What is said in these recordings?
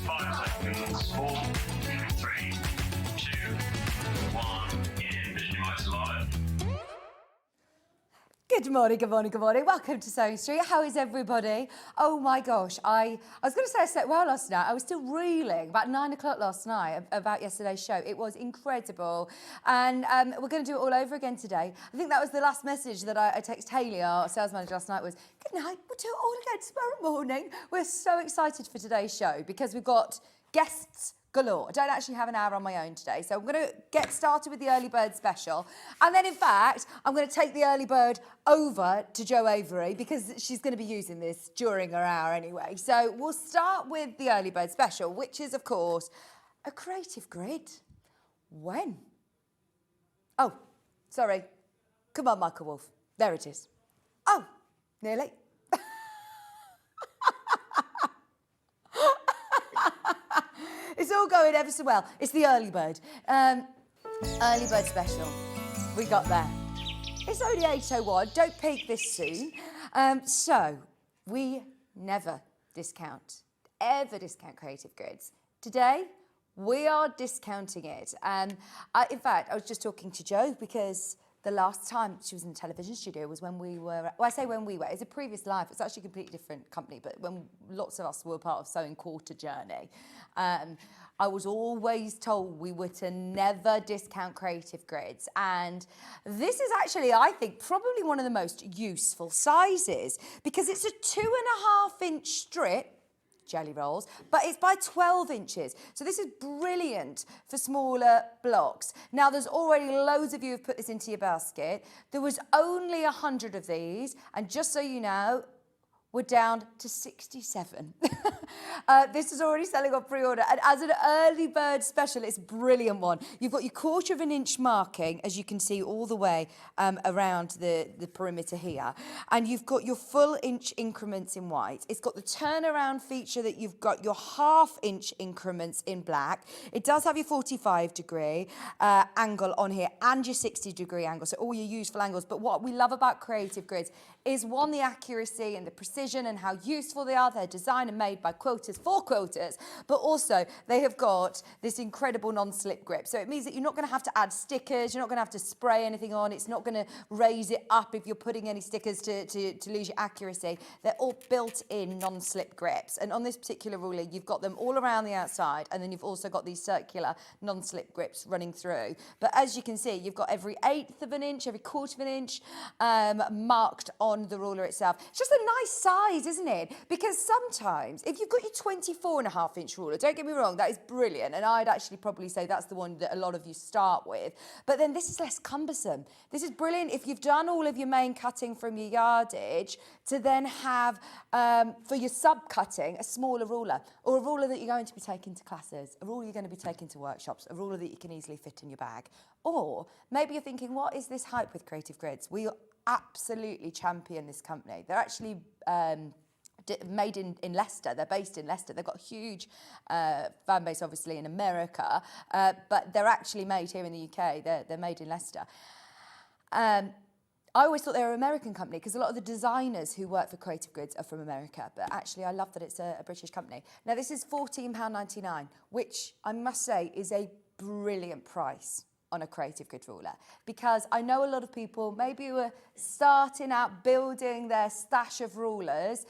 5 seconds. 4, 3, 2, 1. In. Vision lights live. Good morning, good morning, good morning. Welcome to Sewing Street. How is everybody? Oh my gosh, I was going to say I slept well last night. I was still reeling about 9 o'clock last night about yesterday's show. It was incredible. And we're going to do it all over again today. I think that was the last message that I texted Hayley, our sales manager, last night was, good night, we'll do it all again tomorrow morning. We're so excited for today's show because we've got guests galore. I don't actually have an hour on my own today, so I'm going to get started with the early bird special. And then, in fact, I'm going to take the early bird over to Jo Avery because she's going to be using this during her hour anyway. So we'll start with the early bird special, which is, of course, a creative grid. When? Oh, sorry. Come on, Michael Wolf. There it is. Oh, nearly. It's all going ever so well. It's the early bird. Early bird special. We got there. It's only 8:01. Don't peak this soon. So we never discount, ever discount creative grids. Today, we are discounting it. In fact, I was just talking to Jo because the last time she was in the television studio was when we were, well, I say when we were, it's a previous life, it's actually a completely different company, but when lots of us were part of Sewing Quilter journey, I was always told we were to never discount creative grids. And this is actually, I think, probably one of the most useful sizes because it's a 2.5 inch strip, jelly rolls, but it's by 12 inches. So this is brilliant for smaller blocks. Now, there's already loads of you who've put this into your basket. There was only 100 of these, and just so you know, we're down to 67. This is already selling on pre-order. And as an early bird special, it's a brilliant one. You've got your 1/4 inch marking, as you can see all the way around the perimeter here. And you've got your full inch increments in white. It's got the turnaround feature that you've got your 1/2 inch increments in black. It does have your 45-degree angle on here and your 60-degree angle. So all your useful angles. But what we love about creative grids is one, the accuracy and the precision and how useful they are. They're designed and made by quilters for quilters, but also they have got this incredible non-slip grip. So it means that you're not going to have to add stickers, you're not going to have to spray anything on, it's not going to raise it up if you're putting any stickers to lose your accuracy. They're all built-in non-slip grips. And on this particular ruler, you've got them all around the outside, and then you've also got these circular non-slip grips running through. But as you can see, you've got every 1/8 of an inch, every 1/4 of an inch marked on the ruler itself. It's just a nice size, isn't it? Because sometimes, if you've got your 24.5 inch ruler, don't get me wrong, that is brilliant. And I'd actually probably say that's the one that a lot of you start with. But then this is less cumbersome. This is brilliant if you've done all of your main cutting from your yardage to then have, for your sub-cutting, a smaller ruler. Or a ruler that you're going to be taking to classes. A ruler you're going to be taking to workshops. A ruler that you can easily fit in your bag. Or maybe you're thinking, what is this hype with creative grids? We absolutely champion this company. They're actually made in Leicester. They're based in Leicester. They've got a huge fan base, obviously, in America, but they're actually made here in the UK. They're made in Leicester. I always thought they were an American company because a lot of the designers who work for Creative Grids are from America, but actually I love that it's a British company. Now, this is £14.99, which I must say is a brilliant price on a creative grid ruler, because I know a lot of people maybe who are starting out building their stash of rulers,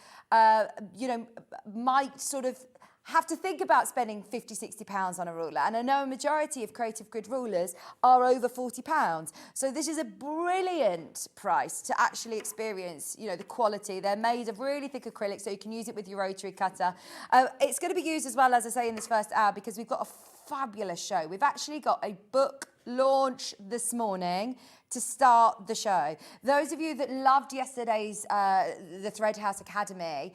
might sort of have to think about spending £50–60 on a ruler. And I know a majority of creative grid rulers are over £40. So this is a brilliant price to actually experience, the quality. They're made of really thick acrylic, so you can use it with your rotary cutter. It's going to be used as well, as I say, in this first hour, because we've got a fabulous show. We've actually got a book launch this morning to start the show. Those of you that loved yesterday's the Thread House Academy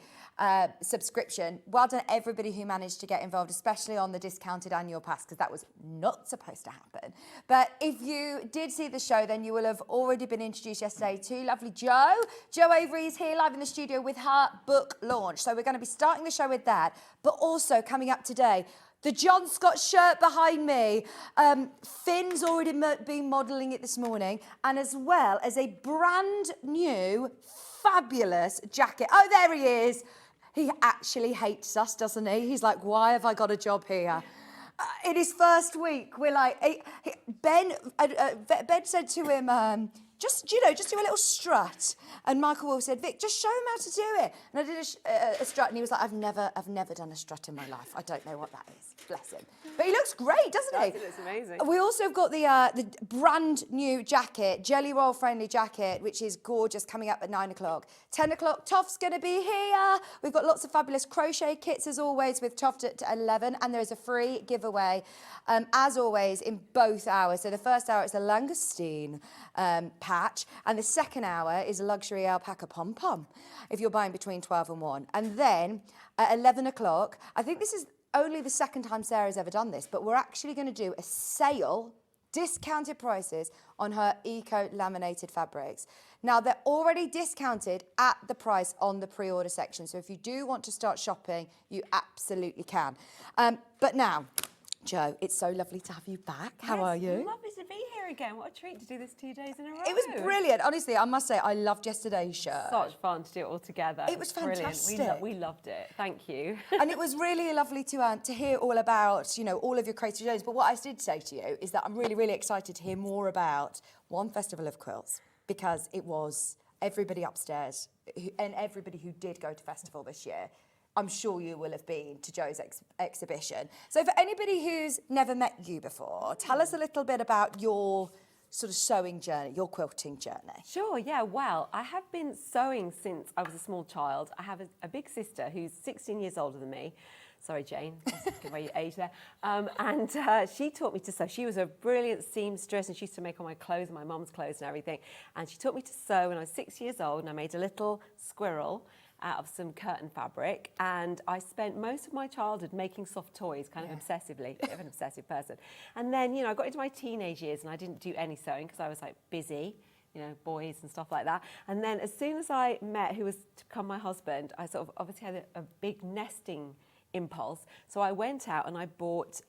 subscription, well done everybody who managed to get involved, especially on the discounted annual pass, because that was not supposed to happen. But if you did see the show, then you will have already been introduced yesterday to lovely Jo. Jo Avery is here live in the studio with her book launch. So we're going to be starting the show with that, but also coming up today, the John Scott shirt behind me. Finn's already been modelling it this morning, and as well as a brand new, fabulous jacket. Oh, there he is. He actually hates us, doesn't he? He's like, why have I got a job here? In his first week, we're like, Ben said to him, just do a little strut. And Michael Will said, Vic, just show him how to do it. And I did a strut, and he was like, I've never done a strut in my life. I don't know what that is. Bless him. But he looks great, doesn't he? It looks amazing. We also have got the brand new jacket, Jelly Roll friendly jacket, which is gorgeous, coming up at 9 o'clock. 10 o'clock, TOFT's going to be here. We've got lots of fabulous crochet kits, as always, with TOFT at 11, and there is a free giveaway, as always, in both hours. So the first hour is the Langoustine Patch, and the second hour is a Luxury Alpaca Pom Pom, if you're buying between 12 and 1. And then at 11 o'clock, I think this is only the second time Sarah's ever done this, but we're actually going to do a sale, discounted prices on her eco-laminated fabrics. Now, they're already discounted at the price on the pre-order section, so if you do want to start shopping, you absolutely can. But now, Jo, it's so lovely to have you back. How are you? It's lovely to be here again. What a treat to do this 2 days in a row. It was brilliant. Honestly, I must say, I loved yesterday's show. Such fun to do it all together. It was fantastic. Brilliant. We loved it. Thank you. And it was really lovely to hear all about, all of your creative journeys. But what I did say to you is that I'm really, really excited to hear more about One Festival of Quilts, because it was everybody upstairs and everybody who did go to festival this year. I'm sure you will have been to Jo's exhibition. So for anybody who's never met you before, tell us a little bit about your sort of sewing journey, your quilting journey. Sure, yeah. Well, I have been sewing since I was a small child. I have a big sister who's 16 years older than me. Sorry, Jane, give away your age there. And she taught me to sew. She was a brilliant seamstress, and she used to make all my clothes, my mum's clothes and everything. And she taught me to sew when I was 6 years old, and I made a little squirrel out of some curtain fabric, and I spent most of my childhood making soft toys, kind of obsessively, bit of an obsessive person. And then, I got into my teenage years and I didn't do any sewing because I was like busy, boys and stuff like that. And then as soon as I met who was to become my husband, I sort of obviously had a big nesting impulse. So I went out and I bought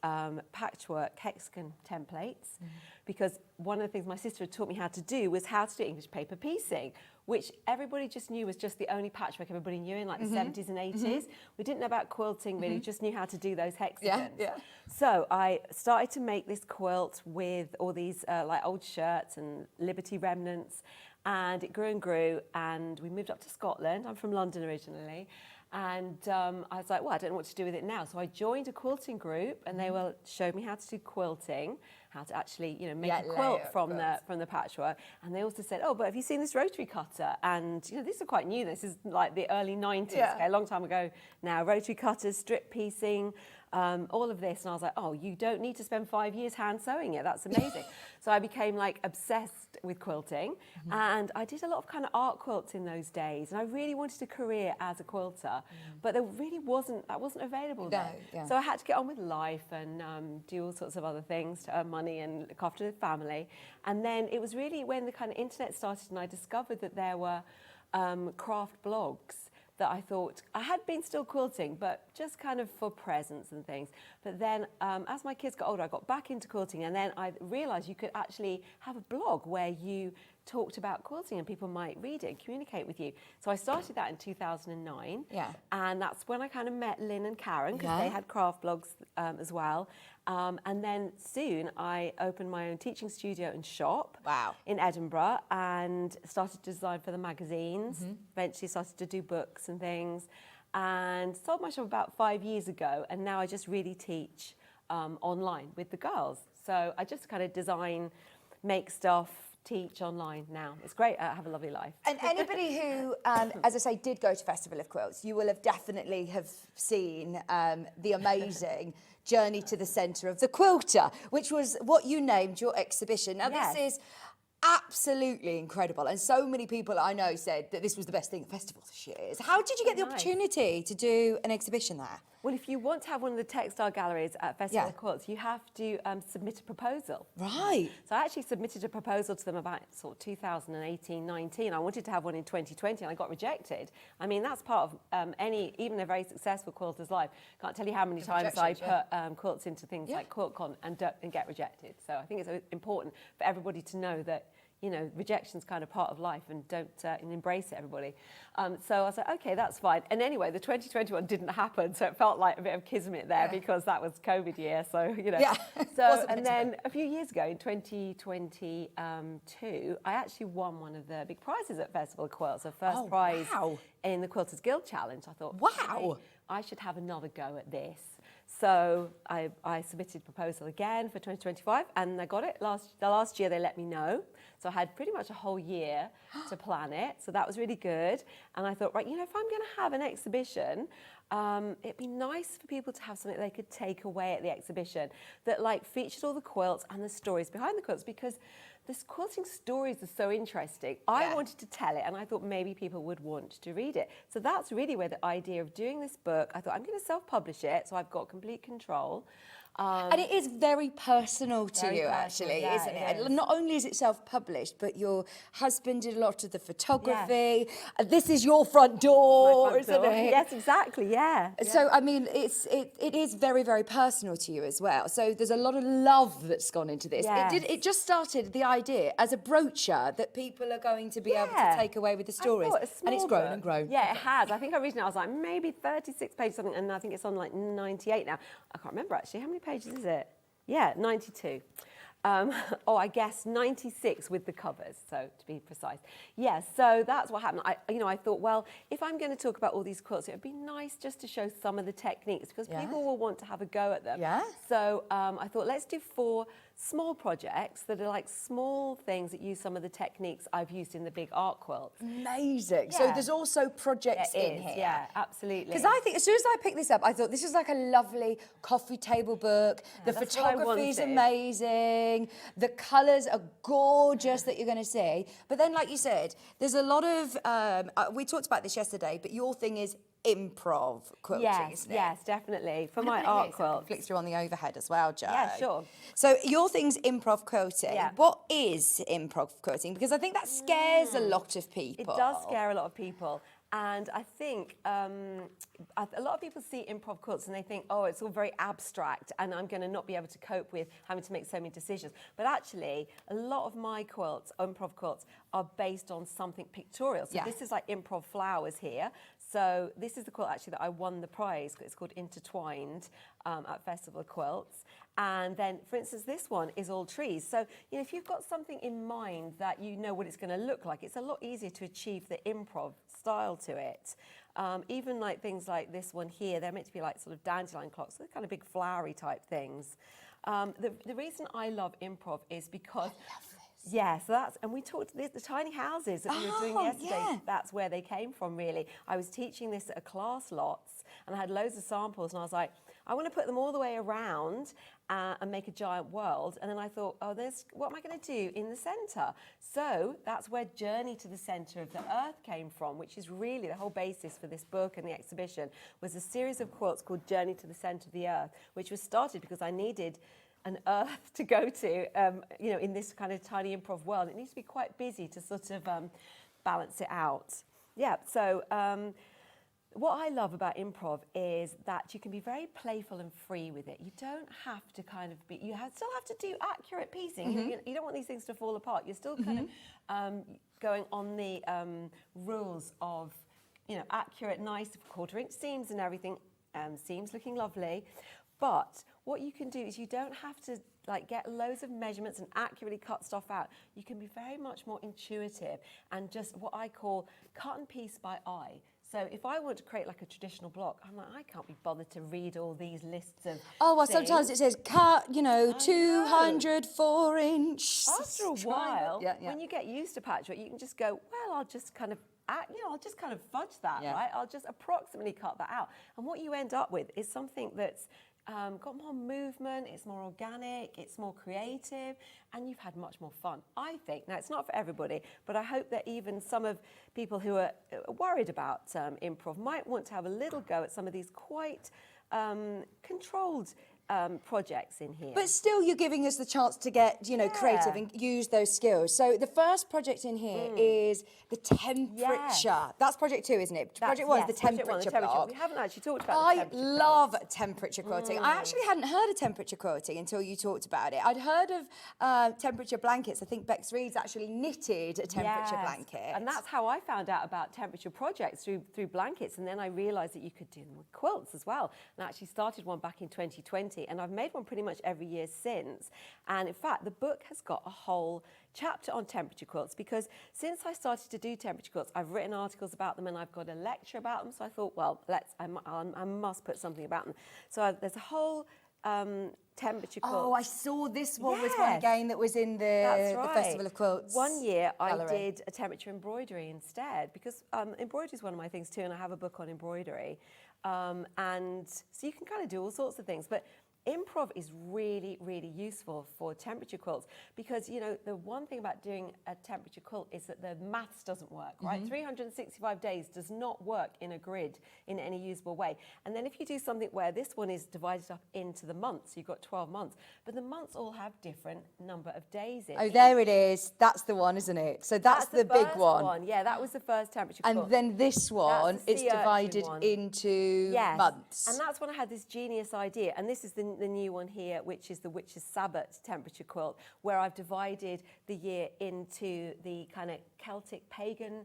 patchwork hexagon templates, because one of the things my sister had taught me how to do was how to do English paper piecing, which everybody just knew was just the only patchwork everybody knew in like the 70s and 80s. We didn't know about quilting really, just knew how to do those hexagons. Yeah. So I started to make this quilt with all these like old shirts and Liberty remnants, and it grew, and we moved up to Scotland. I'm from London originally. And I was like, well, I don't know what to do with it now. So I joined a quilting group, and they showed me how to do quilting, how to actually, make a quilt from the patchwork. And they also said, oh, but have you seen this rotary cutter? And these are quite new. This is like the early 90s, okay, a long time ago now. Rotary cutters, strip piecing, all of this. And I was like, oh, you don't need to spend 5 years hand sewing it. That's amazing. So I became like obsessed with quilting, and I did a lot of kind of art quilts in those days. And I really wanted a career as a quilter, but that wasn't available then. Yeah. So I had to get on with life and do all sorts of other things to earn money and look after the family. And then it was really when the kind of internet started, and I discovered that there were craft blogs that I thought, I had been still quilting, but just kind of for presents and things. But then as my kids got older, I got back into quilting, and then I realised you could actually have a blog where you talked about quilting and people might read it and communicate with you. So I started that in 2009. Yeah. And that's when I kind of met Lynn and Karen, because they had craft blogs as well. And then soon I opened my own teaching studio and shop in Edinburgh, and started to design for the magazines. Eventually started to do books and things, and sold my shop about 5 years ago. And now I just really teach online with the girls. So I just kind of design, make stuff, teach online now. It's great. I have a lovely life. And anybody who, as I say, did go to Festival of Quilts, you will have definitely have seen the amazing Journey to the Centre of the Quilter, which was what you named your exhibition. Now, this is absolutely incredible, and so many people I know said that this was the best thing at festival this year. How did you get the opportunity to do an exhibition there? Well, if you want to have one of the textile galleries at Festival of Quilts, you have to submit a proposal. Right. So I actually submitted a proposal to them about sort of 2018, 19. I wanted to have one in 2020, and I got rejected. I mean, that's part of even a very successful quilter's life. Can't tell you how many times I put quilts into things like QuiltCon and get rejected. So I think it's important for everybody to know that, you know, rejection's kind of part of life, and don't and embrace it, everybody. So I was like, okay, that's fine. And anyway, the 2021 didn't happen, so it felt like a bit of kismet there because that was COVID year. So, you know. Yeah. So, and then a few years ago, in 2022, I actually won one of the big prizes at Festival of Quilts, the first prize in the Quilters Guild Challenge. I thought, wow, I should have another go at this. So I submitted a proposal again for 2025, and I got it. The last year they let me know. So I had pretty much a whole year to plan it. So that was really good. And I thought, right, you know, if I'm going to have an exhibition, it'd be nice for people to have something they could take away at the exhibition that like featured all the quilts and the stories behind the quilts, because this quilting stories are so interesting. I wanted to tell it, and I thought maybe people would want to read it. So that's really where the idea of doing this book, I thought I'm going to self-publish it, so I've got complete control. And it is very personal to you, actually, isn't it? Not only is it self-published, but your husband did a lot of the photography. This is your front door, isn't it? Yes, exactly, So, I mean, it is very, very personal to you as well. So there's a lot of love that's gone into this. It just started, the idea, as a brochure that people are going to be able to take away with the stories. And it's grown and grown. Yeah, it has. I think originally I was like, maybe 36 pages something, and I think it's on like 98 now. I can't remember, actually. How many pages is it? Yeah, 92. I guess 96 with the covers, so to be precise. Yeah, so that's what happened. I thought, well, if I'm going to talk about all these quilts, it would be nice just to show some of the techniques, because people will want to have a go at them. So I thought, let's do 4 small projects that are like small things that use some of the techniques I've used in the big art quilts. Amazing. So there's also projects in here. Yeah, absolutely. Because I think as soon as I picked this up, I thought this was like a lovely coffee table book. The photography is amazing. The colours are gorgeous that you're going to see. But then, like you said, there's a lot of, we talked about this yesterday, but your thing is improv quilting, isn't it? Yes, definitely. For my art quilt. Flick through on the overhead as well, Jo. Yeah, sure. So your thing's improv quilting. Yeah. What is improv quilting? Because I think that scares a lot of people. It does scare a lot of people. And I think a lot of people see improv quilts and they think, oh, it's all very abstract and I'm going to not be able to cope with having to make so many decisions. But actually, a lot of my quilts, improv quilts, are based on something pictorial. So this is like improv flowers here. So this is the quilt actually that I won the prize. It's called Intertwined at Festival of Quilts. And then, for instance, this one is all trees. So, you know, if you've got something in mind that you know what it's going to look like, it's a lot easier to achieve the improv style to it. Even like things like this one here, they're meant to be like sort of dandelion clocks, they're kind of big flowery type things. The reason I love improv is because... Yeah, so that's, and we talked, the tiny houses that we were doing yesterday, that's where they came from, really. I was teaching this at a class lots, and I had loads of samples, and I was like, I want to put them all the way around and make a giant world. And then I thought, oh, what am I going to do in the centre? So that's where Journey to the Centre of the Earth came from, which is really the whole basis for this book and the exhibition, was a series of quilts called Journey to the Centre of the Earth, which was started because I needed an earth to go to, you know, in this kind of tiny improv world. It needs to be quite busy to sort of balance it out. Yeah, so what I love about improv is that you can be very playful and free with it. You don't have to kind of be, still have to do accurate piecing. You don't want these things to fall apart. You're still kind of going on the rules of, you know, accurate, nice quarter-inch seams and everything, seams looking lovely. But what you can do is you don't have to like get loads of measurements and accurately cut stuff out. You can be very much more intuitive and just what I call cut and piece by eye. So if I want to create like a traditional block, I'm like, I can't be bothered to read all these lists of well, sometimes it says cut, you know, 204 inch. After a while, when you get used to patchwork, you can just go, well, I'll just kind of I'll just kind of fudge that, right? I'll just approximately cut that out. And what you end up with is something that's got more movement, it's more organic, it's more creative, and you've had much more fun, I think. Now, it's not for everybody, but I hope that even some of people who are worried about improv might want to have a little go at some of these quite controlled projects in here. But still, you're giving us the chance to get, you know, creative and use those skills. So the first project in here is the temperature. That's project 2, isn't it? Project 1 is the temperature block. We haven't actually talked about the temperature I love temperature quilting. I actually hadn't heard of temperature quilting until you talked about it. I'd heard of temperature blankets. I think Bex Reed's actually knitted a temperature blanket. And that's how I found out about temperature projects, through blankets. And then I realised that you could do them with quilts as well. And I actually started one back in 2020. And I've made one pretty much every year since. And in fact, the book has got a whole chapter on temperature quilts, because since I started to do temperature quilts, I've written articles about them and I've got a lecture about them. So I thought, well, I must put something about them. So there's a whole temperature quilt. Oh, I saw this one was one again that was in the Festival of Quilts. One year gallery. I did a temperature embroidery instead, because embroidery is one of my things too, and I have a book on embroidery. And so you can kind of do all sorts of things. But improv is really, really useful for temperature quilts, because, you know, the one thing about doing a temperature quilt is that the maths doesn't work, right? 365 days does not work in a grid in any usable way. And then if you do something where this one is divided up into the months, you've got 12 months, but the months all have different number of days in. Oh, there it is. That's the one, isn't it? So that's the big one. Yeah, that was the first temperature quilt. And then this one, it's divided into months. And that's when I had this genius idea. And this is the new one here, which is the Witch's Sabbath temperature quilt, where I've divided the year into the kind of Celtic pagan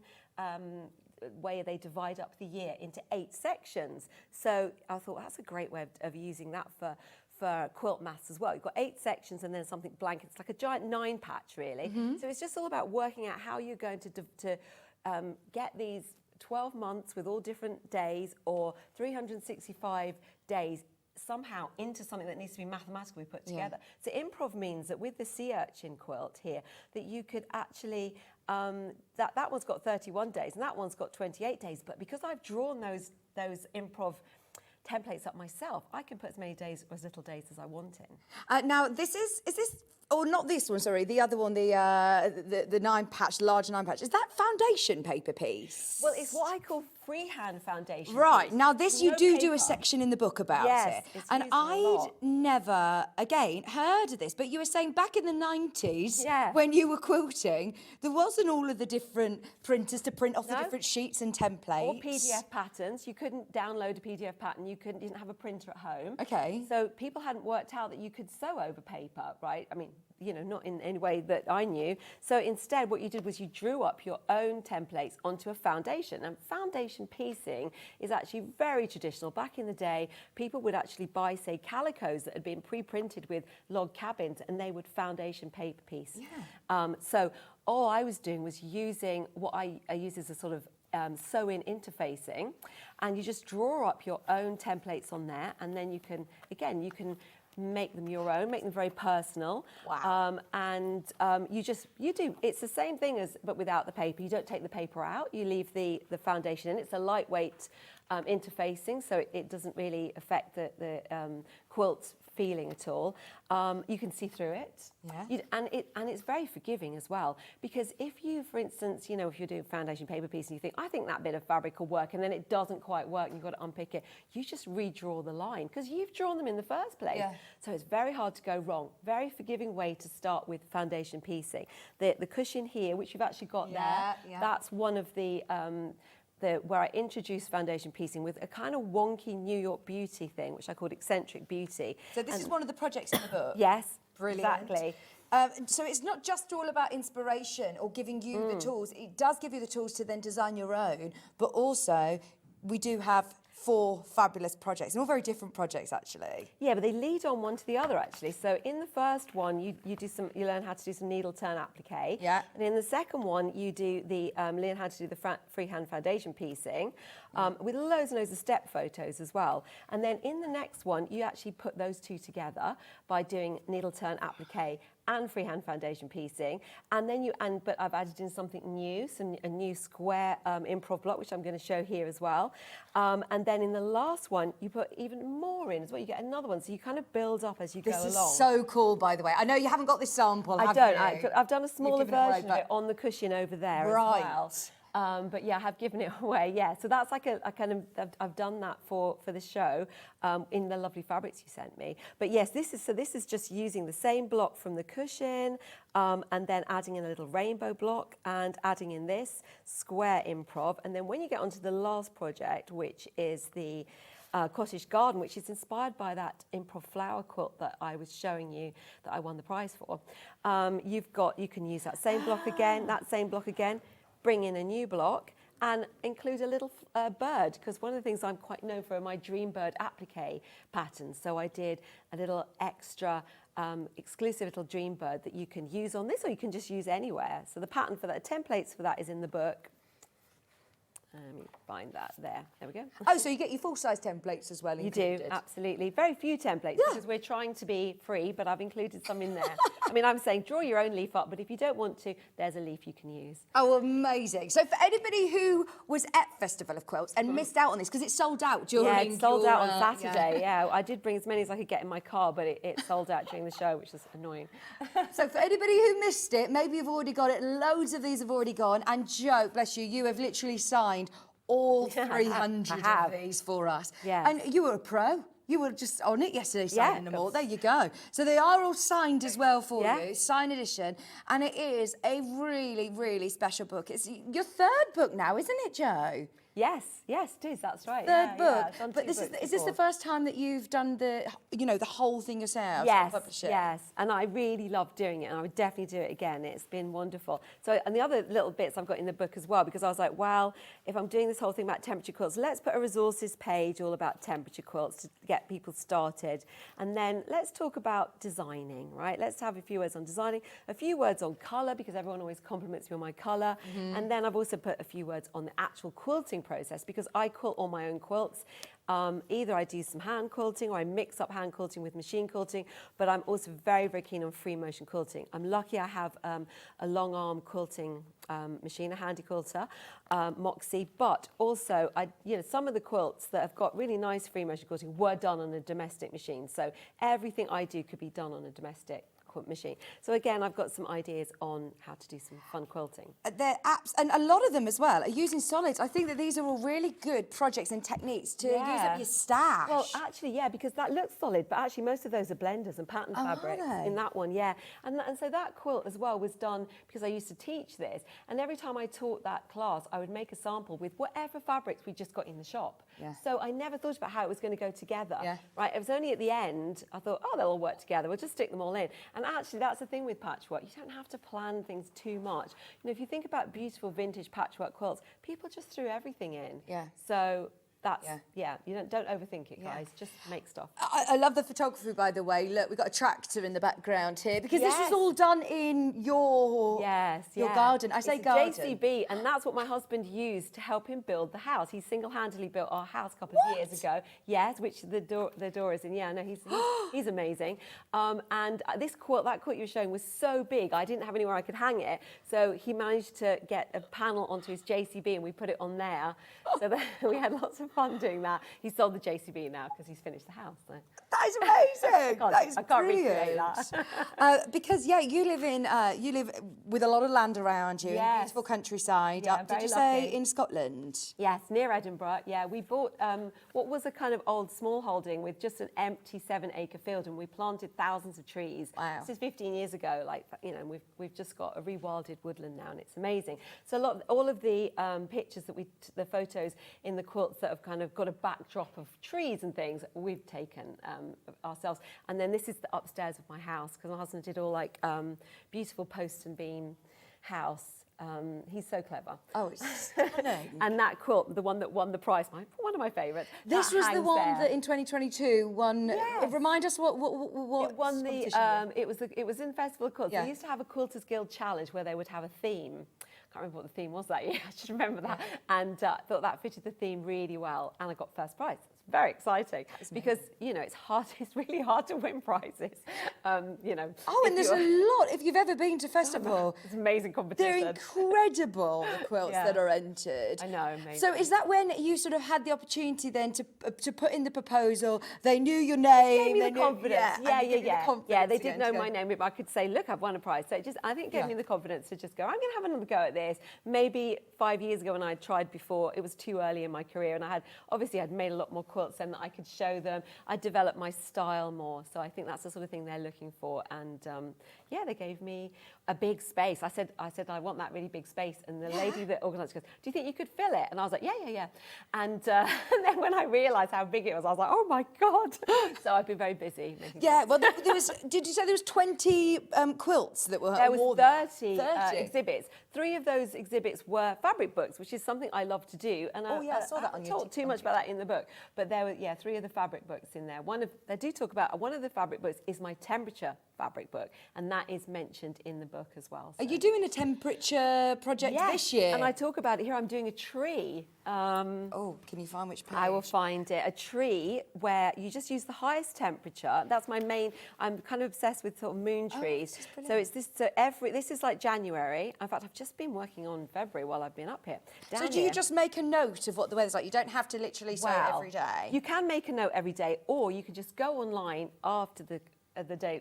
way they divide up the year into 8 sections. So I thought that's a great way of using that for quilt maths as well. You've got 8 sections and then something blank. It's like a giant 9 patch, really. So it's just all about working out how you're going to get these 12 months with all different days, or 365 days somehow into something that needs to be mathematically put together. So improv means that with the sea urchin quilt here, that you could actually, that one's got 31 days and that one's got 28 days. But because I've drawn those improv templates up myself, I can put as many days or as little days as I want in. Now, this is this, or not this one, sorry, the other one, the 9 patch, large 9 patch. Is that foundation paper piece? Well, it's what I call freehand foundation. Right, piece. now this you No do paper. a section in the book about Yes, it. it's And used a I'd lot. never, again, heard of this, but you were saying back in the 90s, Yeah. when you were quilting, there wasn't all of the different printers to print off the No. different sheets and templates. Or PDF patterns. You couldn't download a PDF pattern. You didn't have a printer at home. Okay. So people hadn't worked out that you could sew over paper, right? I mean, you know, not in any way that I knew. So instead, what you did was you drew up your own templates onto a foundation. And foundation piecing is actually very traditional. Back in the day, people would actually buy, say, calicos that had been pre-printed with log cabins, and they would foundation paper piece. Yeah. So all I was doing was using what I use as a sort of sew-in interfacing, and you just draw up your own templates on there, and then you can, again, you can make them your own, make them very personal. Wow. You do, it's the same thing as, but without the paper. You don't take the paper out, you leave the foundation in. It's a lightweight interfacing, so it doesn't really affect the quilt feeling at all. You can see through it. Yeah. And it's very forgiving as well, because if you, for instance, you know, if you're doing foundation paper piece and you think, I think that bit of fabric will work, and then it doesn't quite work and you've got to unpick it, you just redraw the line because you've drawn them in the first place. Yeah. So it's very hard to go wrong. Very forgiving way to start with foundation piecing. The cushion here, which you've actually got there, that's one of the where I introduced foundation piecing with a kind of wonky New York beauty thing, which I called eccentric beauty. So this is one of the projects in the book? Yes, Brilliant. exactly. So it's not just all about inspiration or giving you the tools. It does give you the tools to then design your own, but also we do have 4 fabulous projects, and all very different projects actually. Yeah, but they lead on one to the other actually. So in the first one, you learn how to do some needle turn applique. Yeah. And in the second one, you do learn how to do the freehand foundation piecing, with loads and loads of step photos as well. And then in the next one, you actually put those two together by doing needle turn applique and freehand foundation piecing, and then but I've added in something new, a new square improv block, which I'm going to show here as well. And then in the last one, you put even more in as well. You get another one, so you kind of build up as you go along. This is so cool, by the way. I know you haven't got this sample, I have don't. you? I've done a smaller given it away, version of it on the cushion over there Right. as well. But yeah, I have given it away. Yeah, so that's like a kind of I've done that for the show in the lovely fabrics you sent me. But yes, this is just using the same block from the cushion and then adding in a little rainbow block and adding in this square improv. And then when you get onto the last project, which is the cottage garden, which is inspired by that improv flower quilt that I was showing you that I won the prize for. You can use that same block again, bring in a new block and include a little bird, because one of the things I'm quite known for are my dream bird applique patterns. So I did a little extra exclusive little dream bird that you can use on this, or you can just use anywhere. So the pattern for that, templates for that is in the book. Let me find that there. There we go. Oh, so you get your full-size templates as well included? You do, absolutely. Very few templates because we're trying to be free, but I've included some in there. I mean, I'm saying draw your own leaf up, but if you don't want to, there's a leaf you can use. Oh, amazing. So for anybody who was at Festival of Quilts and missed out on this, because it sold out during Yeah, it sold out on Saturday, yeah. I did bring as many as I could get in my car, but it sold out during the show, which was annoying. So for anybody who missed it, maybe you've already got it, loads of these have already gone, and Jo, bless you, you have literally signed all 300 of these for us. Yes. And you were a pro. You were just on it yesterday signing them all. Yes. There you go. So they are all signed as well for you, signed edition. And it is a really, really special book. It's your third book now, isn't it, Jo? Yes, it is. That's right. Third book. I've done But two is books this the before. first time that you've done the whole thing yourself? Yes, publish it? yes, and I really love doing it, and I would definitely do it again. It's been wonderful. So, and the other little bits I've got in the book as well, because I was like, well, if I'm doing this whole thing about temperature quilts, let's put a resources page all about temperature quilts to get people started, and then let's talk about designing, right? Let's have a few words on designing, a few words on colour, because everyone always compliments me on my colour, and then I've also put a few words on the actual quilting process, because I quilt all my own quilts. Either I do some hand quilting or I mix up hand quilting with machine quilting, but I'm also very, very keen on free motion quilting. I'm lucky I have a long arm quilting machine, a handy quilter, Moxie, but also some of the quilts that have got really nice free motion quilting were done on a domestic machine. So everything I do could be done on a domestic machine. So again, I've got some ideas on how to do some fun quilting. They're apps, and a lot of them as well are using solids. I think that these are all really good projects and techniques to use up your stash. Well, actually, yeah, because that looks solid, but actually most of those are blenders and pattern fabrics in that one, yeah. And so that quilt as well was done because I used to teach this, and every time I taught that class, I would make a sample with whatever fabrics we just got in the shop. Yeah. So I never thought about how it was going to go together. Yeah. Right? It was only at the end I thought, oh, they'll all work together. We'll just stick them all in. And actually, that's the thing with patchwork. You don't have to plan things too much. If you think about beautiful vintage patchwork quilts, people just threw everything in. Yeah. So that's, don't overthink it, guys. Just make stuff. I love the photography, by the way. Look, we've got a tractor in the background here because this was all done in your garden. I say it's garden. JCB, and that's what my husband used to help him build the house. He single-handedly built our house a couple of years ago. Yes, which the door is in. Yeah, no, he's amazing. And that quilt you were showing was so big, I didn't have anywhere I could hang it. So he managed to get a panel onto his JCB, and we put it on there. So that we had lots of fun doing that. He sold the JCB now because he's finished the house. So. That is amazing. I can't recreate that. Because you live with a lot of land around you, in beautiful countryside. Yeah, Did you say in Scotland? Yes, near Edinburgh. Yeah, we bought what was a kind of old small holding with just an empty 7-acre field, and we planted thousands of trees. Wow. This is 15 years ago. We've just got a rewilded woodland now, and it's amazing. So all of the pictures the photos in the quilts that have kind of got a backdrop of trees and things, we've taken ourselves. And then this is the upstairs of my house, because my husband did all beautiful post and beam house. He's so clever. Oh, it's stunning. And that quilt, the one that won the prize, one of my favourites. This was the one that in 2022 won. Yes. Remind us what it won the. It was in Festival of Quilts. Yeah. They used to have a Quilters Guild challenge where they would have a theme. I can't remember what the theme was that year. I should remember that. And thought that fitted the theme really well, and I got first prize. very exciting because, you know, it's really hard to win prizes. You know. Oh, and there's a lot. If you've ever been to festival, it's amazing competition. they're incredible, the quilts that are entered. I know, amazing. So is that when you sort of had the opportunity then to put in the proposal? They knew your name. Gave me they the knew, confidence. Yeah, they did know to go. my name, but I could say, look, I've won a prize. So I think it gave me the confidence to just go, I'm going to have another go at this. Maybe 5 years ago when I tried before, it was too early in my career, and I'd made a lot more quilts then that I could show them. I developed my style more, so I think that's the sort of thing they're looking for. And yeah, they gave me a big space. I said I want that really big space, and the lady that organised goes, do you think you could fill it? And I was like, yeah. And then when I realised how big it was, I was like, oh my God. So I've been very busy. Yeah, well, there was. Did you say there was 20 quilts that were? There was more 30, 30? Exhibits. 3 of those exhibits were fabric books, which is something I love to do. And Oh, yeah, I saw that on haven't your talked too much about that in the book, but there were 3 of the fabric books in there. They do talk about one of the fabric books is my temperature fabric book, and that is mentioned in the book as well. Are you doing a temperature project this year? And I talk about it here. I'm doing a tree. Oh, can you find which page? I will find it. A tree where you just use the highest temperature. That's my main. I'm kind of obsessed with sort of moon trees. This is brilliant. So it's this. So this is like January. In fact, I've just been working on February while I've been up here. So do you just make a note of what the weather's like? You don't have to literally say it every day. You can make a note every day, or you can just go online after the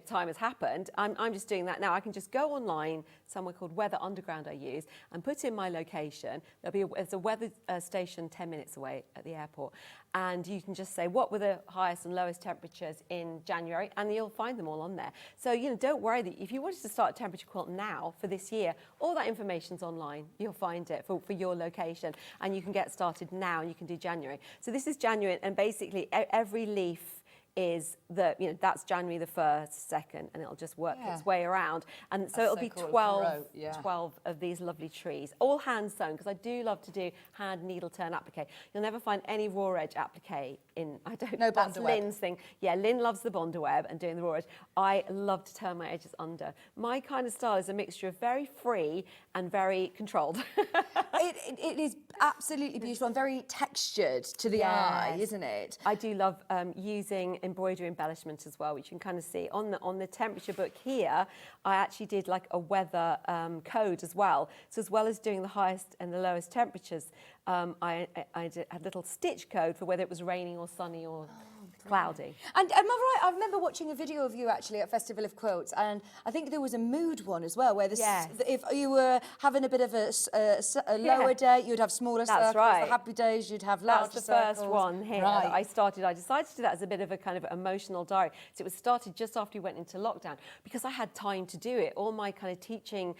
time has happened. I'm just doing that now. I can just go online, somewhere called Weather Underground I use, and put in my location. There's a weather station 10 minutes away at the airport, and you can just say what were the highest and lowest temperatures in January, and you'll find them all on there. So, you know, don't worry that if you wanted to start a temperature quilt now for this year, all that information's online. You'll find it for your location, and you can get started now, and you can do January. So this is January, and basically every leaf is that's January the 1st, 2nd, and it'll just work its way around. And so it'll be 12 of these lovely trees, all hand sewn, because I do love to do hand needle turn applique. You'll never find any raw edge applique that's Lynn's thing. Yeah, Lynn loves the Bonder web and doing the raw edge. I love to turn my edges under. My kind of style is a mixture of very free and very controlled. It is absolutely beautiful and very textured to the eye, isn't it? I do love using embroidery embellishment as well, which you can kind of see on the temperature book here. I actually did like a weather code as well. So as well as doing the highest and the lowest temperatures, I had a little stitch code for whether it was raining or sunny or cloudy. And am I right? I remember watching a video of you actually at Festival of Quilts, and I think there was a mood one as well, where if you were having a bit of a lower day, you'd have smaller circles. Right. The happy days, you'd have larger circles. That's the first one here that I started. I decided to do that as a bit of a kind of emotional diary. So it was started just after we went into lockdown, because I had time to do it. All my kind of teaching,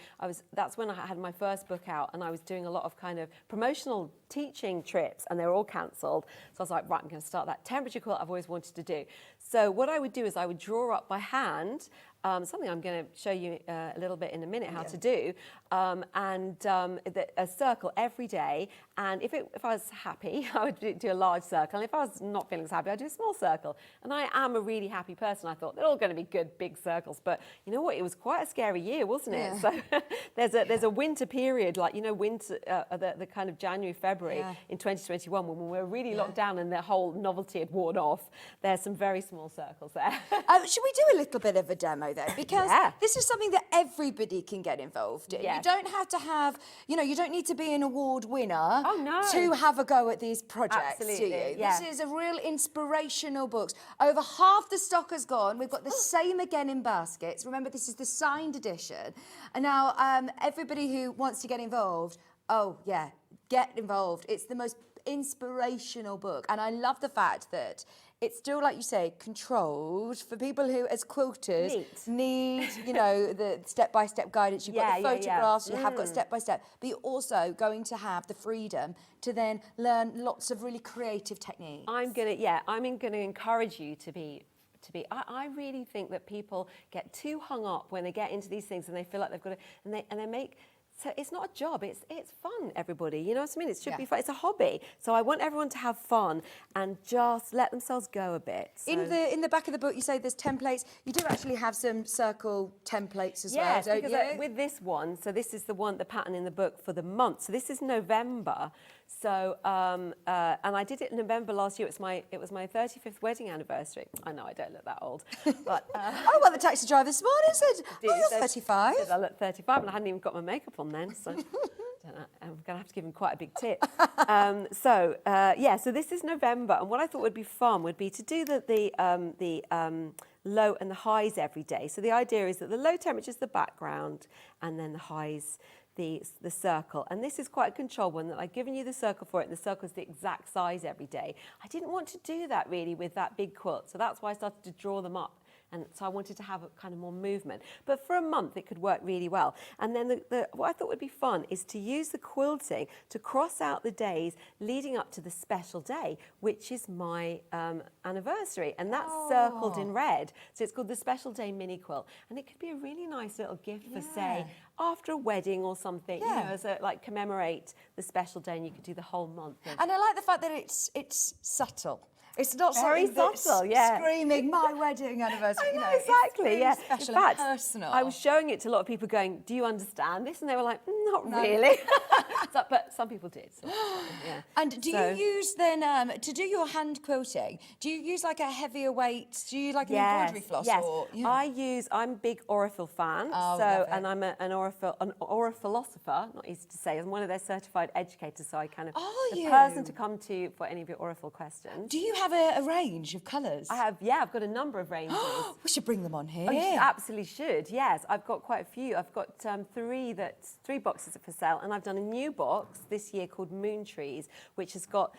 that's when I had my first book out, and I was doing a lot of kind of promotional teaching trips, and they were all cancelled. So I was like, right, I'm going to start that temperature quilt I've always wanted to do. So what I would do is I would draw up by hand something I'm going to show you a little bit in a minute how to do, a circle every day. And if I was happy, I would do a large circle. And if I was not feeling as happy, I'd do a small circle. And I am a really happy person. I thought they're all going to be good big circles. But you know what? It was quite a scary year, wasn't it? So there's a winter period, like, you know, winter, the kind of January, February in 2021, when we were really locked down and the whole novelty had worn off. There's some very small circles there. Should we do a little bit of a demo though? Because this is something that everybody can get involved in. You don't have to have, you don't need to be an award winner to have a go at these projects, do you? This is a real inspirational book. Over half the stock has gone. We've got the same again in baskets. Remember, this is the signed edition. And now everybody who wants to get involved, get involved. It's the most inspirational book. And I love the fact that it's still, like you say, controlled for people who, as quilters, need, the step-by-step guidance. You've got the photographs, you have got step-by-step, but you're also going to have the freedom to then learn lots of really creative techniques. I'm going to encourage you to be. I really think that people get too hung up when they get into these things and they feel like they've got to, and they make So it's not a job, it's fun, everybody. You know what I mean? It should Yeah. be fun. It's a hobby. So I want everyone to have fun and just let themselves go a bit. So. In the back of the book, you say there's templates. You do actually have some circle templates as well, don't because you? with this one, so this is the pattern in the book for the month. So this is November. So and I did it in November last year. It was my 35th wedding anniversary. I know I don't look that old, but Oh, well, the taxi driver this morning said, oh, you're 35. I look 35, and I hadn't even got my makeup on then. So. I'm going to have to give him quite a big tip. So this is November, and what I thought would be fun would be to do the low and the highs every day. So the idea is that the low temperature is the background, and then the highs the circle. And this is quite a controlled one that I've given you the circle for it, and the circle is the exact size every day. I didn't want to do that really with that big quilt, so that's why I started to draw them up. And so I wanted to have a kind of more movement. But for a month, it could work really well. And then what I thought would be fun is to use the quilting to cross out the days leading up to the special day, which is my anniversary. And that's circled in red. So it's called the Special Day Mini Quilt. And it could be a really nice little gift for, say, after a wedding or something, you know, as a, like, commemorate the special day, and you could do the whole month. And I like the fact that it's subtle. It's not very something subtle, that's screaming, my wedding anniversary. I You know, know, exactly, it's very special In fact, and personal. I was showing it to a lot of people going, do you understand this? And they were like, not really. But some people did. So yeah. And do you use then, to do your hand quilting, do you use like a heavier weight? Do you like an embroidery floss? Yes, Or, I'm a big Aurifil fan. Oh, so, love it. and I'm an Aurifilosopher, not easy to say. I'm one of their certified educators, so I kind of, the person to come to for any of your Aurifil questions. Do you have a range of colours? I have, I've got a number of ranges. We should bring them on here. Oh, you absolutely should, yes. I've got quite a few. I've got three boxes for sale, and I've done a new box this year called Moon Trees, which has got,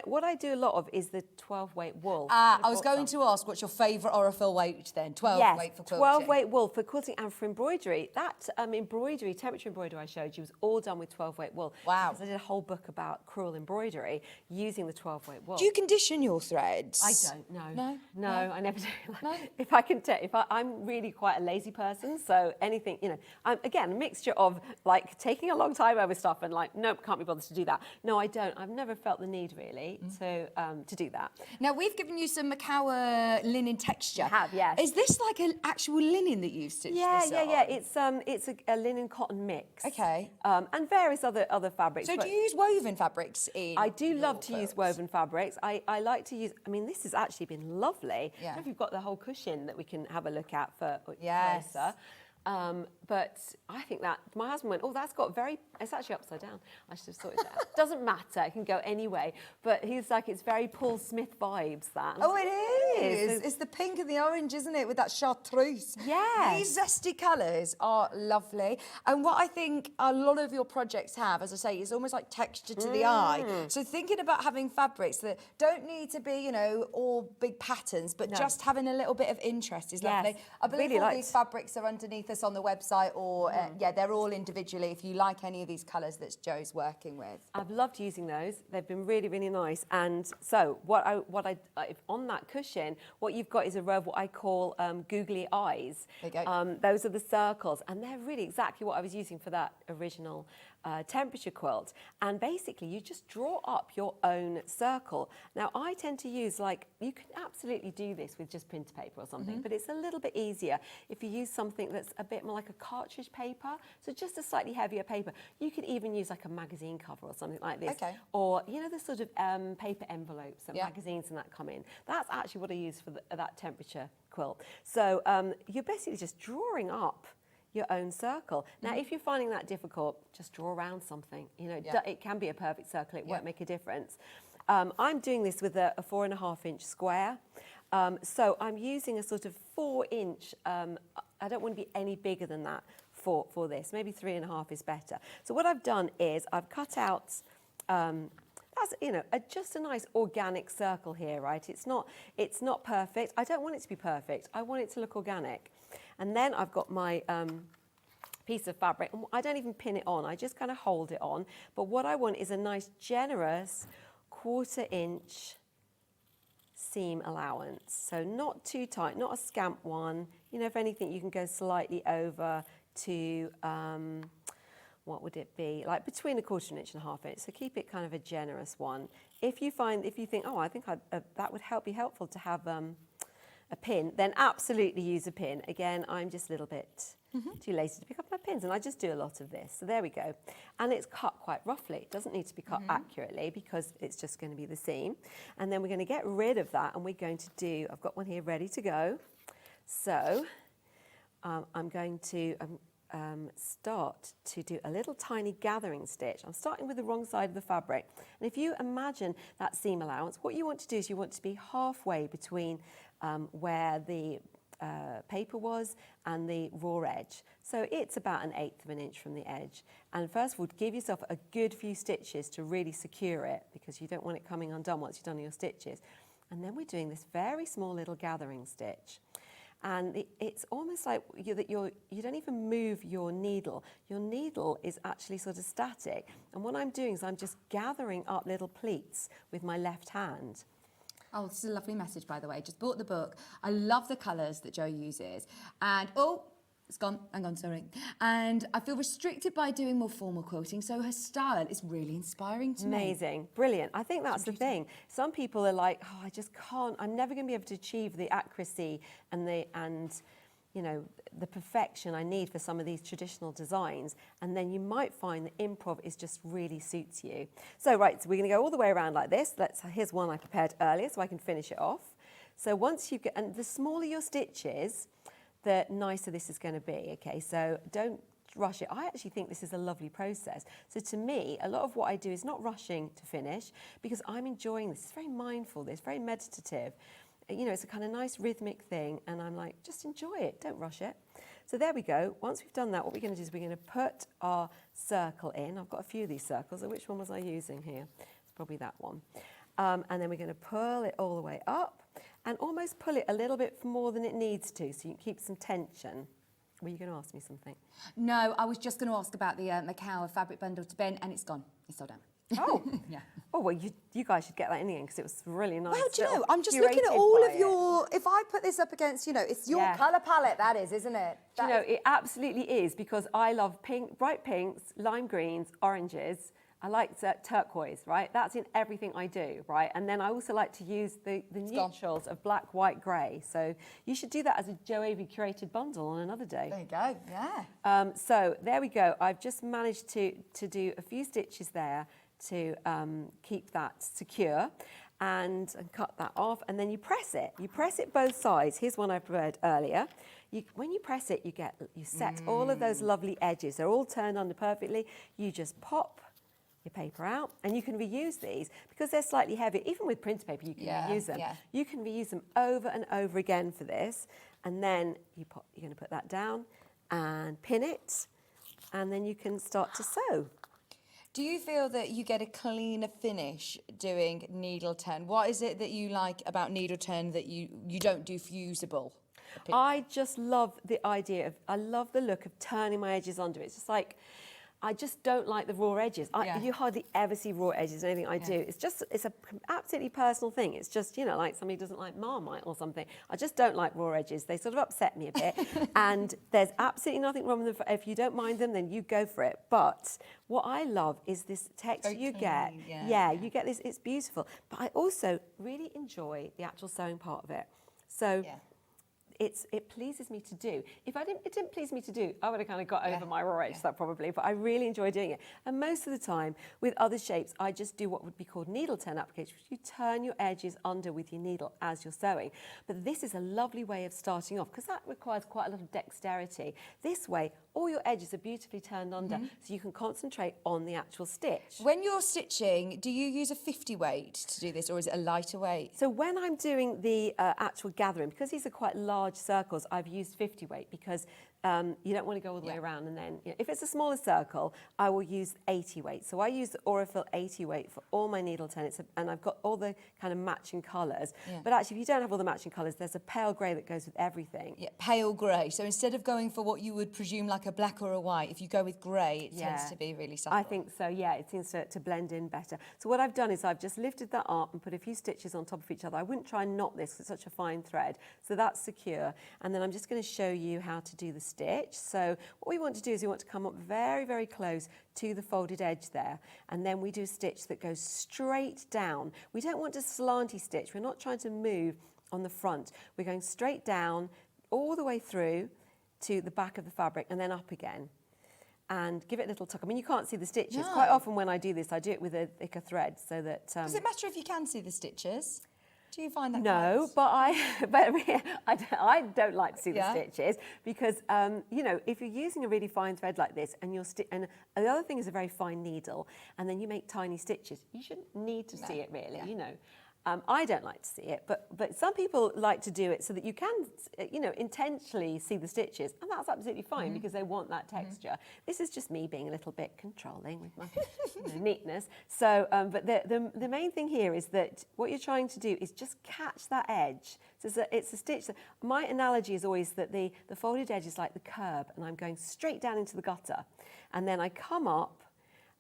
what I do a lot of is the 12-weight wool. I was going to ask, what's your favourite Aurifil weight then? 12 weight for quilting? 12-weight wool for quilting and for embroidery. That temperature embroidery I showed you was all done with 12-weight wool. Wow. Because I did a whole book about crewel embroidery using the 12-weight wool. Do you condition your threads? I don't know. No, I never do. No? If I can tell, I'm really quite a lazy person, so anything, you know, I'm again a mixture of like taking a long time over stuff and like, nope, can't be bothered to do that. No, I don't. I've never felt the need really to do that. Now we've given you some Macawa linen texture. I have, yes. Is this like an actual linen that you've stitched this on? It's a linen cotton mix. Okay. And various other fabrics. So do you use woven fabrics in? I do love to your use quilts? woven fabrics. I like to use. I mean, this has actually been lovely. Yeah. I don't know if you've got the whole cushion that we can have a look at for Yes. closer. But I think that my husband went, oh, that's got it's actually upside down. I should have sorted that out. Doesn't matter, it can go any way. But he's like, it's very Paul Smith vibes, that. Oh, it is. It's the pink and the orange, isn't it, with that chartreuse? Yeah. These zesty colours are lovely. And what I think a lot of your projects have, as I say, is almost like texture to the eye. So thinking about having fabrics that don't need to be, you know, all big patterns, but just having a little bit of interest is lovely. I believe really all these fabrics are underneath us on the website, or they're all individually if you like any of these colours that Joe's working with. I've loved using those. They've been really, really nice. And so on that cushion, what you've got is a row of what I call googly eyes. There you go. Those are the circles, and they're really exactly what I was using for that original temperature quilt. And basically, you just draw up your own circle. Now, I tend to use, like, you can absolutely do this with just printer paper or something, but it's a little bit easier if you use something that's a bit more like a cartridge paper, so just a slightly heavier paper. You could even use like a magazine cover or something like this. Okay. Or, you know, the sort of paper envelopes that magazines and that come in. That's actually what I use for that temperature quilt. So you're basically just drawing up your own circle. Now, if you're finding that difficult, just draw around something. You know, it can be a perfect circle. It won't make a difference. I'm doing this with a 4.5-inch square. So I'm using a sort of 4-inch, I don't want to be any bigger than that for this. Maybe 3.5 is better. So what I've done is I've cut out, that's, you know, just a nice organic circle here, right? It's not perfect. I don't want it to be perfect. I want it to look organic. And then I've got my piece of fabric. And I don't even pin it on. I just kind of hold it on. But what I want is a nice, generous 1/4-inch seam allowance. So not too tight, not a scamp one. You know, if anything, you can go slightly over to 1 what would it be? Like between 1/4 inch and 1/2 inch. So keep it kind of a generous one. If you think, oh, I think that would be helpful to have a pin, then absolutely use a pin. Again, I'm just a little bit too lazy to pick up my pins, and I just do a lot of this. So there we go. And it's cut quite roughly. It doesn't need to be cut accurately because it's just going to be the seam. And then we're going to get rid of that, and we're going to do, I've got one here ready to go. So I'm going to start to do a little tiny gathering stitch. I'm starting with the wrong side of the fabric. And if you imagine that seam allowance, what you want to do is you want to be halfway between where the paper was and the raw edge. So it's about 1/8 of an inch from the edge. And first of all, give yourself a good few stitches to really secure it, because you don't want it coming undone once you've done your stitches. And then we're doing this very small little gathering stitch. And it's almost like you don't even move your needle. Your needle is actually sort of static. And what I'm doing is I'm just gathering up little pleats with my left hand. Oh, this is a lovely message, by the way. Just bought the book. I love the colours that Jo uses. And, oh, it's gone. Hang on, sorry. And I feel restricted by doing more formal quilting, so her style is really inspiring to me. Amazing. Brilliant. I think that's the thing. Some people are like, oh, I just can't. I'm never going to be able to achieve the accuracy and the perfection I need for some of these traditional designs. And then you might find that improv really suits you. So, right, so we're going to go all the way around like this. Here's one I prepared earlier so I can finish it off. So once you get, and the smaller your stitches, the nicer this is going to be, okay? So don't rush it. I actually think this is a lovely process. So to me, a lot of what I do is not rushing to finish, because I'm enjoying this. It's very mindful, it's very meditative. You know, it's a kind of nice rhythmic thing, and I'm like, just enjoy it, don't rush it. So there we go. Once we've done that, what we're going to do is we're going to put our circle in. I've got a few of these circles. So which one was I using here? It's probably that one. And then we're going to pull it all the way up and almost pull it a little bit more than it needs to, so you can keep some tension. Were you going to ask me something? No, I was just going to ask about the Macau fabric bundle to Ben, and it's gone. It's sold out. Oh, yeah. Oh, well, you guys should get that in the end, because it was really nice. Well, do you know, I'm just looking at all of your, if I put this up against, you know, it's your colour palette, that is, isn't it? Do you know, it absolutely is, because I love pink, bright pinks, lime greens, oranges. I like turquoise, right? That's in everything I do, right? And then I also like to use the neutrals of black, white, grey. So you should do that as a Jo Avery curated bundle on another day. There you go, yeah. So there we go. I've just managed to do a few stitches there to keep that secure, and cut that off, and then you press it. You press it both sides. Here's one I prepared earlier. When you press it, you set all of those lovely edges. They're all turned under perfectly. You just pop your paper out, and you can reuse these because they're slightly heavy. Even with printer paper, you can reuse them. Yeah. You can reuse them over and over again for this, and then you're going to put that down and pin it, and then you can start to sew. Do you feel that you get a cleaner finish doing needle turn? What is it that you like about needle turn that you don't do fusible? I just love the idea of, I love the look of turning my edges under. It's just like, I just don't like the raw edges. You hardly ever see raw edges in anything I do. It's a absolutely personal thing. It's just, you know, like somebody doesn't like Marmite or something. I just don't like raw edges. They sort of upset me a bit. And there's absolutely nothing wrong with them. If you don't mind them, then you go for it. But what I love is this texture you get. Yeah, you get this, it's beautiful. But I also really enjoy the actual sewing part of it. So it pleases me to do. If it didn't please me to do, I would have kind of got over my raw edge, that probably, but I really enjoy doing it. And most of the time, with other shapes, I just do what would be called needle turn application, which you turn your edges under with your needle as you're sewing. But this is a lovely way of starting off, because that requires quite a lot of dexterity. This way, all your edges are beautifully turned under, so you can concentrate on the actual stitch. When you're stitching, do you use a 50 weight to do this, or is it a lighter weight? So when I'm doing the actual gathering, because these are quite large circles, I've used 50 weight, because you don't want to go all the way around, and then if it's a smaller circle, I will use 80 weight. So I use the Aurifil 80 weight for all my needle turn, and I've got all the kind of matching colours. But actually, if you don't have all the matching colours, there's a pale grey that goes with everything. Yeah, pale grey. So instead of going for what you would presume like a black or a white, if you go with grey, it tends to be really subtle. I think so, yeah, it seems to blend in better. So what I've done is I've just lifted that up and put a few stitches on top of each other. I wouldn't try and knot this, 'cause it's such a fine thread. So that's secure. And then I'm just going to show you how to do the stitch. So what we want to do is we want to come up very, very close to the folded edge there. And then we do a stitch that goes straight down. We don't want a slanty stitch. We're not trying to move on the front. We're going straight down all the way through to the back of the fabric and then up again. And give it a little tuck. I mean, you can't see the stitches. No. Quite often when I do this, I do it with a thicker thread so that... Does it matter if you can see the stitches? Do you find that? No, close? but I don't like to see the stitches because, you know, if you're using a really fine thread like this and and the other thing is a very fine needle and then you make tiny stitches, you shouldn't need to see it really, you know. I don't like to see it, but some people like to do it so that you can, you know, intentionally see the stitches, and that's absolutely fine because they want that texture. This is just me being a little bit controlling with my you know, neatness. So, but the main thing here is that what you're trying to do is just catch that edge. So it's a stitch. My analogy is always that the folded edge is like the curb, and I'm going straight down into the gutter, and then I come up.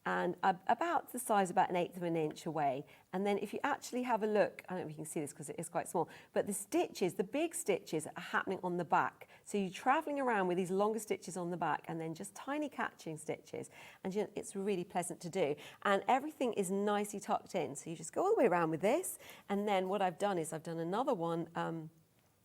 And about the size, about 1/8 of an inch away. And then if you actually have a look, I don't know if you can see this because it is quite small, but the stitches, the big stitches are happening on the back. So you're traveling around with these longer stitches on the back and then just tiny catching stitches. And you know, it's really pleasant to do. And everything is nicely tucked in. So you just go all the way around with this. And then what I've done is I've done another one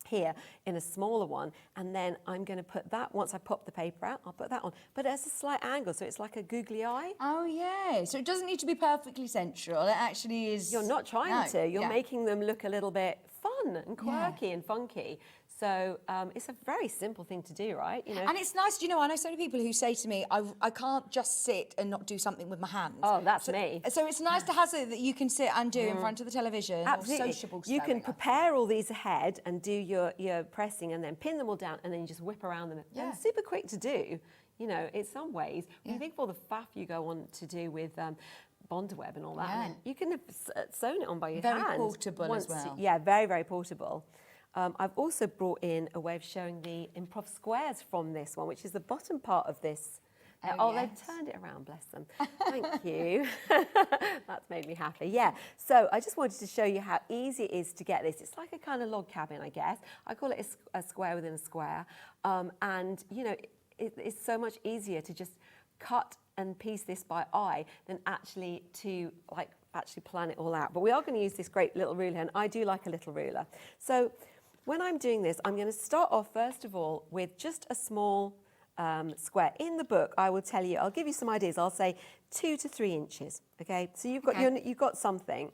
here in a smaller one, and then I'm going to put that, once I pop the paper out, I'll put that on, but at a slight angle, so it's like a googly eye. Oh yeah, so it doesn't need to be perfectly central, it actually is... You're not trying to, you're making them look a little bit fun and quirky and funky. So it's a very simple thing to do, right? You know. And it's nice, you know, I know so many people who say to me, I can't just sit and not do something with my hands. Oh, that's me. So it's nice to have something that you can sit and do in front of the television. Absolutely. Or sociable you can sewing. prepare all these ahead and do your pressing and then pin them all down and then you just whip around them. Yeah. And super quick to do, you know, in some ways. When you think of all the faff you go on to do with Bondweb and all that, and then you can have sewn it on by your hand. Very portable as well. Yeah, very, very portable. I've also brought in a way of showing the improv squares from this one, which is the bottom part of this. They've turned it around, bless them. Thank you. That's made me happy. Yeah, so I just wanted to show you how easy it is to get this. It's like a kind of log cabin, I guess. I call it a square within a square. And, you know, it's so much easier to just cut and piece this by eye than actually to, like, actually plan it all out. But we are going to use this great little ruler, and I do like a little ruler. So when I'm doing this, I'm going to start off, first of all, with just a small square. In the book, I will tell you, I'll give you some ideas. I'll say 2 to 3 inches, okay? So you've got, you've got something.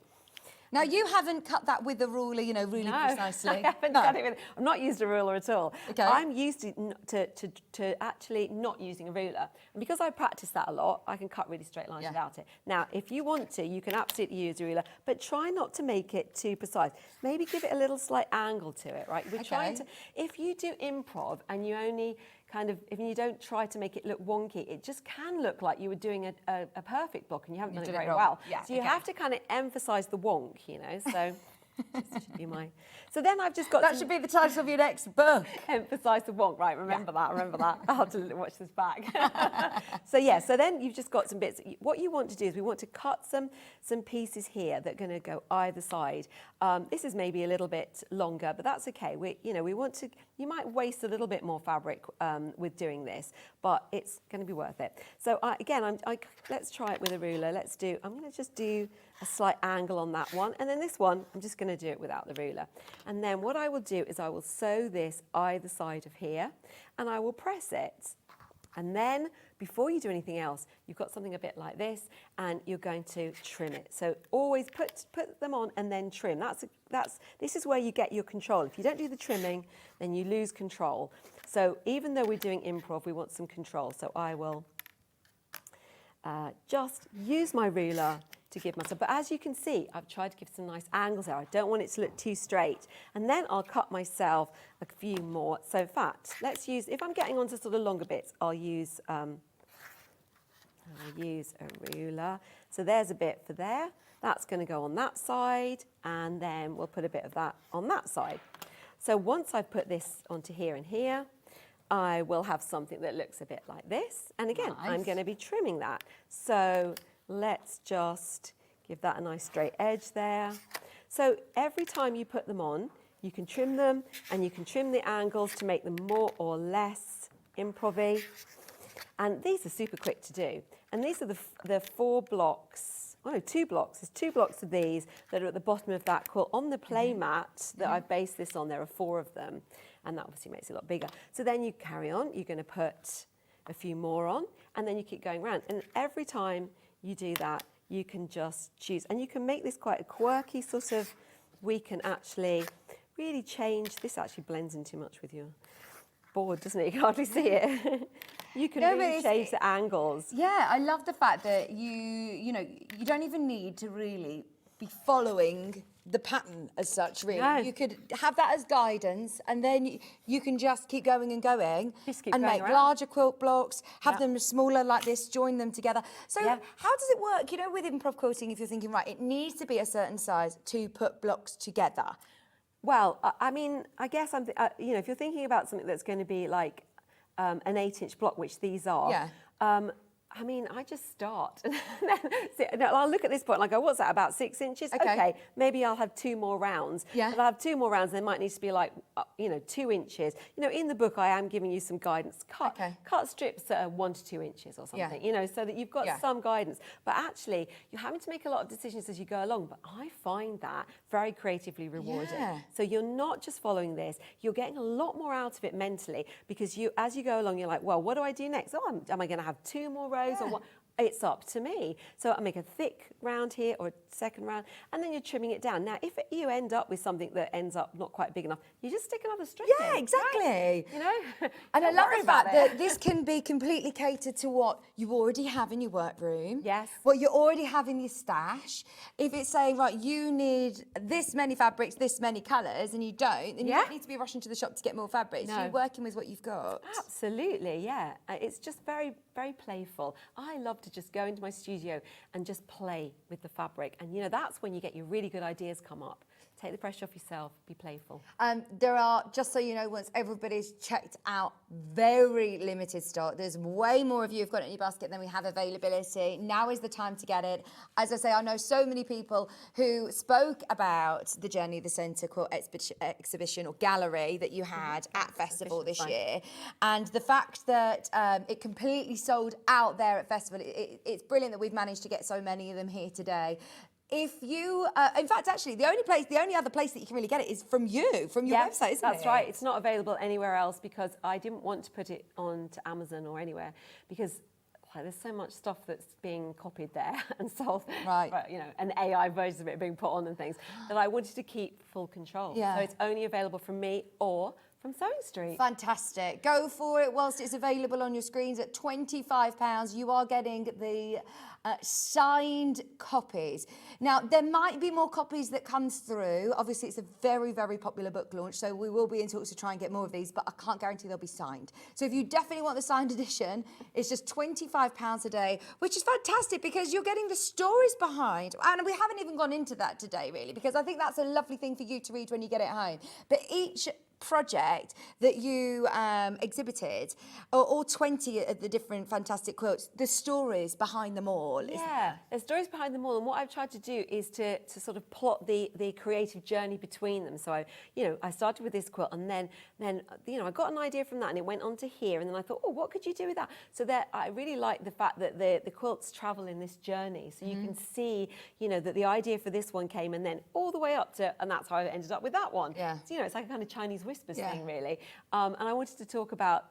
Now, you haven't cut that with a ruler, you know, really precisely. I haven't cut it with, I've not used a ruler at all. Okay. I'm used to actually not using a ruler. And because I practice that a lot, I can cut really straight lines without it. Now, if you want to, you can absolutely use a ruler, but try not to make it too precise. Maybe give it a little slight angle to it, right? We're trying to, if you do improv and you only kind of, if you don't try to make it look wonky, it just can look like you were doing a perfect block and you haven't done it very well. Yeah, so you have to kind of emphasise the wonk, you know, so this should be my... So then I've just got That should be the title of your next book. Emphasise the wonk, right, remember that. I'll have to watch this back. So yeah, so then you've just got some bits. What you want to do is we want to cut some pieces here that are going to go either side. This is maybe a little bit longer, but that's okay. We want to, you might waste a little bit more fabric with doing this, but it's going to be worth it. So again, let's try it with a ruler. I'm going to just do a slight angle on that one, and then this one, I'm just going to do it without the ruler. And then what I will do is I will sew this either side of here, and I will press it. And then, before you do anything else, you've got something a bit like this, and you're going to trim it. So always put them on and then trim. This is where you get your control. If you don't do the trimming, then you lose control. So even though we're doing improv, we want some control. So I will just use my ruler to give myself, but as you can see, I've tried to give some nice angles there. I don't want it to look too straight. And then I'll cut myself a few more. So in fact, let's use, if I'm getting onto sort of longer bits, I'll use a ruler. So there's a bit for there. That's going to go on that side, and then we'll put a bit of that on that side. So once I've put this onto here and here, I will have something that looks a bit like this. And again, I'm going to be trimming that. So let's just give that a nice straight edge there. So every time you put them on, you can trim them and you can trim the angles to make them more or less improv-y. And these are super quick to do. And these are the 4 blocks, oh no, 2 blocks. There's 2 blocks of these that are at the bottom of that quilt. On the play mat that I've based this on, there are 4 of them. And that obviously makes it a lot bigger. So then you carry on, you're going to put a few more on, and then you keep going around. And every time you do that, you can just choose. And you can make this quite a quirky sort of, we can actually really change. This actually blends in too much with your board, doesn't it? You can hardly see it. You can really change the angles. Yeah, I love the fact that you don't even need to really be following the pattern as such, really. No. You could have that as guidance, and then you can just keep going and going, Just keep and going make around. larger quilt blocks, have them smaller like this, join them together. So how does it work, with improv quilting, if you're thinking, right, it needs to be a certain size to put blocks together? Well, I mean, I guess if you're thinking about something that's going to be like an 8-inch block, which these are, I mean, I just start. I'll look at this point and I go, what's that, about 6 inches? Okay, maybe I'll have 2 more rounds. Yeah. But I'll have 2 more rounds, and there might need to be like, 2 inches. In the book, I am giving you some guidance. Cut strips that are 1 to 2 inches or something, so that you've got some guidance. But actually, you're having to make a lot of decisions as you go along. But I find that very creatively rewarding. Yeah. So you're not just following this, you're getting a lot more out of it mentally, because as you go along, you're like, well, what do I do next? Oh, am I going to have 2 more rows or what? It's up to me. So I make a thick round here or a second round, and then you're trimming it down. Now, if you end up with something that ends up not quite big enough, you just stick another strip in. Yeah, exactly. Right? And I Don't love worry the about fact that this can be completely catered to what you already have in your workroom. Yes. What you already have in your stash. If it's saying, right, you need this many fabrics, this many colours, and you don't, then you don't need to be rushing to the shop to get more fabrics. No. You're working with what you've got. Absolutely, yeah. It's just very, very playful. I love to just go into my studio and just play with the fabric. And, that's when you get your really good ideas come up. Take the pressure off yourself, be playful. There are, just so you know, once everybody's checked out, very limited stock. There's way more of you who've got it in your basket than we have availability. Now is the time to get it. As I say, I know so many people who spoke about the Journey of the Centre quilt exhibition or gallery that you had at Festival this year. And the fact that it completely sold out there at Festival, it's brilliant that we've managed to get so many of them here today. If you, in fact, actually, the only other place that you can really get it is from your website, isn't it? That's right. It's not available anywhere else, because I didn't want to put it on to Amazon or anywhere, because there's so much stuff that's being copied there and sold. Right. An AI version of it being put on and things, that I wanted to keep full control. Yeah. So it's only available from me or from Sewing Street. Fantastic. Go for it whilst it's available on your screens at £25. You are getting the signed copies. Now, there might be more copies that comes through. Obviously, it's a very, very popular book launch, so we will be in talks to try and get more of these, but I can't guarantee they'll be signed. So if you definitely want the signed edition, it's just £25 a day, which is fantastic because you're getting the stories behind. And we haven't even gone into that today, really, because I think that's a lovely thing for you to read when you get it home. But each project that you exhibited, or all 20 of the different fantastic quilts, the stories behind them all. Yeah, there's stories behind them all, and what I've tried to do is to sort of plot the creative journey between them. So I started with this quilt, and then I got an idea from that, and it went on to here, and then I thought, oh, what could you do with that? So I really like the fact that the quilts travel in this journey, so you can see that the idea for this one came, and then all the way up to, and that's how I ended up with that one. Yeah. So, it's like a kind of Chinese whispers thing, really. And I wanted to talk about,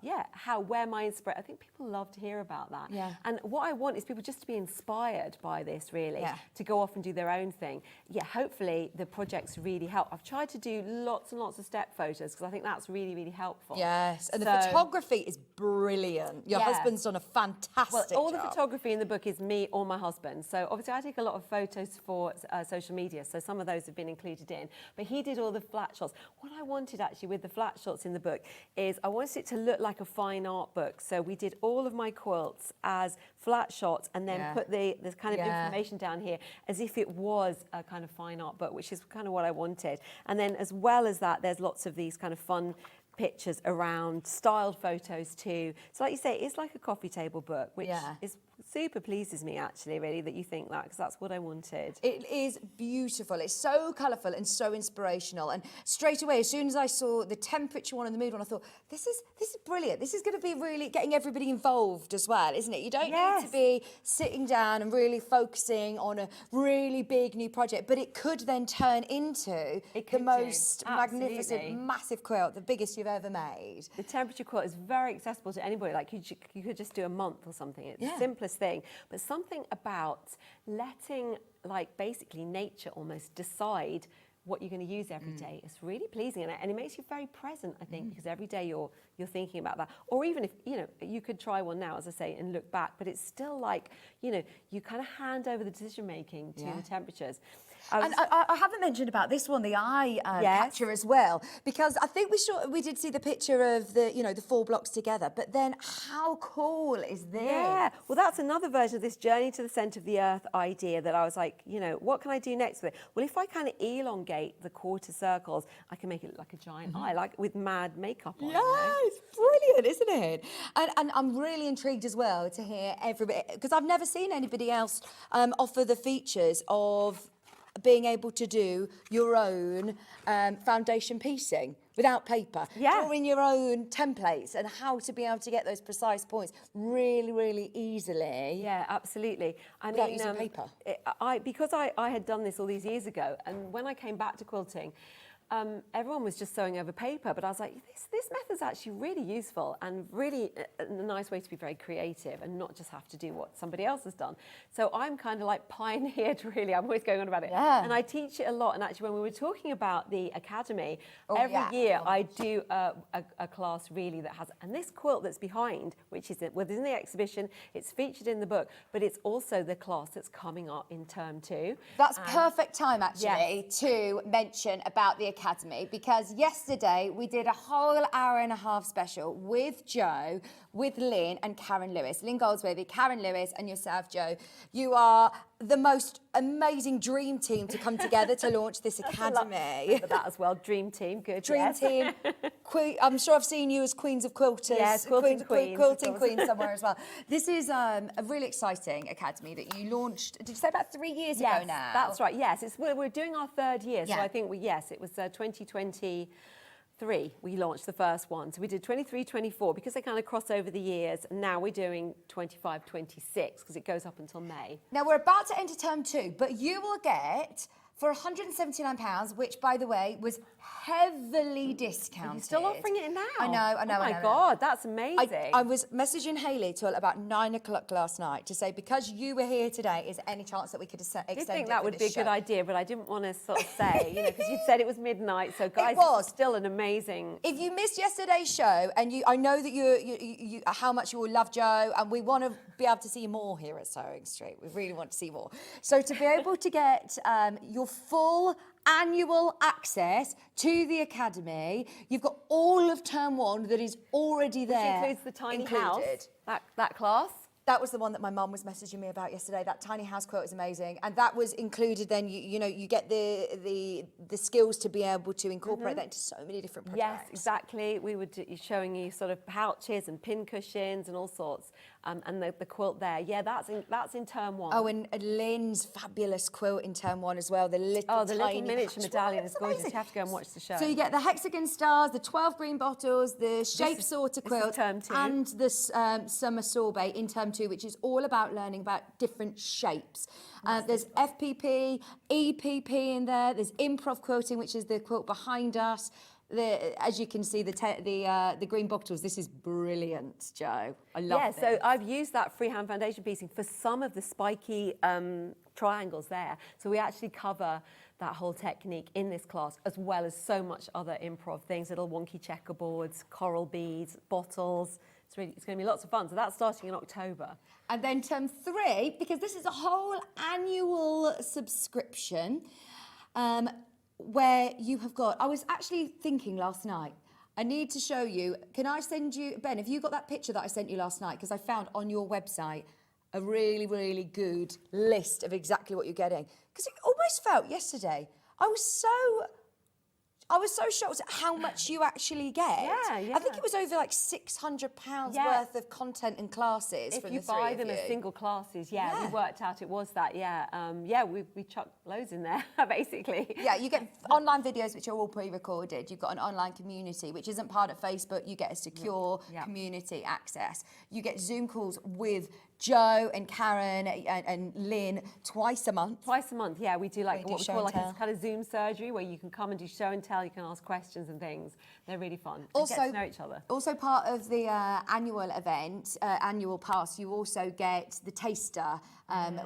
where my inspiration, I think people love to hear about that. Yeah. And what I want is people just to be inspired by this, really, to go off and do their own thing. Yeah, hopefully the projects really help. I've tried to do lots and lots of step photos because I think that's really, really helpful. Yes, and the photography is brilliant. Your husband's done a fantastic job. All the photography in the book is me or my husband. So obviously I take a lot of photos for social media, so some of those have been included in. But he did all the flat shots. What I wanted actually with the flat shots in the book is I wanted it to look like a fine art book. So we did all of my quilts as flat shots and then put the kind of information down here as if it was a kind of fine art book, which is kind of what I wanted. And then as well as that, there's lots of these kind of fun pictures around, styled photos too. So like you say, it's like a coffee table book, which is super pleases me actually, really, that you think that, because that's what I wanted. It is beautiful. It's so colourful and so inspirational. And straight away, as soon as I saw the temperature one and the mood one, I thought, this is brilliant. This is going to be really getting everybody involved as well, isn't it? You don't need to be sitting down and really focusing on a really big new project, but it could then turn into the most magnificent, massive quilt, the biggest you've ever made. The temperature quilt is very accessible to anybody. Like you could just do a month or something. It's the simplest thing, but something about letting, like, basically nature almost decide what you're going to use every day. It's really pleasing, and it makes you very present, I think, because every day you're thinking about that. Or even if, you know, you could try one now, as I say, and look back, but it's still like, you know, you kind of hand over the decision making to the temperatures. And I haven't mentioned about this one, the eye catcher as well, because I think we did see the picture of the, you know, the 4 blocks together, but then how cool is this? Yeah, well, that's another version of this journey to the centre of the earth idea that I was like, you know, what can I do next with it? Well, if I kind of elongate the quarter circles, I can make it look like a giant eye, like with mad makeup on. Yeah, it's brilliant, isn't it? And I'm really intrigued as well to hear everybody, because I've never seen anybody else offer the features of being able to do your own foundation piecing without paper, drawing your own templates and how to be able to get those precise points really, really easily. Yeah, absolutely. I without mean, using paper. Because I had done this all these years ago, and when I came back to quilting, everyone was just sewing over paper, but I was like, this method's actually really useful and really a nice way to be very creative and not just have to do what somebody else has done. So I'm kind of like pioneered, really. I'm always going on about it. Yeah. And I teach it a lot. And actually, when we were talking about the academy, every year I do a class really that has, and this quilt that's behind, which is within the exhibition, it's featured in the book, but it's also the class that's coming up in term 2. That's perfect time, actually, to mention about the academy, because yesterday we did a whole hour-and-a-half special with Jo, with Lynn and Karen Lewis. Lynn Goldsworthy, Karen Lewis and yourself, Jo. You are the most amazing dream team to come together to launch this academy. Remember that as well, dream team, good. Dream team. I'm sure I've seen you as Queens of Quilters. Yes, quilting queen somewhere as well. This is a really exciting academy that you launched, did you say about 3 years ago now? That's right, yes. We're doing our 3rd year, so I think, it was 2023 we launched the first one. So we did 23, 24, because they kind of cross over the years, and now we're doing 25, 26, because it goes up until May. Now, we're about to enter term 2, but you will get, for £179, which, by the way, was heavily discounted. You're still offering it now? I know. Oh my God, that's amazing. I was messaging Hayley till about 9 o'clock last night to say, because you were here today, is there any chance that we could extend it? I did think that would be a good idea, but I didn't want to sort of say, you know, because you'd said it was midnight, so guys, it's still an amazing... If you missed yesterday's show, and I know that you how much you will love Jo, and we want to be able to see more here at Sewing Street. We really want to see more. So to be able to get your full annual access to the academy, you've got all of term 1 that is already there. Which includes the tiny house, that class. That was the one that my mum was messaging me about yesterday. That tiny house quilt is amazing, and that was included. Then you get the skills to be able to incorporate that into so many different projects. Yes, exactly. We were showing you sort of pouches and pin cushions and all sorts, and the quilt there. Yeah, that's in term 1. Oh, and Lynn's fabulous quilt in term 1 as well. The little miniature medallion is gorgeous. You have to go and watch the show. So you get the hexagon stars, the 12 green bottles, the shape sorter quilt, and the summer sorbet in term 2, which is all about learning about different shapes. There's FPP, EPP in there. There's improv quilting, which is the quilt behind us. As you can see, the green bottles. This is brilliant, Jo. I love this. Yeah, so I've used that freehand foundation piecing for some of the spiky triangles there. So we actually cover that whole technique in this class, as well as so much other improv things, little wonky checkerboards, coral beads, bottles. It's going to be lots of fun. So that's starting in October. And then term 3, because this is a whole annual subscription, where you have got... I was actually thinking last night, I need to show you. Can I send you... Ben, have you got that picture that I sent you last night? Because I found on your website a really, really good list of exactly what you're getting. Because it almost felt yesterday, I I was so shocked at how much you actually get. Yeah. I think it was over like £600 worth of content and classes if from you the three buy of them you. as single classes, we Yeah. worked out it was that. We chucked loads in there basically. Yeah, you get online videos which are all pre-recorded. You've got an online community which isn't part of Facebook. You get a secure community access. You get Zoom calls with Joe and Karen and Lynn twice a month. Twice a month, yeah. We do like We do what we show call and like tell. a kind of Zoom surgery where you can come and do show and tell. You can ask questions and things. They're really fun. Also, and get to know each other. Also part of the annual event, annual pass, you also get the taster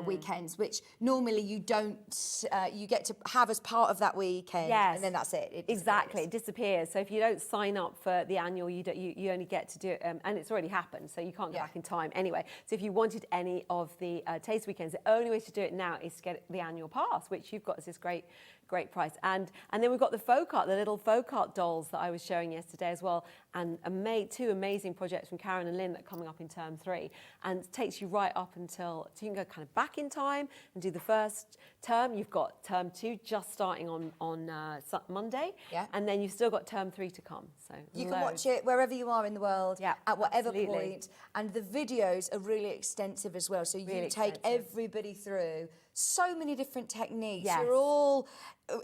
weekends, which normally you don't, you get to have as part of that weekend, and then that's it. It Exactly, it disappears. So if you don't sign up for the annual, you only get to do it, and it's already happened, so you can't go back in time anyway. So if you wanted any of the taste weekends, the only way to do it now is to get the annual pass, which you've got as this great price. And then we've got the folk art, the little folk art dolls that I was showing yesterday as well, and two amazing projects from Karen and Lynn that are coming up in term 3, and it takes you right up until, so you can go kind of back in time and do the first term. You've got term 2 just starting on Monday, and then you've still got term 3 to come. So you can watch it wherever you are in the world, at whatever absolutely. point, and the videos are really extensive as well. So you Really take extensive. everybody through so many different techniques. Yes. You're all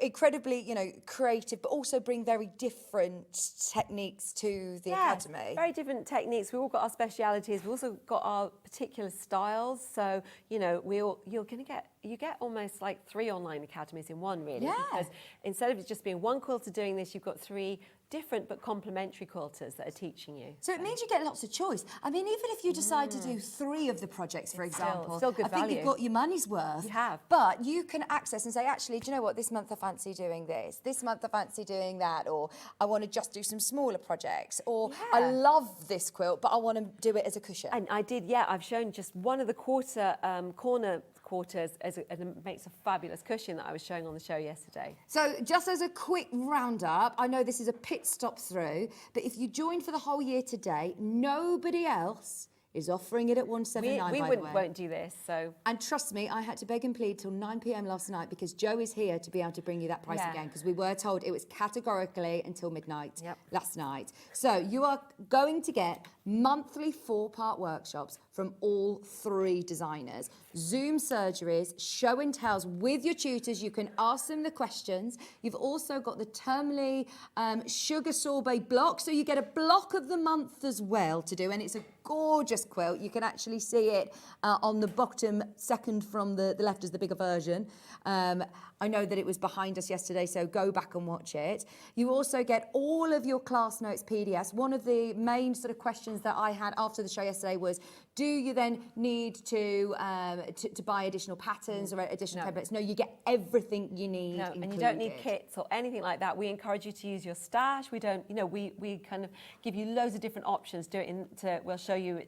incredibly, creative, but also bring very different techniques to the academy. Very different techniques. We've all got our specialities. We've also got our particular styles. So you get almost like 3 online academies in one, really. Yeah. Because instead of it just being one quilter doing this, you've got 3 different but complementary quilters that are teaching you. So it means you get lots of choice. I mean, even if you decide to do 3 of the projects, for example, still good I think value. you've got your money's worth. You have. But you can access and say, actually, do you know what? This month I fancy doing this. This month I fancy doing that. Or I want to just do some smaller projects. Or I love this quilt, but I want to do it as a cushion. And I did, I've shown just one of the corner quarters and it makes a fabulous cushion that I was showing on the show yesterday. So just as a quick roundup, I know this is a pit stop through, but if you joined for the whole year today, nobody else is offering it at $179. We won't do this, so. And trust me, I had to beg and plead till 9 p.m. last night because Joe is here to be able to bring you that price again, because we were told it was categorically until midnight last night. So you are going to get monthly 4-part workshops from all 3 designers. Zoom surgeries, show and tells with your tutors. You can ask them the questions. You've also got the termly sugar sorbet block, so you get a block of the month as well to do, and it's a gorgeous quilt. You can actually see it on the bottom, second from the left is the bigger version. I know that it was behind us yesterday, so go back and watch it. You also get all of your class notes PDFs. One of the main sort of questions that I had after the show yesterday was, do you then need to buy additional patterns or additional templates? No, you get everything you need included. And you don't need kits or anything like that. We encourage you to use your stash. We don't, we kind of give you loads of different options. We'll show you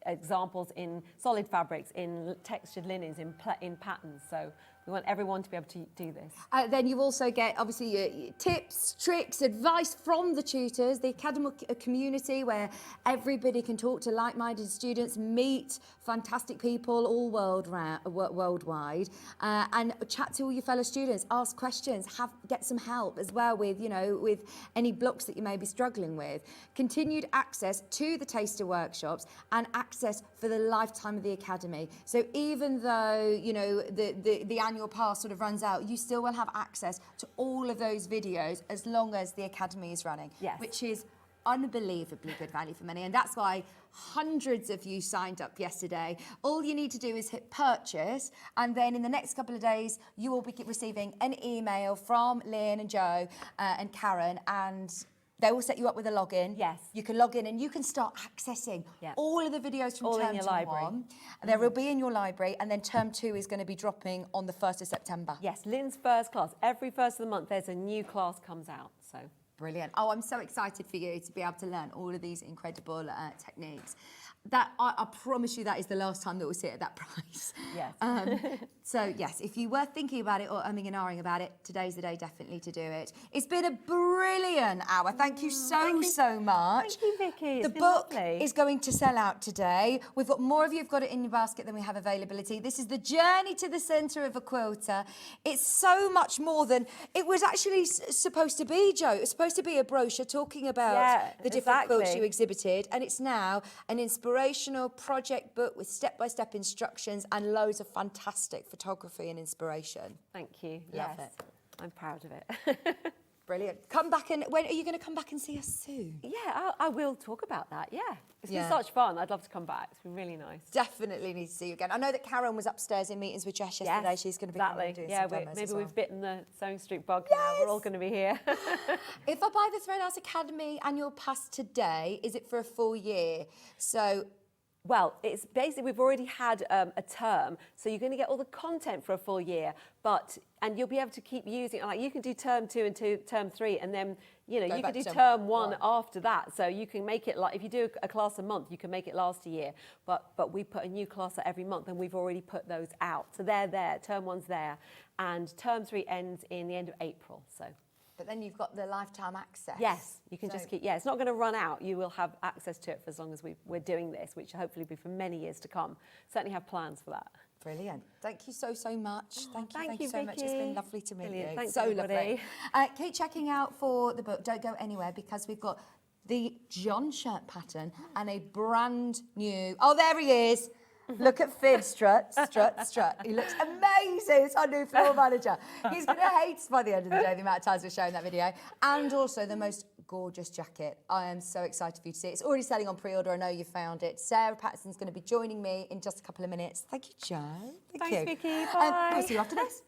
examples in solid fabrics, in textured linens, in patterns. So we want everyone to be able to do this. Then you also get, obviously, your tips, tricks, advice from the tutors, the academic community where everybody can talk to like-minded students, meet fantastic people all worldwide, and chat to all your fellow students, ask questions, get some help as well with, with any blocks that you may be struggling with. Continued access to the taster workshops and access for the lifetime of the academy. So even though, the annual pass sort of runs out, you still will have access to all of those videos as long as the academy is running, which is unbelievably good value for money. And that's why hundreds of you signed up yesterday. All you need to do is hit purchase, and then in the next couple of days you will be receiving an email from Lynn and Joe and Karen, and they will set you up with a login. Yes. You can log in and you can start accessing all of the videos from all term in your 1. library. There will be in your library, and then term 2 is going to be dropping on the 1st of September. Yes, Lynn's first class. Every first of the month there's a new class comes out. So brilliant. Oh, I'm so excited for you to be able to learn all of these incredible techniques. I promise you that is the last time that we'll see it at that price. Yes. So yes, if you were thinking about it or umming and ahhing about it, today's the day definitely to do it. It's been a brilliant hour. Thank you so much. Thank you, Vicky. The book is going to sell out today. We've got more of you have got it in your basket than we have availability. This is the journey to the centre of a quilter. It's so much more than it was actually supposed to be, Joe. It was supposed to be a brochure talking about the different quilts you exhibited, and it's now an inspirational project book with step-by-step instructions and loads of fantastic photography and inspiration. Thank you. Love yes. it. I'm proud of it. Brilliant. Come back and when are you going to come back and see us soon? Yeah, I will talk about that. Yeah, it's been Yeah. such fun. I'd love to come back. It's been really nice. Definitely need to see you again. I know that Carroll was upstairs in meetings with Jess yesterday. Yes, She's going to be coming and doing some demos maybe as well. we've bitten the Sewing Street bug now. We're all going to be here. If I buy the Thread House Academy annual pass today, is it for a full year? So Well, it's basically, we've already had a term, so you're going to get all the content for a full year, and you'll be able to keep using, like you can do term 2 and term 3, and then, you know, Go you back can do to term 1 one. after that. So you can make it like, if you do a class a month, you can make it last a year, but we put a new class out every month, and we've already put those out. So they're there, term 1's there, and term 3 ends in the end of April, so. but then you've got the lifetime access. Yes, you can just keep, it's not going to run out. You will have access to it for as long as we're doing this, which hopefully will be for many years to come. Certainly have plans for that. Brilliant. Thank you so much. Thank you so much. It's Vicky. been lovely to meet Brilliant. you. Thanks, so everybody. lovely. Keep checking out for the book. Don't go anywhere because we've got the John shirt pattern and a brand new, oh, there he is. Look at Fib, strut. He looks amazing. It's our new floor manager. He's going to hate us by the end of the day, the amount of times we're showing that video. And also the most gorgeous jacket. I am so excited for you to see it. It's already selling on pre-order. I know you found it. Sarah Patterson's going to be joining me in just a couple of minutes. Thank you, Jo. Thanks, you. Vicky. Bye. We'll see you after this.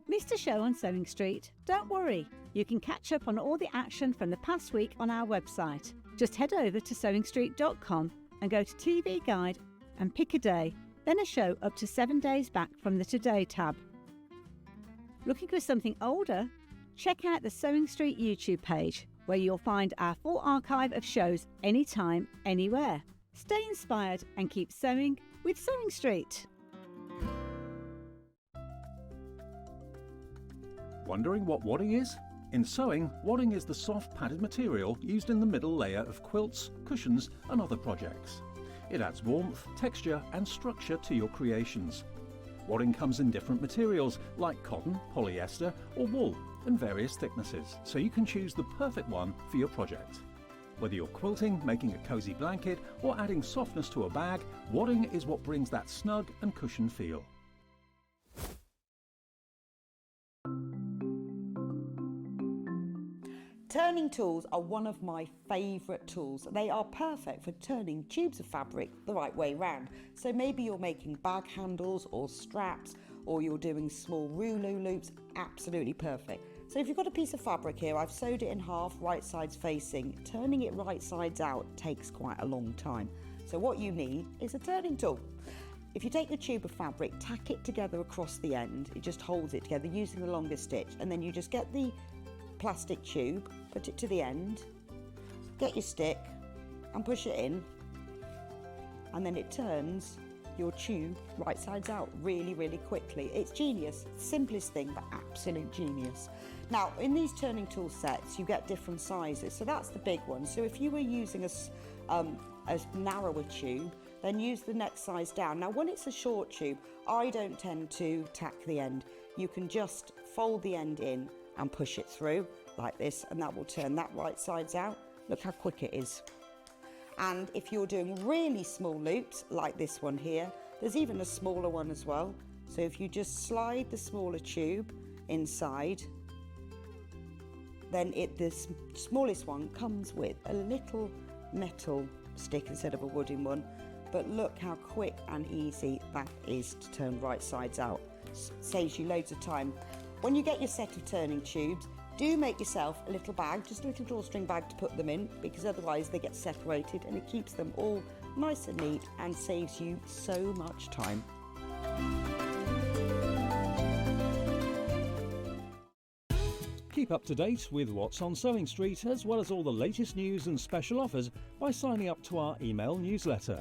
Missed a show on Sewing Street? Don't worry, you can catch up on all the action from the past week on our website. Just head over to sewingstreet.com and go to TV Guide and pick a day, then a show up to 7 days back from the Today tab. Looking for something older? Check out the Sewing Street YouTube page, where you'll find our full archive of shows anytime, anywhere. Stay inspired and keep sewing with Sewing Street. Wondering what wadding is? In sewing, wadding is the soft padded material used in the middle layer of quilts, cushions and other projects. It adds warmth, texture and structure to your creations. Wadding comes in different materials like cotton, polyester or wool and various thicknesses, so you can choose the perfect one for your project. Whether you're quilting, making a cosy blanket or adding softness to a bag, wadding is what brings that snug and cushioned feel. Turning tools are one of my favourite tools. They are perfect for turning tubes of fabric the right way round. So maybe you're making bag handles or straps, or you're doing small rouleau loops, absolutely perfect. So if you've got a piece of fabric here, I've sewed it in half, right sides facing. Turning it right sides out takes quite a long time. So what you need is a turning tool. If you take the tube of fabric, tack it together across the end, it just holds it together using the longest stitch, and then you just get the plastic tube, put it to the end, get your stick and push it in, and then it turns your tube right sides out really, really quickly. It's genius. Simplest thing, but absolute genius. Now, in these turning tool sets, you get different sizes. So that's the big one. So if you were using a narrower tube, then use the next size down. Now, when it's a short tube, I don't tend to tack the end. You can just fold the end in and push it through like this, and that will turn that right sides out. Look how quick it is. And if you're doing really small loops like this one here, there's even a smaller one as well. So if you just slide the smaller tube inside, then the smallest one comes with a little metal stick instead of a wooden one. But look how quick and easy that is to turn right sides out. Saves you loads of time. When you get your set of turning tubes, do make yourself a little bag, just a little drawstring bag to put them in, because otherwise they get separated, and it keeps them all nice and neat and saves you so much time. Keep up to date with what's on Sewing Street, as well as all the latest news and special offers by signing up to our email newsletter.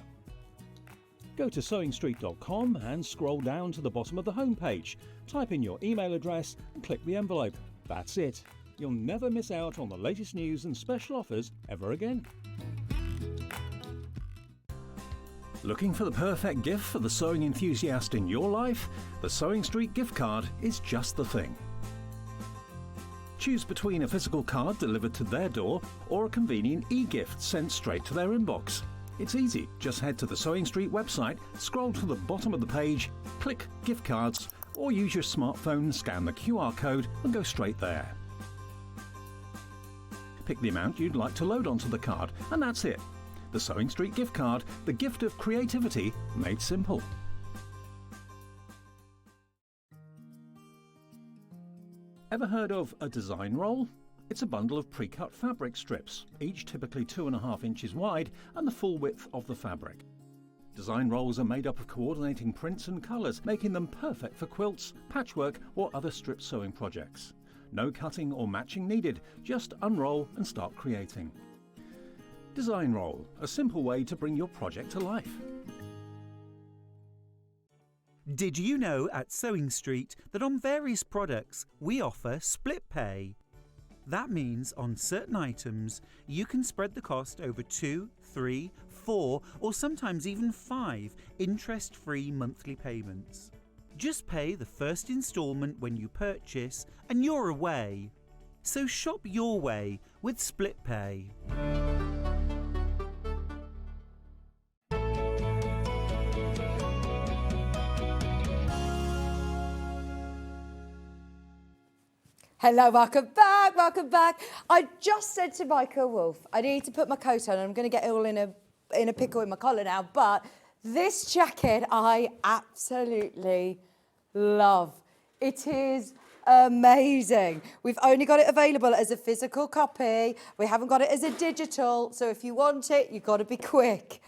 Go to sewingstreet.com and scroll down to the bottom of the homepage. Type in your email address and click the envelope. That's it. You'll never miss out on the latest news and special offers ever again. Looking for the perfect gift for the sewing enthusiast in your life? The Sewing Street gift card is just the thing. Choose between a physical card delivered to their door or a convenient e-gift sent straight to their inbox. It's easy. Just head to the Sewing Street website, scroll to the bottom of the page, click Gift Cards, or use your smartphone, scan the QR code and go straight there. Pick the amount you'd like to load onto the card, and that's it. The Sewing Street gift card, the gift of creativity made simple. Ever heard of a design roll? It's a bundle of pre-cut fabric strips, each typically 2.5 inches wide and the full width of the fabric. Design rolls are made up of coordinating prints and colours, making them perfect for quilts, patchwork or other strip sewing projects. No cutting or matching needed, just unroll and start creating. Design roll, a simple way to bring your project to life. Did you know at Sewing Street that on various products we offer split pay? That means on certain items you can spread the cost over 2, 3, 4 or sometimes even 5 interest-free monthly payments. Just pay the first instalment when you purchase and you're away. So shop your way with split pay. Hello, welcome back, welcome back. I just said to Michael Wolf, I need to put my coat on. I'm going to get it all in a pickle in my collar now, but this jacket I absolutely love. It is amazing. We've only got it available as a physical copy. We haven't got it as a digital, so if you want it, you've got to be quick.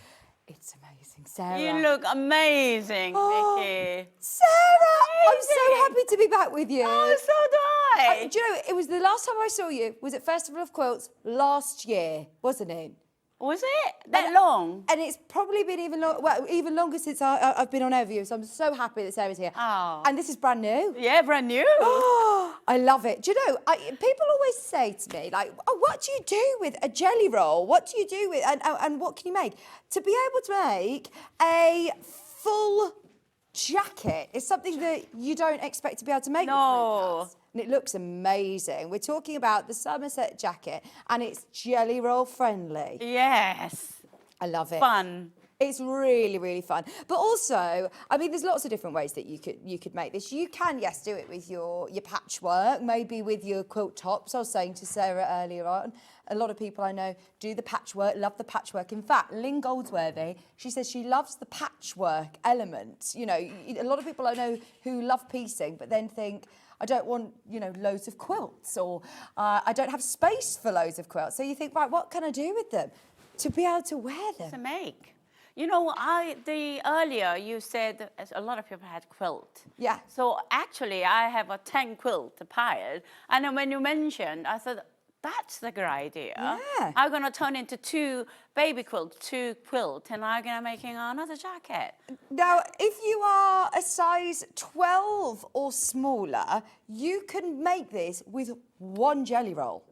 It's amazing, Sarah. You look amazing, Vicki. Sarah, I'm so happy to be back with you. Oh, so do I. Do you know, it was the last time I saw you was at Festival of Quilts last year, wasn't it? Was it that long? And it's probably been even longer since I've been on Avery, so I'm so happy that Sarah's here. Oh. And this is brand new. Yeah, brand new. Oh, I love it. Do you know, people always say to me, like, oh, what do you do with a jelly roll? What do you do with, and what can you make? To be able to make a full jacket is something that you don't expect to be able to make. No. And it looks amazing. We're talking about the Somerset jacket, and it's jelly roll friendly. Yes. I love it. Fun. It's really, really fun. But also, I mean, there's lots of different ways that you could make this. You can, yes, do it with your patchwork, maybe with your quilt tops. I was saying to Sarah earlier on, a lot of people I know do the patchwork, love the patchwork. In fact, Lynn Goldsworthy, she says she loves the patchwork element. You know, a lot of people I know who love piecing, but then think, I don't want, you know, loads of quilts, or I don't have space for loads of quilts. So you think, right, what can I do with them to be able to wear them? To make. You know, earlier you said a lot of people had quilt. Yeah. So actually, I have a 10 quilt pile, and then when you mentioned, I thought that's a good idea. Yeah. I'm gonna turn into 2 baby quilts, 2 quilts, and I'm gonna making another jacket. Now, if you are a size 12 or smaller, you can make this with 1 jelly roll.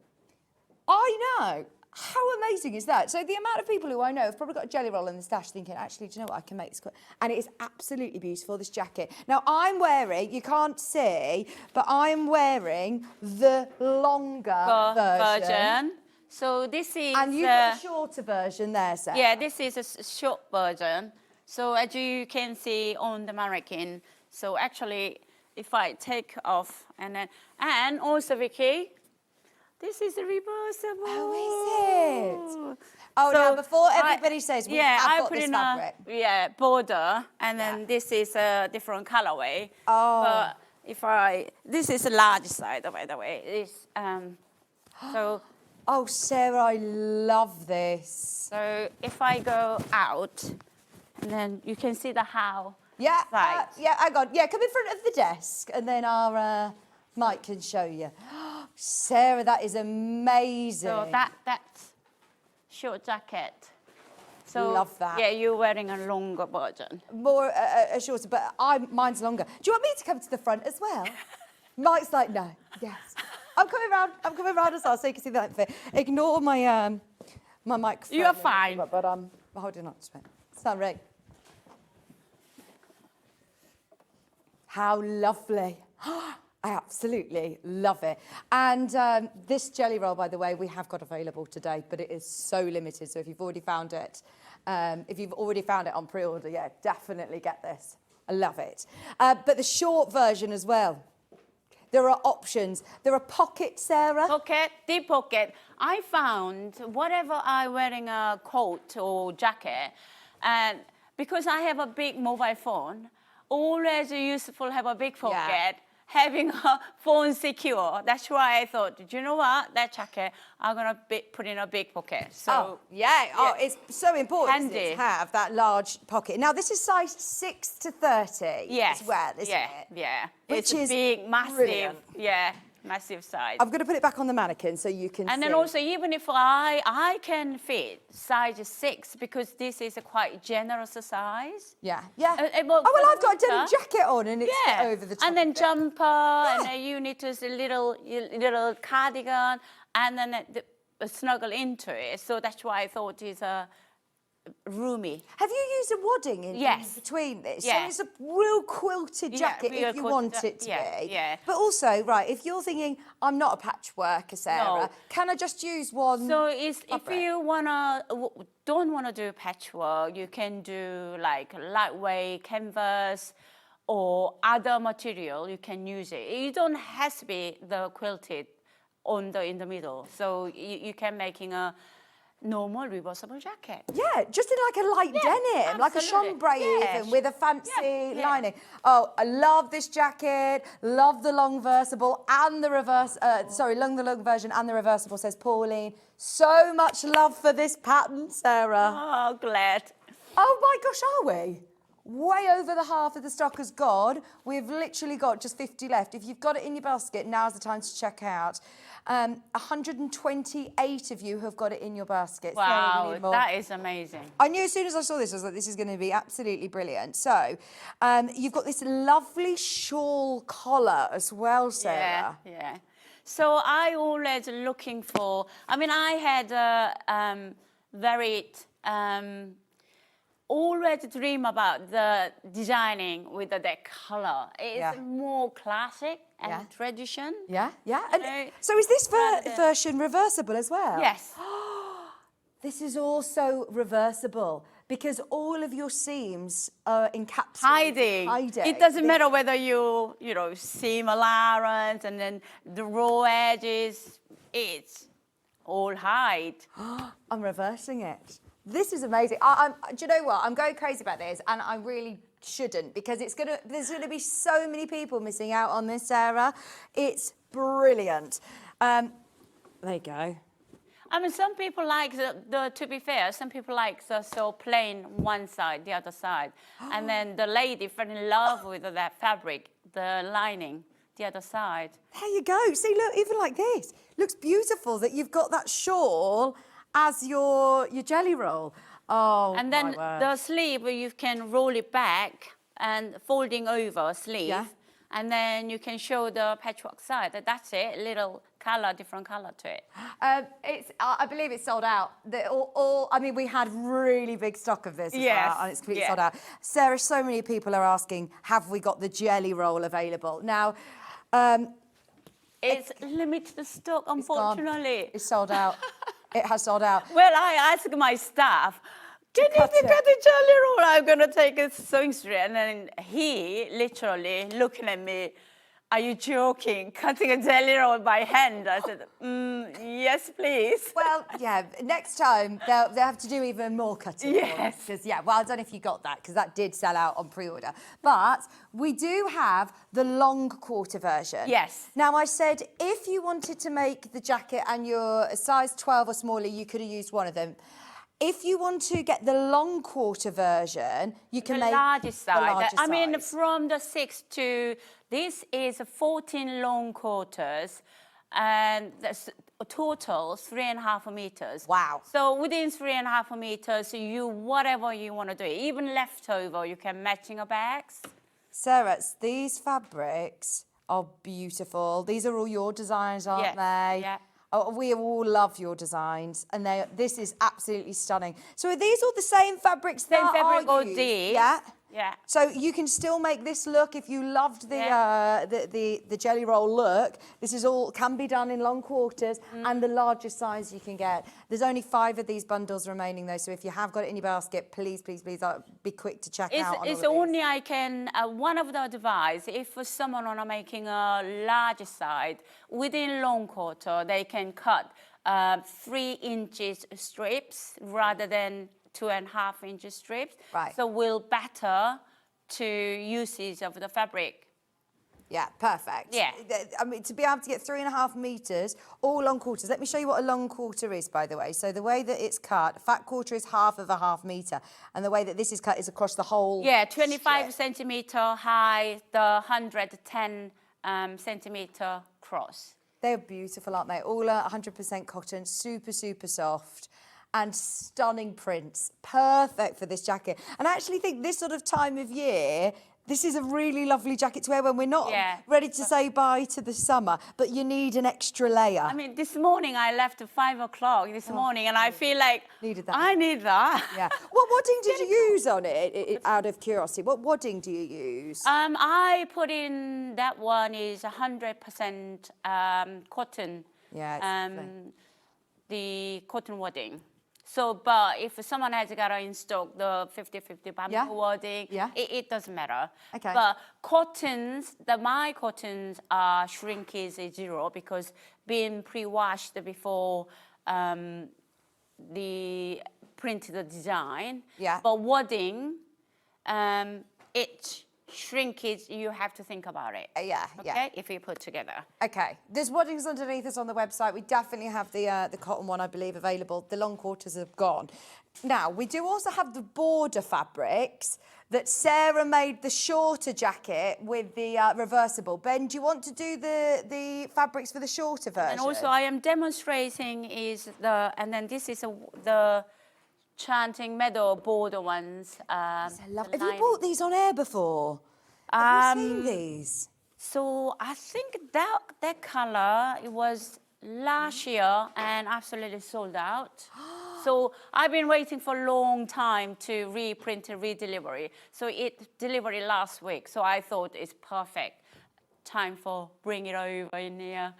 I know. How amazing is that? So the amount of people who I know have probably got a jelly roll in the stash thinking, actually, do you know what, I can make this quilt. And it is absolutely beautiful, this jacket. Now, I'm wearing, you can't see, but I'm wearing the longer version. So this is... And you've got a shorter version there, Sarah. Yeah, this is a short version. So as you can see on the mannequin, so actually, if I take off and also, Vicki, this is reversible. Oh, is it? Oh, So now before everybody says we have I got put this in fabric. Border, and then this is a different colorway. Oh. But this is a large side, by the way. It's, so. Oh, Sarah, I love this. So if I go out, and then you can see the how. Yeah, Right. yeah, I got. Yeah, come in front of the desk, and then our Mike can show you. Sarah, that is amazing. So that's short jacket. So Love that. Yeah, you're wearing a longer version. More a shorter, but mine's longer. Do you want me to come to the front as well? Mike's like, no, yes. I'm coming round as well, so you can see that fit. Ignore my my microphone. You are fine. But I'm holding on to it. Sorry. How lovely. I absolutely love it. And this jelly roll, by the way, we have got available today, but it is so limited. So if you've already found it, on pre-order, yeah, definitely get this. I love it. But the short version as well. There are options. There are pockets, Sarah. Pocket, deep pocket. I found whatever I'm wearing a coat or jacket, and because I have a big mobile phone, always useful have a big pocket. Yeah. Having a phone secure. That's why I thought, do you know what? That jacket, I'm going to put in a big pocket. So, it's so important isn't it, Handy. to have that large pocket. Now, this is size 6 to 30 yes. as well, isn't yeah, it? Yeah. Which It's is a big, massive, brilliant. massive size. I'm going to put it back on the mannequin so you can And see. then also, even if I can fit size 6 because this is a quite generous size. Yeah, yeah. Well, oh, well, for I've got a denim winter- jacket on and it's Yeah, over the top and then of it. jumper, and then you need to a little cardigan, and then snuggle into it. So that's why I thought it's roomy. Have you used a wadding in Yes. between this? Yes. So it's a real quilted Yeah, jacket real if you quilted want it to yeah, be. yeah. But also, right, if you're thinking, I'm not a patchworker, Sarah, No. can I just use one? So if fabric? you don't wanna do patchwork, you can do like lightweight canvas or other material. You can use it. You don't have to be the quilted in the middle. So you can making a normal reversible jacket. Yeah, just in like a light denim, like a absolutely. chambray Yeah, even, with a fancy yeah. lining. Oh, I love this jacket, love the long versable and the the long version and the reversible, says Pauline. So much love for this pattern, Sarah. Oh, glad. Oh my gosh, are we? Way over the half of the stock has gone. We've literally got just 50 left. If you've got it in your basket, now's the time to check out. 128 of you have got it in your basket. Sarah, we Wow, need more. that is amazing. I knew as soon as I saw this, I was like, this is going to be absolutely brilliant. So, you've got this lovely shawl collar as well, Sarah. Yeah. So I always looking for. I mean, I had always dream about the designing with that color. It's Yeah. more classic and Yeah. tradition. Yeah, yeah. And know, so is this rather than- version reversible as well? Yes. This is also reversible because all of your seams are encapsulated. Hiding. It doesn't matter whether you seam allowance and then the raw edges. It's all hide. I'm reversing it. This is amazing. Do you know what? I'm going crazy about this, and I really shouldn't because there's gonna be so many people missing out on this, Sarah. It's brilliant. There you go. I mean, some people like to be fair, some people like the so plain one side, the other side. And then the lady fell in love with that fabric, the lining, the other side. There you go. See, look, even like this. Looks beautiful that you've got that shawl as your jelly roll. Oh, And then my word. the sleeve, you can roll it back and folding over a sleeve. Yeah. And then you can show the patchwork side. That's it, little color, different color to it. I believe it's sold out. I mean, we had really big stock of this as Yes, well, and it's completely yeah. sold out. Sarah, so many people are asking, have we got the jelly roll available? Now, It's limited stock, gone. unfortunately. It's sold out. It has sold out. Well, I asked my staff, can you cut cut it. the jelly roll? I'm going to take a sewing strip. And then he literally looking at me, are you joking? Cutting a jelly roll by hand? I said, yes, please. Well, yeah, next time they'll have to do even more cutting. Yes. Because, well done if you got that, because that did sell out on pre-order. But we do have the long quarter version. Yes. Now, I said if you wanted to make the jacket and you're a size 12 or smaller, you could have used one of them. If you want to get the long quarter version, you can The make largest the side. larger I mean, size. from the 6 to, this is 14 long quarters, and that's total 3.5 meters. Wow. So within 3.5 meters, you whatever you want to do, even leftover, you can matching your bags. Sarah, these fabrics are beautiful. These are all your designs, aren't Yes, they? yeah. Oh, we all love your designs, and this is absolutely stunning. So are these all the same fabrics Same that fabric are all used? these. Yeah. Yeah. So you can still make this look if you loved the jelly roll look. This is all can be done in long quarters and the largest size you can get. There's only 5 of these bundles remaining though, so if you have got it in your basket, please, please, please be quick to check out. It's only I can, one of the advice, if someone are making a large side, within long quarter, they can cut 3 inches strips rather than 2.5 inch strips. Right. So will better to usage of the fabric. Yeah, perfect. Yeah. I mean, to be able to get 3.5 meters, all long quarters. Let me show you what a long quarter is, by the way. So the way that it's cut, fat quarter is half of a half meter, and the way that this is cut is across the whole. Yeah, 25 strip. centimeter high, the 110 centimeter cross. They're beautiful, aren't they? All 100% cotton, super, super soft. And stunning prints, perfect for this jacket. And I actually think this sort of time of year, this is a really lovely jacket to wear when we're not ready to say bye to the summer, but you need an extra layer. I mean, this morning I left at 5 o'clock this morning, and I feel like Needed that. I need that. Yeah. What wadding did you use on it, out of curiosity? What wadding do you use? I put in, that one is 100% cotton. Yeah, it's lovely. The cotton wadding. So, but if someone has got in stock the 50-50 bamboo wadding, it doesn't matter. Okay. But cottons, my cottons are shrinkage is 0 because being pre-washed before the print the design. Yeah. But wadding, it shrinkage, you have to think about it. Yeah, okay? If you put together. Okay, there's waddings underneath us on the website. We definitely have the cotton one, I believe, available. The long quarters have gone. Now, we do also have the border fabrics that Sarah made the shorter jacket with the reversible. Ben, do you want to do the fabrics for the shorter version? And also I am demonstrating and then this is the Chanting Meadow border ones. Have you bought these on air before? Have you seen these? So I think that color, it was last year and absolutely sold out. So I've been waiting for a long time to reprint and redelivery. So it delivered last week. So I thought it's perfect time for bring it over in here.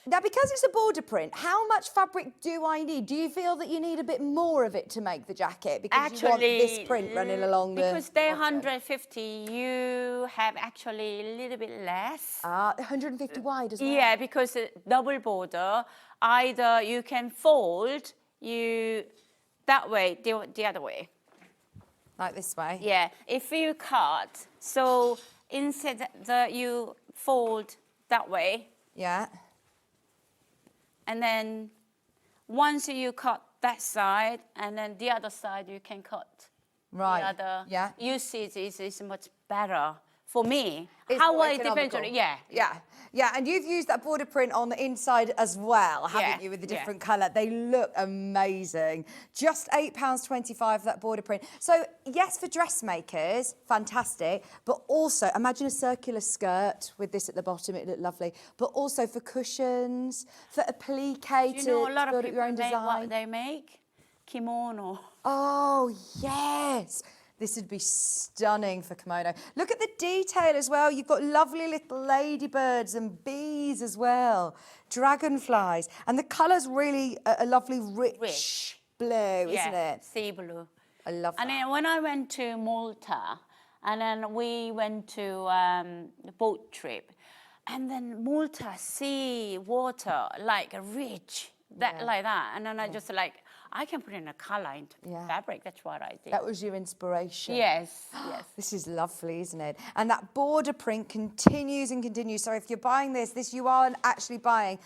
Now, because it's a border print, how much fabric do I need? Do you feel that you need a bit more of it to make the jacket? Because you want this print running along because they're 150, you have actually a little bit less. 150 wide as well? Yeah, because double border, either you can fold that way, the other way. Like this way? Yeah, if you cut, so instead that you fold that way. Yeah. And then once you cut that side, and then the other side you can cut. Right. The other usage is much better for me. It's how more it depends on economical. it. Yeah, and you've used that border print on the inside as well, haven't you, with the different colour? They look amazing. Just £8.25 for that border print. So, yes, for dressmakers, fantastic, but also, imagine a circular skirt with this at the bottom, it'd look lovely, but also for cushions, for applique You know, a lot to of build up your people own make design. what they make? Kimono. Oh, yes. This would be stunning for kimono. Look at the detail as well. You've got lovely little ladybirds and bees as well. Dragonflies. And the colour's really a lovely rich blue, isn't it? Sea blue. I love that. And then when I went to Malta, and then we went to the boat trip, and then Malta, sea, water, like rich, like that. And then I just I can put in a colour into fabric. That's what I did. That was your inspiration. Yes, yes. This is lovely, isn't it? And that border print continues and continues. So if you're buying this you are actually buying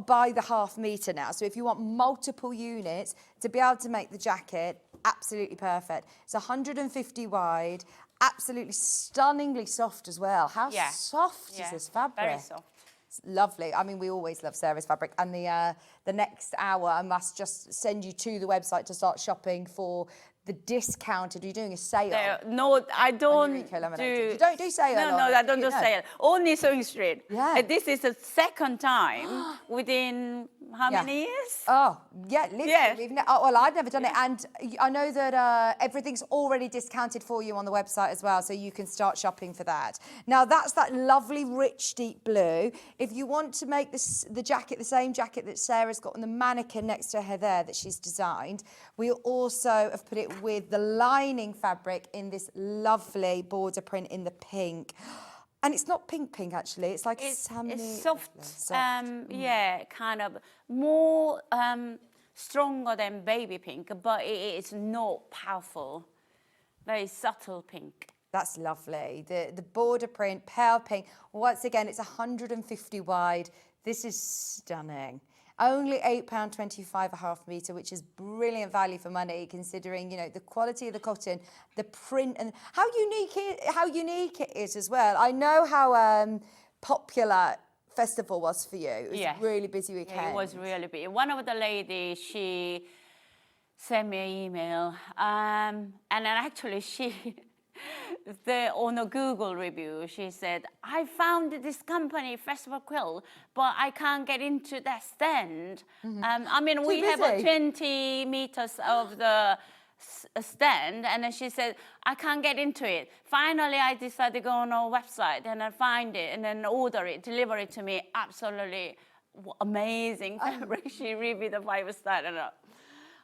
by the half metre now. So if you want multiple units to be able to make the jacket, absolutely perfect. It's 150 wide, absolutely stunningly soft as well. How soft is this fabric? Very soft. It's lovely. I mean, we always love Sarah's fabric. And the next hour, I must just send you to the website to start shopping for the discounted. You're doing a sale. No, I don't You don't do sale? No, I don't do sale. Only Sewing Street. Yeah. This is the second time within how many years? Oh, yeah, literally. Well, I've never done it. And I know that everything's already discounted for you on the website as well, so you can start shopping for that. Now, that's that lovely, rich, deep blue. If you want to make the jacket, the same jacket that Sarah's got on the mannequin next to her there that she's designed, we also have put it with the lining fabric in this lovely border print in the pink. And it's not pink actually, it's like salmon. It's soft. Yeah, kind of more stronger than baby pink, but it is not powerful. Very subtle pink. That's lovely. The border print, pale pink. Once again, it's 150 wide. This is stunning. Only £8.25 a half metre, which is brilliant value for money, considering, you know, the quality of the cotton, the print, and how unique it is as well. I know how popular festival was for you. It was a really busy weekend. Yeah, it was really busy. One of the ladies, she sent me an email, and then actually on a Google review, she said, I found this company, Festival Quilt, but I can't get into that stand. I mean, we have 20 meters of the stand, and then she said, I can't get into it. Finally, I decided to go on our website, and I find it, and then order it, deliver it to me. Absolutely amazing fabric. She reviewed the 5-star.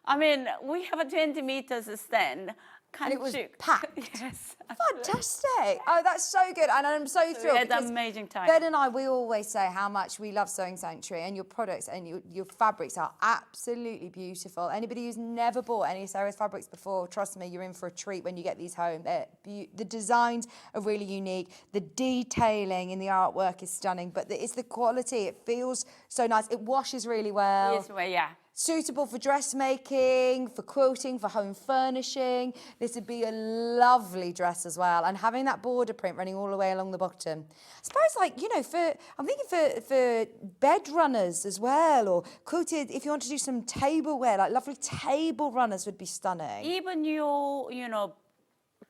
I mean, we have a 20 meters stand. And it was packed. Yes. Fantastic. Oh, that's so good. And I'm so thrilled. We had an amazing time. Ben and I, we always say how much we love Sewing Sanctuary, and your products and your fabrics are absolutely beautiful. Anybody who's never bought any Sarah's fabrics before, trust me, you're in for a treat when you get these home. The designs are really unique. The detailing in the artwork is stunning, but it's the quality. It feels so nice. It washes really well. Yes, well, yeah. Suitable for dressmaking, for quilting, for home furnishing. This would be a lovely dress as well. And having that border print running all the way along the bottom. I suppose, like, you know, I'm thinking for bed runners as well, or quilted, if you want to do some tableware, like lovely table runners would be stunning. Even your,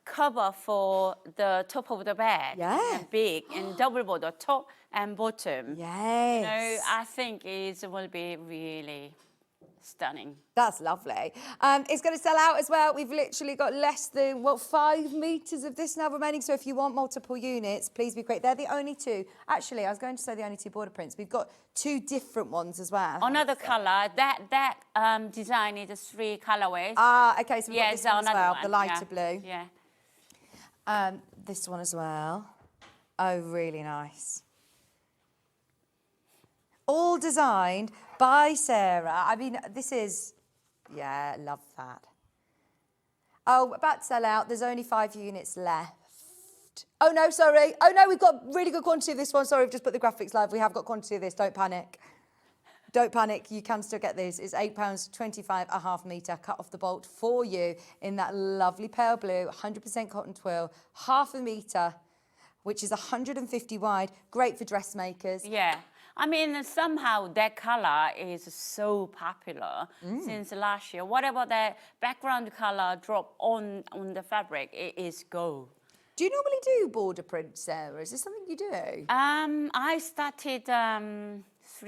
cover for the top of the bed. Yeah. And big and double border, top and bottom. Yes. I think it will be really stunning. That's lovely. It's going to sell out as well. We've literally got less than, 5 metres of this now remaining. So if you want multiple units, please be quick. They're the only two. Actually, I was going to say the only two border prints. We've got 2 different ones as well. Another colour. That design is 3 colourways. Ah, okay. So we've got this one as well, one. the lighter blue. Yeah. This one as well. Oh, really nice. All designed by Sarah. I mean, this is, yeah, love that. Oh, about to sell out. There's only 5 units left. Oh, no, sorry. Oh, no, we've got really good quantity of this one. Sorry, we've just put the graphics live. We have got quantity of this. Don't panic. Don't panic. You can still get this. It's £8.25 a half metre, cut off the bolt for you in that lovely pale blue, 100% cotton twill, half a metre, which is 150 wide. Great for dressmakers. Yeah. I mean, somehow that colour is so popular since last year. Whatever the background colour drop on the fabric, it is gold. Do you normally do border print, Sarah? Is this something you do? I started 3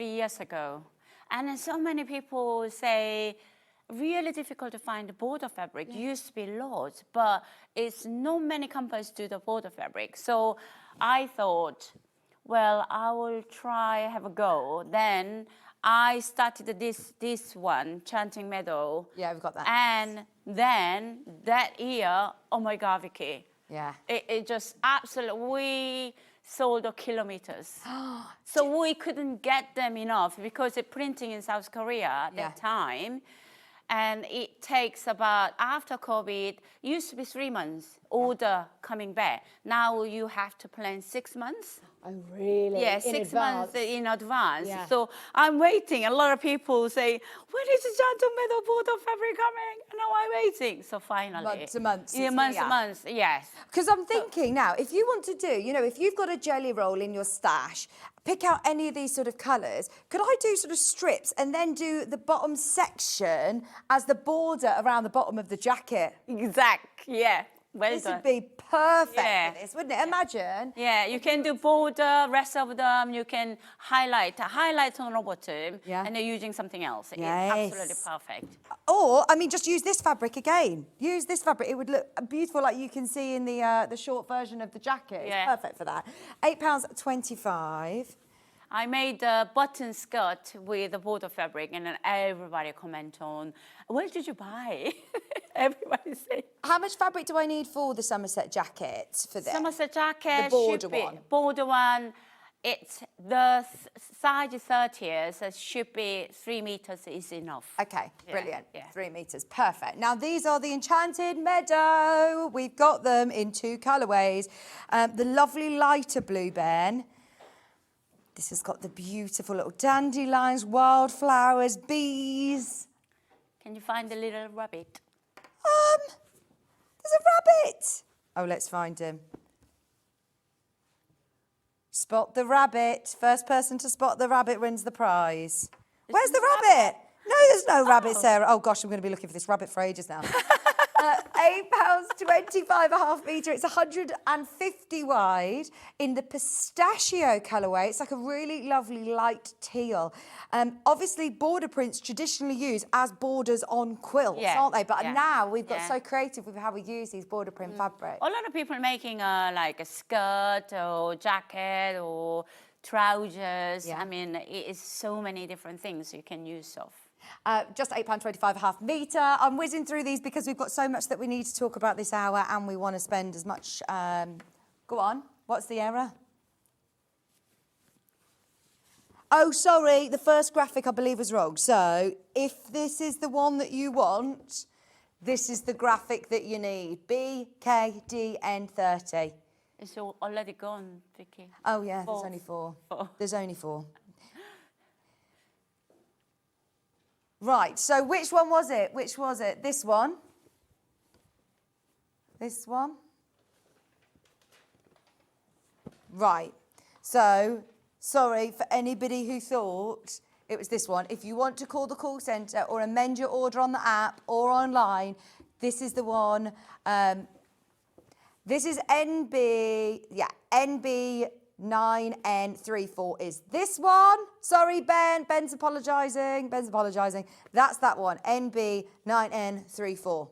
years ago. And so many people say, really difficult to find the border fabric. Used to be loads, but it's not many companies do the border fabric. So I thought, well, I will try, have a go. Then I started this one, Chanting Meadow. Yeah, we've got that. And then that year, oh my God, Vicki. Yeah. It just absolutely, we sold kilometers. So we couldn't get them enough because the printing in South Korea at that time. And it takes about, after COVID, used to be 3 months, order coming back. Now you have to plan 6 months. Oh, really? Yeah, In 6 months advance? in advance. Yeah. So I'm waiting. A lot of people say, when is the gentleman of border fabric coming? And now I'm waiting. So finally. Months and months, Yeah, it's months really and months, yes. Because I'm thinking now, if you want to do, you know, if you've got a jelly roll in your stash, pick out any of these sort of colours. Could I do sort of strips and then do the bottom section as the border around the bottom of the jacket? Exact, yeah. Well This done. would be perfect Yeah. for this, wouldn't it? Imagine. Yeah, you can do border, rest of them, you can highlight on the bottom, Yeah. and they're using something else. Yes. It's absolutely perfect. Or, I mean, just use this fabric again. Use this fabric. It would look beautiful, like you can see in the short version of the jacket. Yeah. It's perfect for that. £8.25. I made a button skirt with the border fabric, and then everybody comment on, where did you buy? Everybody say. How much fabric do I need for the Somerset jacket for this? Somerset jacket, The border should be, one. border one, it's the size 30, so it should be 3 meters is enough. Okay, Yeah, brilliant. yeah. 3 meters, perfect. Now these are the Enchanted Meadow. We've got them in 2 colourways. The lovely lighter blue, Ben. This has got the beautiful little dandelions, wildflowers, bees. Can you find the little rabbit? There's a rabbit. Oh, let's find him. Spot the rabbit. First person to spot the rabbit wins the prize. Where's the rabbit? No, there's no rabbit, Sarah. Oh, gosh, I'm going to be looking for this rabbit for ages now. £8.25 a half metre. It's 150 wide in the pistachio colourway. It's like a really lovely light teal. Obviously, border prints traditionally used as borders on quilts, Yeah, aren't they? But yeah, now we've got yeah. so creative with how we use these border print fabrics. A lot of people making like a skirt or jacket or trousers. Yeah. I mean, it is so many different things you can use of. Just £8.25 a half metre. I'm whizzing through these because we've got so much that we need to talk about this hour and we want to spend as much... Go on. What's the error? Oh, sorry. The first graphic, I believe, was wrong. So if this is the one that you want, this is the graphic that you need. BKDN30. It's already gone, Vicki. Oh, yeah. There's 4. only 4. 4. There's only 4. Right, so which one was it? Which was it? This one? This one? Right, so sorry for anybody who thought it was this one. If you want to call the call centre or amend your order on the app or online, this is the one. This is NB, yeah, NB9N34 is this one. Sorry, Ben. Ben's apologising. That's that one, NB9N34.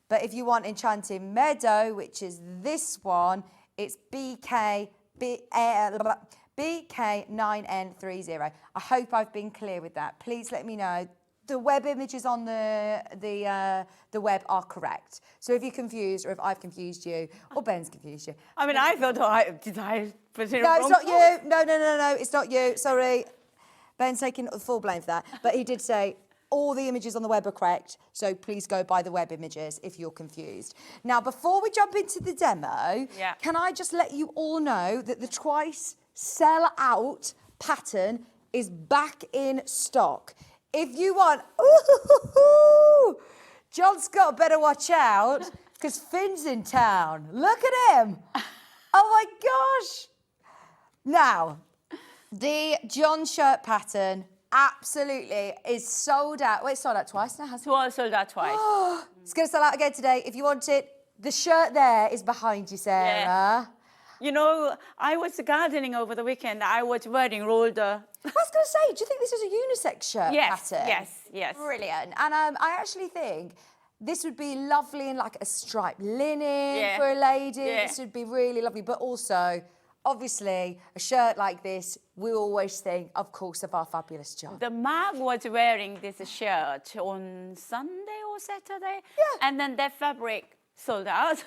But if you want Enchanted Meadow, which is this one, it's BK9N30. I hope I've been clear with that. Please let me know. The web images on the web are correct. So if you're confused, or if I've confused you, or Ben's confused you. I mean, I thought, did I put it No, wrong? it's not you. No, it's not you. Sorry. Ben's taking full blame for that. But he did say all the images on the web are correct, so please go by the web images if you're confused. Now, before we jump into the demo, Yeah. can I just let you all know that the twice sell-out pattern is back in stock. If you want... Ooh, John Scott better watch out, because Finn's in town. Look at him. Oh, my gosh. Now, the John shirt pattern absolutely is sold out. Wait, it's sold out twice now, hasn't it? Well, sold out twice. It's going to sell out again today. If you want it, the shirt there is behind you, Sarah. Yeah. You know, I was gardening over the weekend. I was wearing rolled. I was going to say, do you think this is a unisex shirt pattern? Yes. Brilliant. And I actually think this would be lovely in like a striped linen Yeah. for a lady. Yeah. This would be really lovely. But also, obviously, a shirt like this, we always think, of course, of our fabulous John. The Mag was wearing this shirt on Sunday or Saturday. Yeah. And then that fabric sold out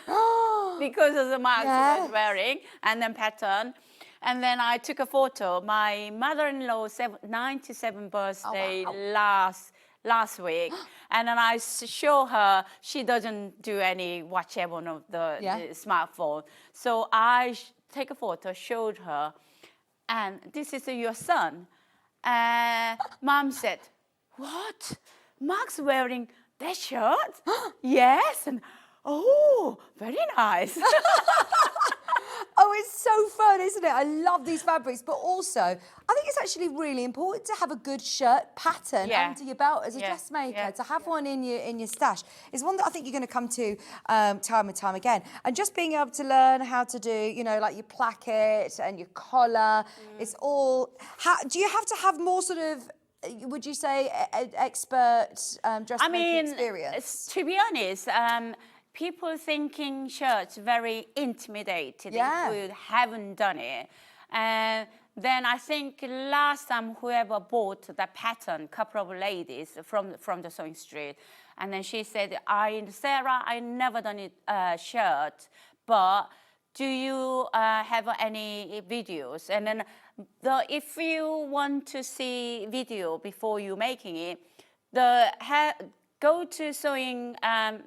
because of the Mag was wearing and then pattern. And then I took a photo. My mother-in-law's 97th birthday last week. And then I show her, she doesn't do any watch on the smartphone. So I take a photo, showed her, and this is your son. Mom said, what? Mark's wearing that shirt? Yes. And oh, very nice. Oh, it's so fun, isn't it? I love these fabrics, but also I think it's actually really important to have a good shirt pattern under your belt as a dressmaker. To have one in your stash is one that I think you're going to come to time and time again. And just being able to learn how to do, you know, like your placket and your collar. It's all. Do you have to have more sort of? Would you say expert dressmaking experience? To be honest. People thinking shirts very intimidated if we haven't done it. And then I think last time whoever bought the pattern, couple of ladies from the sewing street, and then she said, Sarah, I never done it shirt, but do you have any videos? And then if you want to see video before you making it, go to Sewing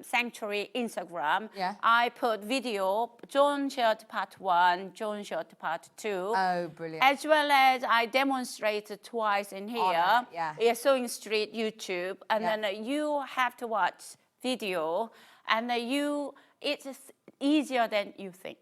Sanctuary Instagram. I put video, John shirt part 1, John shirt part 2. Oh, brilliant. As well as I demonstrated twice in here. Sewing Street YouTube. And then you have to watch video. And it's easier than you think.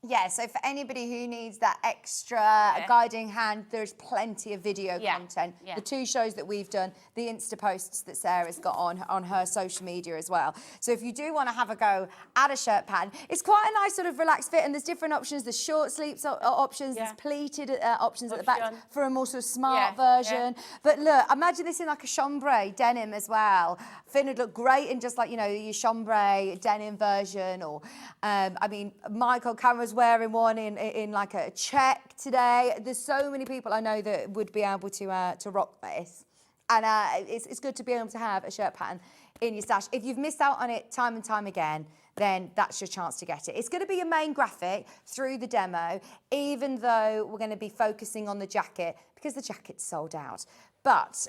Yeah, so for anybody who needs that extra guiding hand, there's plenty of video content. The 2 shows that we've done, the Insta posts that Sarah's got on her social media as well. So if you do want to have a go at a shirt pattern, it's quite a nice sort of relaxed fit, and there's different options. There's short sleeves options, there's pleated options at the back for a more sort of smart version. But look, imagine this in like a chambray denim as well. Finn would look great in just like, you know, your chambray denim version, or, I mean, Michael Cameron's wearing one in like a check today. There's so many people I know that would be able to rock this, and it's good to be able to have a shirt pattern in your stash. If you've missed out on it time and time again, then that's your chance to get it. It's going to be your main graphic through the demo, even though we're going to be focusing on the jacket because the jacket's sold out. But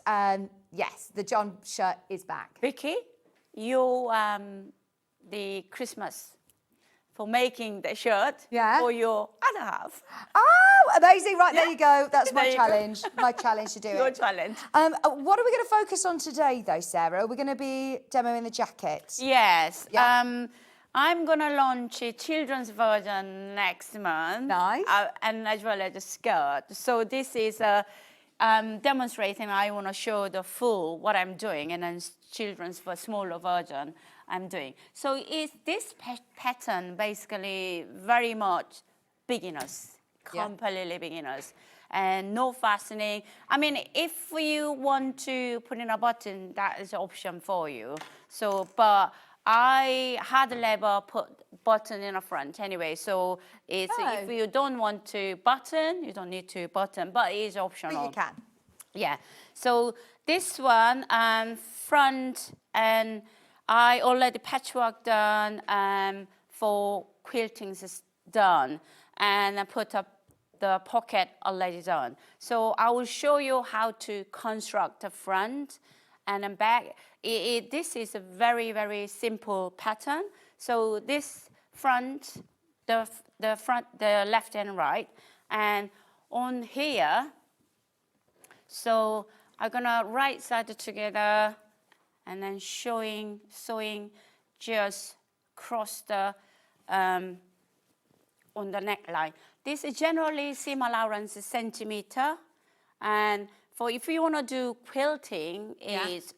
yes, the John shirt is back. Vicki, you the Christmas for making the shirt for your other half. Oh, amazing. Right, there you go. That's my challenge. My challenge to do it. Your challenge. What are we going to focus on today, though, Sarah? We're going to be demoing the jacket. Yes. I'm going to launch a children's version next month. Nice. And as well as a skirt. So this is demonstrating. I want to show the full what I'm doing, and then children's for smaller version I'm doing. So is this pattern basically very much beginners, completely beginners, and no fastening. I mean, if you want to put in a button, that is an option for you. So, but I had never put button in the front anyway. So it's if you don't want to button, you don't need to button, but it is optional. But you can. Yeah. So this one, front, and I already patchwork done, for quilting is done, and I put up the pocket already done. So I will show you how to construct the front and then back. This is a very, very simple pattern. So this front, the left and right, and on here, so I'm gonna right side together, and then sewing just across the on the neckline. This is generally seam allowance is centimeter, and for if you want to do quilting, is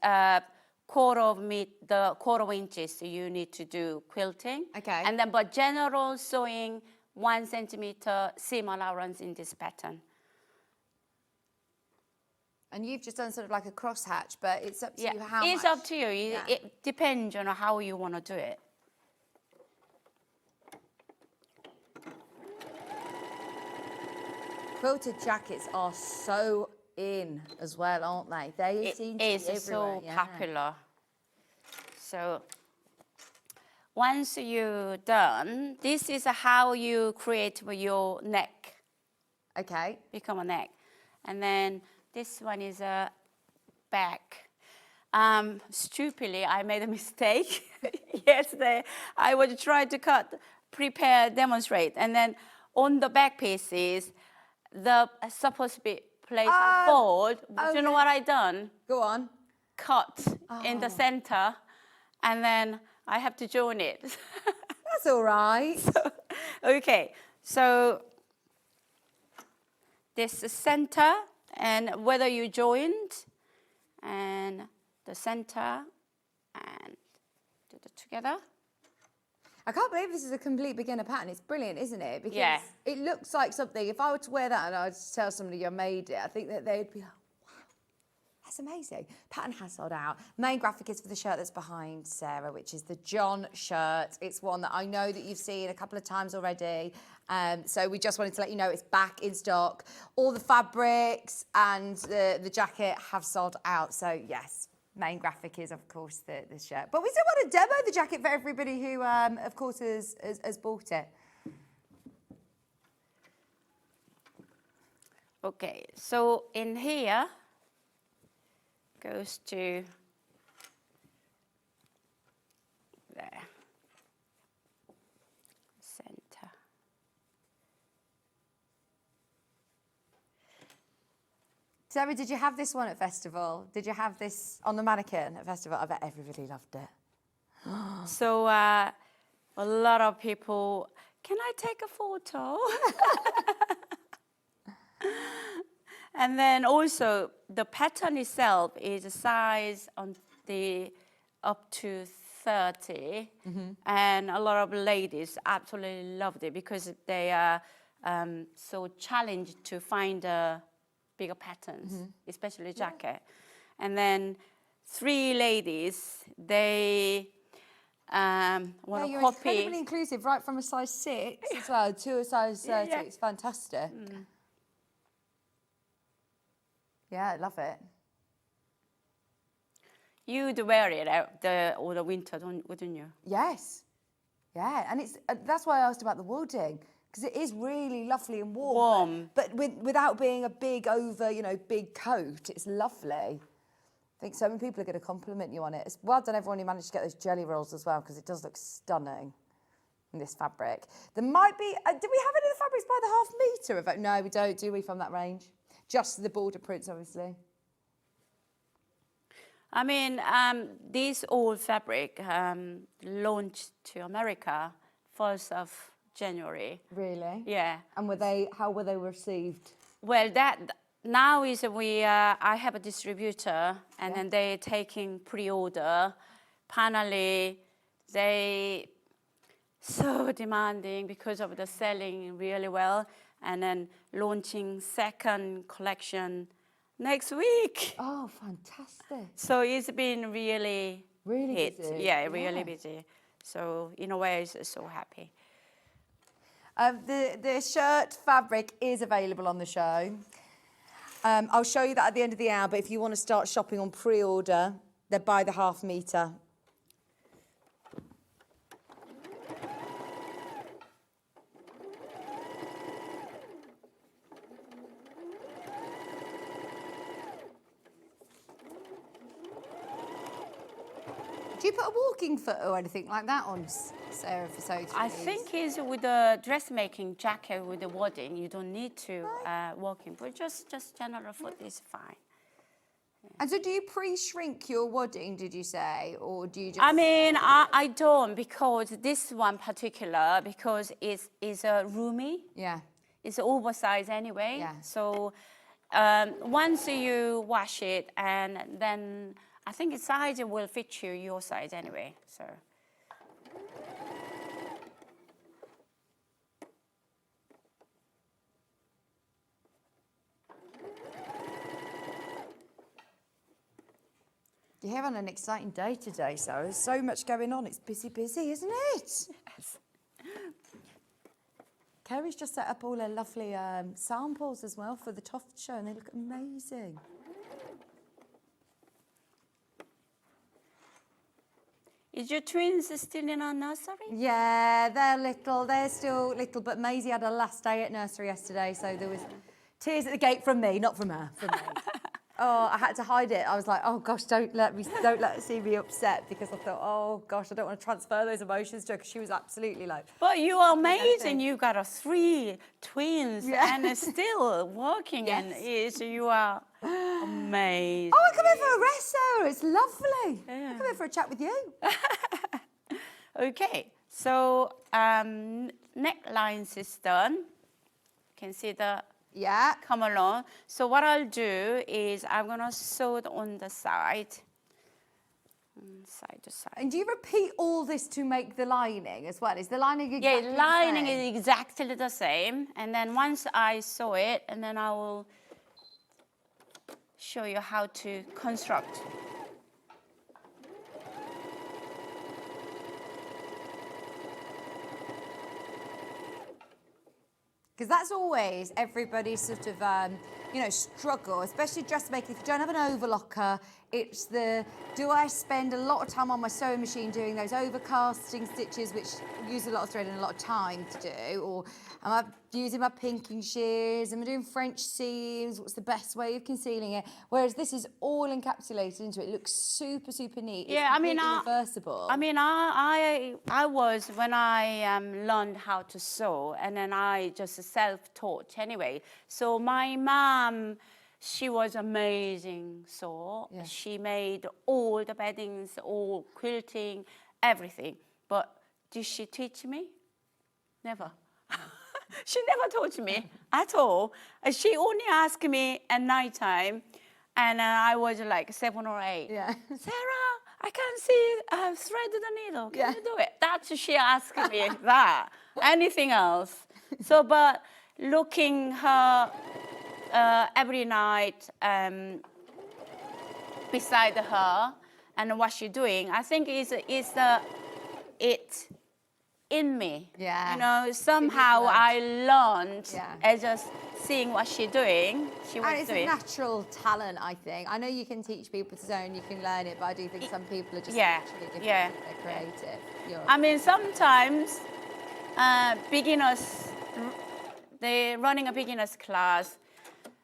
quarter of inches you need to do quilting. Okay. And then but general sewing 1 centimeter seam allowance in this pattern. And you've just done sort of like a crosshatch, but it's up to you how it's much. up to you. It depends on how you want to do it. Quilted jackets are so in as well, aren't they? They seem to be everywhere. So popular. So once you're done, this is how you create your neck. Okay. Become a neck. And then this one is a back. Stupidly, I made a mistake. Yesterday, I was trying to cut, prepare, demonstrate. And then on the back pieces, the supposed to be placed on fold. But you know what I done? Go on. Cut in the center, and then I have to join it. That's all right. Okay, so this is center, and whether you joined, and the center, and do it together. I can't believe this is a complete beginner pattern. It's brilliant, isn't it? Because Yeah. it looks like something. If I were to wear that and I'd tell somebody I made it, I think that they'd be like, wow, that's amazing. Pattern has sold out. Main graphic is for the shirt that's behind Sarah, which is the John shirt. It's one that I know that you've seen a couple of times already. So we just wanted to let you know it's back in stock. All the fabrics and the jacket have sold out. So yes. Main graphic is, of course, the shirt. But we still want to demo the jacket for everybody who, of course, has bought it. Okay, so in here goes to there, center. Sarah, did you have this one at festival? Did you have this on the mannequin at festival? I bet everybody loved it. So a lot of people, can I take a photo? And then also the pattern itself is a size on the up to 30, and a lot of ladies absolutely loved it because they are so challenged to find bigger patterns, especially jacket. And then 3 ladies, they want to You're copy. incredibly inclusive, right from a size 6 as well to a size 30. Yeah. It's fantastic. Yeah, I love it. You'd wear it out all the winter, wouldn't you? Yes. Yeah, and it's that's why I asked about the wooding, because it is really lovely and warm. Warm. But without being a big big coat, it's lovely. I think so many people are going to compliment you on it. It's well done everyone who managed to get those jelly rolls as well, because it does look stunning in this fabric. There might be, do we have any of the fabrics by the half metre? No, we don't, do we, from that range? Just the border prints, obviously. I mean, this old fabric launched to America 1st of January. Really? Yeah. And how were they received? Well, that now is I have a distributor, and then they're taking pre-order. Finally, they so demanding because of the selling really well, and then launching second collection next week. Oh, fantastic. So it's been really hit. busy. Yeah, really busy. So in a way, I'm so happy. The shirt fabric is available on the show. I'll show you that at the end of the hour, but if you want to start shopping on pre-order, they're by the half metre. Do you put a walking foot or anything like that on, Sarah, for sewing? I think it's with the dressmaking jacket with the wadding, you don't need to walk in, but just general foot is fine. And so do you pre-shrink your wadding, did you say, or do you just... I mean, I don't, because this one particular, because it's roomy. Yeah. It's oversized anyway. Yeah. So once you wash it, and then I think the size will fit your size anyway. So. You're having an exciting day today, Sarah. There's so much going on. It's busy, isn't it? Yes. Kerry's just set up all her lovely samples as well for the TOFT show, and they look amazing. Is your twins still in our nursery? Yeah, they're little. They're still little, but Maisie had her last day at nursery yesterday, so there was tears at the gate from me, not from her, from me. Oh, I had to hide it. I was like, oh gosh, don't let her see me upset, because I thought, oh gosh, I don't want to transfer those emotions to her, because she was absolutely like. But you are amazing. anything. You got 3 twins Yeah. and it's still working, and you are amazing. Oh, I come here for a rest, Sarah. It's lovely. I come here for a chat with you. Okay, so necklines is done. You can see the come along. So what I'll do is I'm gonna sew it on the side. Side to side. And do you repeat all this to make the lining as well? Is the lining exactly Yeah, the lining same? is exactly the same. And then once I sew it, and then I will show you how to construct. Because that's always everybody's sort of, struggle, especially dressmaking. If you don't have an overlocker, it's do I spend a lot of time on my sewing machine doing those overcasting stitches, which use a lot of thread and a lot of time to do? Or am I using my pinking shears? Am I doing French seams? What's the best way of concealing it? Whereas this is all encapsulated into it. It looks super, super neat. Yeah, it's completely reversible. I was, when I learned how to sew, and then I just self-taught anyway. So my mom, she was amazing sewer. Yeah. She made all the beddings, all quilting, everything. But did she teach me? Never. She never taught me at all. She only asked me at night time, and I was like 7 or 8. Yeah. Sarah, I can't see thread the needle. Can Yeah. you do it? That's she asked me that. Anything else? So, but looking her every night beside her and what she's doing, I think is it in me. Yeah. You know, somehow I learned just seeing what she's doing. She was And it's doing. a natural talent, I think. I know you can teach people to sew and you can learn it, but I do think some people are just naturally gifted. Yeah. They're creative. I mean, sometimes beginners, they're running a beginners class.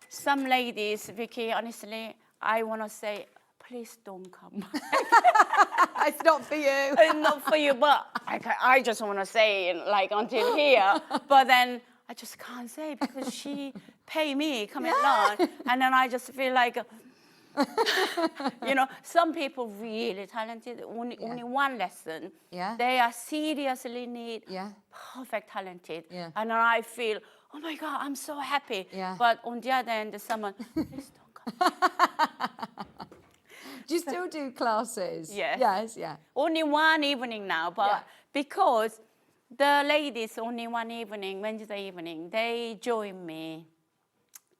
Some ladies, Vicki, honestly, I want to say, please don't come. It's not for you. It's not for you, but I just want to say, like, until here. But then I just can't say, because she pay me coming along, and then I just feel like, some people really talented, only one lesson. Yeah. They are seriously need perfect talented. Yeah. And then I feel, oh my God, I'm so happy. Yeah. But on the other end, there's someone, please don't come. Do you still do classes? Yes. Yes, yeah. Only one evening now, but because the ladies only one evening, Wednesday evening, they joined me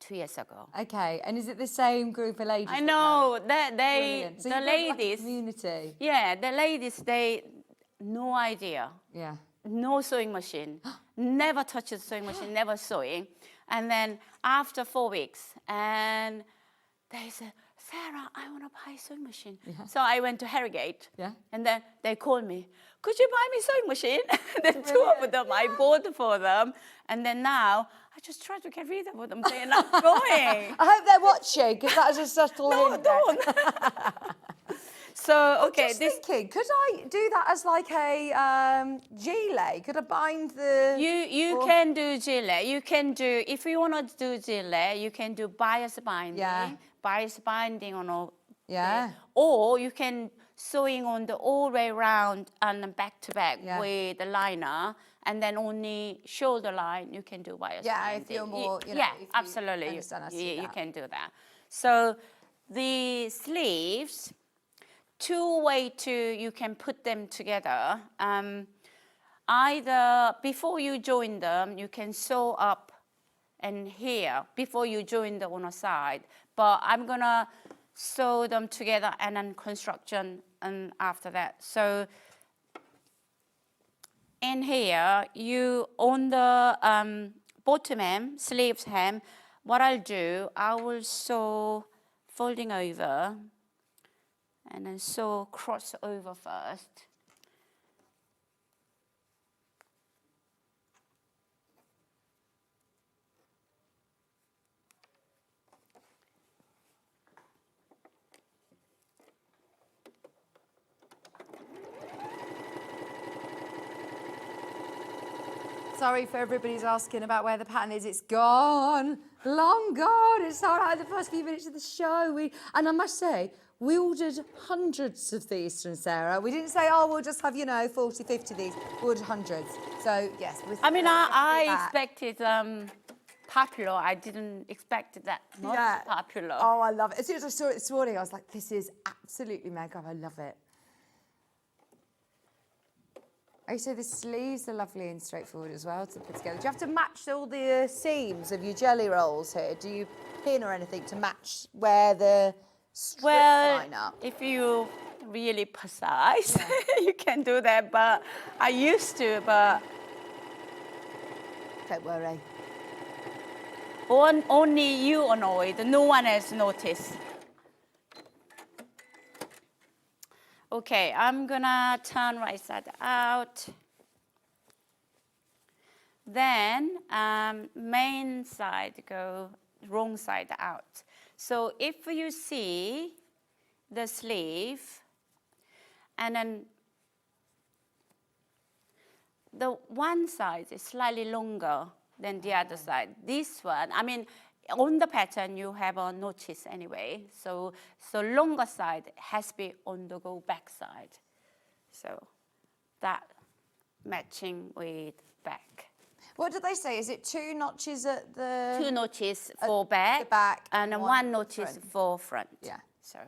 2 years ago. Okay, and is it the same group of ladies? I know that Brilliant. So the you've got, like, a ladies, community. yeah, the ladies, they no idea, Yeah. no sewing machine, never touched a sewing machine, never sewing, and then after 4 weeks, and they said, Sarah, I want to buy a sewing machine. Yeah. So I went to Harrogate, and then they called me, could you buy me a sewing machine? The two of them, I bought for them, and then now I just try to get rid of them. They're not going. I hope they're watching, because that is a subtle hint. Don't. So, okay. Just thinking, could I do that as like a gilet? Could I bind the... You can do gilet. You can do, if you want to do gilet, you can do bias binding. Yeah. Bias binding on all. Yeah. Or you can sewing on the all way round and back to back Yeah. with the liner, and then only shoulder line you can do bias binding. If you're more, if yeah, you absolutely. understand how to do You that. can do that. So the sleeves, two way to you can put them together. Either before you join them, you can sew up and here before you join them on a side. But I'm gonna sew them together and then construction and after that. So in here, you on the bottom hem, sleeves hem, what I'll do, I will sew folding over and then sew cross over first. Sorry for everybody who's asking about where the pattern is. It's gone, long gone. It's sold out in the first few minutes of the show. And I must say, we ordered hundreds of these from Sarah. We didn't say, oh, we'll just have, 40, 50 of these. We ordered hundreds. So, yes. I mean, I expected popular. I didn't expect that much popular. Oh, I love it. As soon as I saw it this morning, I was like, this is absolutely mega. I love it. Oh, so the sleeves are lovely and straightforward as well to put together. Do you have to match all the seams of your jelly rolls here? Do you pin or anything to match where the strips line up? If you really precise, you can do that. But I used to, but don't worry. Only you annoyed. No one else noticed. Okay, I'm gonna turn right side out. Then main side go wrong side out. So if you see the sleeve, and then the one side is slightly longer than the other side. This one, I mean, on the pattern, you have a notice anyway. So longer side has to be on the go back side. So that matching with back. What did they say? Is it 2 notches at the... 2 notches for back, the back and one notches front. for front. Yeah. So.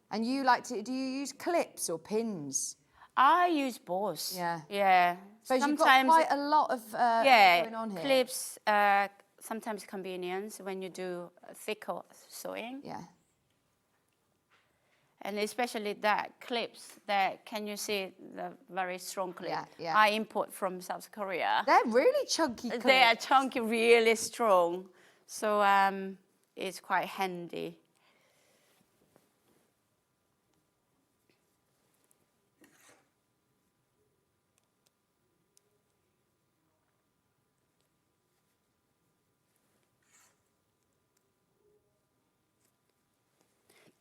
And you like to, do you use clips or pins? I use both. Yeah. Yeah. So you've got quite a lot of going on here. Clips, sometimes convenience when you do thicker sewing. Yeah. And especially that clips, that can you see the very strong clip? Yeah. I import from South Korea. They're really chunky clips. They are chunky, really strong. So it's quite handy.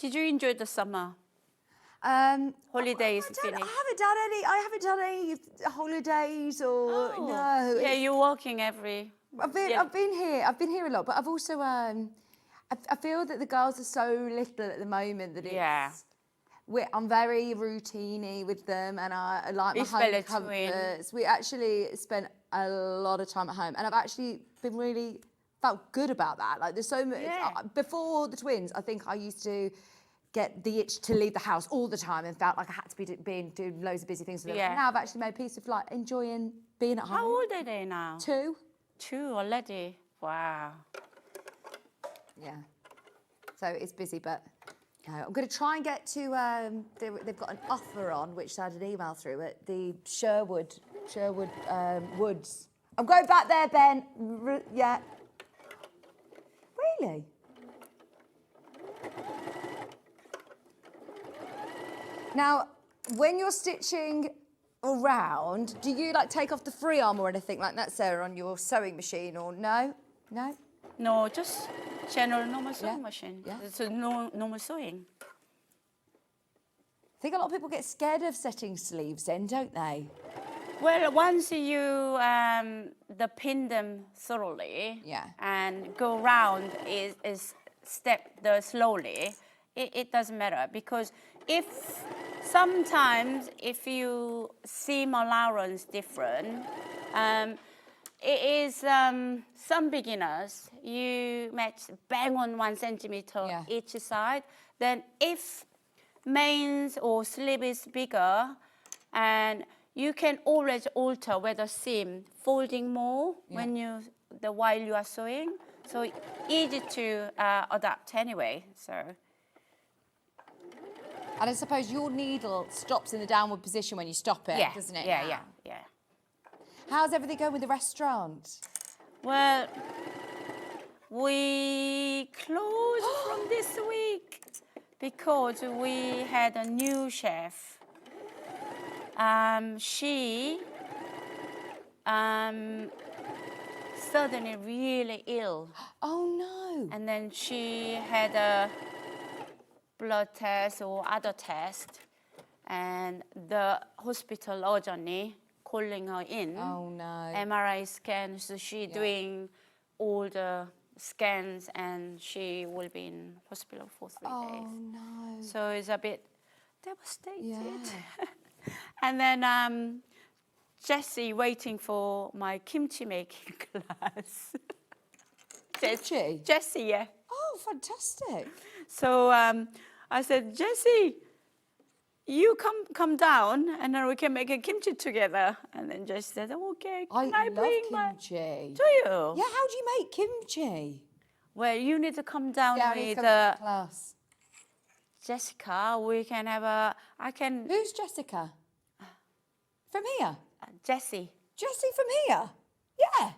Did you enjoy the summer? Holidays finished. I haven't done any holidays or no. Yeah, you're working every. I've been here a lot, but I've also I feel that the girls are so little at the moment that it's I'm very routine-y with them, and I like my home comforts. We actually spent a lot of time at home, and I've actually been really felt good about that. Like there's so much. Before the twins, I think I used to get the itch to leave the house all the time and felt like I had to be doing loads of busy things with them. And now I've actually made peace of like enjoying being at home. How old are they now? 2. 2 already. Wow. Yeah. So it's busy, but I'm going to try and get to. They've got an offer on, which I had an email through at the Sherwood Woods. I'm going back there, Ben. Yeah. Really? Now, when you're stitching around, do you like take off the free arm or anything like that, Sarah, on your sewing machine, or no? No? No, just general normal sewing machine. Yeah. It's a normal sewing. I think a lot of people get scared of setting sleeves in, don't they? Well, once you pin them thoroughly and go around is step slowly, it doesn't matter, because sometimes if you seam allowance different, it is some beginners, you match bang on 1 centimeter each side. Then if mains or sleeve is bigger, and you can always alter whether seam folding more while you are sewing. So easy to adapt anyway. So. And I suppose your needle stops in the downward position when you stop it, doesn't it? Yeah. How's everything going with the restaurant? Well, we closed from this week because we had a new chef. She suddenly really ill. Oh no! And then she had a blood test or other test, and the hospital urgently calling her in. Oh, no. MRI scan, so she's doing all the scans and she will be in hospital for 3 days. Oh, no. So it's a bit devastated. Yeah. And then Jessie waiting for my kimchi making class. Kimchi? Jessie, yeah. Oh, fantastic. So I said, Jessie, you come down and then we can make a kimchi together. And then Jessie said, okay, can I love bring kimchi. Do you? Yeah, how do you make kimchi? Well, you need to come down Yeah, I need to with come to the class. Jessica. We can have Who's Jessica? From here? Jessie. Jessie from here? Yeah.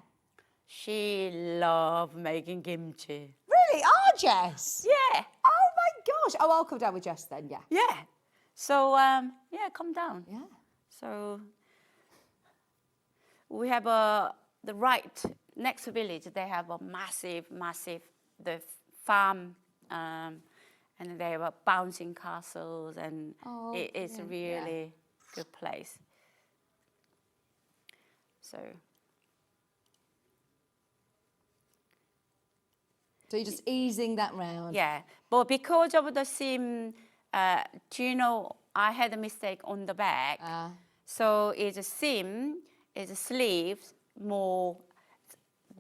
She loves making kimchi. Really? Our Jess? Yeah. Oh, my gosh. Oh, I'll come down with Jess then, yeah. Yeah. So, yeah, come down. Yeah. So, we have the right next village. They have a massive the farm, and they have bouncing castles, and it's a really good place. So you're just easing that round. yeah, but because of the seam, do you know I had a mistake on the back? So it's a seam, it's a sleeve, more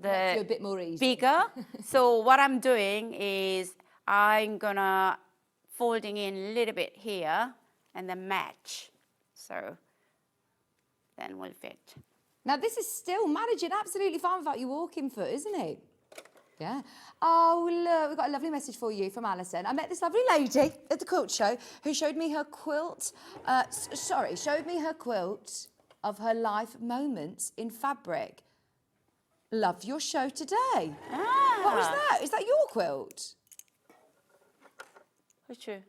Makes you a bit more easy. bigger. So what I'm doing is I'm gonna folding in a little bit here and then match. So then we'll fit. Now, this is still managing absolutely fine without your walking foot, isn't it? Yeah. Oh, look, we've got a lovely message for you from Alison. I met this lovely lady at the quilt show who showed me her quilt, showed me her quilt of her life moments in fabric. Love your show today. What was that? Is that your quilt? Which you?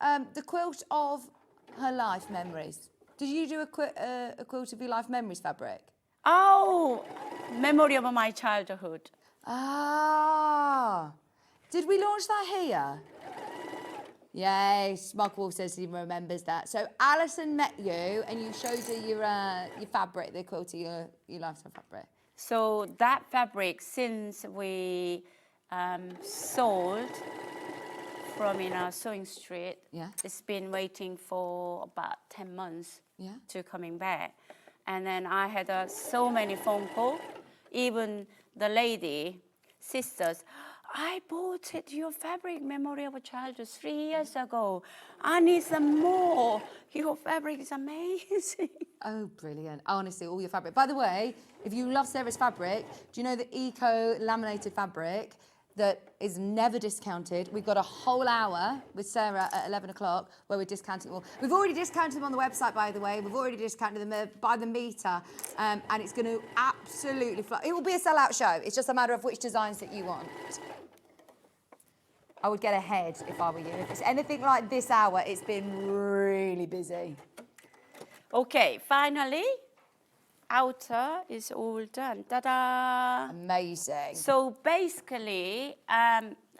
The quilt of her life memories. Did you do a quilt of your life memories fabric? Oh, memory of my childhood. Ah. Did we launch that here? Yes, Mark Wolf says he remembers that. So Alison met you and you showed her your fabric, the quilt of your lifetime fabric. So that fabric, since we sold from Sewing Street, it's been waiting for about 10 months to coming back. And then I had so many phone calls, even the lady, sisters, I bought it, your fabric memory of a childhood 3 years ago. I need some more. Your fabric is amazing. Oh, brilliant. Honestly, all your fabric. By the way, if you love Sarah's fabric, do you know the eco-laminated fabric that is never discounted? We've got a whole hour with Sarah at 11 o'clock where we're discounting them all. We've already discounted them on the website, by the way. We've already discounted them by the metre, and it's going to absolutely fly. It will be a sellout show. It's just a matter of which designs that you want. I would get ahead if I were you. If it's anything like this hour, it's been really busy. Okay, finally, outer is all done. Ta-da! Amazing. So basically,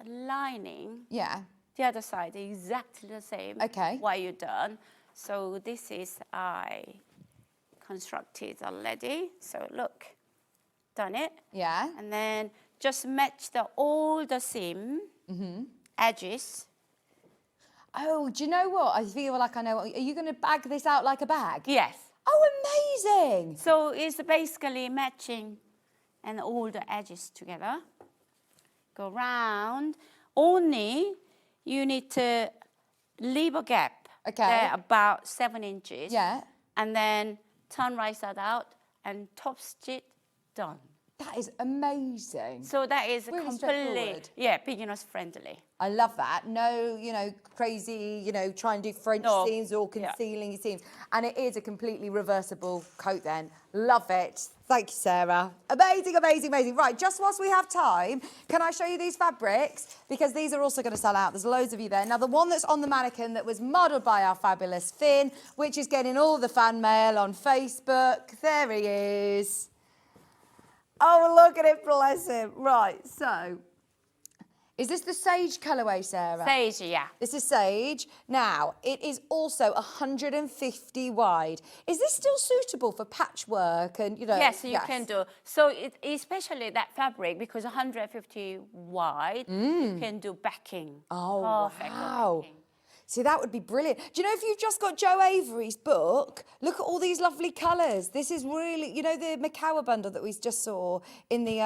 lining, the other side is exactly the same. Okay. What you done. So this is I constructed already. So look, done it. Yeah. And then just match all the seam edges. Oh, do you know what? I feel like I know. Are you going to bag this out like a bag? Yes. Oh, amazing. So it's basically matching and all the edges together. Go round. Only you need to leave a gap. Okay. There about 7 inches. Yeah. And then turn right side out and top stitch done. That is amazing. So that is Really completely, straightforward. beginners friendly. I love that. No, crazy, try and do French seams or concealing your seams. And it is a completely reversible coat then. Love it. Thank you, Sarah. Amazing, amazing, amazing. Right, just whilst we have time, can I show you these fabrics? Because these are also going to sell out. There's loads of you there. Now, the one that's on the mannequin that was modelled by our fabulous Finn, which is getting all the fan mail on Facebook. There he is. Oh, look at it, bless him. Right, so Is this the sage colourway, Sarah? Sage, yeah. This is sage. Now, it is also 150 wide. Is this still suitable for patchwork and, you know? Yes, you can do. So especially that fabric, because 150 wide, you can do backing. Oh, Perfect for wow. backing. See, that would be brilliant. Do you know, if you've just got Joe Avery's book, look at all these lovely colours. This is really, you know, the Macawa bundle that we just saw in the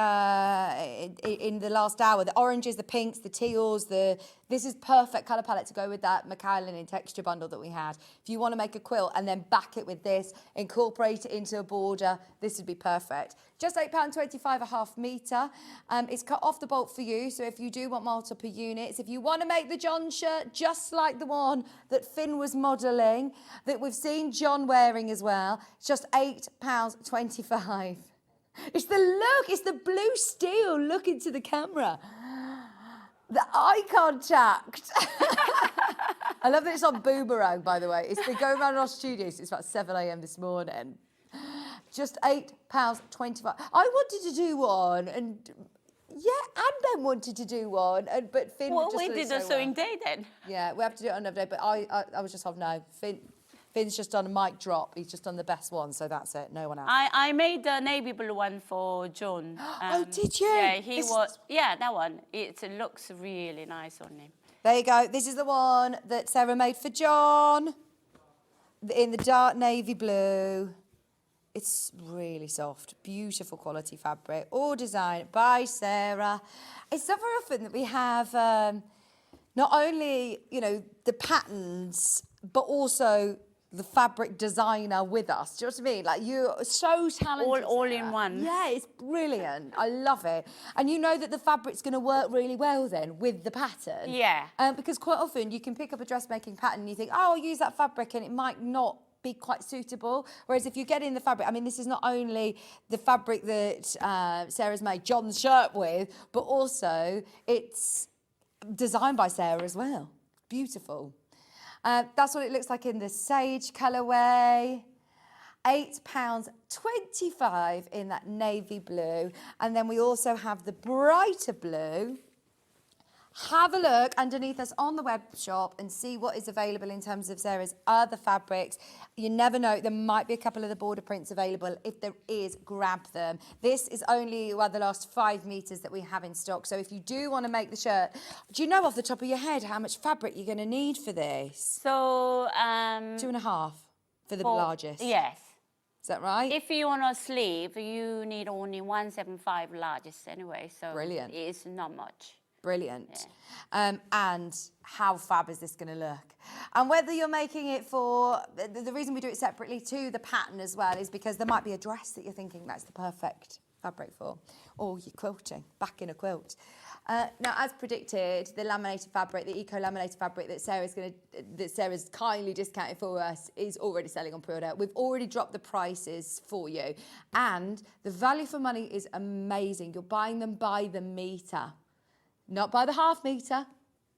last hour. The oranges, the pinks, the teals, this is perfect colour palette to go with that Macawa linen texture bundle that we had. If you want to make a quilt and then back it with this, incorporate it into a border, this would be perfect. Just £8.25 a half metre. It's cut off the bolt for you, so if you do want multiple units, if you want to make the John shirt just like the one that Finn was modelling, that we've seen John wearing as well, it's just £8.25. It's the look, it's the blue steel look into the camera. The eye contact. I love that it's on Boomerang, by the way. It's been going around our studios since about 7 a.m. this morning. Just £8.25. I wanted to do one, and and Ben wanted to do one, but Finn. Well, just we did did so a sewing day then. Yeah, we have to do it on another day, but I was just off. No, Finn's just done a mic drop. He's just done the best one, so that's it. No one else. I made the navy blue one for John. Oh, did you? Yeah, yeah, that one. It looks really nice on him. There you go. This is the one that Sarah made for John in the dark navy blue. It's really soft, beautiful quality fabric, all designed by Sarah. It's not very often that we have not only, you know, the patterns, but also the fabric designer with us. Do you know what I mean? Like, you're so talented. All Sarah. in one. Yeah, it's brilliant. I love it. And you know that the fabric's going to work really well then with the pattern. Yeah. Because quite often you can pick up a dressmaking pattern and you think, oh, I'll use that fabric, and it might not be quite suitable. Whereas if you get in the fabric, I mean, this is not only the fabric that Sarah's made John's shirt with, but also it's designed by Sarah as well. Beautiful. That's what it looks like in the sage colourway. £8.25 in that navy blue. And then we also have the brighter blue. Have a look underneath us on the web shop and see what is available in terms of Sarah's other fabrics. You never know, there might be a couple of the border prints available. If there is, grab them. This is only the last 5 metres that we have in stock. So if you do want to make the shirt, do you know off the top of your head how much fabric you're going to need for this? So 2.5 for the largest. Yes. Is that right? If you want a sleeve, you need only 175 largest anyway. So Brilliant. It's not much. Brilliant. Yeah. And how fab is this going to look? And whether you're making it for, the reason we do it separately to the pattern as well is because there might be a dress that you're thinking that's the perfect fabric for, or you're quilting, back in a quilt. Now, as predicted, the laminated fabric, the eco-laminated fabric that Sarah's kindly discounted for us is already selling on pre-order. We've already dropped the prices for you, and the value for money is amazing. You're buying them by the metre. Not by the half metre,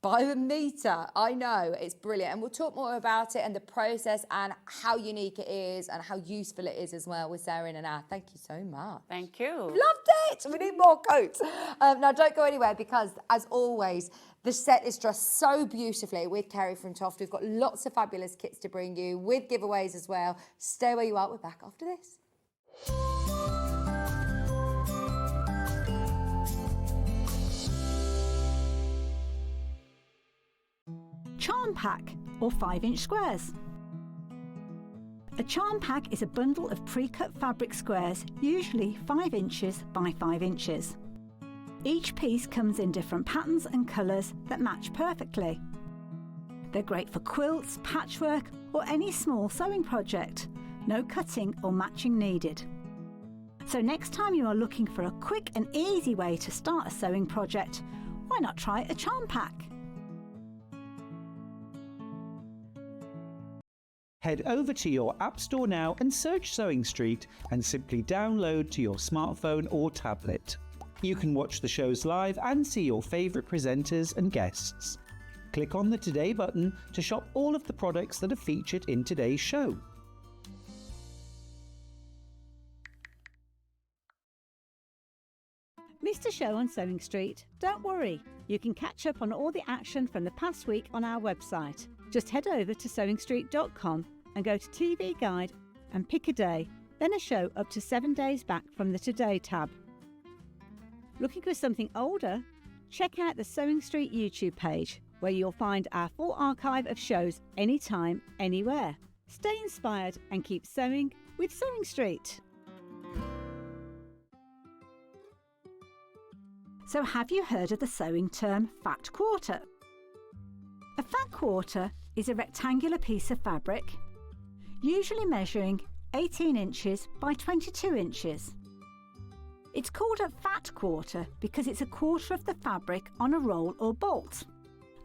by the metre. I know, it's brilliant. And we'll talk more about it and the process and how unique it is and how useful it is as well with Sarah in and out. Thank you so much. Thank you. Loved it. We need more coats. Now, don't go anywhere because, as always, the set is dressed so beautifully with Kerry from TOFT. We've got lots of fabulous kits to bring you with giveaways as well. Stay where you are. We're back after this. Charm pack, or 5-inch squares. A charm pack is a bundle of pre-cut fabric squares, usually 5 inches by 5 inches. Each piece comes in different patterns and colours that match perfectly. They're great for quilts, patchwork, or any small sewing project. No cutting or matching needed. So next time you are looking for a quick and easy way to start a sewing project, why not try a charm pack? Head over to your App Store now and search Sewing Street and simply download to your smartphone or tablet. You can watch the shows live and see your favourite presenters and guests. Click on the Today button to shop all of the products that are featured in today's show. Missed a show on Sewing Street? Don't worry, you can catch up on all the action from the past week on our website. Just head over to sewingstreet.com and go to TV Guide and pick a day, then a show up to 7 days back from the Today tab. Looking for something older? Check out the Sewing Street YouTube page, where you'll find our full archive of shows anytime, anywhere. Stay inspired and keep sewing with Sewing Street. So have you heard of the sewing term fat quarter? A fat quarter is a rectangular piece of fabric, usually measuring 18 inches by 22 inches. It's called a fat quarter because it's a quarter of the fabric on a roll or bolt.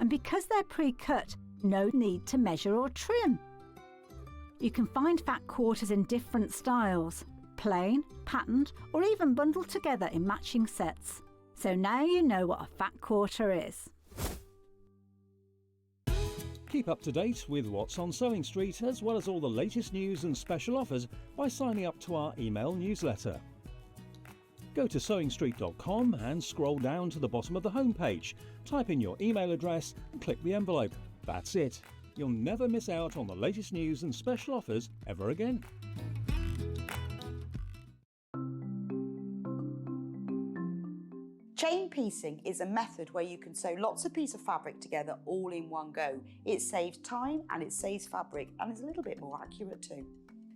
And because they're pre-cut, no need to measure or trim. You can find fat quarters in different styles, plain, patterned, or even bundled together in matching sets. So now you know what a fat quarter is. Keep up to date with what's on Sewing Street, as well as all the latest news and special offers by signing up to our email newsletter. Go to sewingstreet.com and scroll down to the bottom of the homepage. Type in your email address and click the envelope. That's it. You'll never miss out on the latest news and special offers ever again. Chain piecing is a method where you can sew lots of pieces of fabric together all in one go. It saves time and it saves fabric and is a little bit more accurate too.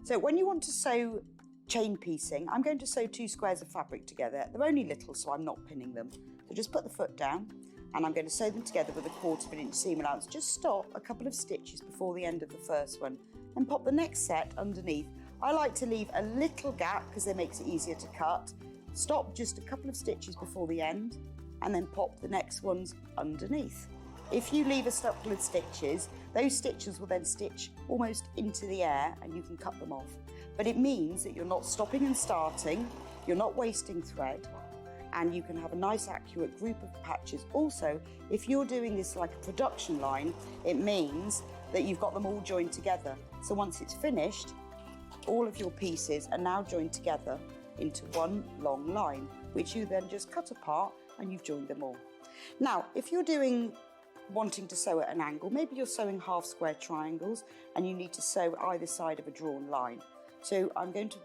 So when you want to sew chain piecing, I'm going to sew 2 squares of fabric together. They're only little, so I'm not pinning them. So just put the foot down and I'm going to sew them together with a 1/4 inch seam allowance. Just stop a couple of stitches before the end of the first one and pop the next set underneath. I like to leave a little gap because it makes it easier to cut. Stop just a couple of stitches before the end and then pop the next ones underneath. If you leave a couple of stitches, those stitches will then stitch almost into the air and you can cut them off. But it means that you're not stopping and starting, you're not wasting thread, and you can have a nice accurate group of patches. Also, if you're doing this like a production line, it means that you've got them all joined together. So once it's finished, all of your pieces are now joined together into one long line, which you then just cut apart and you've joined them all. Now, if you're wanting to sew at an angle, maybe you're sewing half square triangles and you need to sew either side of a drawn line. So I'm going to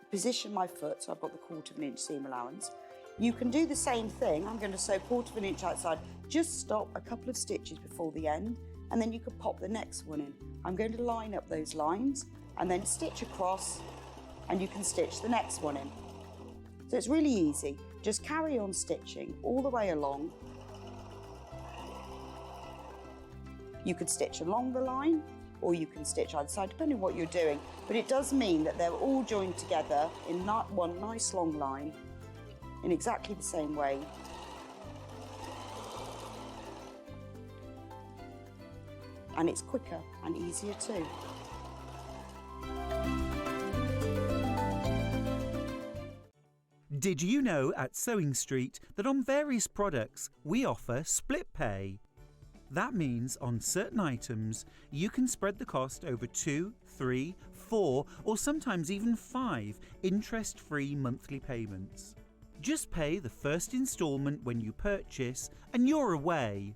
position my foot, so I've got the 1/4 inch seam allowance. You can do the same thing. I'm going to sew 1/4 inch outside. Just stop a couple of stitches before the end and then you can pop the next one in. I'm going to line up those lines and then stitch across and you can stitch the next one in. So it's really easy. Just carry on stitching all the way along. You could stitch along the line or you can stitch either side, depending on what you're doing. But it does mean that they're all joined together in one nice long line in exactly the same way. And it's quicker and easier too. Did you know at Sewing Street that on various products we offer split pay? That means on certain items you can spread the cost over 2, 3, 4 or sometimes even 5 interest-free monthly payments. Just pay the first instalment when you purchase and you're away.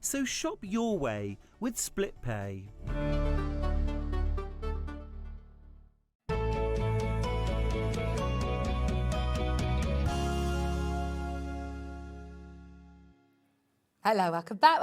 So shop your way with split pay. Hello, welcome back,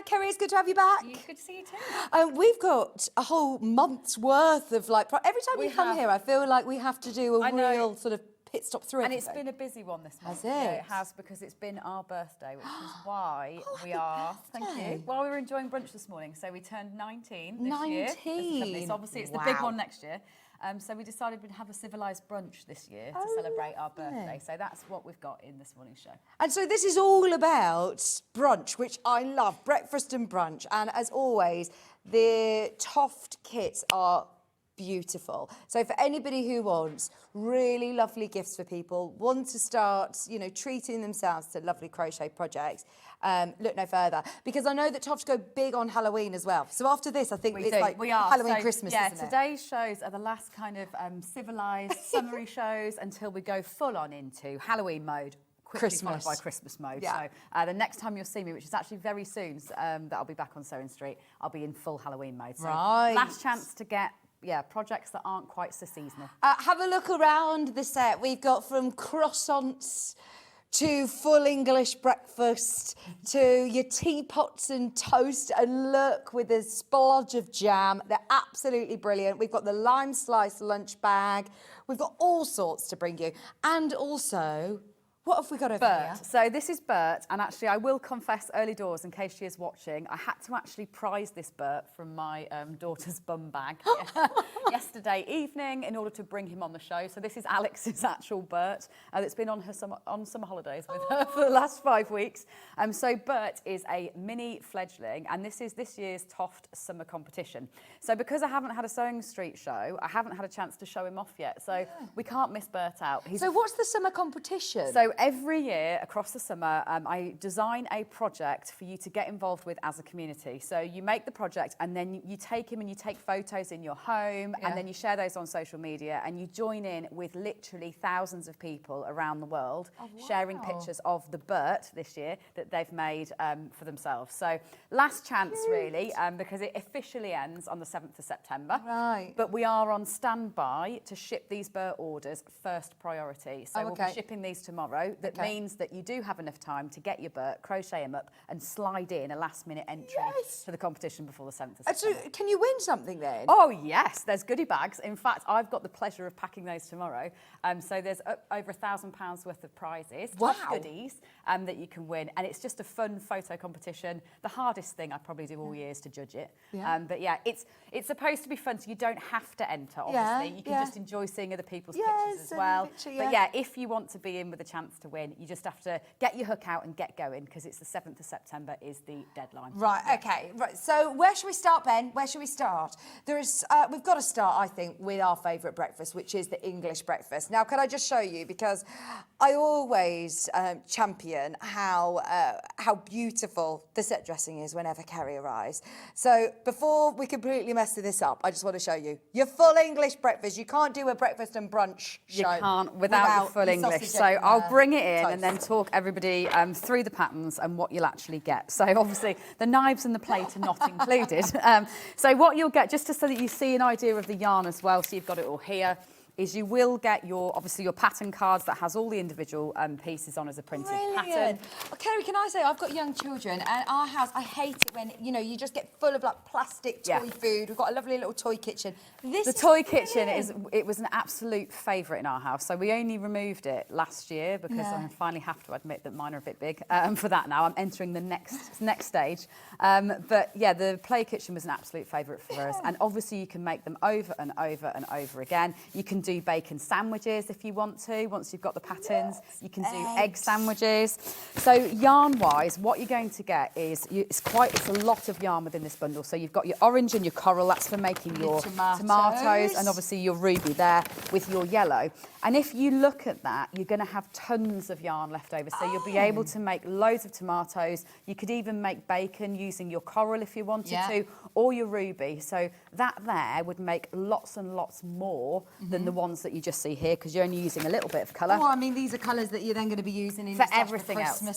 Kerry, it's good to have you back. Good to see you too. We've got a whole month's worth of every time we come here, I feel like we have to do a real sort of pit stop through and everything. It's been a busy one this month. Has it? Yeah, it has, because it's been our birthday, which is why we are, thank you, while we were enjoying brunch this morning. So we turned 19 this year. 19? So obviously it's the big one next year. So we decided we'd have a civilised brunch this year to celebrate our birthday. So that's what we've got in this morning's show. And so this is all about brunch, which I love, breakfast and brunch. And as always, the TOFT kits are beautiful. So for anybody who wants really lovely gifts for people, want to start, treating themselves to lovely crochet projects, look no further. Because I know that TOFT go big on Halloween as well. So after this, I think we are. Halloween, Christmas, isn't it? Today's shows are the last kind of civilised, summery shows until we go full on into Halloween mode. quickly followed Christmas. by Christmas mode. Yeah. So the next time you'll see me, which is actually very soon, that I'll be back on Sewing Street, I'll be in full Halloween mode. So Right. last chance to get projects that aren't quite so seasonal. Have a look around the set. We've got from croissants to full English breakfast to your teapots and toast, and look, with a splodge of jam. They're absolutely brilliant. We've got the lime slice lunch bag. We've got all sorts to bring you. And also, what have we got over here? Bert. So this is Bert, and actually I will confess early doors, in case she is watching, I had to actually prize this Bert from my daughter's bum bag yesterday evening in order to bring him on the show. So this is Alex's actual Bert that's been on summer holidays with her for the last 5 weeks. So Bert is a mini fledgling, and this is this year's TOFT summer competition. So because I haven't had a Sewing Street show, I haven't had a chance to show him off yet. So we can't miss Bert out. So what's the summer competition? So every year across the summer, I design a project for you to get involved with as a community. So you make the project, and then you take him and you take photos in your home, and then you share those on social media, and you join in with literally thousands of people around the world sharing pictures of the Bert this year that they've made for themselves. So last chance really, because it officially ends on the 7th of September. Right. But we are on standby to ship these Bert orders first priority. So we'll be shipping these tomorrow. That means that you do have enough time to get your Bert, crochet them up, and slide in a last-minute entry to the competition before the 7th of September. So can you win something then? Oh, yes, there's goodie bags. In fact, I've got the pleasure of packing those tomorrow. So there's over £1,000 worth of prizes, goodies that you can win. And it's just a fun photo competition. The hardest thing I probably do all year is to judge it. But yeah, it's supposed to be fun, so you don't have to enter, obviously. You can just enjoy seeing other people's pictures as well. But yeah, if you want to be in with a chance to win, you just have to get your hook out and get going, because it's the 7th of September is the deadline. Right, okay. Right. So where should we start, Ben? Where should we start? We've got to start, I think, with our favourite breakfast, which is the English breakfast. Now, can I just show you, because I always champion how beautiful the set dressing is whenever Kerry arrives. So before we completely mess this up, I just want to show you your full English breakfast. You can't do a breakfast and brunch show. You can't without your full English. So I'll bring it in and then talk everybody through the patterns and what you'll actually get. So obviously the knives and the plate are not included. So what you'll get, just so that you see an idea of the yarn as well, so you've got it all here, is you will get your pattern cards that has all the individual pieces on as a printed pattern. Oh, Kerry, can I say, I've got young children, and our house, I hate it when, you just get full of like plastic toy food. We've got a lovely little toy kitchen. The toy kitchen was an absolute favourite in our house. So we only removed it last year because I finally have to admit that mine are a bit big for that now. I'm entering the next stage. But yeah, the play kitchen was an absolute favourite for us. And obviously you can make them over and over and over again. You can do bacon sandwiches if you want to. Once you've got the patterns, you can do egg sandwiches. So yarn-wise, what you're going to get is it's a lot of yarn within this bundle. So you've got your orange and your coral. That's for making your tomatoes, and obviously your ruby there with your yellow. And if you look at that, you're going to have tons of yarn left over. So you'll be able to make loads of tomatoes. You could even make bacon using your coral if you wanted to, or your ruby. So that there would make lots and lots more than the ones that you just see here, because you're only using a little bit of colour. Oh, I mean, these are colours that you're then going to be using for everything else. And,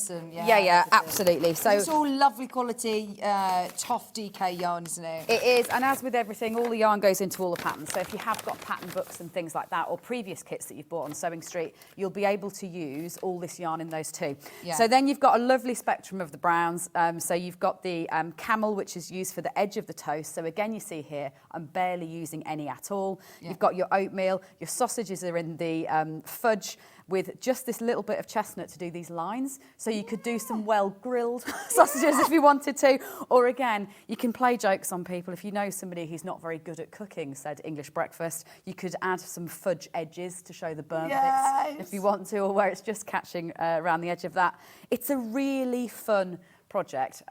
absolutely. So it's all lovely quality TOFT DK yarn, isn't it? It is, and as with everything, all the yarn goes into all the patterns. So if you have got pattern books and things like that, or previous kits that you've bought on Sewing Street, you'll be able to use all this yarn in those too. So then you've got a lovely spectrum of the browns. So you've got the camel, which is used for the edge of the toast. So again, you see here, I'm barely using any at all. You've got your oatmeal, your sausages are in the fudge, with just this little bit of chestnut to do these lines. So you could do some well-grilled sausages if you wanted to. Or again, you can play jokes on people. If you know somebody who's not very good at cooking, said English breakfast, you could add some fudge edges to show the burnt bits if you want to, or where it's just catching around the edge of that. It's a really fun project,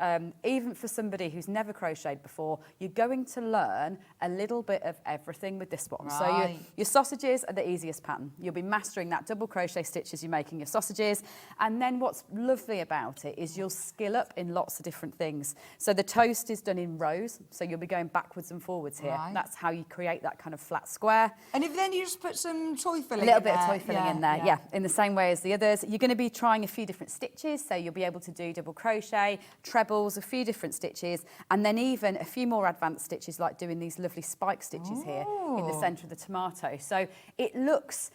even for somebody who's never crocheted before, you're going to learn a little bit of everything with this one. So your sausages are the easiest pattern. You'll be mastering that double crochet stitch as you're making your sausages. And then what's lovely about it is you'll skill up in lots of different things. So the toast is done in rows, so you'll be going backwards and forwards here. Right. That's how you create that kind of flat square. And if then you just put some toy filling A little in bit there. of toy filling in there, yeah, in the same way as the others. You're going to be trying a few different stitches, so you'll be able to do double crochet, trebles, a few different stitches, and then even a few more advanced stitches like doing these lovely spike stitches here in the centre of the tomato. So it looks,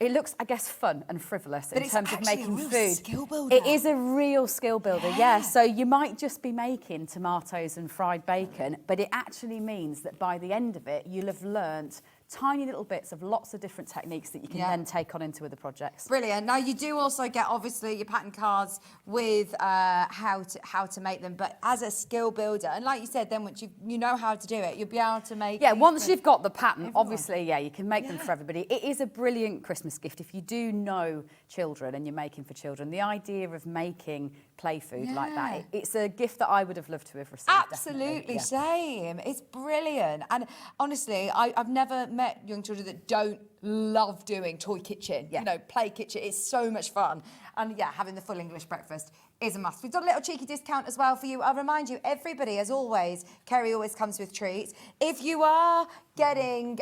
I guess, fun and frivolous But in it's terms of actually making a real food. skill builder. It is a real skill builder, yeah. So you might just be making tomatoes and fried bacon, but it actually means that by the end of it, you'll have learnt tiny little bits of lots of different techniques that you can then take on into other projects. Brilliant. Now you do also get obviously your pattern cards with how to make them, but as a skill builder, and like you said, then once you know how to do it, you'll be able to make. Yeah, once you've got the pattern, obviously, yeah, you can make them for everybody. It is a brilliant Christmas gift if you do know children and you're making for children. The idea of making play food like that, it's a gift that I would have loved to have received. Absolutely, same. It's brilliant. And honestly, I've never met young children that don't love doing toy kitchen, you know, play kitchen. It's so much fun. And yeah, having the full English breakfast is a must. We've done a little cheeky discount as well for you. I'll remind you, everybody, as always, Kerry always comes with treats. If you are getting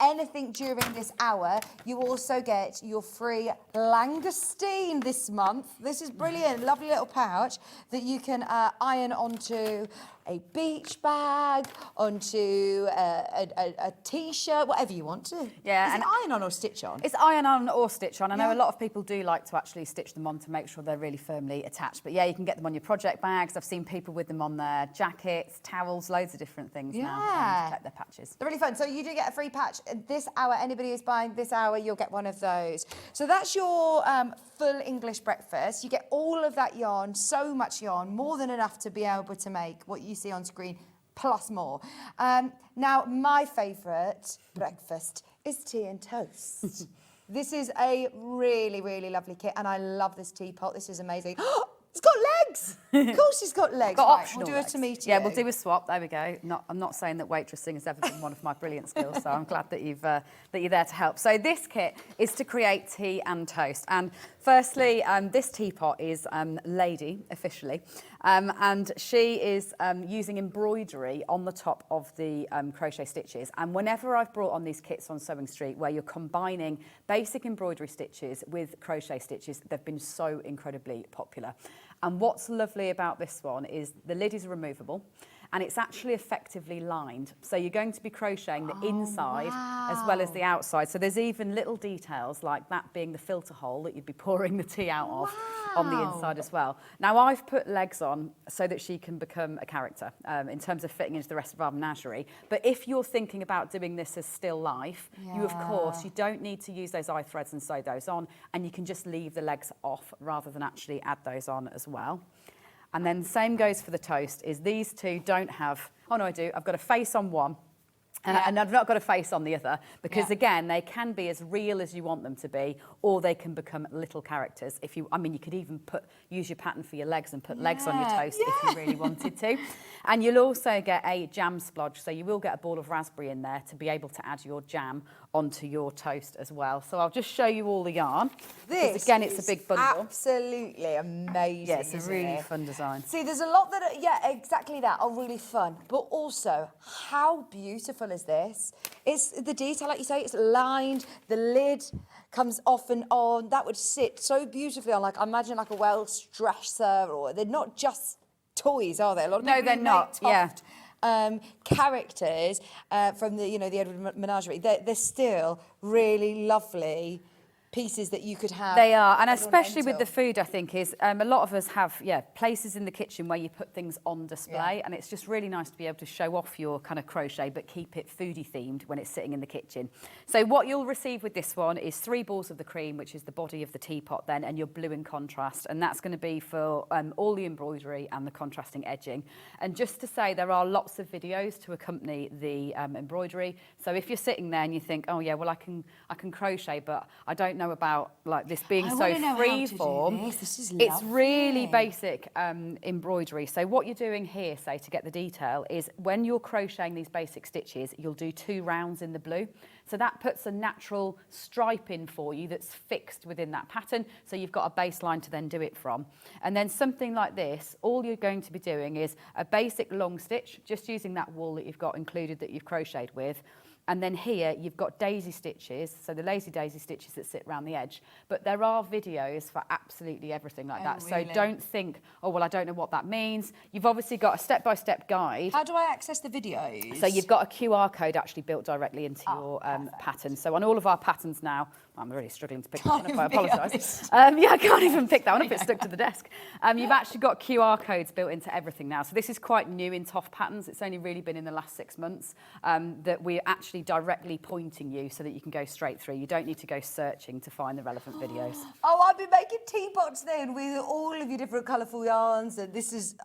anything during this hour, you also get your free Langoustine this month. This is brilliant, lovely little pouch that you can iron onto a beach bag, onto a t-shirt, whatever you want to. Yeah, Is and it iron on or stitch on? It's iron on or stitch on. I know a lot of people do like to actually stitch them on to make sure they're really firmly attached. But yeah, you can get them on your project bags. I've seen people with them on their jackets, towels, loads of different things now to protect their patches. They're really fun. So you do get a free patch this hour. Anybody who's buying this hour, you'll get one of those. So that's your full English breakfast. You get all of that yarn, so much yarn, more than enough to be able to make what you see on screen, plus more. Now, my favourite breakfast is tea and toast. This is a really, really lovely kit, and I love this teapot. This is amazing. It's got legs. Of course it's got legs. Got Right, optional we'll do legs. a tomato. Yeah, we'll do a swap. There we go. I'm not saying that waitressing has ever been one of my brilliant skills, so I'm glad that you're there to help. So this kit is to create tea and toast. And firstly, this teapot is Lady officially, and she is using embroidery on the top of the crochet stitches. And whenever I've brought on these kits on Sewing Street, where you're combining basic embroidery stitches with crochet stitches, they've been so incredibly popular. And what's lovely about this one is the lid is removable and it's actually effectively lined. So you're going to be crocheting the inside as well as the outside. So there's even little details like that being the filter hole that you'd be pouring the tea out of on the inside as well. Now I've put legs on so that she can become a character in terms of fitting into the rest of our menagerie. But if you're thinking about doing this as still life, you of course, you don't need to use those eye threads and sew those on, and you can just leave the legs off rather than actually add those on as well. And then the same goes for the toast, is these two don't have, oh no I do, I've got a face on one and I've not got a face on the other, because again, they can be as real as you want them to be, or they can become little characters. If you, I mean, you could even use your pattern for your legs and put legs on your toast if you really wanted to. And you'll also get a jam splodge, so you will get a ball of raspberry in there to be able to add your jam onto your toast as well. So I'll just show you all the yarn. This again, it's a big bundle. Absolutely amazing. Yeah, it's a really fun design. See, there's a lot that are, exactly that, are really fun. But also, how beautiful is this? It's the detail, like you say, it's lined, the lid comes off and on. That would sit so beautifully on, like, I imagine like a Welsh dresser, or they're not just toys, are they? A lot of people they're not, TOFT, characters from the, the Edward Menagerie. They're still really lovely pieces that you could have. They are, and especially with the food, I think, is a lot of us have, places in the kitchen where you put things on display, and it's just really nice to be able to show off your kind of crochet, but keep it foodie themed when it's sitting in the kitchen. So what you'll receive with this one is 3 balls of the cream, which is the body of the teapot then, and your blue in contrast, and that's going to be for all the embroidery and the contrasting edging. And just to say, there are lots of videos to accompany the embroidery. So if you're sitting there and you think, oh yeah, well I can crochet, but I don't know know about like this being I so wanna know how to do free-form, this. This is it's really lovely. basic embroidery. So what you're doing here, say, to get the detail, is when you're crocheting these basic stitches, you'll do 2 rounds in the blue. So that puts a natural stripe in for you that's fixed within that pattern. So you've got a baseline to then do it from. And then something like this, all you're going to be doing is a basic long stitch, just using that wool that you've got included that you've crocheted with. And then here you've got daisy stitches, so the lazy daisy stitches that sit around the edge. But there are videos for absolutely everything like that. Really? So don't think, oh, well, I don't know what that means. You've obviously got a step-by-step guide. How do I access the videos? So you've got a QR code actually built directly into your pattern. So on all of our patterns now, I'm really struggling to pick that one up, I apologise. Yeah, I can't even pick that one up, it's stuck to the desk. You've actually got QR codes built into everything now. So this is quite new in TOFT patterns. It's only really been in the last 6 months that we're actually directly pointing you so that you can go straight through. You don't need to go searching to find the relevant videos. Oh, I've been making teapots then with all of your different colourful yarns, and this is,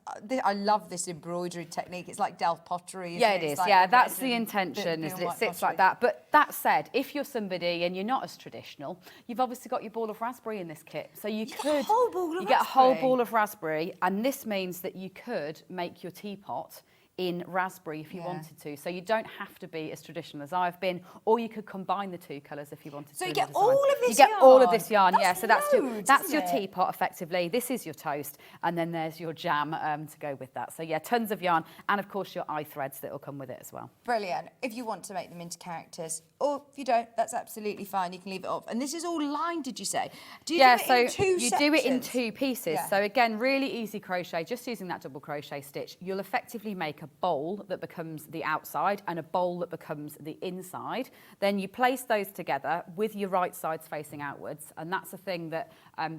I love this embroidery technique. It's like Delft pottery. Yeah, it It's is. like Yeah, the that's red the and intention, is blue that and it white sits pottery. like that. But that said, if you're somebody and you're not as traditional, you've obviously got your ball of raspberry in this kit. So you get a could, whole ball of you get a whole raspberry. ball of raspberry, and this means that you could make your teapot in raspberry if you wanted to. So you don't have to be as traditional as I've been, or you could combine the 2 colours if you wanted to. So you in get the design. all of this You get all of this yarn, yarn? yeah. That's So that's loads, that's isn't your it? teapot effectively. This is your toast, and then there's your jam to go with that. So yeah, tons of yarn, and of course your eye threads that will come with it as well. Brilliant. If you want to make them into characters, or if you don't, that's absolutely fine. You can leave it off. And this is all lined, did you say? Do you do it in 2 you do it in sections? 2 pieces. Yeah. So again, really easy crochet, just using that double crochet stitch. You'll effectively make a bowl that becomes the outside and a bowl that becomes the inside. Then you place those together with your right sides facing outwards. And that's a thing that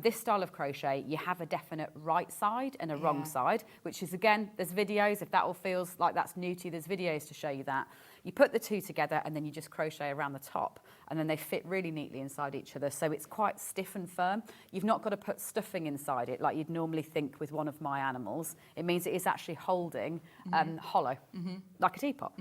this style of crochet, you have a definite right side and a wrong side, which is, again, there's videos. If that all feels like that's new to you, there's videos to show you that. You put the 2 together and then you just crochet around the top, and then they fit really neatly inside each other. So it's quite stiff and firm. You've not got to put stuffing inside it like you'd normally think with one of my animals. It means it is actually holding hollow, like a teapot.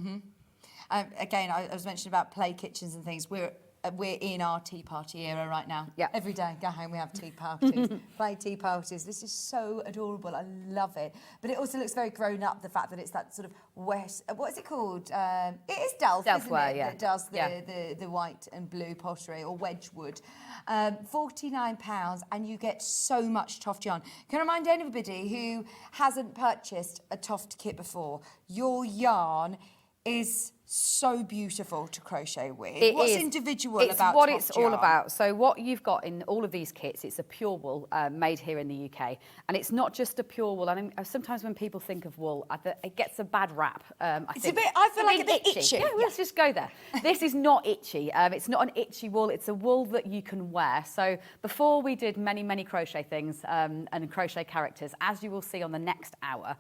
Again, I was mentioning about play kitchens and things. We're in our tea party era right now. Yeah. Every day, go home, we have tea parties, play tea parties. This is so adorable. I love it. But it also looks very grown up, the fact that it's that sort of West, what is it called? It is Delft, isn't Delftware, it? yeah. That does Yeah. the white and blue pottery, or Wedgwood. £49, and you get so much TOFT yarn. Can I remind anybody who hasn't purchased a TOFT kit before, your yarn is so beautiful to crochet with. What's individual about what TOFT it's all yarn? about. So what you've got in all of these kits, it's a pure wool made here in the UK, and it's not just a pure wool. And sometimes when people think of wool, it gets a bad rap. I feel like a bit itchy. Yeah, well, let's just go there. This is not itchy. It's not an itchy wool. It's a wool that you can wear. So before we did many crochet things and crochet characters, as you will see on the next hour,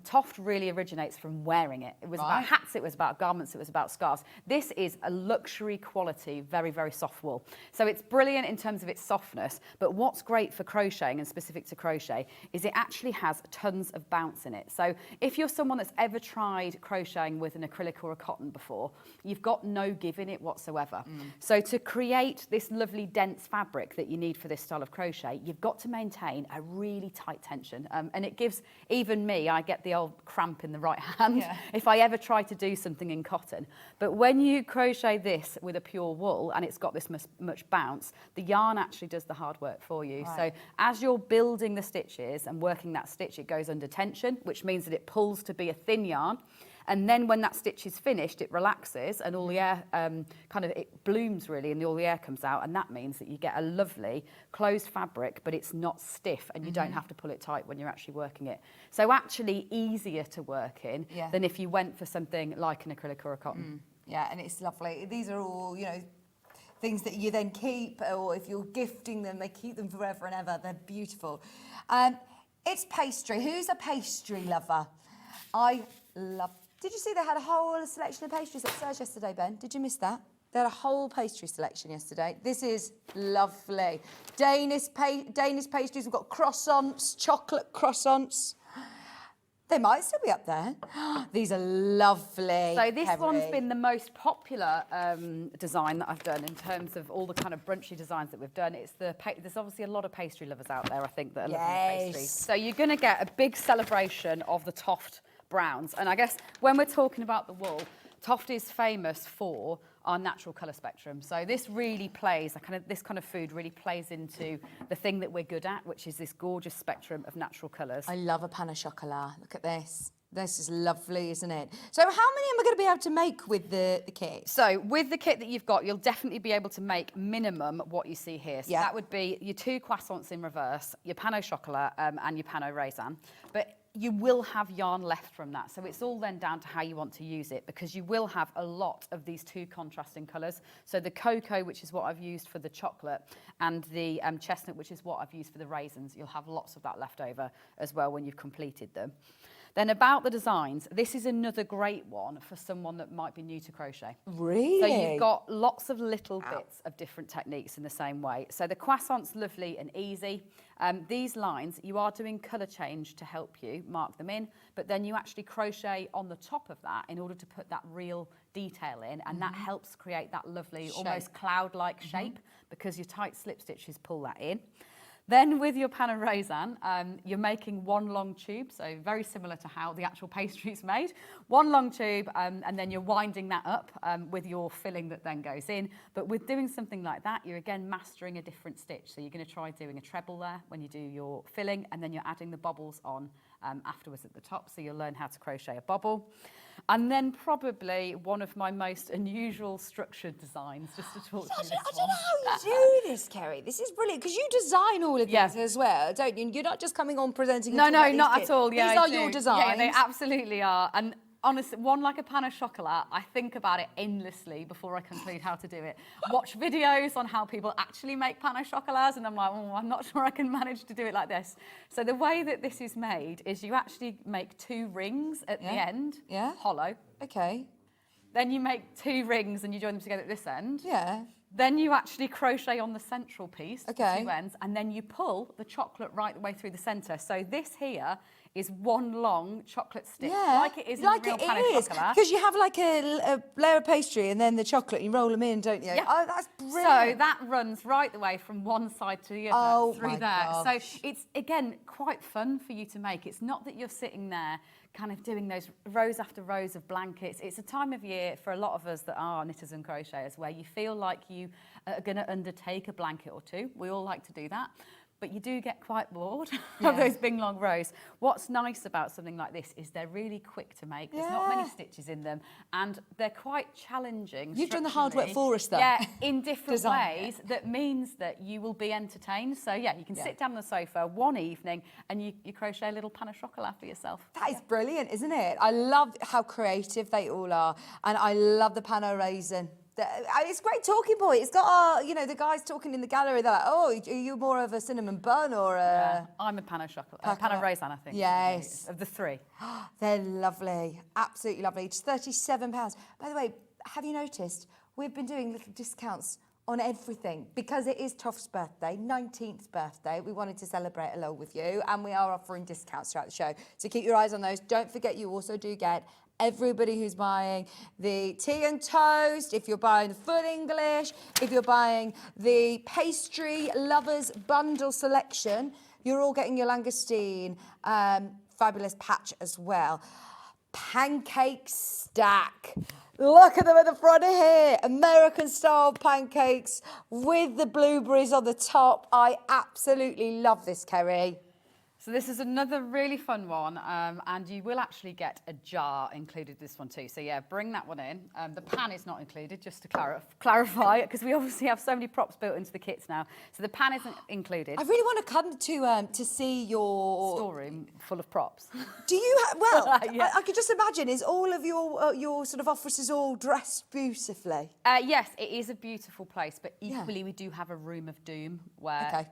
TOFT really originates from wearing it. It was about hats, it was about garments, it was about scarves. This is a luxury quality, very soft wool. So it's brilliant in terms of its softness, but what's great for crocheting and specific to crochet is it actually has tons of bounce in it. So if you're someone that's ever tried crocheting with an acrylic or a cotton before, you've got no give in it whatsoever. So to create this lovely dense fabric that you need for this style of crochet, you've got to maintain a really tight tension. And it gives even me, I get the old cramp in the right hand if I ever try to do something in cotton. But when you crochet this with a pure wool and it's got this much bounce, the yarn actually does the hard work for you. So as you're building the stitches and working that stitch, it goes under tension, which means that it pulls to be a thin yarn. And then when that stitch is finished, it relaxes and all the air it blooms really, and all the air comes out, and that means that you get a lovely closed fabric, but it's not stiff, and you don't have to pull it tight when you're actually working it. So actually easier to work in than if you went for something like an acrylic or a cotton. Yeah, and it's lovely. These are all, things that you then keep, or if you're gifting them, they keep them forever and ever. They're beautiful. It's pastry. Who's a pastry lover? I love... Did you see they had a whole selection of pastries upstairs yesterday, Ben? Did you miss that? They had a whole pastry selection yesterday. This is lovely. Danish pastries. We've got croissants, chocolate croissants. They might still be up there. These are lovely. So this Kerry. one's been the most popular design that I've done in terms of all the kind of brunchy designs that we've done. It's there's obviously a lot of pastry lovers out there, I think, that are loving pastry. So you're going to get a big celebration of the TOFT browns. And I guess when we're talking about the wool, TOFT is famous for our natural colour spectrum. So this really plays, this kind of food really plays into the thing that we're good at, which is this gorgeous spectrum of natural colours. I love a pan au chocolat. Look at this. This is lovely, isn't it? So how many am I going to be able to make with the kit? So with the kit that you've got, you'll definitely be able to make minimum what you see here. So that would be your 2 croissants in reverse, your pan au chocolat and your pan au raisin. But you will have yarn left from that. So it's all then down to how you want to use it, because you will have a lot of these 2 contrasting colours. So the cocoa, which is what I've used for the chocolate, and the chestnut, which is what I've used for the raisins. You'll have lots of that left over as well when you've completed them. Then about the designs, this is another great one for someone that might be new to crochet. Really? So you've got lots of little bits of different techniques in the same way. So the croissant's lovely and easy. These lines, you are doing colour change to help you mark them in, but then you actually crochet on the top of that in order to put that real detail in, and that helps create that lovely, almost cloud-like shape, because your tight slip stitches pull that in. Then with your pan au raisin, you're making 1 long tube, so very similar to how the actual pastry is made. 1 long tube, and then you're winding that up with your filling that then goes in. But with doing something like that, you're again mastering a different stitch. So you're going to try doing a treble there when you do your filling, and then you're adding the bobbles on afterwards at the top. So you'll learn how to crochet a bobble. And then probably one of my most unusual structured designs, just to talk to you this I don't know how you do this, Kerry. This is brilliant, because you design all of these as well, don't you? You're not just coming on presenting. No, not at all. Yeah, these are your designs. Yeah, they absolutely are. And honestly, one like a pan au chocolat, I think about it endlessly before I conclude how to do it. Watch videos on how people actually make pan au chocolats, and I'm like, oh, I'm not sure I can manage to do it like this. So the way that this is made is you actually make 2 rings at the end, hollow. Okay. Then you make 2 rings and you join them together at this end. Yeah. Then you actually crochet on the central piece, the 2 Okay. ends, and then you pull the chocolate right the way through the centre. So this here is 1 long chocolate stick, like it is in a real pan au chocolat. Because you have like a layer of pastry and then the chocolate, you roll them in, don't you? Yeah. Oh, that's brilliant. So that runs right the way from one side to the other through my there. gosh. So it's, again, quite fun for you to make. It's not that you're sitting there kind of doing those rows after rows of blankets. It's a time of year for a lot of us that are knitters and crocheters where you feel like you are going to undertake a blanket or 2. We all like to do that. But you do get quite bored of those big long rows. What's nice about something like this is they're really quick to make. There's not many stitches in them, and they're quite challenging. You've done the hard work for us, though. Yeah, in different ways. That means that you will be entertained. So yeah, you can sit down on the sofa one evening and you crochet a little pan au chocolat for yourself. That is brilliant, isn't it? I love how creative they all are, and I love the pan au raisin. It's a great talking point. It's got, the guys talking in the gallery. They're like, oh, are you more of a cinnamon bun or a... Yeah, I'm a pan au chocolat. Pan au raisin, I think. Yes. Of the 3. They're lovely. Absolutely lovely. It's £37. By the way, have you noticed we've been doing little discounts on everything because it is TOFT's birthday, 19th birthday. We wanted to celebrate along with you, and we are offering discounts throughout the show. So keep your eyes on those. Don't forget, you also do get everybody who's buying the tea and toast, if you're buying the full English, if you're buying the pastry lovers bundle selection, you're all getting your Langoustine fabulous patch as well. Pancake stack. Look at them at the front here. American style pancakes with the blueberries on the top. I absolutely love this, Kerry. So this is another really fun one, and you will actually get a jar included with this one too. So yeah, bring that one in. The pan is not included, just to clarify, because we obviously have so many props built into the kits now. So the pan isn't included. I really want to come to see your storeroom full of props. Do you? Well, Yeah. I could just imagine. Is all of your sort of offices all dressed beautifully? Yes, it is a beautiful place, but equally we do have a room of doom where,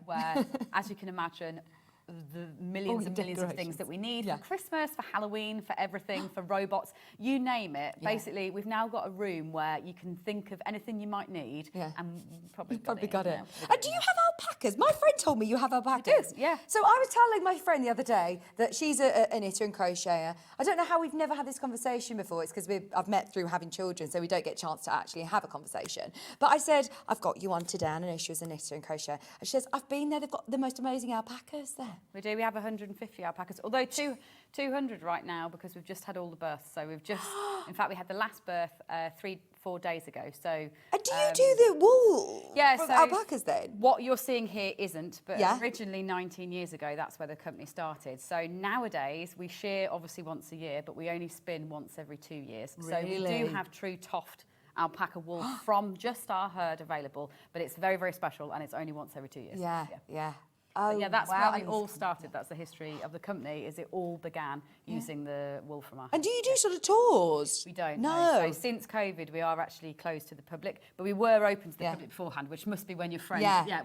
as you can imagine, the millions and millions of things that we need for Christmas, for Halloween, for everything, for robots, you name it. Basically, we've now got a room where you can think of anything you might need, and probably got it. And do you have alpacas? My friend told me you have alpacas. Yeah. So I was telling my friend the other day that she's a knitter and crocheter. I don't know how we've never had this conversation before. It's because I've met through having children, so we don't get a chance to actually have a conversation. But I said, I've got you on today. I know she was a knitter and crocheter. And she says, I've been there. They've got the most amazing alpacas there. We do. We have 150 alpacas, although 200 right now because we've just had all the births. So we've just, in fact, we had the last birth 3-4 days ago. So. And do you do the wool from alpacas then? What you're seeing here isn't, but originally 19 years ago, that's where the company started. So nowadays we shear obviously once a year, but we only spin once every 2 years. Really? So we do have true TOFT alpaca wool from just our herd available, but it's very, very special and it's only once every 2 years. Yeah. Oh, yeah, that's where it all started. That's the history of the company, is it all began using the wool from our. And do you do sort of tours? We don't. No. So since COVID, we are actually closed to the public, but we were open to the public beforehand, which must be when your friend,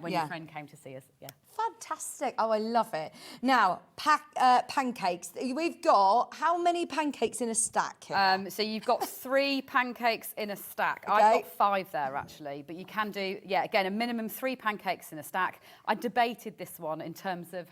your friend came to see us. Yeah. Fantastic. Oh, I love it. Now, pancakes. We've got how many pancakes in a stack here? So you've got 3 pancakes in a stack. Okay. I've got 5 there, actually. But you can do, again, a minimum 3 pancakes in a stack. I debated this one in terms of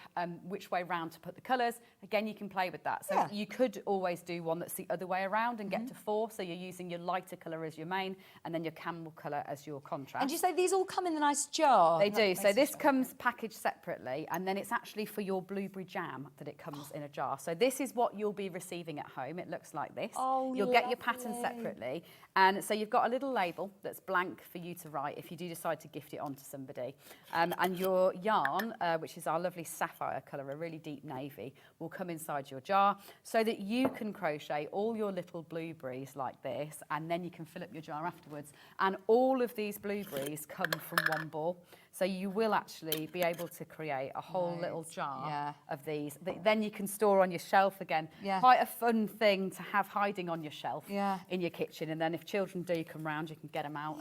which way round to put the colours. Again, you can play with that. So you could always do one that's the other way around and get to 4. So you're using your lighter colour as your main and then your camel colour as your contrast. And you say these all come in a nice jar? They do. So this comes packaged separately, and then it's actually for your blueberry jam that it comes in a jar. So this is what you'll be receiving at home. It looks like this. Oh, you'll get your pattern separately, and so you've got a little label that's blank for you to write if you do decide to gift it on to somebody. And your yarn, which is our lovely sapphire colour, a really deep navy, will come inside your jar so that you can crochet all your little blueberries like this, and then you can fill up your jar afterwards. And all of these blueberries come from one ball. So you will actually be able to create a whole little jar of these that then you can store on your shelf again. Quite a fun thing to have hiding on your shelf in your kitchen. And then if children do come round, you can get them out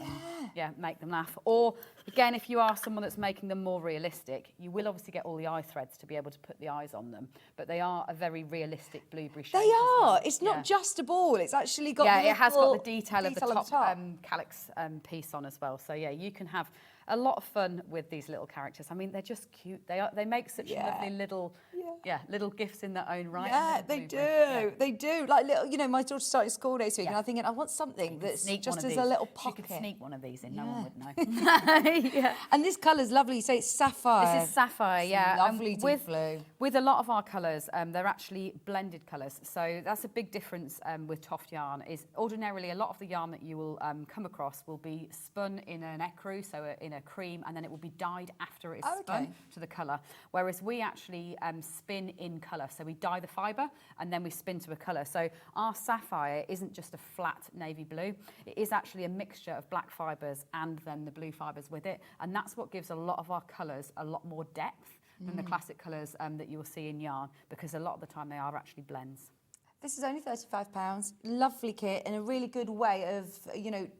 and make them laugh. Or again, if you are someone that's making them more realistic, you will obviously get all the eye threads to be able to put the eyes on them. But they are a very realistic blueberry shape. They are. Well. It's not just a ball. It's actually got it has got the detail of the top. Calyx piece on as well. So you can have a lot of fun with these little characters. I mean, they're just cute. They make such lovely little little gifts in their own right. Yeah, they do. They do. Like little, my daughter's starting school next week, and I'm thinking I want something that's just as a little pocket. You could sneak one of these in. No one would know. And this colour's lovely. So it's sapphire. This is sapphire. Lovely deep blue. With a lot of our colours, they're actually blended colours. So that's a big difference with TOFT yarn. Is ordinarily a lot of the yarn that you will come across will be spun in an ecru, so in a cream, and then it will be dyed after it's spun to the colour. Whereas we actually spin in colour. So we dye the fibre and then we spin to a colour. So our sapphire isn't just a flat navy blue. It is actually a mixture of black fibres and then the blue fibres with it. And that's what gives a lot of our colours a lot more depth than the classic colours that you will see in yarn, because a lot of the time they are actually blends. This is only £35. Lovely kit and a really good way of,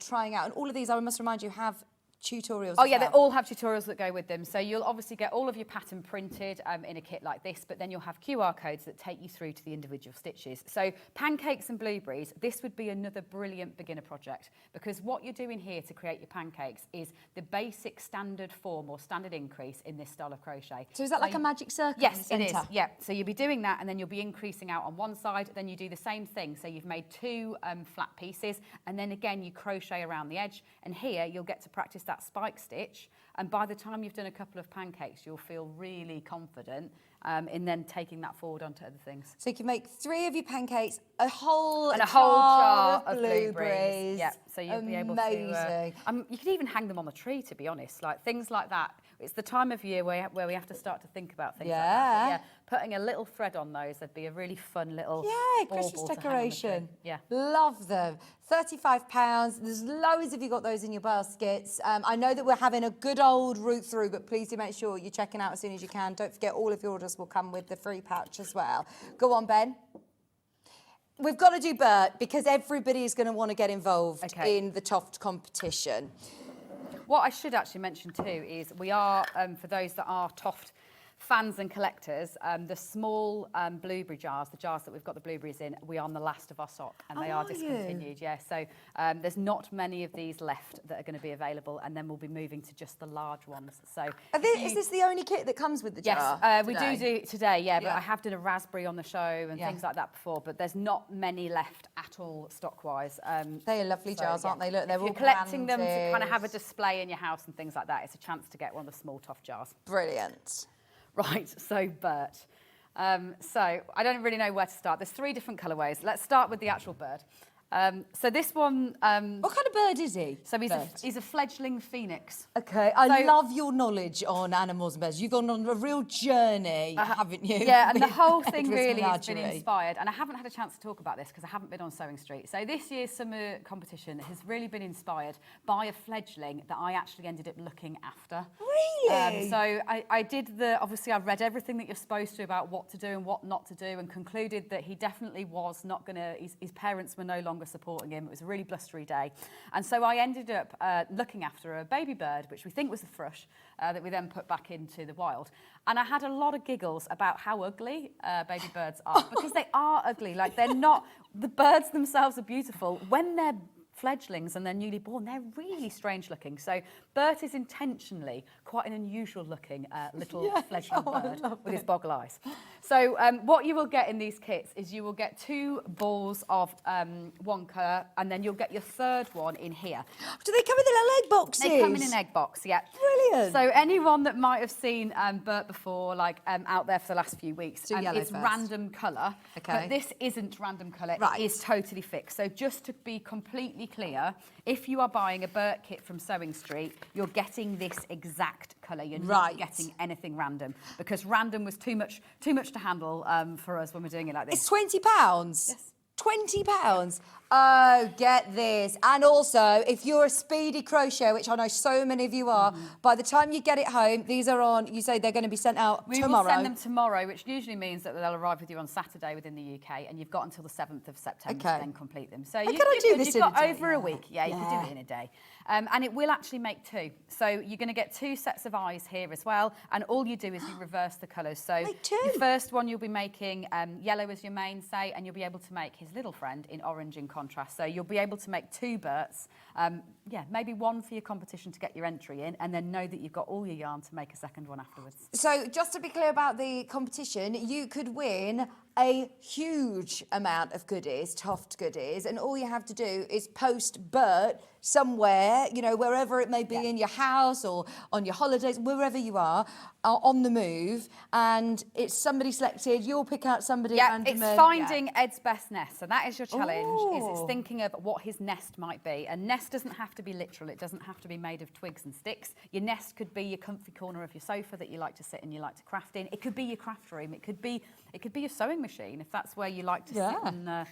trying out. And all of these, I must remind you, have tutorials. Oh yeah, they all have tutorials that go with them. So you'll obviously get all of your pattern printed in a kit like this, but then you'll have QR codes that take you through to the individual stitches. So pancakes and blueberries, this would be another brilliant beginner project, because what you're doing here to create your pancakes is the basic standard form or standard increase in this style of crochet. So is that like a magic circle? Yes, it is. Yeah. So you'll be doing that, and then you'll be increasing out on one side. Then you do the same thing. So you've made 2 flat pieces, and then again you crochet around the edge. And here you'll get to practice that spike stitch, and by the time you've done a couple of pancakes, you'll feel really confident in then taking that forward onto other things. So you can make 3 of your pancakes, a whole jar of blueberries. Yeah, so you'll be able to. You could even hang them on the tree, to be honest, like things like that. It's the time of year where we have to start to think about things like that. But putting a little thread on those, that'd be a really fun little Christmas decoration. Yeah, love them. £35. There's loads of you got those in your baskets. I know that we're having a good old route through, but please do make sure you're checking out as soon as you can. Don't forget, all of your orders will come with the free pouch as well. Go on, Ben. We've got to do Bert, because everybody is going to want to get involved in the TOFT competition. What I should actually mention too is we are, for those that are TOFT fans and collectors, the small blueberry jars, the jars that we've got the blueberries in, we are on the last of our stock, and they are discontinued. Yeah, so there's not many of these left that are going to be available, and then we'll be moving to just the large ones. So is this the only kit that comes with the jar? Yes, we do it today, yeah, but I have done a raspberry on the show and things like that before, but there's not many left at all stock-wise. They are lovely jars, aren't they? Look, they're if all you're collecting them to branded. kind of have a display in your house and things like that, it's a chance to get one of the small TOFT jars. Brilliant. Right, so Bert. So I don't really know where to start. There's 3 different colourways. Let's start with the actual bird. So this one... what kind of bird is he? So he's a fledgling phoenix. Okay, I love your knowledge on animals and birds. You've gone on a real journey, haven't you? Yeah, and the whole thing With really has been menagerie. inspired, and I haven't had a chance to talk about this because I haven't been on Sewing Street. So this year's summer competition has really been inspired by a fledgling that I actually ended up looking after. Really? So I did obviously I read everything that you're supposed to about what to do and what not to do, and concluded that he definitely was not going to, his parents were no longer supporting him. It was a really blustery day. And so I ended up looking after a baby bird, which we think was a thrush, that we then put back into the wild. And I had a lot of giggles about how ugly baby birds are, because they are ugly. Like, they're not, the birds themselves are beautiful. When they're fledglings and they're newly born, they're really strange looking. So Bert is intentionally quite an unusual looking little fledgling bird with his boggle eyes. So what you will get in these kits is you will get 2 balls of one colour, and then you'll get your 3rd one in here. Do they come in the little egg boxes? They come in an egg box, yeah. Brilliant. So anyone that might have seen Bert before, like out there for the last few weeks, yellow it's first. random colour, Okay. but this isn't random colour, Right. it is totally fixed. So just to be completely clear, if you are buying a Bert kit from Sewing Street, you're getting this exact colour. You're not getting anything random, because random was too much to handle for us when we're doing it like this. It's £20. Yes. £20. Oh, get this. And also, if you're a speedy crocheter, which I know so many of you are, by the time you get it home, these are on, you say they're going to be sent out tomorrow. We will send them tomorrow, which usually means that they'll arrive with you on Saturday within the UK, and you've got until the 7th of September to then complete them. So you've got over a week. Yeah, you can do it in a day. And it will actually make 2. So you're going to get 2 sets of eyes here as well, and all you do is you reverse the colours. So Make 2. your first one, you'll be making yellow as your mainstay, and you'll be able to make his little friend in orange in contrast. So you'll be able to make 2 Berts, maybe 1 for your competition to get your entry in, and then know that you've got all your yarn to make a 2nd one afterwards. So just to be clear about the competition, you could win a huge amount of goodies, TOFT goodies, and all you have to do is post Bert somewhere, you know, wherever it may be, in your house or on your holidays, wherever you are on the move, and it's somebody selected, you'll pick out somebody random. It's finding Ed's best nest, so that is your challenge. Is it's thinking of what his nest might be. A nest doesn't have to be literal, it doesn't have to be made of twigs and sticks. Your nest could be your comfy corner of your sofa that you like to sit and you like to craft in. It could be your craft room, it could be your sewing machine if that's where you like to sit and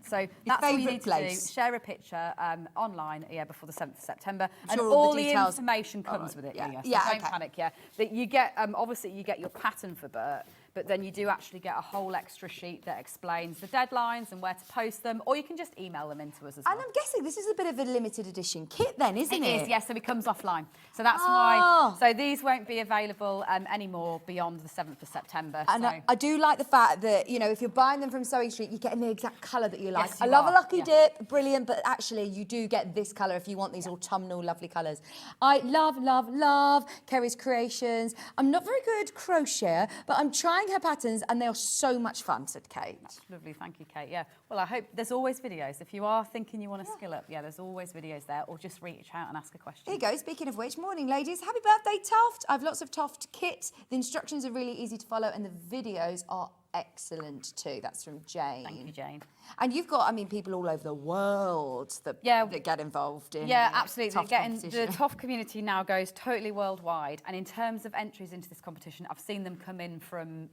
so that's all you need to do. Share a picture online before the 7th of September, and all the information comes with it. So don't panic. That you get obviously you get your pattern for Bert, but then you do actually get a whole extra sheet that explains the deadlines and where to post them, or you can just email them into us as well. And I'm guessing this is a bit of a limited edition kit then, isn't it? It is, yes, so it comes offline. So that's why, so these won't be available anymore beyond the 7th of September. And so. I do like the fact that, you know, if you're buying them from Sewing Street, you're getting the exact colour that you like. Yes, I love a lucky dip, brilliant, but actually you do get this colour if you want these autumnal lovely colours. I love, love, love Kerry's creations. I'm not very good crocheter, but I'm trying her patterns and they are so much fun, said Kate. That's lovely, thank you, Kate. Yeah, well, I hope there's always videos. If you are thinking you want to skill up, there's always videos there, or just reach out and ask a question. Here you go, speaking of which, morning ladies, happy birthday TOFT. I have lots of TOFT kit. The instructions are really easy to follow and the videos are excellent too. That's from Jane. Thank you, Jane. And you've got, I mean, people all over the world that get involved in absolutely. TOFT The TOFT community now goes totally worldwide, and in terms of entries into this competition, I've seen them come in from,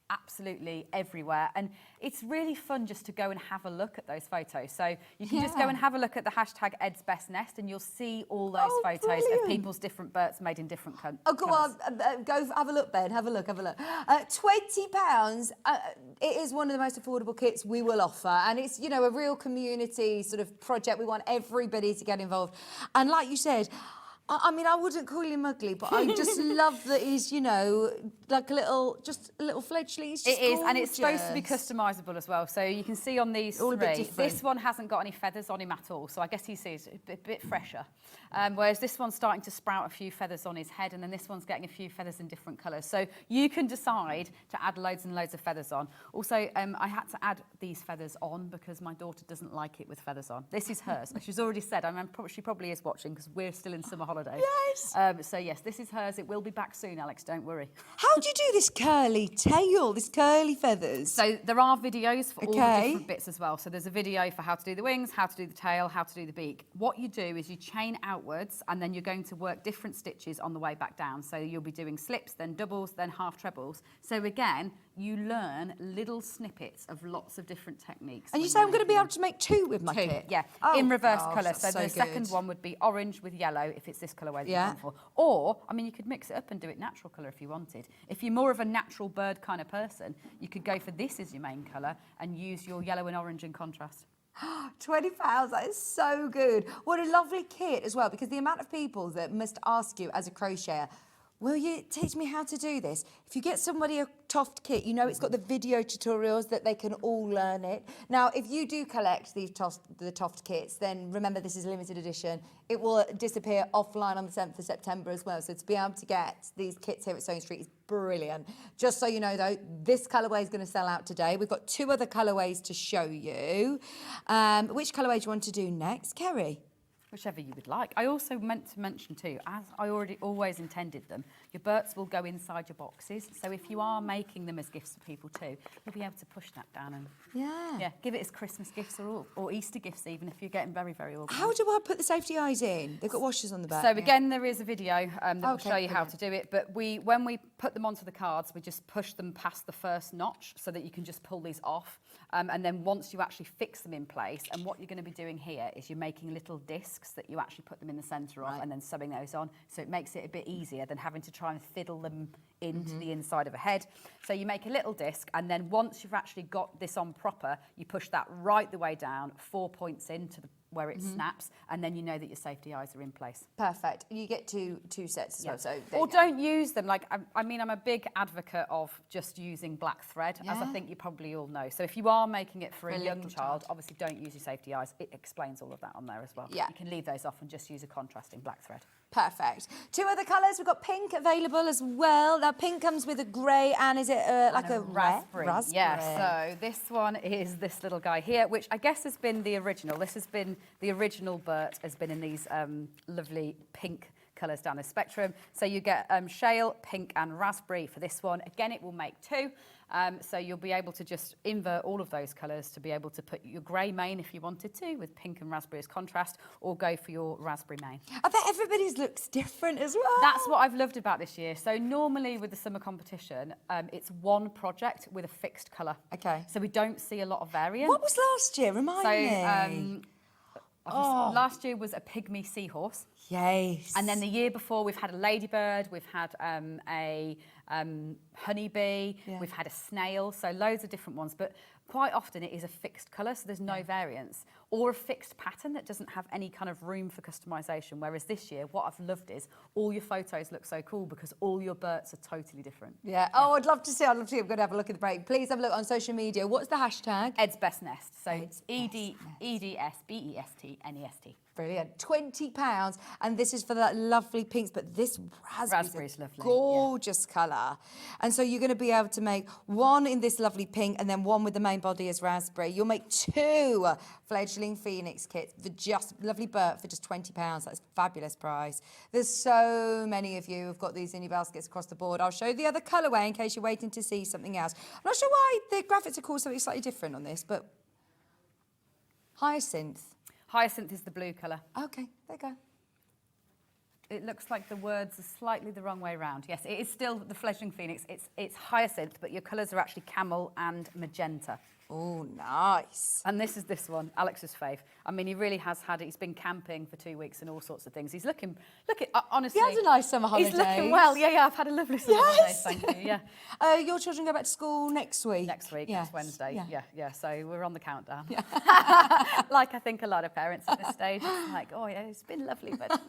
absolutely everywhere, and it's really fun just to go and have a look at those photos. So you can just go and have a look at the hashtag Ed's Best Nest, and you'll see all those photos of people's different Berts made in different countries. Oh, go on, go have a look, Ben. Have a look. £20. It is one of the most affordable kits we will offer, and it's, you know, a real community sort of project. We want everybody to get involved, and like you said, I mean, I wouldn't call him ugly, but I just love that he's, you know, like just a little fledgling. It's just It is, and it's supposed to be gorgeous. customisable as well. So you can see on these All a bit three, different. this one hasn't got any feathers on him at all. So I guess he sees a bit fresher. Whereas this one's starting to sprout a few feathers on his head, and then this one's getting a few feathers in different colours. So you can decide to add loads and loads of feathers on. Also, I had to add these feathers on because my daughter doesn't like it with feathers on. This is hers. She's already said, she probably is watching because we're still in summer holidays. Yes. So yes, this is hers. It will be back soon, Alex, don't worry. How do you do this curly tail, this curly feathers? So there are videos for all the Okay. different bits as well. So there's a video for how to do the wings, how to do the tail, how to do the beak. What you do is you chain outwards and then you're going to work different stitches on the way back down. So you'll be doing slips, then doubles, then half trebles. So again, you learn little snippets of lots of different techniques. And you when say you're I'm going to be making able to make two with my Two, kit? yeah, Oh, in reverse gosh, colour. that's So the so second good. one would be orange with yellow if it's this colourway that Yeah. you're going for. Or, I mean, you could mix it up and do it natural colour if you wanted. If you're more of a natural bird kind of person, you could go for this as your main colour and use your yellow and orange in contrast. £20, that is so good. What a lovely kit as well, because the amount of people that must ask you as a crocheter, will you teach me how to do this? If you get somebody a TOFT kit, you know it's got the video tutorials that they can all learn it. Now, if you do collect the TOFT kits, then remember this is a limited edition. It will disappear offline on the 7th of September as well. So to be able to get these kits here at Sewing Street is brilliant. Just so you know, though, this colourway is going to sell out today. We've got 2 other colourways to show you. Which colourway do you want to do next, Kerry? Whichever you would like. I also meant to mention too, as I always intended them, your burts will go inside your boxes. So if you are making them as gifts for people too, you'll be able to push that down and give it as Christmas gifts or Easter gifts even if you're getting very, very organised. How do I put the safety eyes in? They've got washers on the back. So again, there is a video that will Okay, show you how brilliant. to do it. But when we put them onto the cards, we just push them past the first notch so that you can just pull these off. And then once you actually fix them in place, and what you're going to be doing here is you're making little discs that you actually put them in the centre of and then sewing those on. So it makes it a bit easier than having to try and fiddle them into the inside of a head. So you make a little disc, and then once you've actually got this on proper, you push that right the way down, 4 points into where it snaps, and then you know that your safety eyes are in place. Perfect. You get two sets as well. So there Or you go. don't use them. Like, I mean, I'm a big advocate of just using black thread, as I Yeah. think you probably all know. So if you are making it for a young little child, child. obviously don't use your safety eyes. It explains all of that on there as well. Yeah. You can leave those off and just use a contrasting black thread. Perfect. 2 other colours. We've got pink available as well. Now, pink comes with a grey and is it like And a raspberry. Raspberry. Yeah, so this one is this little guy here, which I guess has been the original. This has been the original Bert, has been in these lovely pink colours down the spectrum. So you get shale, pink and raspberry for this one. Again, it will make 2. So you'll be able to just invert all of those colours to be able to put your grey mane if you wanted to, with pink and raspberry as contrast, or go for your raspberry mane. I bet everybody's looks different as well. That's what I've loved about this year. So normally with the summer competition, it's one project with a fixed colour. Okay. So we don't see a lot of variance. What was last year? Remind me. Last year was a pygmy seahorse. Yes. And then the year before, we've had a ladybird, we've had a honeybee, we've had a snail, so loads of different ones. But quite often it is a fixed colour, so there's no variance, or a fixed pattern that doesn't have any kind of room for customisation. Whereas this year, what I've loved is all your photos look so cool because all your Berts are totally different. Yeah. Oh, I'd love to see. I'm going to have a look at the break. Please have a look on social media. What's the hashtag? Ed's Best Nest. So Ed's it's Best EDSBESTNEST. Brilliant. £20, and this is for that lovely pinks, but this raspberry's Raspberry's lovely, yeah. gorgeous colour. And so you're going to be able to make one in this lovely pink and then one with the main body as raspberry. You'll make 2 fledgling Phoenix kits for just lovely Bert for just £20. That's a fabulous price. There's so many of you who've got these in your baskets across the board. I'll show you the other colourway in case you're waiting to see something else. I'm not sure why the graphics are called something slightly different on this, but hyacinth. Hyacinth is the blue colour. Okay, there you go. It looks like the words are slightly the wrong way around. Yes, it is still the fledgling Phoenix. It's hyacinth, but your colours are actually camel and magenta. Oh, nice. And this is this one, Alex's fave. I mean, he really has had it. He's been camping for 2 weeks and all sorts of things. He's looking, honestly. He had a nice summer holiday. He's looking well. Yeah, I've had a lovely summer holiday, thank you, yeah. Your children go back to school next week? Next week, Yes. next Wednesday, yeah. So we're on the countdown. Yeah. Like I think a lot of parents at this stage, it's like, oh yeah, it's been lovely, but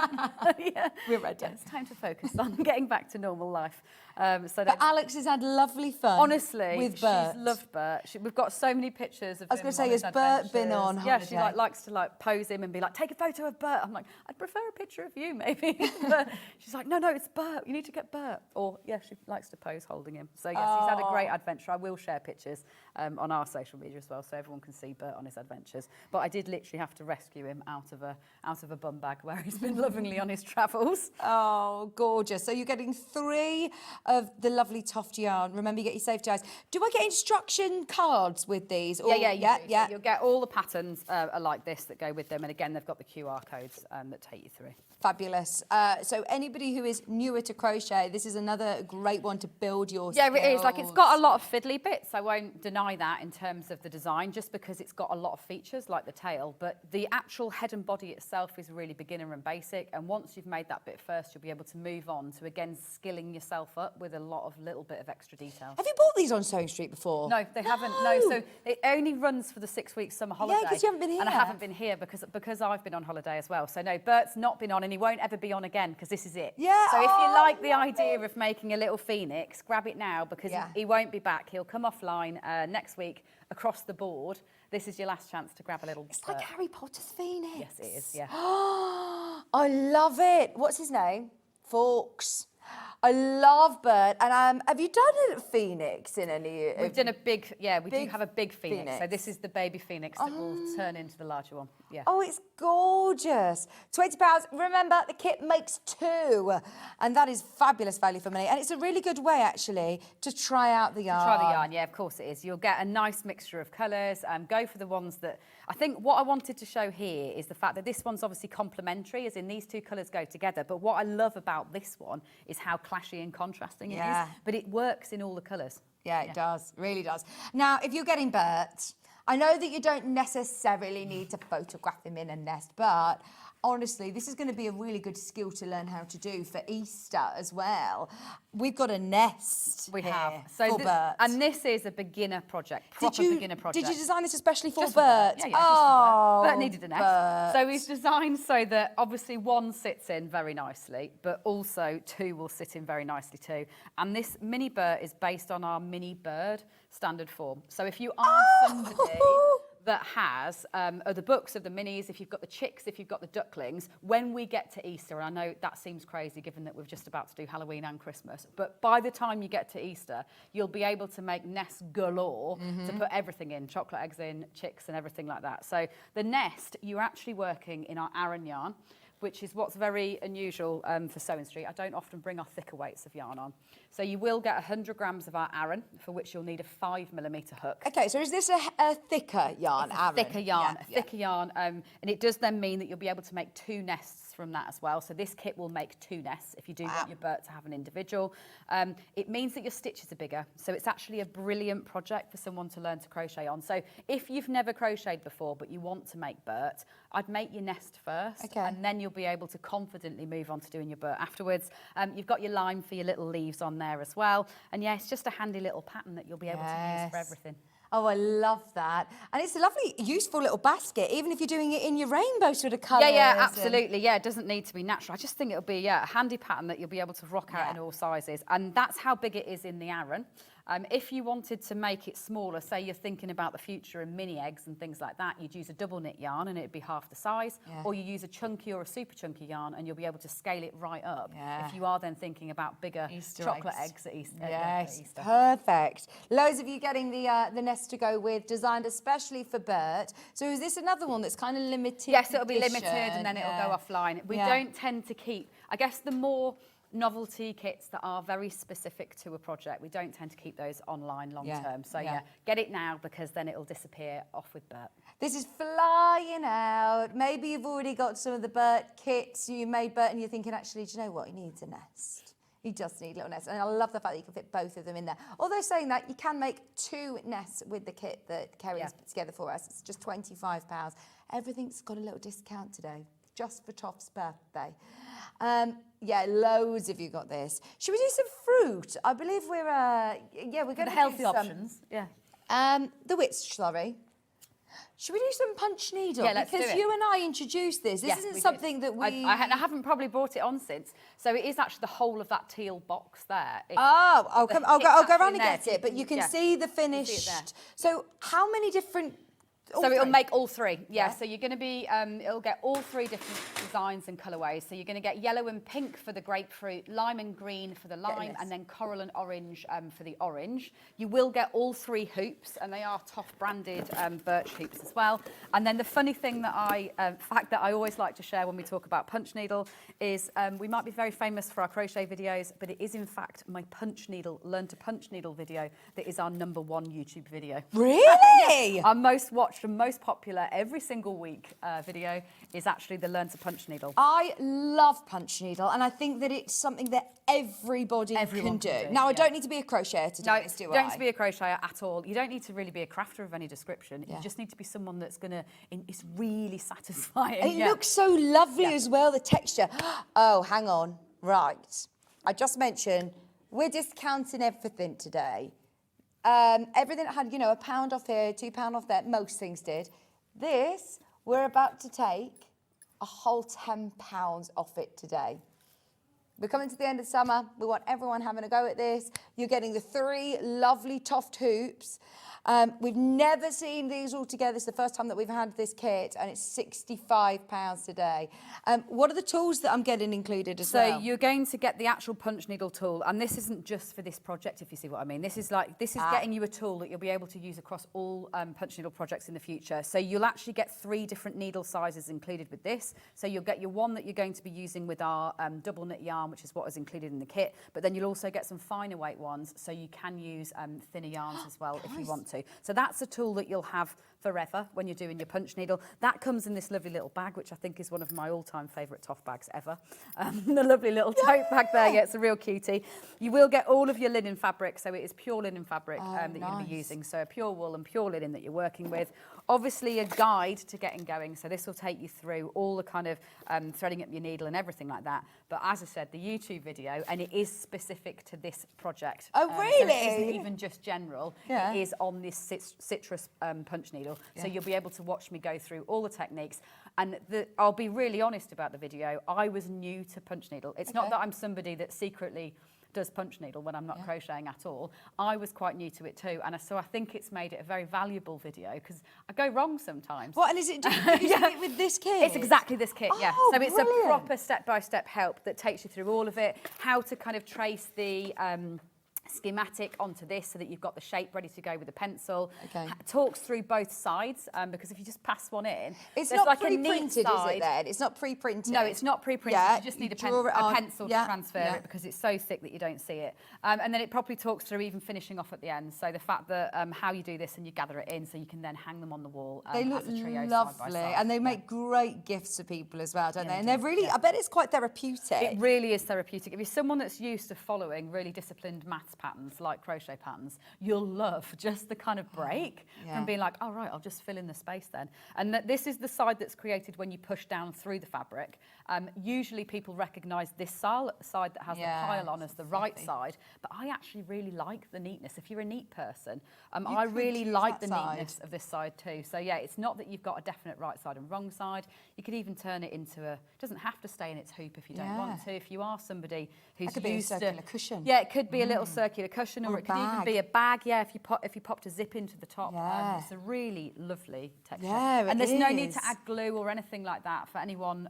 yeah. We're ready. Yeah, it's time to focus on getting back to normal life. But Alex has had lovely fun. Honestly, with Bert. she's loved Bert. We've got so many pictures of him. I was going to say, on has his Bert been adventures. on Yeah, holiday? she likes to pose him and be like, take a photo of Bert. I'm like, I'd prefer a picture of you maybe. But she's like, no, it's Bert. You need to get Bert. Or yeah, she likes to pose holding him. So yes, he's had a great adventure. I will share pictures on our social media as well, so everyone can see Bert on his adventures. But I did literally have to rescue him out of a bum bag where he's been lovingly on his travels. Oh, gorgeous. So you're getting 3 of the lovely TOFT yarn. Remember, you get your safety eyes. Do I get instruction cards with these? Or, Yeah. So you'll get all the patterns are like this that go with them. And again, they've got the QR codes that take you through. Fabulous. So anybody who is newer to crochet, this is another great one to build your Yeah, skills. it is. Like, it's got a lot of fiddly bits. I won't deny that in terms of the design, just because it's got a lot of features like the tail. But the actual head and body itself is really beginner and basic. And once you've made that bit first, you'll be able to move on to, again, skilling yourself up with a lot of little bit of extra detail. Have you bought these on Sewing Street before? No, they haven't. No, so it only runs for the 6 weeks summer holiday. Yeah, because you haven't been here. And I haven't been here because I've been on holiday as well. So no, Bert's not been on, and he won't ever be on again because this is it. Yeah. So if you like the idea of making a little phoenix, grab it now because Yeah. he won't be back. He'll come offline next week across the board. This is your last chance to grab a little. It's like Harry Potter's Phoenix. Yes, it is. Yeah. I love it. What's his name? Fawkes. I love Bert. And have you done a phoenix in any? We've done a big, we do big have a big phoenix. So phoenix. this is the baby phoenix that will turn into the larger one. Yeah. Oh, it's gorgeous. £20. Remember, the kit makes 2. And that is fabulous value for money. And it's a really good way, actually, to try out the yarn. Try the yarn, yeah, of course it is. You'll get a nice mixture of colours. Go for the ones that... I think what I wanted to show here is the fact that this one's obviously complementary, as in these 2 colours go together. But what I love about this one is how clashy and contrasting it is. But it works in all the colours. Yeah, it does. Really does. Now, if you're getting Bert, I know that you don't necessarily need to photograph him in a nest, but honestly, this is going to be a really good skill to learn how to do for Easter as well. We've got a nest We here have. So for Bert. and this is a beginner project, proper beginner project. Did you design this especially for Just Bert? Yeah, just oh, for Bert. Bert needed a nest. Bert. So he's designed so that obviously 1 sits in very nicely, but also 2 will sit in very nicely too. And this mini Bert is based on our mini bird standard form. So if you are somebody that has the books of the minis, if you've got the chicks, if you've got the ducklings, when we get to Easter, and I know that seems crazy given that we're just about to do Halloween and Christmas, but by the time you get to Easter, you'll be able to make nests galore to put everything in, chocolate eggs in, chicks and everything like that. So the nest, you're actually working in our Aran yarn, which is what's very unusual for Sewing Street. I don't often bring our thicker weights of yarn on. So you will get 100 grams of our Aran, for which you'll need a 5mm hook. Okay, so is this a thicker yarn, Aaron? Thicker yarn, Yeah, thicker yarn, and it does then mean that you'll be able to make 2 nests from that as well. So this kit will make 2 nests if you do want your Bert to have an individual. It means that your stitches are bigger, so it's actually a brilliant project for someone to learn to crochet on. So if you've never crocheted before but you want to make Bert, I'd make your nest first, and then you'll be able to confidently move on to doing your Bert afterwards. You've got your lime for your little leaves on there as well, and yeah, it's just a handy little pattern that you'll be able to use for everything. Oh, I love that. And it's a lovely, useful little basket, even if you're doing it in your rainbow sort of colours. Yeah, absolutely. Yeah, it doesn't need to be natural. I just think it'll be, a handy pattern that you'll be able to rock out in all sizes. And that's how big it is in the Aran. If you wanted to make it smaller, say you're thinking about the future and mini eggs and things like that, you'd use a double knit yarn and it'd be half the size, or you use a chunky or a super chunky yarn and you'll be able to scale it right up if you are then thinking about bigger Easter chocolate eggs at Easter. Yes, perfect. Loads of you getting the nest to go with, designed especially for Bert. So is this another one that's kind of limited? Yes, it'll be limited and then it'll go offline. We don't tend to keep, I guess the more novelty kits that are very specific to a project, we don't tend to keep those online long term. So get it now because then it'll disappear off with Bert. This is flying out. Maybe you've already got some of the Bert kits. You made Bert and you're thinking, actually, do you know what? He needs a nest. He does need little nests, and I love the fact that you can fit both of them in there. Although saying that, you can make 2 nests with the kit that Kerry has put together for us. It's just £25. Everything's got a little discount today, just for TOFT's birthday. Yeah, loads of you got this. Should we do some fruit? I believe we're we're going to The healthy options. Yeah. The wits, sorry. Should we do some punch needle? Yeah, let's do because it. you and I introduced this. This Yes, isn't we something did. that we... I haven't probably brought it on since. So it is actually the whole of that teal box there. I'll go around and get it, but you can see the You can finished. see it there. So how many different... So it'll make all 3. Yeah. So you're going to be, it'll get all 3 different designs and colourways. So you're going to get yellow and pink for the grapefruit, lime and green for the lime, and then coral and orange for the orange. You will get all 3 hoops, and they are TOFT branded birch hoops as well. And then the funny thing that fact that I always like to share when we talk about punch needle is we might be very famous for our crochet videos, but it is in fact my punch needle, learn to punch needle video that is our #1 YouTube video. Really? Our most watched and most popular every single week video is actually the Learn to Punch Needle. I love punch needle, and I think that it's something that everybody can do. Now, I don't need to be a crocheter to do this, do I? You don't need to be a crocheter at all. You don't need to really be a crafter of any description. You just need to be someone that's going to... It's really satisfying. It looks so lovely as well, the texture. Oh, hang on. Right. I just mentioned we're discounting everything today. Everything that had, £1 off here, £2 off there, most things did. This, we're about to take a whole £10 off it today. We're coming to the end of summer. We want everyone having a go at this. You're getting the 3 lovely TOFT hoops. We've never seen these all together. It's the first time that we've had this kit, and it's £65 today. What are the tools that I'm getting included as well? So you're going to get the actual punch needle tool, and this isn't just for this project, if you see what I mean. This is getting you a tool that you'll be able to use across all punch needle projects in the future. So you'll actually get 3 different needle sizes included with this. So you'll get your one that you're going to be using with our double knit yarn, which is what is included in the kit. But then you'll also get some finer weight ones, so you can use thinner yarns as well if you want to. So that's a tool that you'll have forever when you're doing your punch needle. That comes in this lovely little bag, which I think is one of my all-time favourite TOFT bags ever. The lovely little tote bag there, yeah, it's a real cutie. You will get all of your linen fabric, so it is pure linen fabric that you're going to be using, so pure wool and pure linen that you're working with. Obviously a guide to getting going, so this will take you through all the kind of threading up your needle and everything like that. But as I said, the YouTube video, and it is specific to this project. Oh, really? So it isn't even just general. Yeah. It is on this citrus punch needle. So you'll be able to watch me go through all the techniques. And I'll be really honest about the video. I was new to punch needle. It's not that I'm somebody that secretly does punch needle when I'm not crocheting at all. I was quite new to it too, and so I think it's made it a very valuable video because I go wrong sometimes. What, and is it it with this kit? It's exactly this kit, yeah. Oh, So it's brilliant. a proper step-by-step help that takes you through all of it, how to kind of trace the schematic onto this so that you've got the shape ready to go with a pencil. Talks through both sides because if you just pass one in, it's there's not like pre-printed, is it then? It's not pre-printed. No, it's not pre-printed. Yeah, you just need a pencil to transfer it because it's so thick that you don't see it. And then it probably talks through even finishing off at the end. So the fact that how you do this and you gather it in so you can then hang them on the wall they look as a trio lovely, side by side. and they make great gifts for people as well, don't they? And they're really, I bet it's quite therapeutic. It really is therapeutic. If you're someone that's used to following really disciplined maths patterns like crochet patterns, you'll love just the kind of break from being like, oh right, I'll just fill in the space then. And this is the side that's created when you push down through the fabric. Usually people recognise this side that has the pile on as the right side, but I actually really like the neatness. If you're a neat person, I really like the neatness of this side too. So yeah, it's not that you've got a definite right side and wrong side. You could even turn it into it doesn't have to stay in its hoop if you don't want to. If you are somebody who's could used be a circular cushion. Yeah, it could be a little circular cushion, or it could even be a bag. Yeah, if you popped a zip into the top, it's a really lovely texture. Yeah, and there's no need to add glue or anything like that for anyone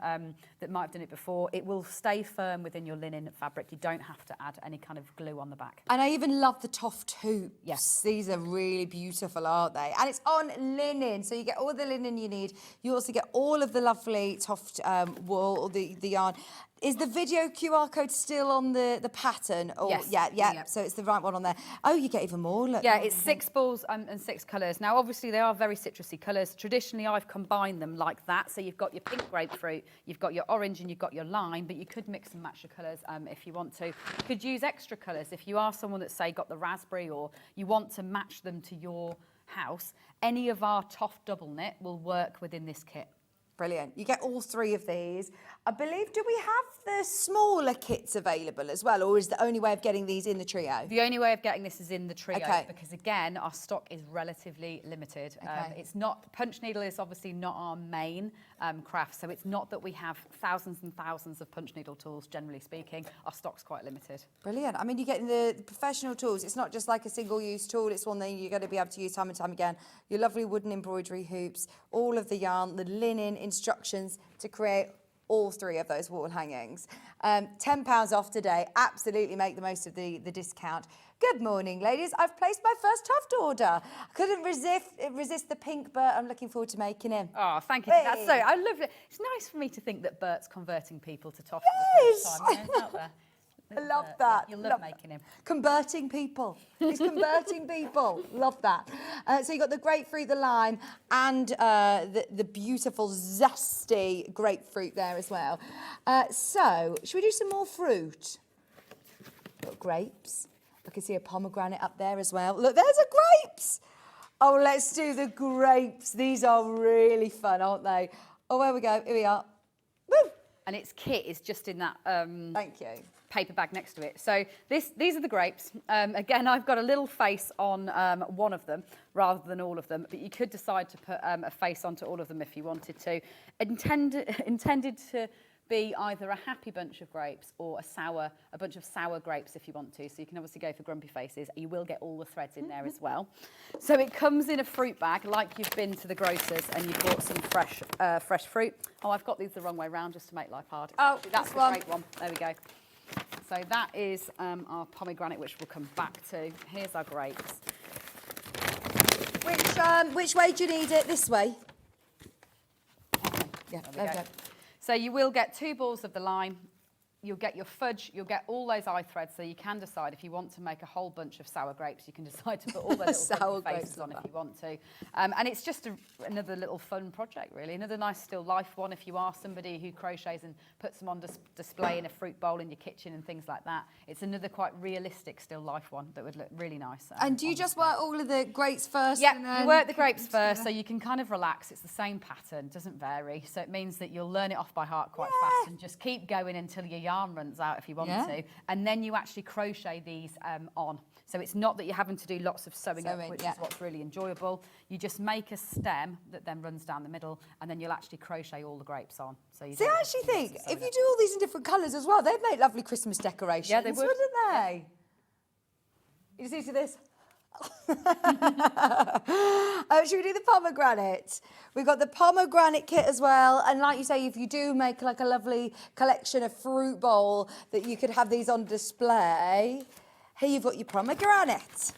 that might have done it before. It will stay firm within your linen fabric. You don't have to add any kind of glue on the back. And I even love the TOFT hoops. Yes. These are really beautiful, aren't they? And it's on linen, so you get all the linen you need. You also get all of the lovely TOFT wool, or the yarn. Is the video QR code still on the pattern? Or, Yes. Yeah. Yeah. So it's the right one on there. Oh, you get even more. Look. Yeah, it's 6 balls and 6 colours. Now, obviously, they are very citrusy colours. Traditionally, I've combined them like that. So you've got your pink grapefruit, you've got your orange, and you've got your lime, but you could mix and match the colours if you want to. You could use extra colours if you are someone that's, say, got the raspberry or you want to match them to your house. Any of our TOFT double knit will work within this kit. Brilliant. You get all 3 of these. I believe, do we have the smaller kits available as well, or is the only way of getting these in the trio? The only way of getting this is in the trio Okay. because, again, our stock is relatively limited. Okay. It's not, punch needle is obviously not our main craft, so it's not that we have thousands and thousands of punch needle tools, generally speaking. Our stock's quite limited. Brilliant. I mean, you're getting the professional tools. It's not just like a single-use tool. It's one that you're going to be able to use time and time again. Your lovely wooden embroidery hoops, all of the yarn, the linen instructions to create all 3 of those wall hangings. £10 off today. Absolutely make the most of the discount. Good morning, ladies. I've placed my first TOFT order. I couldn't resist the pink Bert. I'm looking forward to making him. Oh, thank you. That's so, I love it. It's nice for me to think that Bert's converting people to TOFT Yes. for the first time. You know, out there. I love that. You'll love making him. Converting people. He's converting people. Love that. So you've got the grapefruit, the lime, and the beautiful zesty grapefruit there as well. So, should we do some more fruit? Got grapes. I can see a pomegranate up there as well. Look, there's a grapes. Oh, let's do the grapes. These are really fun, aren't they? Oh, there we go. Here we are. Woo! And its kit is just in that Thank you. paper bag next to it. So these are the grapes. Again, I've got a little face on one of them rather than all of them, but you could decide to put a face onto all of them if you wanted to. Intended to be either a happy bunch of grapes or a bunch of sour grapes if you want to. So you can obviously go for grumpy faces. You will get all the threads in there as well. So it comes in a fruit bag like you've been to the grocers and you've bought some fresh fruit. Oh, I've got these the wrong way round just to make life hard. Oh, that's this the one. great one. There we go. So that is our pomegranate, which we'll come back to. Here's our grapes. Which way do you need it? This way? Yeah, There we go. So you will get 2 balls of the lime. You'll get your fudge, you'll get all those eye threads, so you can decide if you want to make a whole bunch of sour grapes, you can decide to put all those Sour little faces grapes, on if love you want to. And it's just another little fun project, really. Another nice still life one if you are somebody who crochets and puts them on display in a fruit bowl in your kitchen and things like that. It's another quite realistic still life one that would look really nice. And do you just work all of the grapes first? Yeah, and then you work the grapes first, so you can kind of relax. It's the same pattern, doesn't vary. So it means that you'll learn it off by heart quite fast and just keep going until your yarn runs out if you want to. And then you actually crochet these on. So it's not that you're having to do lots of sewing up, which is what's really enjoyable. You just make a stem that then runs down the middle, and then you'll actually crochet all the grapes on. So you See, I actually think if you do all these in different colours as well, they'd make lovely Christmas decorations. Yeah, they would. Wouldn't they? You see to this? Should we do the pomegranate? We've got the pomegranate kit as well, and like you say, if you do make like a lovely collection of fruit bowl that you could have these on display, here you've got your pomegranate.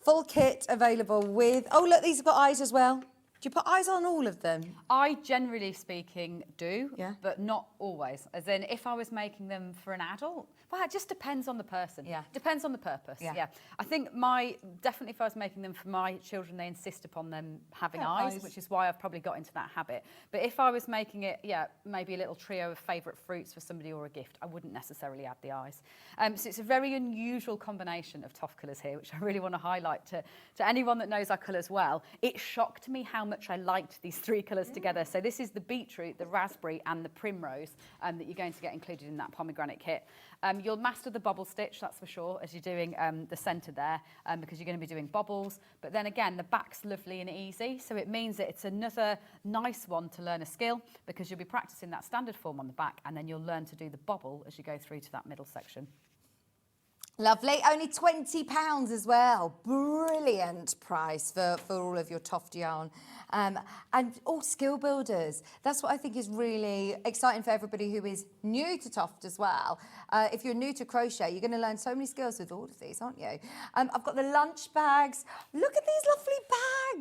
Full kit available with, oh look, these have got eyes as well. Do you put eyes on all of them? I, generally speaking, do, Yeah. but not always. As in, if I was making them for an adult, well, it just depends on the person. Yeah. Depends on the purpose. Yeah. I think definitely if I was making them for my children, they insist upon them having eyes, eyes. which is why I've probably got into that habit. But if I was making it, maybe a little trio of favourite fruits for somebody or a gift, I wouldn't necessarily add the eyes. So it's a very unusual combination of TOFT colours here, which I really want to highlight to anyone that knows our colours well. It shocked me how much I liked these 3 colours together. So this is the beetroot, the raspberry and the primrose that you're going to get included in that pomegranate kit. You'll master the bobble stitch, that's for sure, as you're doing the centre there, because you're going to be doing bobbles. But then again, the back's lovely and easy, so it means that it's another nice one to learn a skill, because you'll be practising that standard form on the back, and then you'll learn to do the bobble as you go through to that middle section. Lovely, only £20 as well. Brilliant price for all of your TOFT yarn. And all skill builders. That's what I think is really exciting for everybody who is new to TOFT as well. If you're new to crochet, you're going to learn so many skills with all of these, aren't you? I've got the lunch bags. Look at these lovely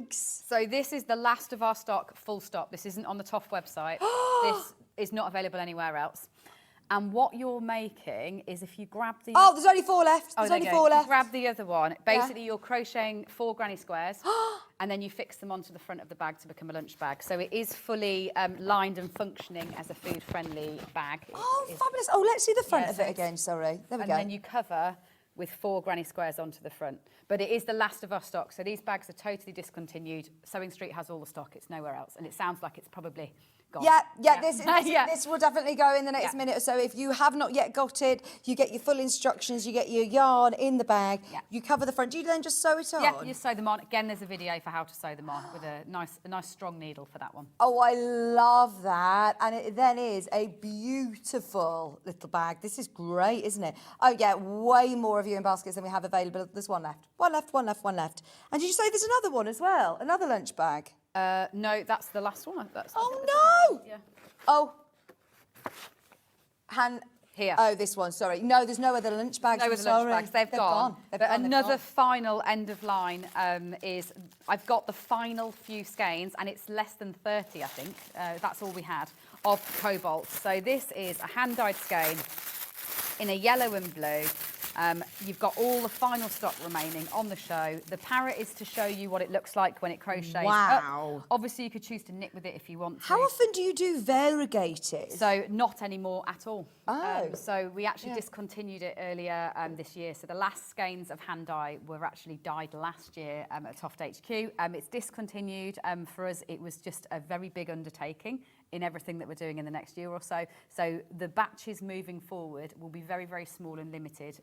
bags. So this is the last of our stock, full stop. This isn't on the TOFT website. This is not available anywhere else. And what you're making is if you grab the... Oh, there's only 4 left. There's there only you go. 4 If you left. grab the other one. Basically, you're crocheting 4 granny squares and then you fix them onto the front of the bag to become a lunch bag. So it is fully lined and functioning as a food-friendly bag. Fabulous. Oh, let's see the front Yeah, of so it again, sorry. There we and go. then you cover with 4 granny squares onto the front. But it is the last of our stock. So these bags are totally discontinued. Sewing Street has all the stock. It's nowhere else. And it sounds like it's probably gone. Yeah, this Yeah. this will definitely go in the next minute or so. If you have not yet got it, you get your full instructions, you get your yarn in the bag, you cover the front. Do you then just sew it on? Yeah, you sew them on. Again, there's a video for how to sew them on with a nice strong needle for that one. Oh, I love that. And it then is a beautiful little bag. This is great, isn't it? Oh, yeah, way more of you in baskets than we have available. There's one left. One left, one left, one left. And did you say there's another one as well? Another lunch bag? No, that's the last one. Oh, no! Yeah. Oh. Here. Oh, this one, sorry. No, there's no other lunch bags. No I'm other sorry. lunch bags. They've gone. They've But gone, they've another gone. final end of line is I've got the final few skeins, and it's less than 30, I think. That's all we had of cobalt. So this is a hand-dyed skein in a yellow and blue. You've got all the final stock remaining on the show. The parrot is to show you what it looks like when it crochets Wow. up. Obviously, you could choose to knit with it if you want to. How often do you do variegated? So not anymore at all. Oh. So we actually discontinued it earlier this year. So the last skeins of hand dye were actually dyed last year at TOFT HQ. It's discontinued. For us, it was just a very big undertaking in everything that we're doing in the next year or so. So the batches moving forward will be very, very small and limited,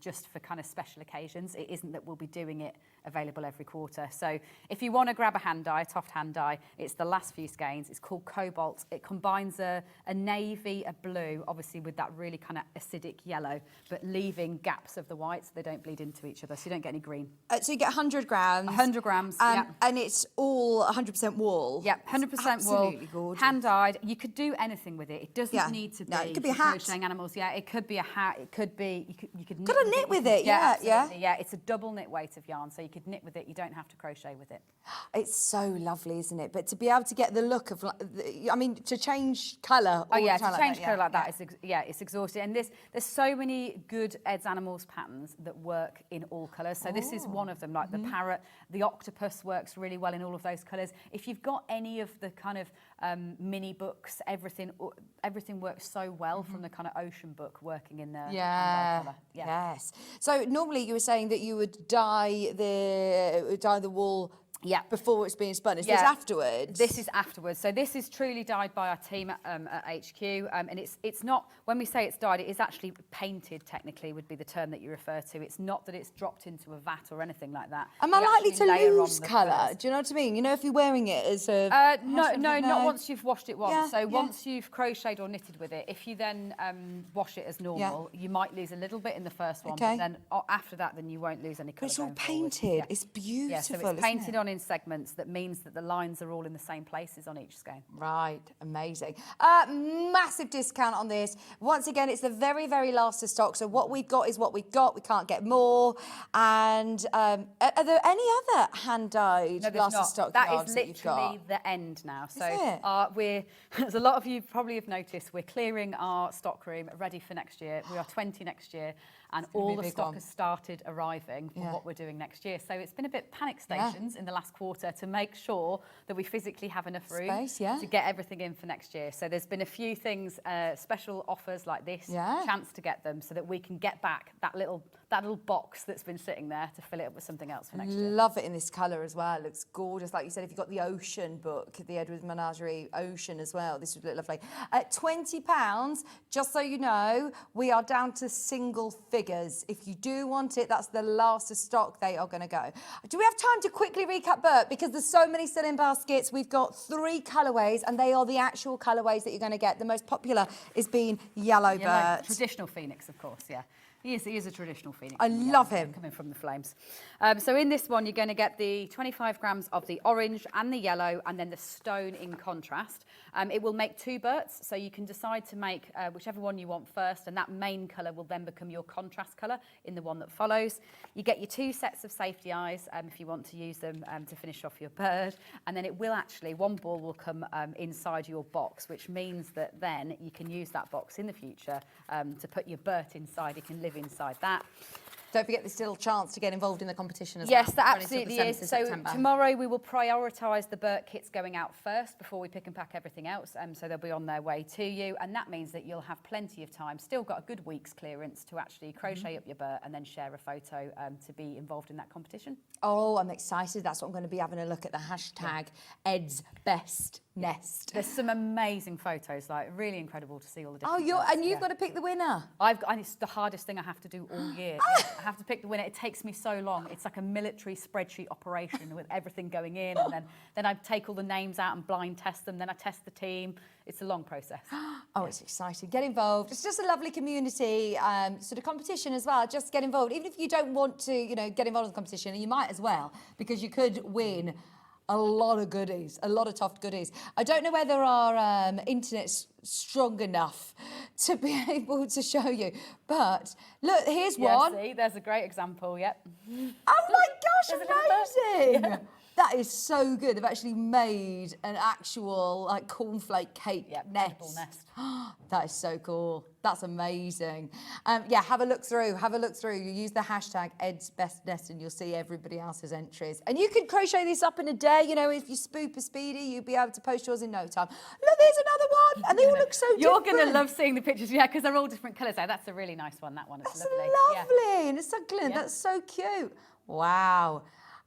just for kind of special occasions. It isn't that we'll be doing it available every quarter. So if you want to grab a hand dye, TOFT hand dye, it's the last few skeins. It's called Cobalt. It combines a navy, a blue, obviously with that really kind of acidic yellow, but leaving gaps of the white so they don't bleed into each other, so you don't get any green. So you get 100 grams. 100 grams, yeah. And it's all 100% wool. Yeah, 100% wool. Absolutely gorgeous. Hand dyed. You could do anything with it. It doesn't need to be. No, it could be a for hat. crocheting animals. Yeah, it could be a hat. It could be. You could. Gotta knit with it. Yeah, absolutely. Yeah, it's a double knit weight of yarn, so you could knit with it. You don't have to crochet with it. It's so lovely, isn't it? But to be able to get the look of, I mean, to change colour. Oh yeah, all the time to change like colour like that is it's exhausting. And there's so many good Ed's Animals patterns that work in all colours. So this is one of them. Like the parrot, the octopus works really well in all of those colours. If you've got any of the kind of mini books, everything works so well from the kind of ocean book working in the colour. Yeah. Yes. So normally you were saying that you would dye the wool before it's being spun. Is this afterwards? This is afterwards. So this is truly dyed by our team at HQ, and it's not, when we say it's dyed, it is actually painted, technically, would be the term that you refer to. It's not that it's dropped into a vat or anything like that. Am I We likely actually to layer on lose the colour? colours. Do you know what I mean? You know, if you're wearing it as a... No, not once you've washed it once. Yeah, So yeah. once you've crocheted or knitted with it, if you then wash it as normal, you might lose a little bit in the first one, Okay. but then after that, then you won't lose any colour. But it's all going forward. painted. Yeah. It's beautiful, Yeah, so it's isn't painted it? on in segments. That means that the lines are all in the same places on each skein. Right, amazing. Massive discount on this. Once again, it's the very, very last of stock. So what we've got is what we've got. We can't get more. And are there any other hand-dyed No, there's last not. of stock That yarns is that you've got? literally the end now. So it? as a lot of you probably have noticed, we're clearing our stock room ready for next year. We are 20 next year, and all be a the big stock one. has started arriving for what we're doing next year. So it's been a bit panic stations in the last quarter to make sure that we physically have enough room Space, to get everything in for next year. So there's been a few things, special offers like this, chance to get them so that we can get back that little box that's been sitting there to fill it up with something else for next year. Love it in this colour as well. It looks gorgeous. Like you said, if you've got the Ocean book, the Edward Menagerie Ocean as well, this would look lovely. At £20, just so you know, we are down to single figures. If you do want it, that's the last of stock. They are going to go. Do we have time to quickly recap, Bert? Because there's so many still in baskets. We've got 3 colourways, and they are the actual colourways that you're going to get. The most popular is being Yellow Bert. Traditional Phoenix, of course, yeah. He is a traditional phoenix. I love him. Coming from the flames. So in this one, you're going to get the 25 grams of the orange and the yellow, and then the stone in contrast. It will make 2 burts, so you can decide to make whichever one you want first, and that main colour will then become your contrast colour in the one that follows. You get your 2 sets of safety eyes if you want to use them to finish off your bird, and then it will actually, one ball will come inside your box, which means that then you can use that box in the future to put your burt inside. You can live inside that. Don't forget there's still a chance to get involved in the competition as yes, well. There Running till absolutely the is. 7th of So September. tomorrow we will prioritise the Burt kits going out first before we pick and pack everything else. So they'll be on their way to you, and that means that you'll have plenty of time, still got a good week's clearance to actually crochet up your Burt and then share a photo to be involved in that competition. Oh, I'm excited. That's what I'm going to be having a look at, the hashtag Ed's Best Nest. There's some amazing photos, like really incredible to see all the Oh, different you've got to pick the winner. and it's the hardest thing I have to do all year. I have to pick the winner. It takes me so long. It's like a military spreadsheet operation with everything going in, and then I take all the names out and blind test them. Then I test the team. It's a long process. Oh, it's exciting. Get involved. It's just a lovely community sort of competition as well. Just get involved. Even if you don't want to, get involved in the competition, you might as well, because you could win a lot of goodies, a lot of TOFT goodies. I don't know whether our internet's strong enough to be able to show you, but look, here's one. See, there's a great example, yep. Oh my gosh, There's a little amazing! That is so good. They've actually made an actual cornflake cake nest. nest. That is so cool. That's amazing. Have a look through. You use the hashtag Ed's Best Nest and you'll see everybody else's entries. And you could crochet this up in a day. If you're super speedy, you'll be able to post yours in no time. Look, there's another one. And they all look so different. You're going to love seeing the pictures, because they're all different colours. Oh, that's a really nice one. That one is That's lovely. lovely and it's succulent. That's so cute. Wow.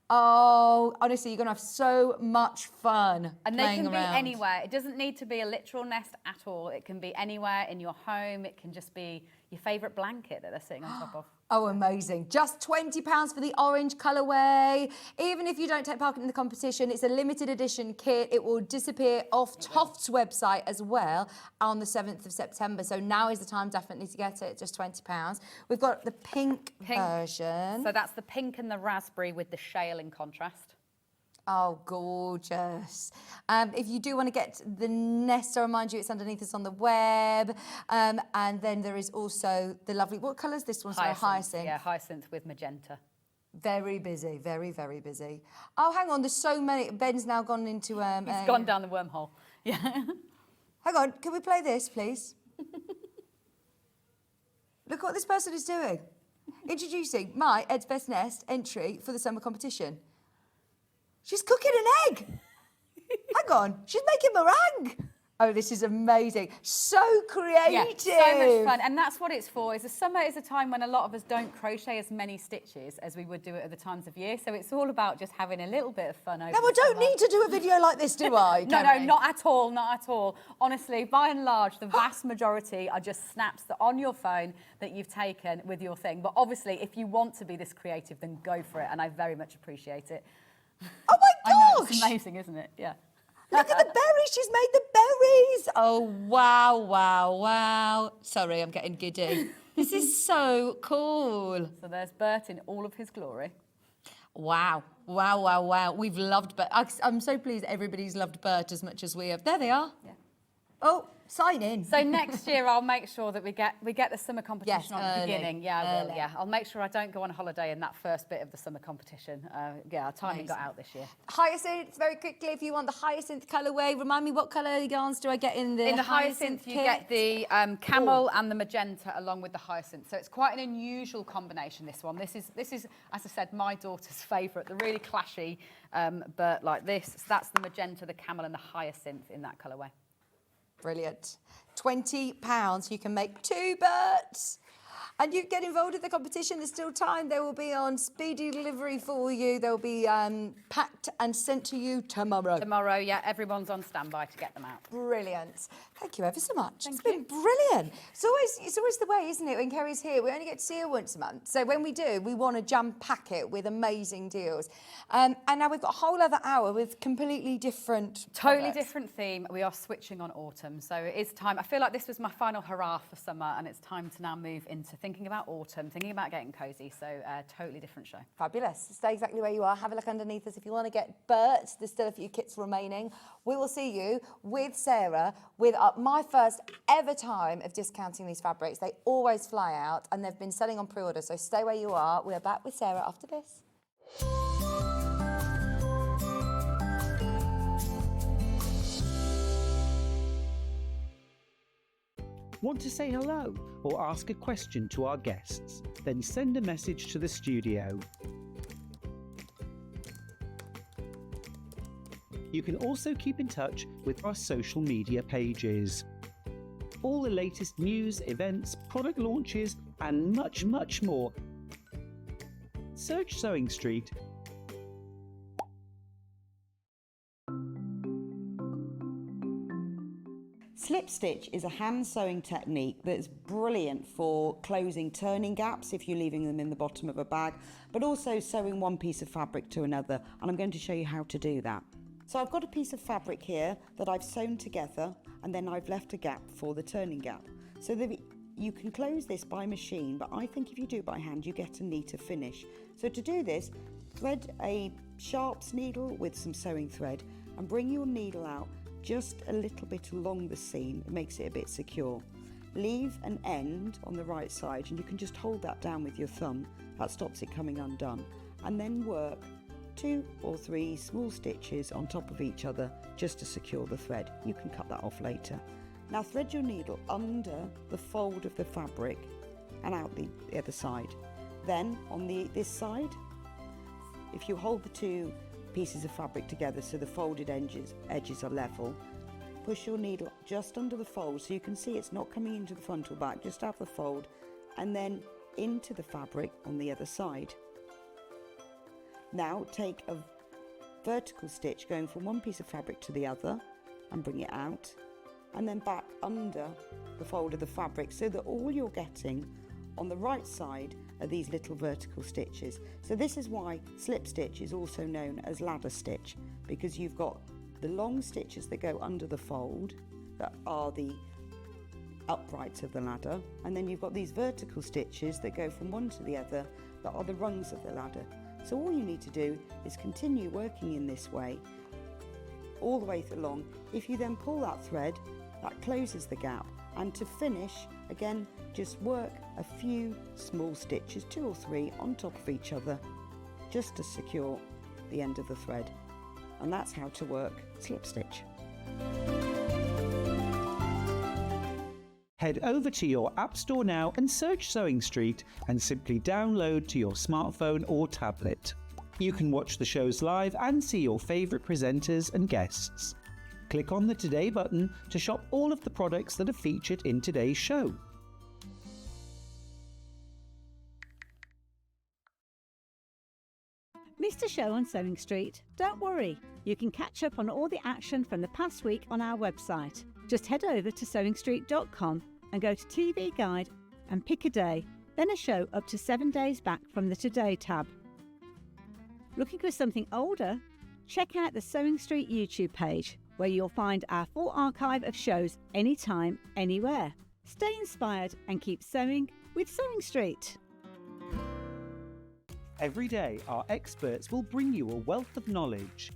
Oh, honestly, you're going to have so much fun And they playing can around. be anywhere. It doesn't need to be a literal nest at all. It can be anywhere in your home. It can just be your favourite blanket that they're sitting on top of. Oh, amazing. Just £20 for the orange colourway. Even if you don't take part in the competition, it's a limited edition kit. It will disappear off TOFT's website as well on the 7th of September. So now is the time definitely to get it, just £20. We've got the pink version. So that's the pink and the raspberry with the shale in contrast. Oh, gorgeous. If you do want to get the nest, I remind you it's underneath us on the web. And then there is also the lovely, what colour is this one? Hyacinth. Yeah, hyacinth with magenta. Very busy, very, very busy. Oh, hang on, there's so many. Ben's now gone into... He's gone down the wormhole. Yeah. Hang on, can we play this, please? Look what this person is doing. Introducing my Ed's Best Nest entry for the summer competition. She's cooking an egg. Hang on, she's making meringue. Oh, this is amazing. So creative. Yeah, so much fun. And that's what it's for. The summer is a time when a lot of us don't crochet as many stitches as we would do at other times of year. So it's all about just having a little bit of fun over No, I don't need to do a video like this, do I? No, not at all, not at all. Honestly, by and large, the vast majority are just snaps that on your phone that you've taken with your thing. But obviously, if you want to be this creative, then go for it. And I very much appreciate it. Oh my gosh! I know, it's amazing, isn't it? Yeah. Look at the berries. She's made the berries. Oh, wow, wow, wow. Sorry, I'm getting giddy. This is so cool. So there's Bert in all of his glory. Wow, wow, wow, wow. We've loved Bert. I'm so pleased everybody's loved Bert as much as we have. There they are. Yeah. Oh, sign in. So next year I'll make sure that we get the summer competition on the early, beginning. Yeah, I will. early. Yeah, I'll make sure I don't go on holiday in that first bit of the summer competition. Our timing got out this year. Hyacinth, very quickly, if you want the hyacinth colourway, remind me what colour yarns do I get in the In the hyacinth, you get the camel and the magenta along with the hyacinth. So it's quite an unusual combination, this one. This is, as I said, my daughter's favourite, the really clashy Bert like this. So that's the magenta, the camel and the hyacinth in that colourway. Brilliant. £20, you can make 2 Berts. And you get involved in the competition. There's still time. They will be on speedy delivery for you. They'll be packed and sent to you tomorrow. Tomorrow, yeah, everyone's on standby to get them out. Brilliant. Thank you ever so much. It's been brilliant. It's always the way, isn't it? When Kerry's here, we only get to see her once a month. So when we do, we want to jam-pack it with amazing deals. And now we've got a whole other hour with completely different Totally products. different theme. We are switching on autumn, so it is time. I feel like this was my final hurrah for summer, and it's time to now move into thinking about autumn, thinking about getting cosy. So totally different show. Fabulous. Stay exactly where you are. Have a look underneath us if you want to get Bert. There's still a few kits remaining. We will see you with Sarah with my first ever time of discounting these fabrics. They always fly out and they've been selling on pre-order, so stay where you are. We're back with Sarah after this. Want to say hello or ask a question to our guests? Then send a message to the studio. You can also keep in touch with our social media pages. All the latest news, events, product launches, and much, much more. Search Sewing Street. Slip stitch is a hand sewing technique that's brilliant for closing turning gaps if you're leaving them in the bottom of a bag, but also sewing one piece of fabric to another, and I'm going to show you how to do that. So I've got a piece of fabric here that I've sewn together, and then I've left a gap for the turning gap. So you can close this by machine, but I think if you do it by hand, you get a neater finish. So to do this, thread a sharps needle with some sewing thread and bring your needle out just a little bit along the seam. It makes it a bit secure. Leave an end on the right side, and you can just hold that down with your thumb. That stops it coming undone. And then work 2 or 3 small stitches on top of each other just to secure the thread. You can cut that off later. Now thread your needle under the fold of the fabric and out the other side. Then on this side, if you hold the 2 pieces of fabric together so the folded edges are level, push your needle just under the fold so you can see it's not coming into the front or back, just have the fold, and then into the fabric on the other side. Now take a vertical stitch going from one piece of fabric to the other and bring it out, and then back under the fold of the fabric so that all you're getting on the right side are these little vertical stitches. So this is why slip stitch is also known as ladder stitch, because you've got the long stitches that go under the fold that are the uprights of the ladder, and then you've got these vertical stitches that go from one to the other that are the rungs of the ladder. So all you need to do is continue working in this way all the way along. If you then pull that thread, that closes the gap, and to finish, again, just work a few small stitches, 2 or 3 on top of each other, just to secure the end of the thread. And that's how to work slip stitch. Head over to your App Store now and search Sewing Street and simply download to your smartphone or tablet. You can watch the shows live and see your favourite presenters and guests. Click on the Today button to shop all of the products that are featured in today's show. Missed a show on Sewing Street? Don't worry, you can catch up on all the action from the past week on our website. Just head over to sewingstreet.com and go to TV Guide and pick a day, then a show up to 7 days back from the Today tab. Looking for something older? Check out the Sewing Street YouTube page, where you'll find our full archive of shows anytime, anywhere. Stay inspired and keep sewing with Sewing Street. Every day, our experts will bring you a wealth of knowledge.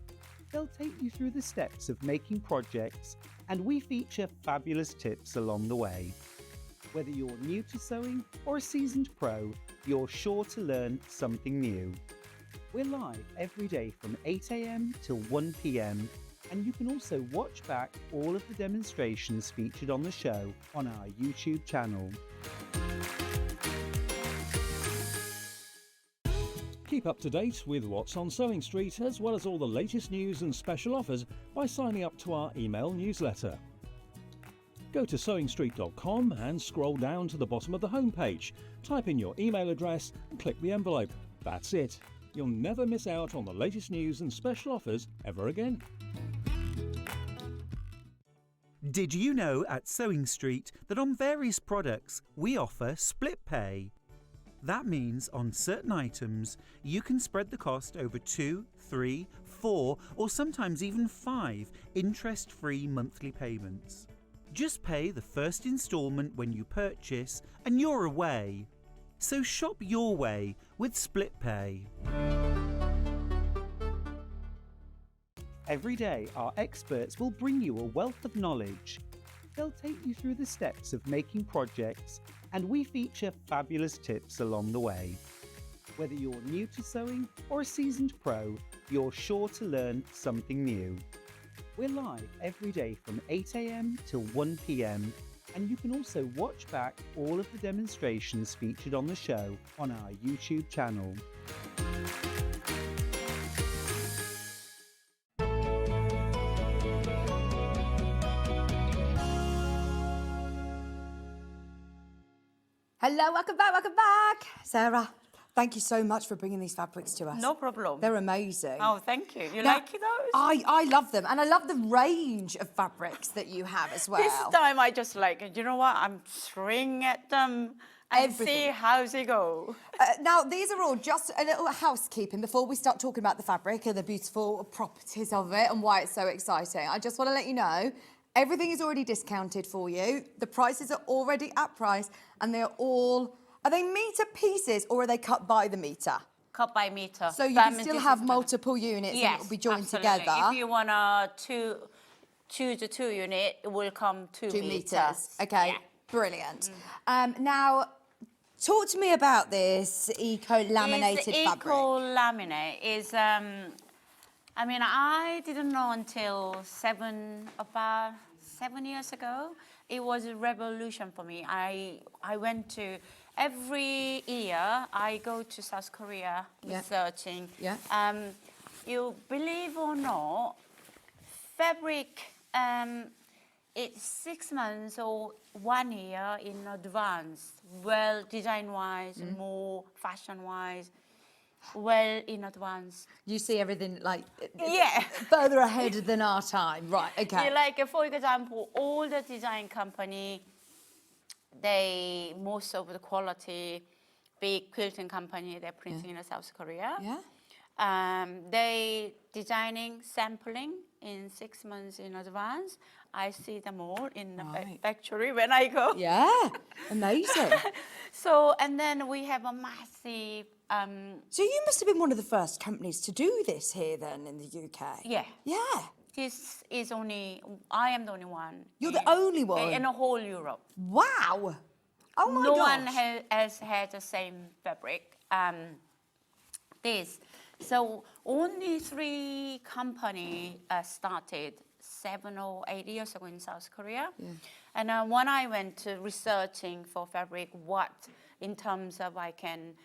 They'll take you through the steps of making projects, and we feature fabulous tips along the way. Whether you're new to sewing or a seasoned pro, you're sure to learn something new. We're live every day from 8 AM till 1 PM, and you can also watch back all of the demonstrations featured on the show on our YouTube channel. Keep up to date with what's on Sewing Street, as well as all the latest news and special offers by signing up to our email newsletter. Go to sewingstreet.com and scroll down to the bottom of the homepage. Type in your email address and click the envelope. That's it. You'll never miss out on the latest news and special offers ever again. Did you know at Sewing Street that on various products we offer split pay? That means on certain items you can spread the cost over 2, 3, 4 or sometimes even 5 interest-free monthly payments. Just pay the first instalment when you purchase and you're away. So shop your way with split pay. Every day, our experts will bring you a wealth of knowledge. They'll take you through the steps of making projects, and we feature fabulous tips along the way. Whether you're new to sewing or a seasoned pro, you're sure to learn something new. We're live every day from 8 a.m. till 1 p.m, and you can also watch back all of the demonstrations featured on the show on our YouTube channel. Hello, welcome back. Sarah, thank you so much for bringing these fabrics to us. No problem. They're amazing. Oh, thank you. You Now, like those? I love them, and I love the range of fabrics that you have as well. This time I just like, you know what? I'm throwing at them and see Everything. how they go. Now, these are all just a little housekeeping before we start talking about the fabric and the beautiful properties of it and why it's so exciting. I just want to let you know, everything is already discounted for you. The prices are already at price, and they're all, are they metre pieces or are they cut by the metre? Cut by meter. So you can still have multiple units and it will be joined absolutely. together. If you want a two to two unit, it will come 2 2 meters. metres. Okay, Yeah. brilliant. Now, talk to me about this eco-laminated fabric. Eco-laminate is, I mean, I didn't know until about 7 years ago. It was a revolution for me. I went to, every year I go to South Korea researching. Yeah. You believe or not, fabric, it's 6 months or 1 year in advance, well, design-wise, more fashion-wise, well in advance. You see everything like Yeah. further ahead than our time. Right, okay. Yeah, like, for example, all the design company, most of the quality, big quilting company, they're printing in South Korea. Yeah. They designing, sampling in 6 months in advance. I see them all in the factory when I go. Yeah, amazing. So, and then we have a massive, So you must have been one of the first companies to do this here then in the UK. yeah. Yeah. This is only, I am the only one. You're the only one? In the whole Europe. Wow. Oh my No gosh. one has had the same fabric. So only 3 companies started 7 or 8 years ago in South Korea. Yeah. And when I went to researching for fabric, what in terms of I can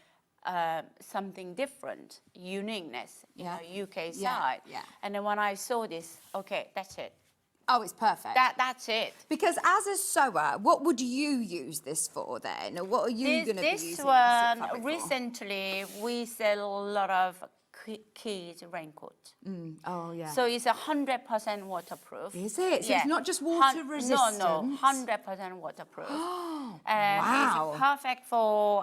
something different, uniqueness, you know, UK side. Yeah. And then when I saw this, okay, that's it. Oh, it's perfect. That's it. Because as a sewer, what would you use this for then? Or what are you going to be using This this one, fabric for? recently, we sell a lot of kids raincoat. Oh, yeah. So it's 100% waterproof. Is it? So it's not just water resistant? No, 100% waterproof. And wow. it's perfect for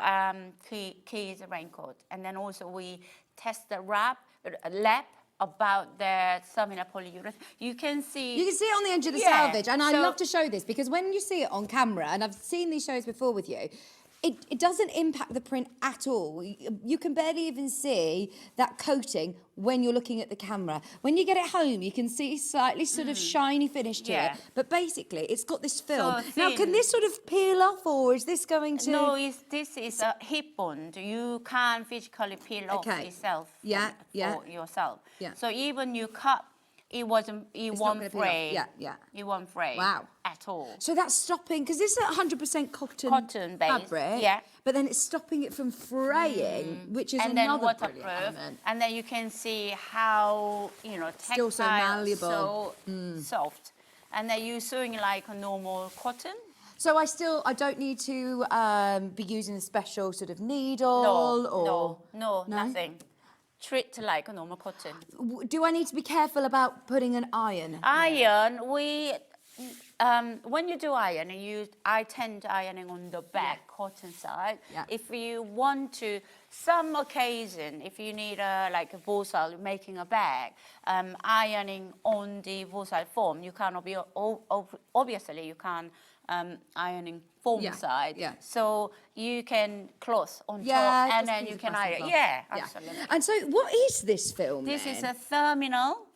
kids raincoat. And then also we test the lab about the seminar polyurethane. You can see it on the edge of the salvage. And I love to show this because when you see it on camera, and I've seen these shows before with you, it doesn't impact the print at all. You can barely even see that coating when you're looking at the camera. When you get it home, you can see slightly sort of shiny finish to it. But basically, it's got this film. So now, can this sort of peel off, or is this going to... No, this is a hip bond. You can't physically peel off itself for yourself. Yeah. So even you cut, it won't fray. Yeah. It won't fray at all. So that's stopping, because this is 100% cotton based, fabric, but then it's stopping it from fraying, which is and another then brilliant waterproof. element. And then you can see how, Still so tactile, malleable. so soft. And then you're sewing like a normal cotton. So I don't need to be using a special sort of needle No, nothing. Treat like a normal cotton. Do I need to be careful about putting an iron? Iron, when you do ironing, I tend to ironing on the back cotton side. Yeah. If you want to, some occasion, if you need like a bosal making a bag, ironing on the bosal form, you cannot be obviously you can't ironing form side. Yeah. So you can cloth on Yeah, top and just then use you a can plastic iron. cloth. Yeah, Yeah. absolutely. And so, what is this film? This then? is a terminal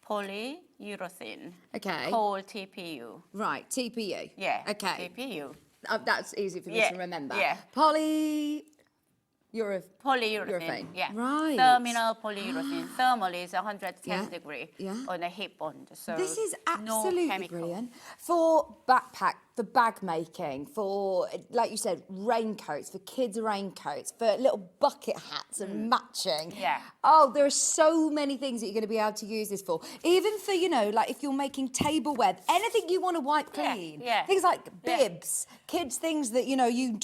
polyurethane. Okay. Called TPU. Right, TPU. Yeah. Okay. TPU. That's easy for me Yeah, to remember. yeah. Polyurethane. Yeah. Right. Terminal polyurethane. Thermal is 110 Yeah, degree yeah. on a hip bond. So This is no absolutely chemical. brilliant for backpack, for bag making, for, like you said, raincoats, for kids' raincoats, for little bucket hats and matching. Yeah. Oh, there are so many things that you're going to be able to use this for. Even for, you know, like if you're making tableware, anything you want to wipe Yeah, clean. yeah. Things like Yeah. bibs, kids' things that, you know, you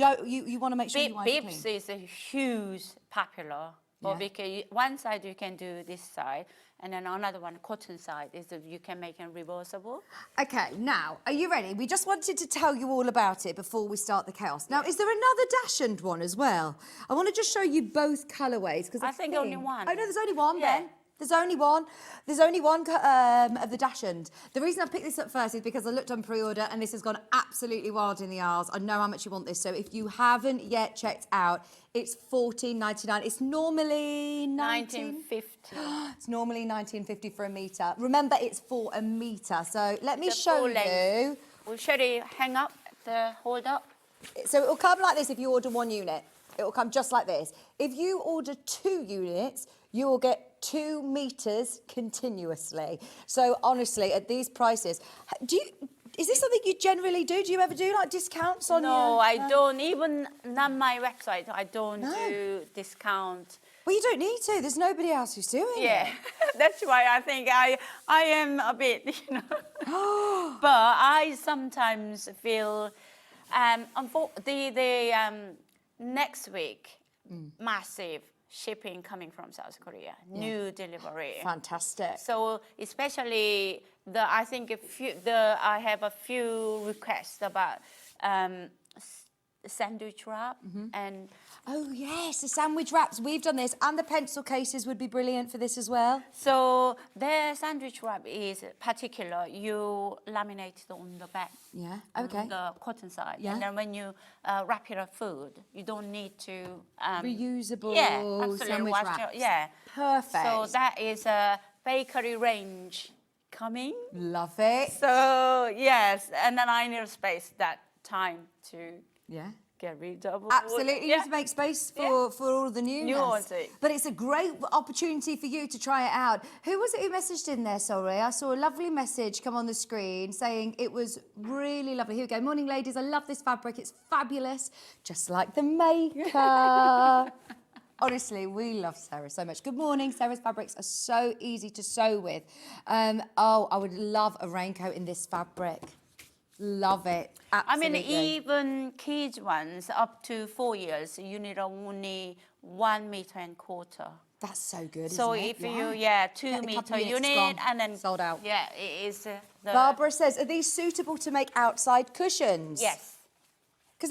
want to make sure you wipe it Bibs clean. is a huge popular. But because one side you can do this side, and then another one, cotton side, is that you can make it reversible. Okay, now, are you ready? We just wanted to tell you all about it before we start the chaos. Now, is there another dashend one as well? I want to just show you both colourways. Because I think only one. Oh, no, there's only one Yeah. then. There's only one. There's only one of the dashend. The reason I picked this up first is because I looked on pre-order and this has gone absolutely wild in the aisles. I know how much you want this. So if you haven't yet checked out, it's $14.99. It's normally 1950. It's normally $19.50 for a metre. Remember, it's for a metre. So let me The show full you. length. We'll show you hang up, the hold up. So it will come like this if you order 1 unit. It will come just like this. If you order 2 units, you will get 2 metres continuously. So honestly, at these prices, is this something you generally do? Do you ever do like discounts on your... No, I don't. Even on my website, I don't do discount. Well, you don't need to. There's nobody else who's doing it. Yeah, that's why I think I am a bit, you know. But I sometimes feel, next week, massive shipping coming from South Korea, new delivery. Fantastic. So especially I have a few requests about sandwich wrap and. Oh yes, the sandwich wraps. We've done this, and the pencil cases would be brilliant for this as well. So the sandwich wrap is particular. You laminate it on the back. Yeah. Okay. On the cotton side. Yeah. And then when you wrap it up food, you don't need to Reusable absolutely sandwich wash wraps. it. Yeah. Perfect. So that is a bakery range coming. Love it. So yes, and then I need a space that time to get rid of. Absolutely, you need to make space for all the newness. But it's a great opportunity for you to try it out. Who was it who messaged in there, sorry? I saw a lovely message come on the screen saying it was really lovely. Here we go. Morning, ladies. I love this fabric. It's fabulous. Just like the maker. Honestly, we love Sarah so much. Good morning. Sarah's fabrics are so easy to sew with. I would love a raincoat in this fabric. Love it. Absolutely. I mean, even kids ones up to 4 years, you need only 1.25 meters. That's so good. So isn't it? if you 2 Get the couple meter units unit gone. and then Sold out. Yeah, it is. Barbara says, are these suitable to make outside cushions? Yes. Because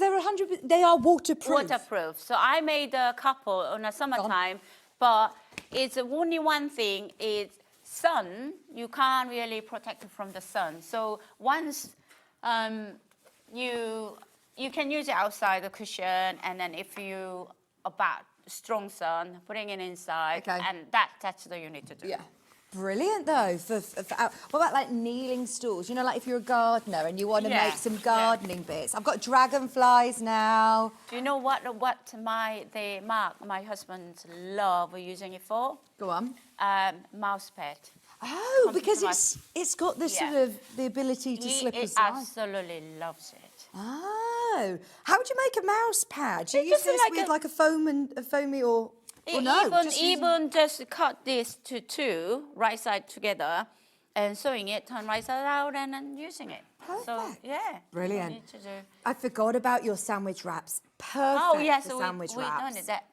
they are waterproof. Waterproof. So I made a couple in the summertime, but it's only one thing is sun. You can't really protect it from the sun. So once you can use it outside the cushion, and then if you about strong sun, putting it inside, and that's what you need to do. Yeah. Brilliant though. What about like kneeling stools? You know, like if you're a gardener and you want to make some gardening bits. I've got dragonflies now. Do you know what my husband love using it for? Go on. Mouse pad. Oh, because it's got the sort of the ability to slip aside. He absolutely loves it. Oh, how would you make a mouse pad? Do you use this with like a foamy or no? Even just cut this to 2 right side together, and sewing it, turn right side out, and then using it. Perfect. So yeah, brilliant. I forgot about your sandwich wraps. Perfect. Oh yes, for sandwich wraps. we done that.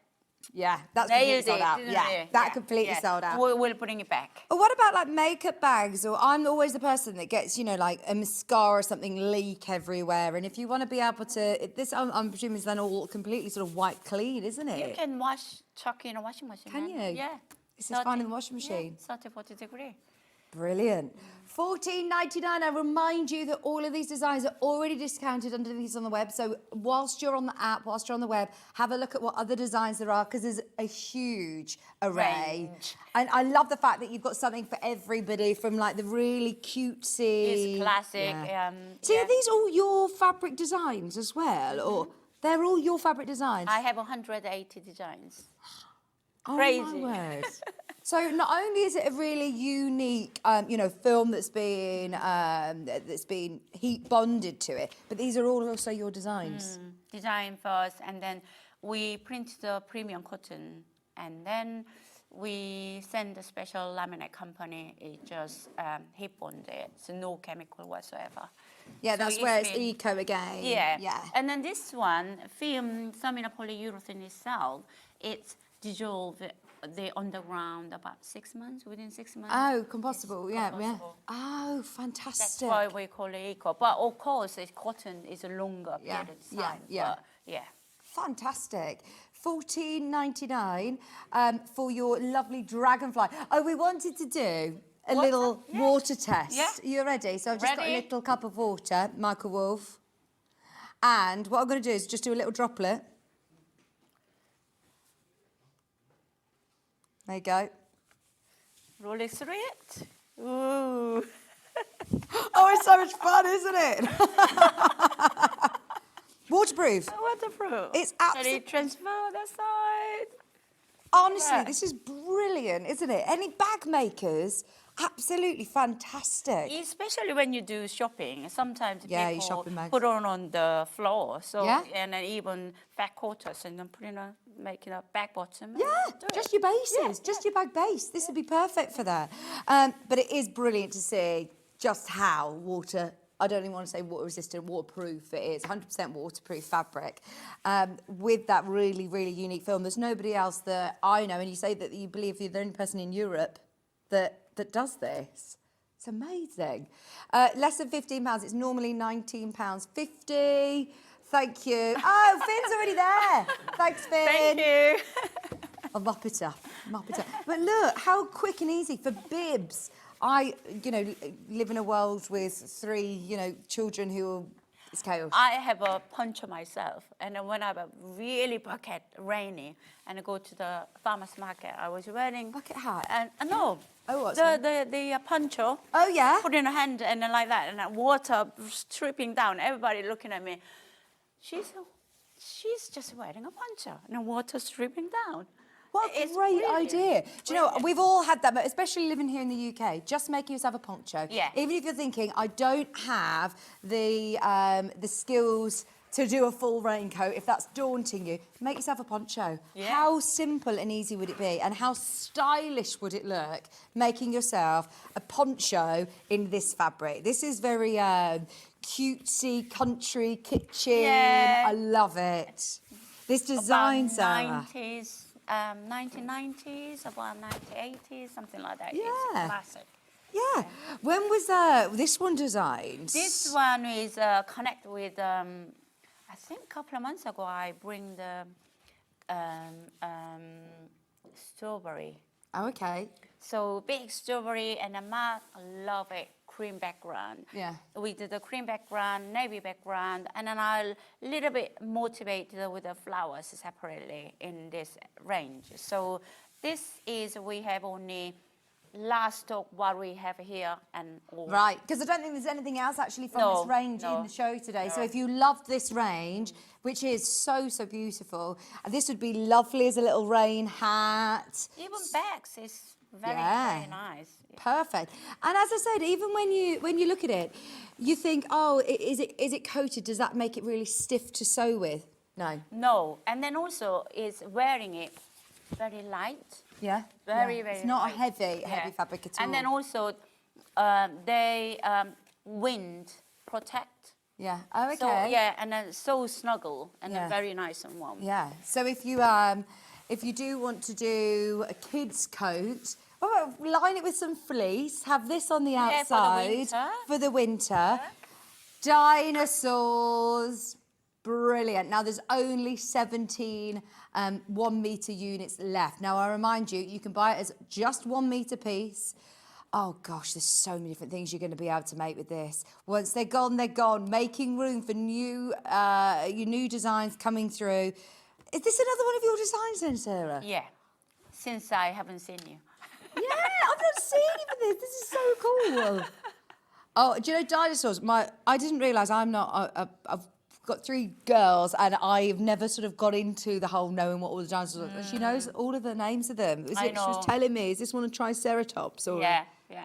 Yeah, that's Nailed completely sold it, out. didn't Yeah, it? that completely sold out. We'll bring it back. But what about like makeup bags? Or I'm always the person that gets, you know, like a mascara or something leak everywhere. And if you want to be able to, this I'm presuming is then all completely sort of wipe clean, isn't it? You can chuck in a washing machine. Can then. you? Yeah. This is fine in the washing machine. Yeah, 30, 40 degree. Brilliant. $14.99. I remind you that all of these designs are already discounted under these on the web. So whilst you're on the app, whilst you're on the web, have a look at what other designs there are, because there's a huge array. Range. And I love the fact that you've got something for everybody, from like the really cutesy. It's classic. So are these all your fabric designs as well? Or they're all your fabric designs? I have 180 designs. Oh, Crazy. my word. So not only is it a really unique, you know, film that's been heat bonded to it, but these are all also your designs. Design first, and then we print the premium cotton, and then we send a special laminate company. It just heat bonded, so no chemical whatsoever. Yeah, So that's where it's been- eco again. Yeah. Yeah. And then this one, film Samina polyurethane itself, it's dissolved the underground about 6 months, within 6 months. Oh, compostable, It's yeah. compostable. Oh, That's fantastic. why we call it eco. But of course, cotton is a longer Yeah, period of yeah, time. yeah. But yeah. Fantastic. $14.99 for your lovely dragonfly. Oh, we wanted to do a Water? little Yeah. water test. Yeah. You ready? So I've just got a Ready. little cup of water, Michael Wolf. And what I'm going to do is just do a little droplet. There you go. Roll it through it. Ooh. Oh, it's so much fun, isn't it? Waterproof. Waterproof. It's Can absolutely... it transfer the side? Honestly, Yeah. this is brilliant, isn't it? Any bag makers, absolutely fantastic. Especially when you do shopping, sometimes Yeah, you people shopping bags. put on the floor. So Yeah. and then even fat quarters, and then making a back bottom. and Yeah, do just it. your bases, Yeah, just your bag base. This would be perfect for that. But it is brilliant to see just how I don't even want to say water resistant, waterproof it is, 100% waterproof fabric with that really, really unique film. There's nobody else that I know, and you say that you believe you're the only person in Europe that does this. It's amazing. Less than £15, it's normally £19.50. Thank you. Oh, Finn's already there. Thanks, Finn. Thank you. I'll mop it up. But look, how quick and easy for bibs. I, you know, live in a world with 3, you know, children who are, it's chaos. I have a poncho myself, and then when I have a really bucket rainy, and I go to the farmer's market, I was wearing Bucket hat? And no, Oh, what's the poncho. Oh, yeah? Put in a hand and then like that, and then water dripping down. Everybody looking at me. She's just wearing a poncho, and the water's dripping down. What a It's great brilliant. idea. Do you know, Brilliant. we've all had that, but especially living here in the UK, just make yourself a poncho. Yeah. Even if you're thinking, I don't have the skills to do a full raincoat, if that's daunting you, make yourself a poncho. Yeah. How simple and easy would it be? And how stylish would it look making yourself a poncho in this fabric? This is very cutesy, country, kitchen. Yeah. I love it. This design, Sarah. 1990s, about 1980s, something like that. Yeah. It's classic. Yeah. When was this one designed? This one is connect with, I think a couple of months ago, I bring the strawberry. Oh, okay. So big strawberry, and the mat, I love it, cream background. Yeah. We did the cream background, navy background, and then I'll little bit motivate with the flowers separately in this range. So this is, we have only last stock what we have here and all. Right, because I don't think there's anything else actually from No, this range no, in the show today. So no. if you loved this range, which is so, so beautiful, this would be lovely as a little rain hat. Even bags is very, Yeah. very nice. Yeah. Perfect. And as I said, even when you look at it, you think, oh, is it coated? Does that make it really stiff to sew with? No. No, and then also is wearing it very light. Yeah. Very, yeah. very It's not light. a heavy Yeah. fabric at all. And then also, they wind protect. Yeah. Oh, okay. So yeah, and then so snuggle and Yeah. then very nice and warm. Yeah. So if you if you do want to do a kid's coat, line it with some fleece, have this on the outside for the winter. Dinosaurs, brilliant. Now there's only 17 1 metre units left. Now I remind you, you can buy it as just 1 metre piece. Oh gosh, there's so many different things you're going to be able to make with this. Once they're gone, they're gone. Making room for new designs coming through. Is this another one of your designs then, Sarah? Yeah, since I haven't seen you. Yeah, I've not seen even this. This is so cool. Oh, do you know dinosaurs? I didn't realise I've got 3 girls and I've never sort of got into the whole knowing what all the dinosaurs are. And she knows all of the names of them. She was telling me, is this one a Triceratops or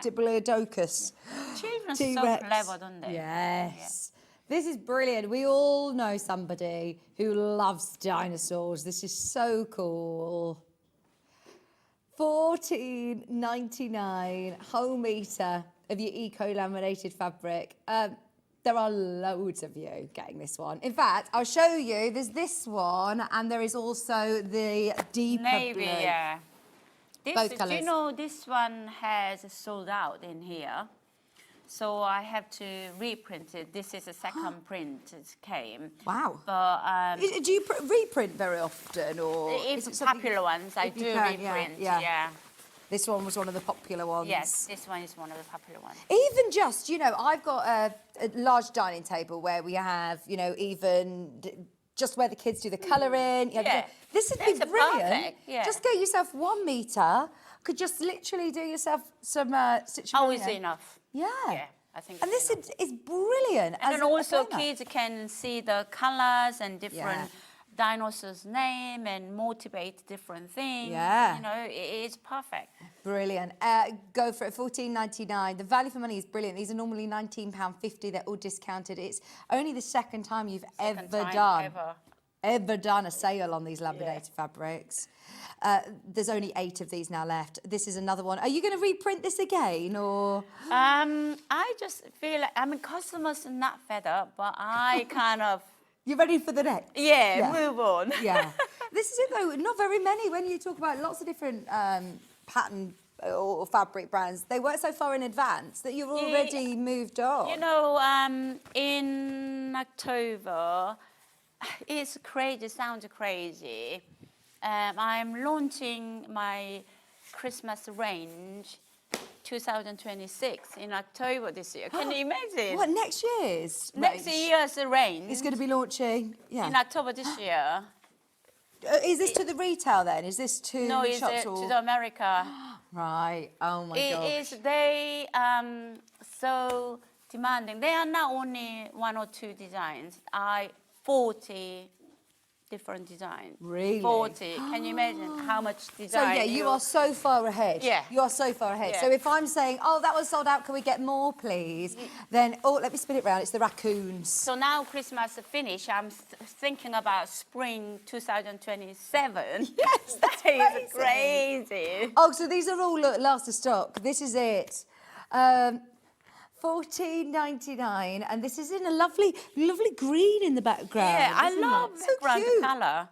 Diplodocus? Children are T-Rex. so clever, don't they? Yes. This is brilliant. We all know somebody who loves dinosaurs. This is so cool. $14.99 whole metre of your eco-laminated fabric. There are loads of you getting this one. In fact, I'll show you. There's this one, and there is also the deeper Navy, blue. yeah. Both colours. Do you know this one has sold out in here? So I have to reprint it. This is a second print. It came. Wow. But do you reprint very often, or if is it something popular ones, I do reprint. Yeah. This one was one of the popular ones. Yes, this one is one of the popular ones. Even just, you know, I've got a large dining table where we have, you know, just where the kids do the colouring. Yeah. This would be brilliant. Perfect. Yeah. Just get yourself 1 metre. Could just literally do yourself some stitching. Always enough. Yeah. Yeah, I think. And this is brilliant. And then also kids can see the colours and different dinosaurs' name and motivate different things. Yeah. You know, it's perfect. Brilliant. Go for it, $14.99. The value for money is brilliant. These are normally £19.50. They're all discounted. It's only the second time you've ever done a sale on these laminated fabrics. There's only 8 of these now left. This is another one. Are you going to reprint this again, or? I just feel like, I mean, customers are not fed up, but I kind of... You're ready for the next? Yeah, move on. Yeah. This is it, though. Not very many. When you talk about lots of different pattern or fabric brands, they work so far in advance that you've already moved on. You know, in October, it's crazy, sounds crazy. I'm launching my Christmas range 2026 in October this year. Can you imagine? What, next year's Next year's range. It's going to be launching, in October this year. Is this to the retail then? Is this to no, shops? No, it's to the America. Right. Oh my gosh. It is. They so demanding. They are not only 1 or 2 designs. 40 different designs. Really? 40. Can you imagine how much design? So yeah, you are so far ahead. Yeah. You are so far ahead. Yeah. So if I'm saying, oh, that was sold out, can we get more, please? Then, oh, let me spin it round. It's the raccoons. So now Christmas finished. I'm thinking about spring 2027. Yes, that's That is crazy. Oh, so these are all last of stock. This is it. $14.99, and this is in a lovely green in the background. Yeah, I love so brown cute. colour.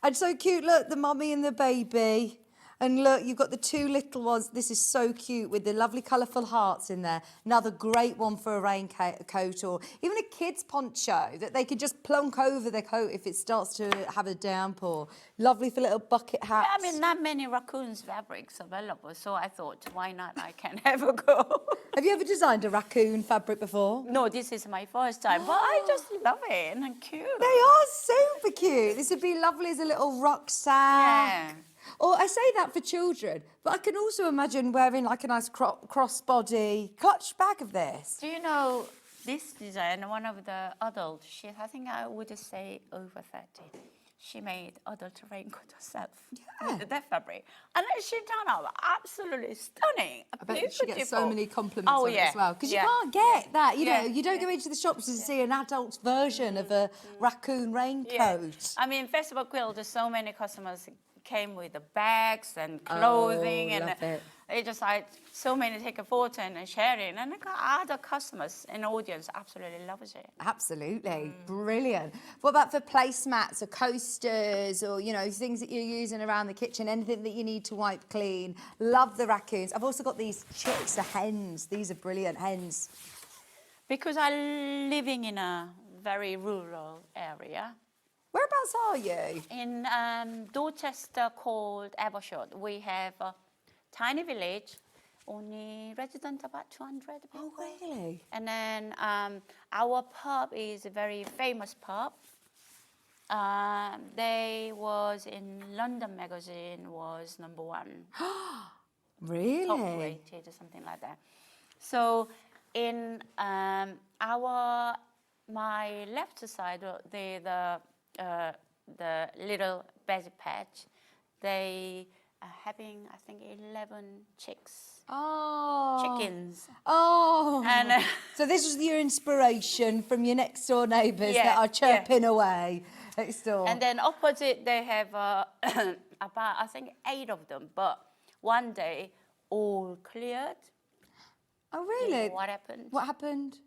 And so cute. Look, the mummy and the baby. And look, you've got the 2 little ones. This is so cute with the lovely colourful hearts in there. Another great one for a raincoat or even a kid's poncho that they could just plonk over their coat if it starts to have a downpour. Lovely for little bucket hats. I mean, not many raccoons fabrics available, so I thought, why not? I can have a go. Have you ever designed a raccoon fabric before? No, this is my first time, but I just love it and cute. They are super cute. This would be lovely as a little rucksack. Yeah. Or I say that for children, but I can also imagine wearing like a nice crossbody clutch bag of this. Do you know this design, one of the adults, I think I would say over 30. She made adult raincoat herself with that fabric. And then she turned out absolutely stunning. I bet she gets so many compliments on it as well. Because you Yeah. can't get that, you know, you don't go into the shops and see an adult version of a raccoon raincoat. I mean, festival quilt, so many customers came with the bags and clothing, Oh, and love it. it just like so many take a photo and sharing, and I got other customers and audience absolutely loves it. Absolutely, brilliant. What about for placemats or coasters or, you know, things that you're using around the kitchen, anything that you need to wipe clean? Love the raccoons. I've also got these chicks, the hens. These are brilliant hens. Because I'm living in a very rural area. Whereabouts are you? In Dorchester called Evershot, we have a tiny village, only resident about 200 people. Oh, really? And then our pub is a very famous pub. They was in London magazine, was #1. Really? Top rated or something like that. So in my left side, the little veggie patch, they are having, I think, 11 chicks. Oh. Chickens. Oh. And so this was your inspiration from your next door neighbours Yeah, that are yeah. chirping away next door. And then opposite, they have about, I think, 8 of them. But one day, all cleared. Oh, really? What happened? What happened?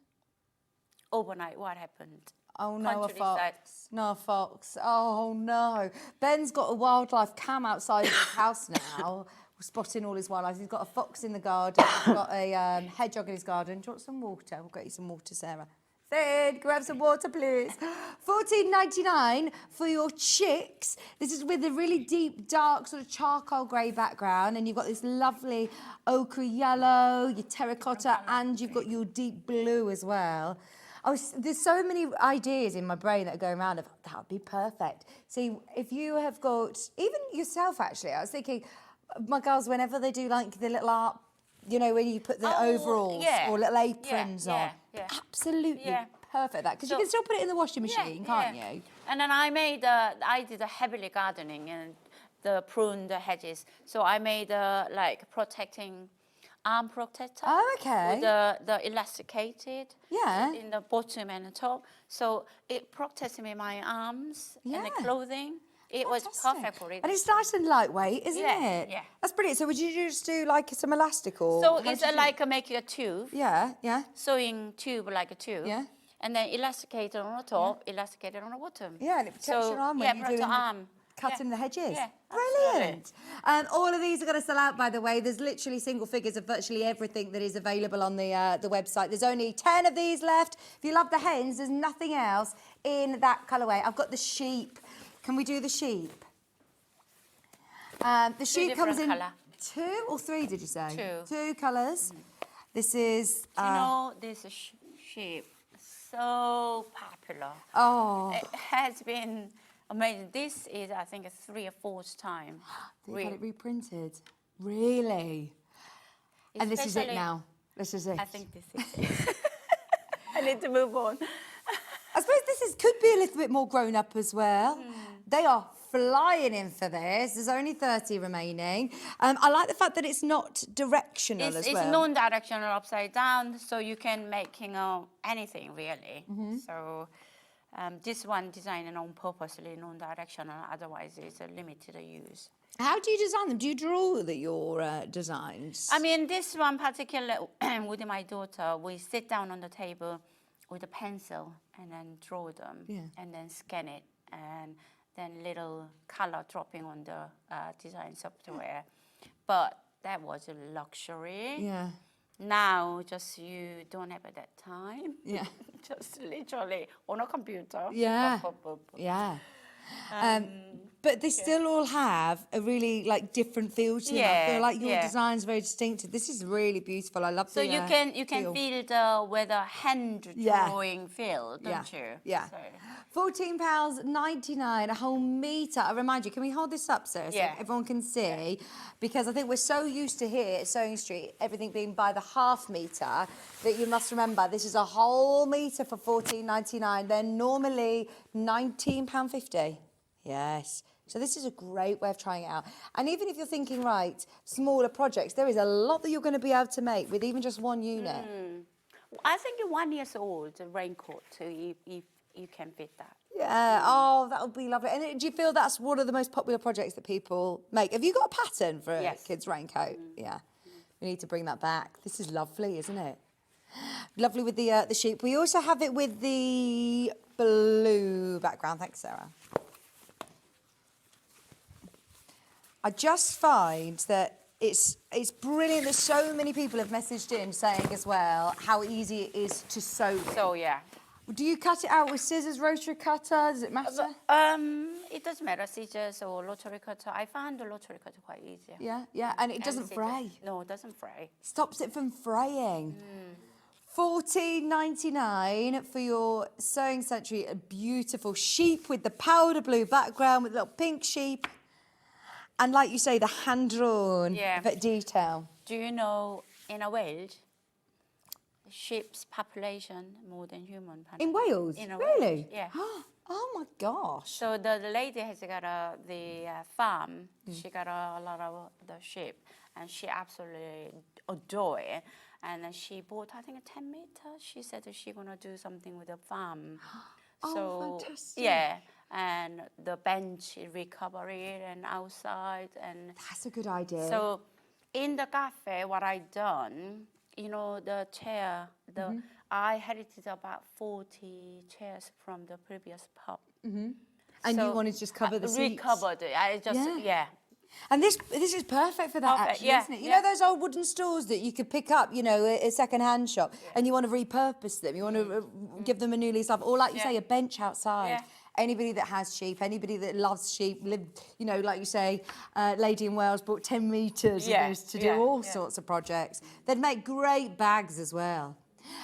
Overnight, what happened? Oh, no, a Countryside. fox. No, a fox. Oh, no. Ben's got a wildlife cam outside of his house now. We're spotting all his wildlife. He's got a fox in the garden. He's got a hedgehog in his garden. Do you want some water? We'll get you some water, Sarah. Sid, grab some water, please. $14.99 for your chicks. This is with a really deep, dark, sort of charcoal grey background, and you've got this lovely ochre yellow, your terracotta, and you've got your deep blue as well. There's so many ideas in my brain that are going around of that would be perfect. See, if you have got, even yourself actually, I was thinking, my girls, whenever they do like the little art, you know, when you put the overalls or little aprons on, absolutely perfect that, because you can still put it in the washing machine, can't you? And then I did a heavily gardening and prune the hedges. So I made like protecting arm protector. Oh, okay. With the elasticated Yeah. in the bottom and the top. So it protects me my arms and the clothing. It was perfect for it. And it's nice and lightweight, isn't it? Yeah. That's brilliant. So would you just do like some elastic or? So how it's do you do- like making a tube. Yeah, yeah. Sewing tube like a tube. Yeah. And then elasticated on the top, elasticated on the bottom. Yeah, and it protects your arm when you're protects doing the arm. cutting the hedges. Yeah, Brilliant. All of these are going to sell out, by the way. There's literally single figures of virtually everything that is available on the website. There's only 10 of these left. If you love the hens, there's nothing else in that colourway. I've got the sheep. Can we do the sheep? The sheep comes in colour. 2 or 3, did you say? 2. 2 colours. This is... You know, this sheep so popular. Oh. It has been amazing. This is, I think, a 3 or 4th time. They got it reprinted. Really? And this is it Especially- now. This is it. I think this is it. I need to move on. I suppose this could be a little bit more grown up as well. They are flying in for this. There's only 30 remaining. I like the fact that it's not directional as well. It's non-directional upside down, so you can make anything really. So this one designed on purposely non-directional, otherwise it's a limited use. How do you design them? Do you draw your designs? I mean, this one particular with my daughter, we sit down on the table with a pencil and then draw them and then scan it, and then little color dropping on the design software. But that was a luxury. Yeah. Now, just you don't have that time. Yeah. Just literally on a computer. Yeah. Pop, pop, pop. Yeah. But they still all have a really different feel to them. I Yeah, feel like your yeah. design's very distinctive. This is really beautiful. I love So the you can feel the with a hand drawing feel, don't you? Yeah. So, £14.99, a whole metre. I remind you, can we hold this up, sir, so everyone can see? Because I think we're so used to here at Sewing Street, everything being by the half metre, that you must remember this is a whole metre for £14.99. They're normally £19.50. Yes. So this is a great way of trying it out. And even if you're thinking, right, smaller projects, there is a lot that you're going to be able to make with even just one unit. I think 1 year old, the raincoat, you can fit that. Yeah, oh, that would be lovely. And do you feel that's one of the most popular projects that people make? Have you got a pattern for a Yes. kid's raincoat? Yeah, we need to bring that back. This is lovely, isn't it? Lovely with the sheep. We also have it with the blue background. Thanks, Sarah. I just find that it's brilliant that so many people have messaged in saying as well how easy it is to sew. So yeah. Do you cut it out with scissors, rotary cutter? Does it matter? It doesn't matter, scissors or rotary cutter. I found the rotary cutter quite easy. Yeah, and it doesn't fray. No, it doesn't fray. Stops it from fraying. $14.99 for your Sewing Century, a beautiful sheep with the powder blue background with a little pink sheep. And like you say, the hand-drawn detail. Do you know in a Wales, sheep's population more than human population? In Wales? In a Really? Wales, yeah. Oh my gosh. So the lady has got the farm. She got a lot of the sheep, and she absolutely adore it. And then she bought, I think, a 10 meter. She said that she's gonna do something with the farm. Oh, fantastic. Yeah, and the bench recovery and outside and. That's a good idea. So, in the cafe, what I done, you know, the chair, I inherited about 40 chairs from the previous pub. And you wanted to just cover the seats? Recovered it. I just, And this is perfect for that, Perfect, actually, yeah, isn't it? You yeah. know those old wooden stores that you could pick up, you know, a second-hand shop, and you want to repurpose them, you want to give them a new lease of, or like you say, a bench outside. Yeah. Anybody that has sheep, anybody that loves sheep, you know, like you say, lady in Wales bought 10 metres of this to do all sorts of projects. They'd make great bags as well.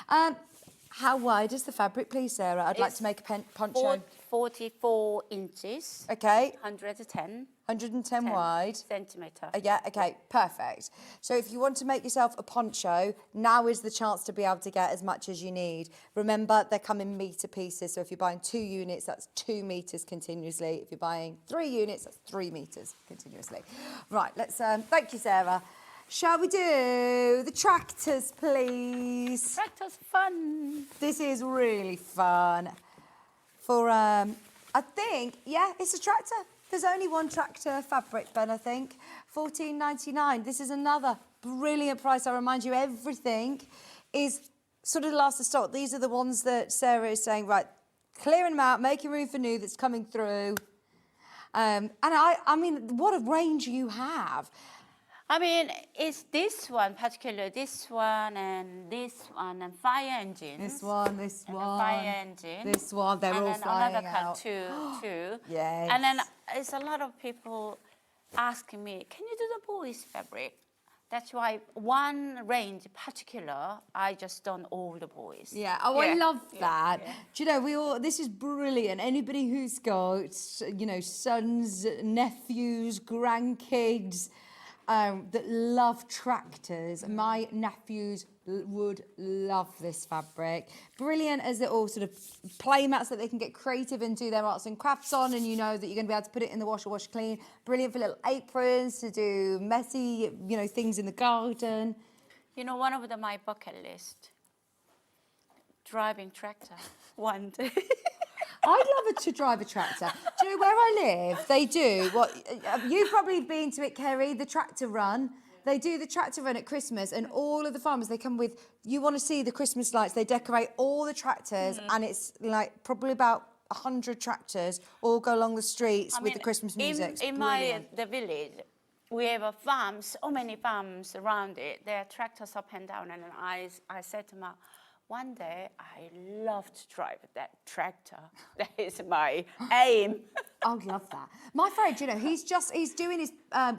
How wide is the fabric, please, Sarah? I'd like to make a poncho. 44 inches. Okay. 110 110 wide. centimetre. Yeah, okay, perfect. So if you want to make yourself a poncho, now is the chance to be able to get as much as you need. Remember, they come in metre pieces, so if you're buying 2 units, that's 2 metres continuously. If you're buying 3 units, that's 3 metres continuously. Right, let's, thank you, Sarah. Shall we do the tractors, please? Tractor's fun. This is really fun. For, I think, yeah, it's a tractor. There's only one tractor fabric, Ben, I think. $14.99. This is another brilliant price. I remind you, everything is sort of last of stock. These are the ones that Sarah is saying, right, clearing them out, making room for new that's coming through. And I mean, what a range you have. I mean, it's this one, particularly this one, and fire engines. This one, fire engine. This one, they're all flying another out. cut too. Yes. And then it's a lot of people asking me, can you do the boys' fabric? That's why one range particular, I just done all the boys. Yeah, I love that. Yeah. Do you know, this is brilliant. Anybody who's got, you know, sons, nephews, grandkids, that love tractors. My nephews would love this fabric. Brilliant as little sort of play mats that they can get creative and do their arts and crafts on, and you know that you're going to be able to put it in the washer, wash clean. Brilliant for little aprons to do messy, you know, things in the garden. You know, one of my bucket list, driving tractor one day. I'd love to drive a tractor. Do you know where I live? They do what you've probably been to it, Kerry, the tractor run. They do the tractor run at Christmas, and all of the farmers, they come with, you want to see the Christmas lights, they decorate all the tractors, and it's like probably about 100 tractors all go along the streets with the Christmas music. In the village, we have a farm, so many farms around it. There are tractors up and down, and I said to my, one day, I love to drive that tractor. That is my aim. I would love that. My friend, you know, he's doing his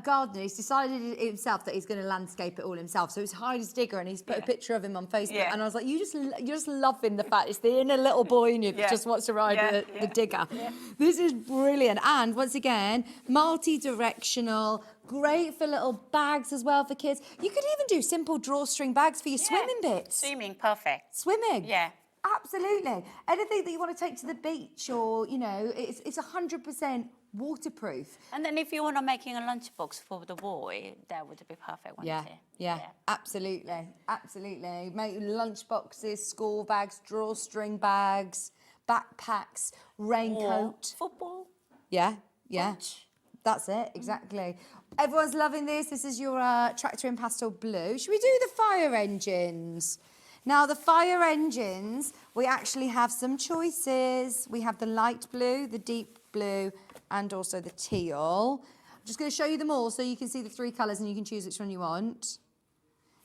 garden. He's decided himself that he's going to landscape it all himself. So he's hired his digger and he's put a picture of him on Facebook. And I was like, you're just loving the fact it's the inner little boy in you that just wants to ride the digger. Yeah. This is brilliant. And once again, multi-directional, great for little bags as well for kids. You could even do simple drawstring bags for your swimming bits. Swimming, perfect. Swimming? Yeah. Absolutely. Anything that you want to take to the beach or, you know, it's 100% waterproof. And then if you want to making a lunchbox for the boy, that would be perfect one day. Yeah, absolutely. Absolutely. Make lunch boxes, school bags, drawstring bags. backpacks, raincoat. Football. Yeah, yeah. Brunch. That's it, exactly. Everyone's loving this. This is your tractor in pastel blue. Should we do the fire engines? Now, the fire engines, we actually have some choices. We have the light blue, the deep blue, and also the teal. I'm just going to show you them all so you can see the 3 colours and you can choose which one you want.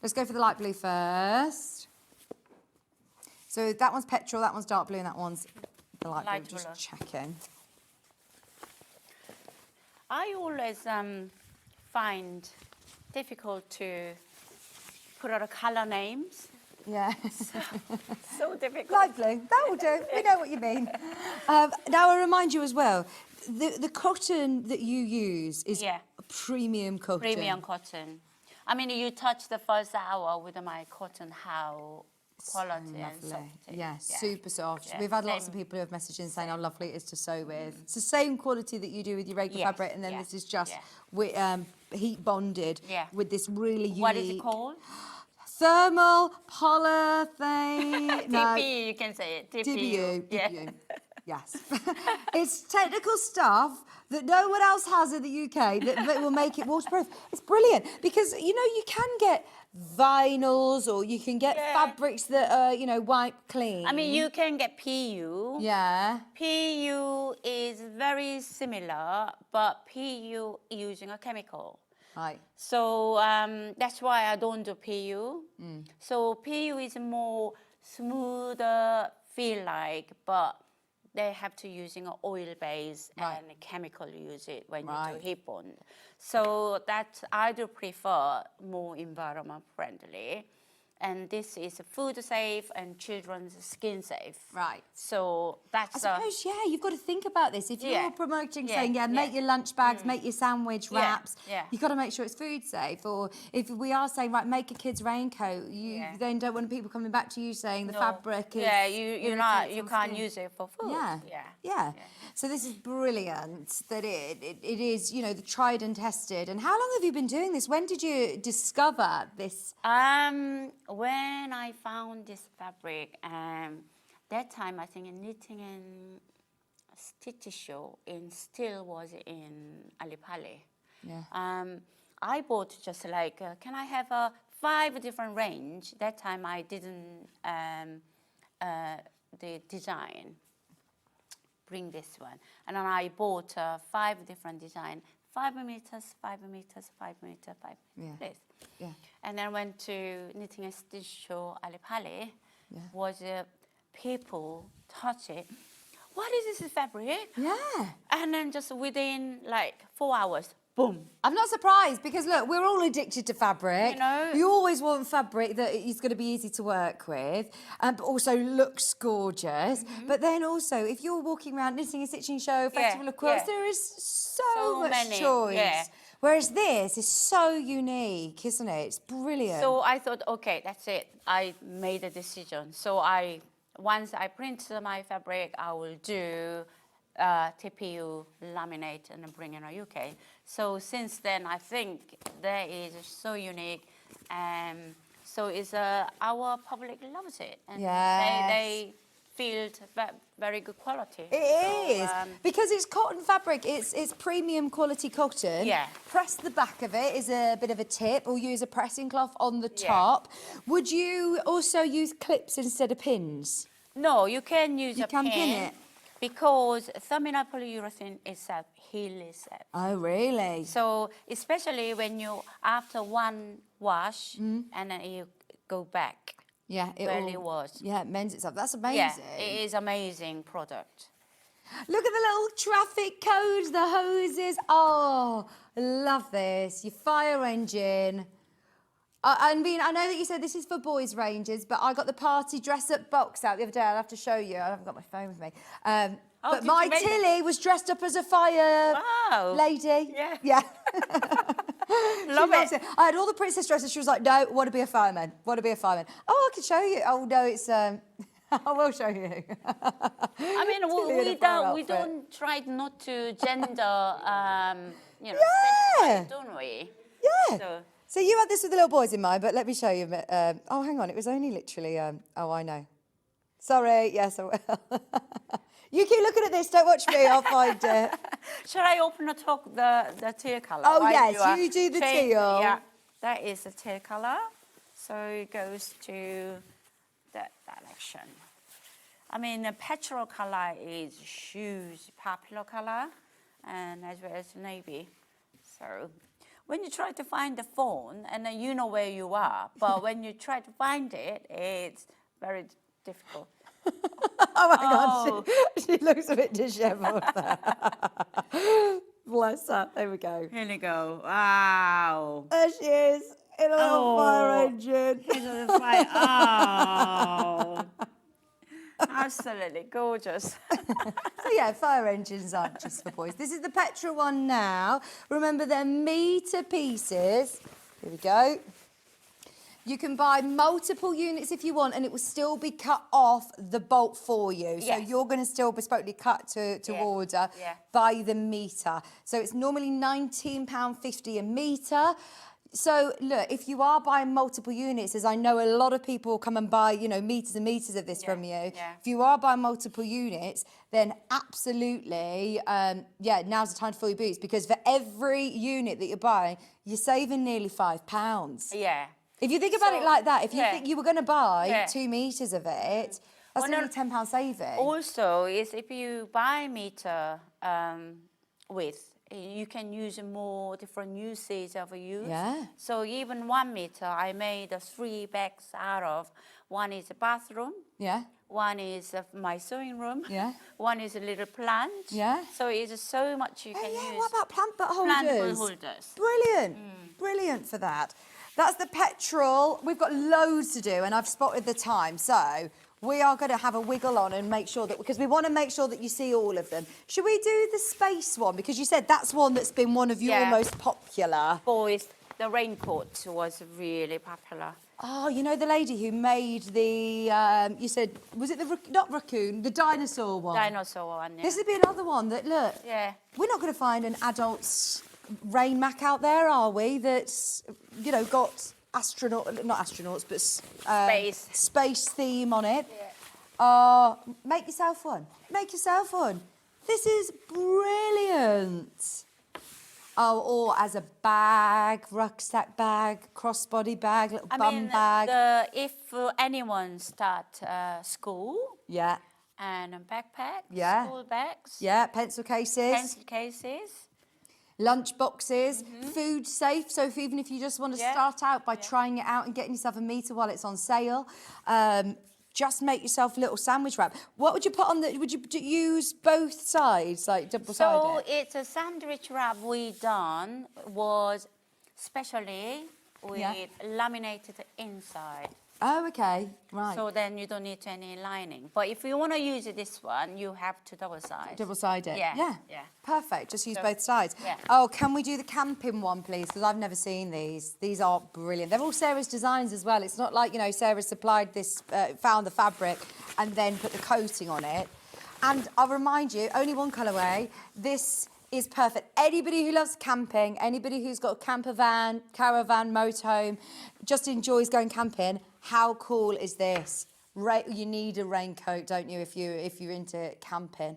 Let's go for the light blue first. So that one's petrol, that one's dark blue, and that one's the light blue. Just checking. I always find difficult to put out colour names. Yeah. So difficult. Light blue, that will do. We know what you mean. Now, I remind you as well, the cotton that you use is premium cotton. Premium cotton. I mean, you touch the first hour with my cotton, how quality and soft. Yeah, super soft. We've had lots of people who have messaged in saying how lovely it is to sew with. It's the same quality that you do with your regular fabric, and then this is just heat bonded with this really unique... What is it called? Thermal polyurethane. TPU, you can say it. TPU. TPU. Yes. It's technical stuff that no one else has in the UK that will make it waterproof. It's brilliant because, you know, you can get vinyls or you can get fabrics that are, you know, wipe clean. I mean, you can get PU. Yeah. PU is very similar, but PU using a chemical. Right. So that's why I don't do PU. So PU is more smoother, feel like, but they have to using an oil base and a chemical use it when you do heat bond. So that I do prefer more environment friendly. And this is food safe and children's skin safe. Right. So that's... I suppose, you've got to think about this. If you're promoting saying, make your lunch bags, make your sandwich wraps, you've got to make sure it's food safe. Or if we are saying, right, make a kid's raincoat, you then don't want people coming back to you saying the fabric is... Yeah, you can't use it for food. Yeah. So this is brilliant that it is, you know, the tried and tested. And how long have you been doing this? When did you discover this? When I found this fabric, that time I think in knitting and stitch show still was in Alipale. Yeah. I bought just like, can I have 5 different range? That time I didn't the design. Bring this one, and then I bought 5 different design. 5 meters, 5 meters, 5 meters, 5 meters. Yeah. And then went to knitting and stitch show Alipale. Was people touch it. What is this fabric? Yeah. And then just within like 4 hours, boom. I'm not surprised because look, we're all addicted to fabric. You know, you always want fabric that is going to be easy to work with, but also looks gorgeous. But then also, if you're walking around knitting and stitching show, festival of quilts, there is so much many choice. Whereas this is so unique, isn't it? It's brilliant. So I thought, okay, that's it. I made a decision. So once I print my fabric, I will do TPU laminate and bring in a UK. So since then, I think that is so unique, and so it's our public loves it, and they feel very good quality. It is because it's cotton fabric. It's premium quality cotton. Yeah. Press the back of it is a bit of a tip, or use a pressing cloth on the top. Would you also use clips instead of pins? No, you can use you a can pin. pin it. Because thermal polyurethane is a heel safe. Oh, really? So especially when you, after one wash, and then you go back. Yeah, it was. Yeah, it mends itself. That's amazing. Yeah, it is amazing product. Look at the little traffic codes, the hoses. Oh, love this. Your fire engine. I mean, I know that you said this is for boys' ranges, but I got the party dress-up box out the other day. I'll have to show you. I haven't got my phone with me. But my Tilly was dressed up as a fire lady. Yeah. Love it. I had all the princess dresses. She was like, no, want to be a fireman. Want to be a fireman. Oh, I can show you. Oh, no, it's... I will show you. I mean, we don't try not to gender, don't we? Yeah. So you had this with the little boys in mind, but let me show you. Oh, hang on. It was only literally... oh, I know. Sorry, yes, I will. You keep looking at this, don't watch me, I'll find it. Shall I open the teal colour? Oh, while yes, are you do the changing? teal. Yeah, that is the teal colour. So it goes to that direction. I mean, the petrol colour is huge, popular colour, and as well as navy. So when you try to find the phone, and then you know where you are, but when you try to find it, it's very difficult. Oh my God, she looks a bit dishevelled there. Bless her. There we go. Here we go. Wow. There she is, in a little fire engine. Into the fire. Oh. Absolutely gorgeous. So yeah, fire engines aren't just for boys. This is the petrol one now. Remember, they're metre pieces. Here we go. You can buy multiple units if you want, and it will still be cut off the bolt for you. So Yes. you're going to still bespokely cut to order by the metre. So it's normally £19.50 a metre. So look, if you are buying multiple units, as I know a lot of people come and buy, you know, meters and meters of this from you. Yeah. If you are buying multiple units, then absolutely, now's the time to fill your boots, because for every unit that you're buying, you're saving nearly £5. Yeah. If you think about it like that, if you think you were going to buy 2 meters of it, that's only £10 saving. Also, is if you buy meter width, you can use more different uses of a use. Yeah. So even 1 meter, I made 3 bags out of. One is a bathroom. Yeah. One is my sewing room. Yeah. One is a little plant. Yeah. So it's so much you can use. What about plant butt holders? Plant butt holders. Brilliant. Brilliant for that. That's the petrol. We've got loads to do, and I've spotted the time. So we are going to have a wiggle on and make sure that, because we want to make sure that you see all of them. Should we do the space one? Because you said that's one that's been one of your most popular. Boys, the raincoat was really popular. Oh, you know the lady who made the, you said, was it not raccoon, the dinosaur one? Dinosaur one, yeah. This would be another one that, look, we're not going to find an adult's rain mac out there, are we, that's, you know, got not astronauts, but space theme on it. Make yourself one. Make yourself one. This is brilliant. Oh, or as a bag, rucksack bag, crossbody bag, little bum bag. If anyone start school. And a backpack. School bags. Pencil cases. Pencil cases. Lunch boxes, food safe. So even if you just want to start out by trying it out and getting yourself a metre while it's on sale, just make yourself a little sandwich wrap. What would you put on the? Would you use both sides, like double-sided? So it's a sandwich wrap we done was specially with laminated inside. Oh, okay, right. So then you don't need any lining. But if you want to use this one, you have to double-side. Double-side it? Yeah. Perfect, just use both sides. Oh, can we do the camping one, please? Because I've never seen these. These are brilliant. They're all Sarah's designs as well. It's not like, you know, Sarah supplied this, found the fabric and then put the coating on it. And I'll remind you, only one colourway. This is perfect. Anybody who loves camping, anybody who's got a camper van, caravan, motorhome, just enjoys going camping, how cool is this? You need a raincoat, don't you, if you're into camping?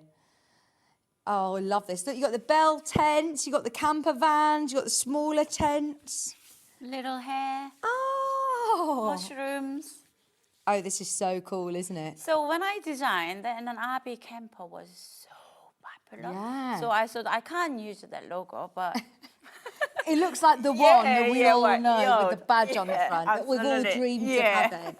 Oh, I love this. Look, you got the bell tents, you got the camper vans, you got the smaller tents. Little hair. Oh. Mushrooms. Oh, this is so cool, isn't it? So when I designed, then an RB camper was so popular. Yeah. So I thought I can't use that logo, but it looks like the one that we all know with the badge on the front that we've all dreamed of having.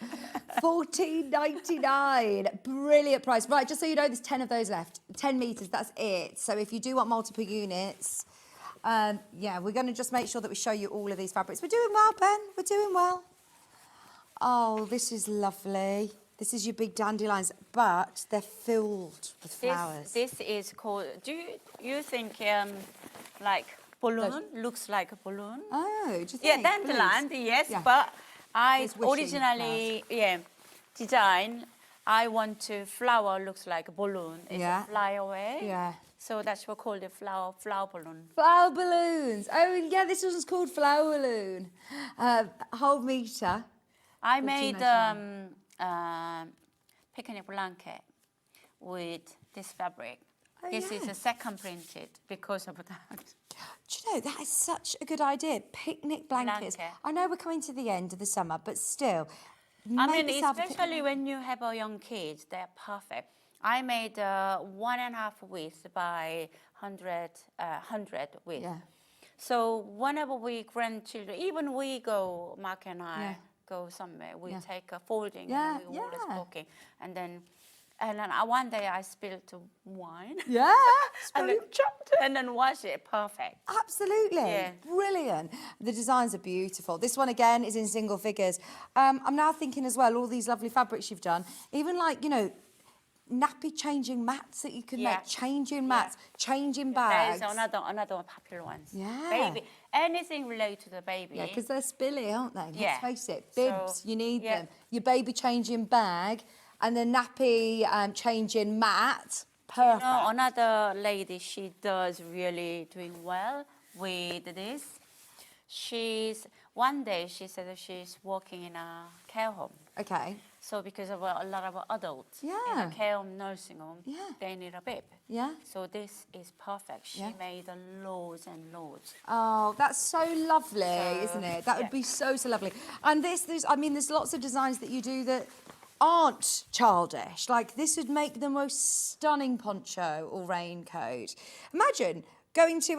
$14.99, brilliant price. Right, just so you know, there's 10 of those left. 10 metres, that's it. So if you do want multiple units, we're going to just make sure that we show you all of these fabrics. We're doing well, Ben. We're doing well. Oh, this is lovely. This is your big dandelions, but they're filled with flowers. This is called, do you think like balloon, looks like a balloon? Oh, do you think? Yeah, dandelion, yes, but I originally, design, I want to flower looks like a balloon. It's fly away. Yeah. So that's what we call the flower balloon. Flower balloons. Oh, yeah, this one's called flower balloon. Whole metre. I made picnic blanket with this fabric. Oh, This is a yes. second printed because of that. Do you know, that is such a good idea. Picnic blankets. Blanket. I know we're coming to the end of the summer, but still. I make mean, yourself a picnic especially when you have a young kids, they're perfect. I made 1.5 width by 100 width. Yeah. So whenever we grandchildren, even we go, Mark and I Yeah. go somewhere, we Yeah. take a folding Yeah, and we always yeah. cooking. And then one day I spilled wine. Yeah. And then chopped and then wash it. Perfect. Absolutely. Yeah. Brilliant. The designs are beautiful. This one, again, is in single figures. I'm now thinking as well, all these lovely fabrics you've done, even like, you know, nappy changing mats that you can Yeah. make, changing mats, changing That is bags. another popular one. Yeah. Baby, anything related to the baby. Yeah, because they're spilly, aren't they? Yeah. Let's face it. So, Bibs, you need yeah. them. Your baby changing bag and the nappy changing mat. Perfect. You know, another lady, she does really doing well with this. One day she said that she's working in a care home. Okay. So because of a lot of adults in Yeah. a care home, nursing home, Yeah. they need a bib. Yeah. So this is perfect. She Yeah. made loads and loads. Oh, that's so lovely, So, isn't it? That would yeah. be so lovely. And there's lots of designs that you do that aren't childish. Like this would make the most stunning poncho or raincoat. Imagine going to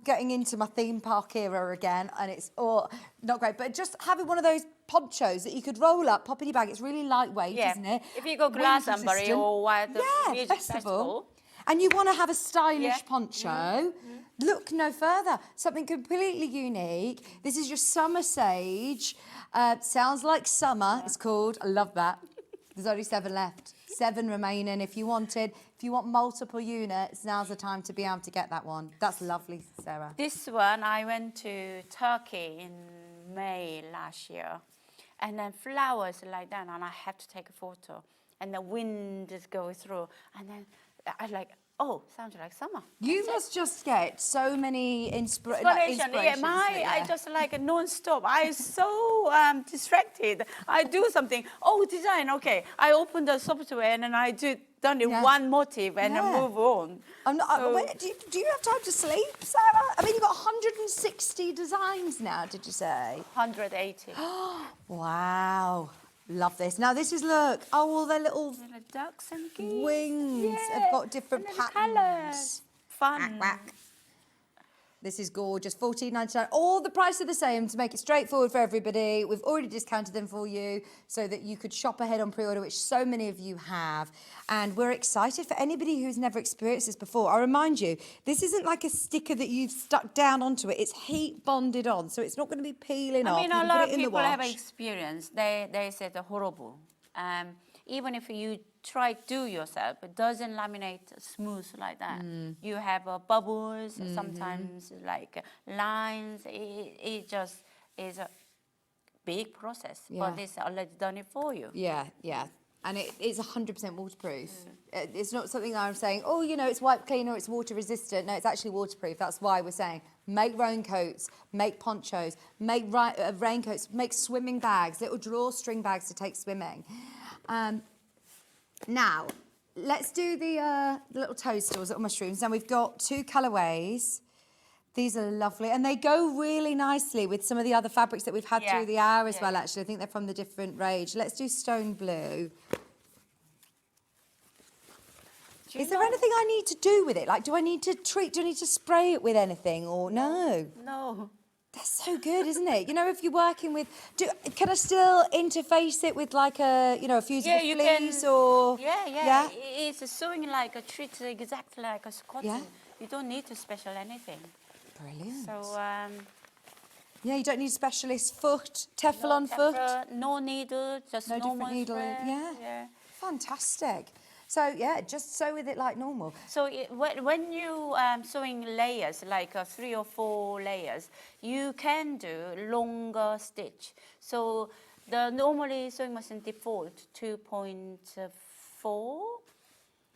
getting into my theme park era again, and it's all not great, but just having one of those ponchos that you could roll up, pop in your bag. It's really lightweight, Yeah. isn't it? If you go Wind Glastonbury resistant. or what the Yeah, music festival. and you want to have a stylish Yeah. poncho, look no further. Something completely unique. This is your summer sage. Sounds like summer, it's called. I love that. There's only 7 left. 7 remaining. If you want multiple units, now's the time to be able to get that one. That's lovely, Sarah. This one, I went to Turkey in May last year. And then flowers like that, and I had to take a photo. And the wind is going through. And then I like, oh, sounds like summer. You must just get so many Inspiration. inspirations. I just like non-stop. I so distracted. I do something. Oh, design. Okay. I open the software and then I done it Yeah. one motif and then Yeah. move on. I'm not, So- wait, do you have time to sleep, Sarah? I mean, you've got 160 designs now, did you say? 180. Wow. Love this. Now, this is, look, all their little Little ducks and geese. wings have got different and then patterns. colours. Fun. This is gorgeous, $14.99. All the price are the same to make it straightforward for everybody. We've already discounted them for you so that you could shop ahead on pre-order, which so many of you have. And we're excited for anybody who's never experienced this before. I remind you, this isn't like a sticker that you've stuck down onto it. It's heat bonded on, so it's not going to be peeling off. I mean, You a can lot put of it in the people have wash. experience. They said they're horrible. Even if you try to do yourself, it doesn't laminate smooth like that. You have bubbles, sometimes like lines. It just is a big process. Yeah. But this already done it for you. Yeah, yeah. And it is 100% waterproof. It's not something that I'm saying, oh, you know, it's wipe clean or it's water resistant. No, it's actually waterproof. That's why we're saying make raincoats, make ponchos, make raincoats, make swimming bags, little drawstring bags to take swimming. Now, let's do the little toadstools, little mushrooms. Now, we've got 2 colourways. These are lovely, and they go really nicely with some of the other fabrics that we've had Yeah. through the hour as Yeah. well, actually. I think they're from the different range. Let's do stone blue. Is there anything I need to do with it? Like, do I need to spray it with anything or no? No. That's so good, isn't it? You know, if you're working with, can I still interface it with like a fusible you fleece can. or? Yeah. It's sewing like a treat exactly like a cotton. Yeah. You don't need to special anything. Brilliant. So Yeah, you don't need specialist foot, Teflon foot. no needle, just No normal different needle. thread. Yeah. Fantastic. So yeah, just sew with it like normal. So when you sewing layers, like 3 or 4 layers, you can do longer stitch. So the normally sewing machine default 2.4.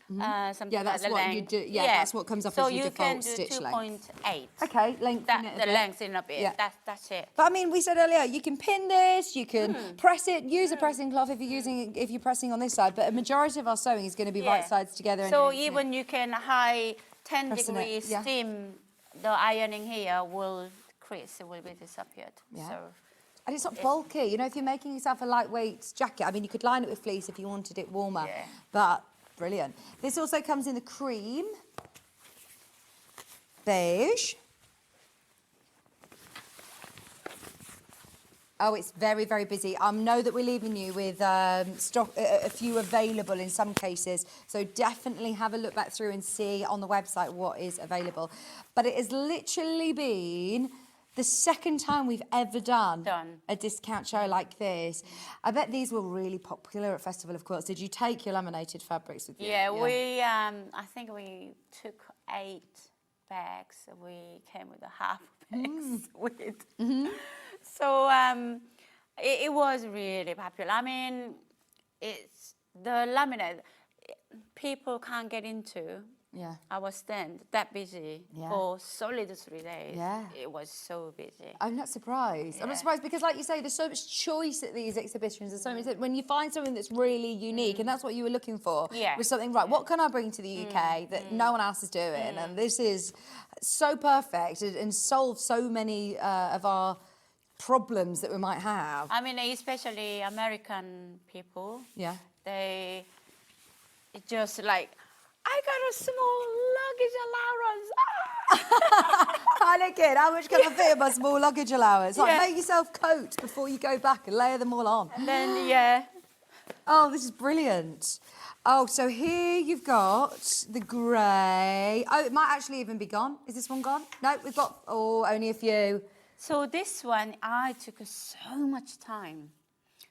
something Yeah, that's like the what you length. do. Yeah, that's what comes up so as your you can default do stitch length. 2.8. Okay, lengthen That, it a the bit. length in a bit. Yeah. That's it. But I mean, we said earlier, you can pin this, you can press it, use a pressing cloth if you're pressing on this side, but a majority of our sewing is going to be right sides together. So and even you can high 10 Pressing it, degrees yeah. steam, the ironing here will crease, it will be disappeared. Yeah. So And it's not bulky. You know, if you're making yourself a lightweight jacket, I mean, you could line it with fleece if you wanted it warmer. Yeah. But brilliant. This also comes in the cream, beige. Oh, it's very, very busy. I know that we're leaving you with stock, a few available in some cases. So definitely have a look back through and see on the website what is available. But it has literally been the second time we've ever done a discount show like this. I bet these were really popular at Festival of Quilts. Did you take your laminated fabrics with you? yeah, we, I think we took 8 bags. We came with a half bags with it. So it was really popular. I mean, it's the laminate, people can't get into our stand that busy for solid 3 days. Yeah. It was so busy. I'm not surprised. I'm not surprised because, like you say, there's so much choice at these exhibitions. There's so much when you find something that's really unique, and that's what you were looking for. Yeah. Was something right? What can I bring to the UK that no one else is doing? And this is so perfect and solves so many of our problems that we might have. I mean, especially American people. Yeah. They just like, I got a small luggage allowance. Panicking. How much can I fit in my small luggage allowance? Like, Yeah. make yourself coats before you go back and layer them all on. And then, Oh, this is brilliant. Oh, so here you've got the grey. Oh, it might actually even be gone. Is this one gone? No, we've got, only a few. So this one, I took so much time.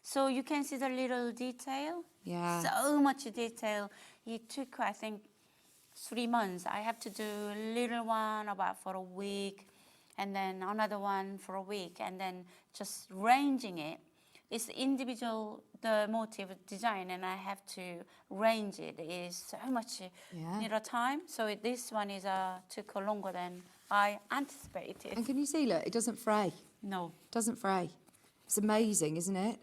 So you can see the little detail. Yeah. So much detail. It took, I think, 3 months. I have to do a little one about for a week, and then another one for a week, and then just ranging it. It's individual, the motif design, and I have to range it. It is so much time. So this one is took longer than I anticipated. And can you see, look, it doesn't fray. No. It doesn't fray. It's amazing, isn't it?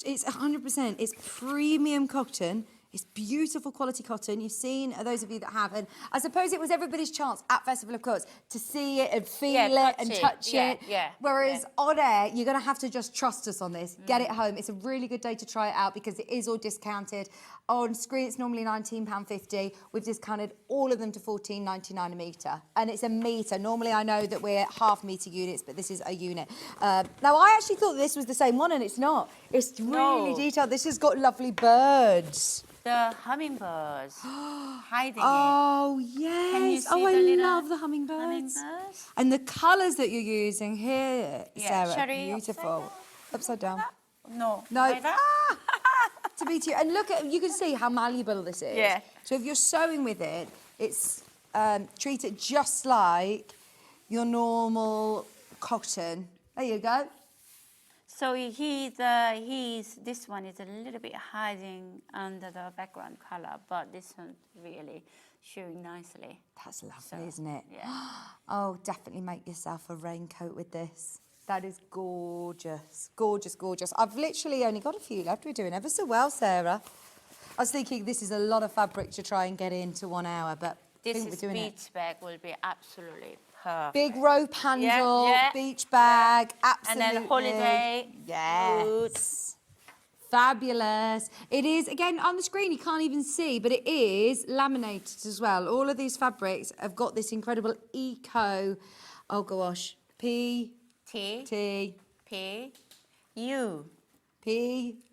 It's 100%. It's premium cotton. It's beautiful quality cotton. You've seen, those of you that have, and I suppose it was everybody's chance at Festival of Quilts to see it and feel it and touch it. Yeah. Whereas on air, you're going to have to just trust us on this. Get it home. It's a really good day to try it out because it is all discounted. On screen, it's normally £19.50. We've discounted all of them to £14.99 a metre. And it's a metre. Normally, I know that we're half-metre units, but this is a unit. Now, I actually thought this was the same one, and it's not. It's really detailed. This has got lovely birds. The hummingbirds hiding it. Oh, Can you yes. see Oh, the I little love the hummingbirds. hummingbirds? And the colours that you're using here, Sarah, Cherry beautiful. Upside down. No. No. Like that? To be and look at, you can see how malleable this is. Yeah. So if you're sewing with it, it's treat it just like your normal cotton. There you go. So this one is a little bit hiding under the background color, but this one really showing nicely. That's lovely, isn't it? Yeah. Oh, definitely make yourself a raincoat with this. That is gorgeous, gorgeous, gorgeous. I've literally only got a few left. We're doing ever so well, Sarah. I was thinking this is a lot of fabric to try and get into 1 hour, but I This think we're doing it. beach bag will be absolutely perfect. Big rope handle, Yeah. beach bag, absolutely. And then holiday. Yes. boots. Fabulous. It is, again, on the screen you can't even see, but it is laminated as well. All of these fabrics have got this incredible eco, oh gosh, T. U.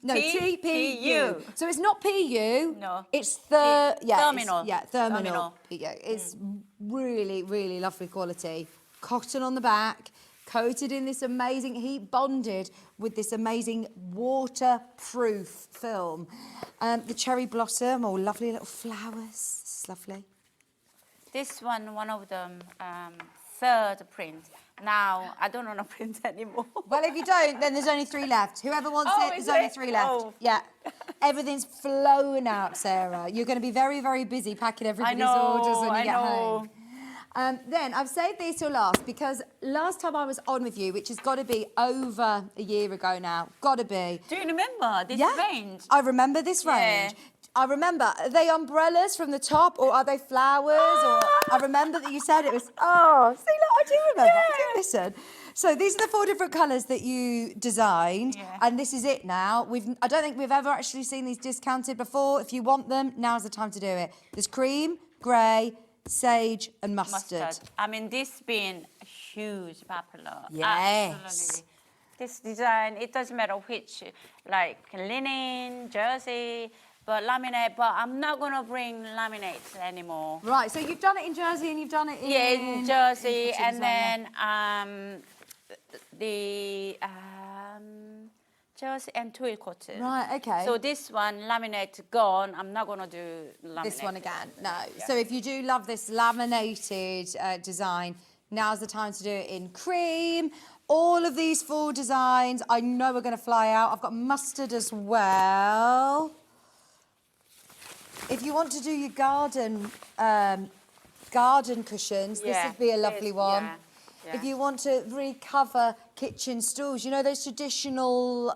TPU. So it's not PU. No. It's Terminal. terminal. PU. It's really, really lovely quality. Cotton on the back, coated in this amazing, heat bonded with this amazing waterproof film. The cherry blossom, oh, lovely little flowers. This is lovely. This one of them, third print. Now, I don't want to print anymore. Well, if you don't, then there's only 3 left. Whoever wants it, there's only 3 left. Oh. Yeah. Everything's flowing out, Sarah. You're going to be very, very busy packing everybody's orders when you get home. Then I've saved these till last because last time I was on with you, which has got to be over a year ago now, got to be. Do you remember this range? I remember this range. I remember, are they umbrellas from the top or are they flowers? Or I remember that you said it was, see, look, I do remember. I do listen. So these are the 4 different colours that you designed, and this is it now. I don't think we've ever actually seen these discounted before. If you want them, now's the time to do it. There's cream, grey, sage and mustard. I mean, this being huge popular. Yes. Absolutely. This design, it doesn't matter which, like linen, jersey, but laminate, but I'm not going to bring laminates anymore. Right, so you've done it in jersey and you've done it in... Yeah, in jersey, and then the jersey and twill cotton. Right, okay. So this one, laminate gone, I'm not going to do laminate. This one again, no. Yeah. So if you do love this laminated design, now's the time to do it in cream. All of these 4 designs, I know are going to fly out. I've got mustard as well. If you want to do your garden cushions, this would be a lovely one. Yeah. If you want to recover kitchen stools, you know those traditional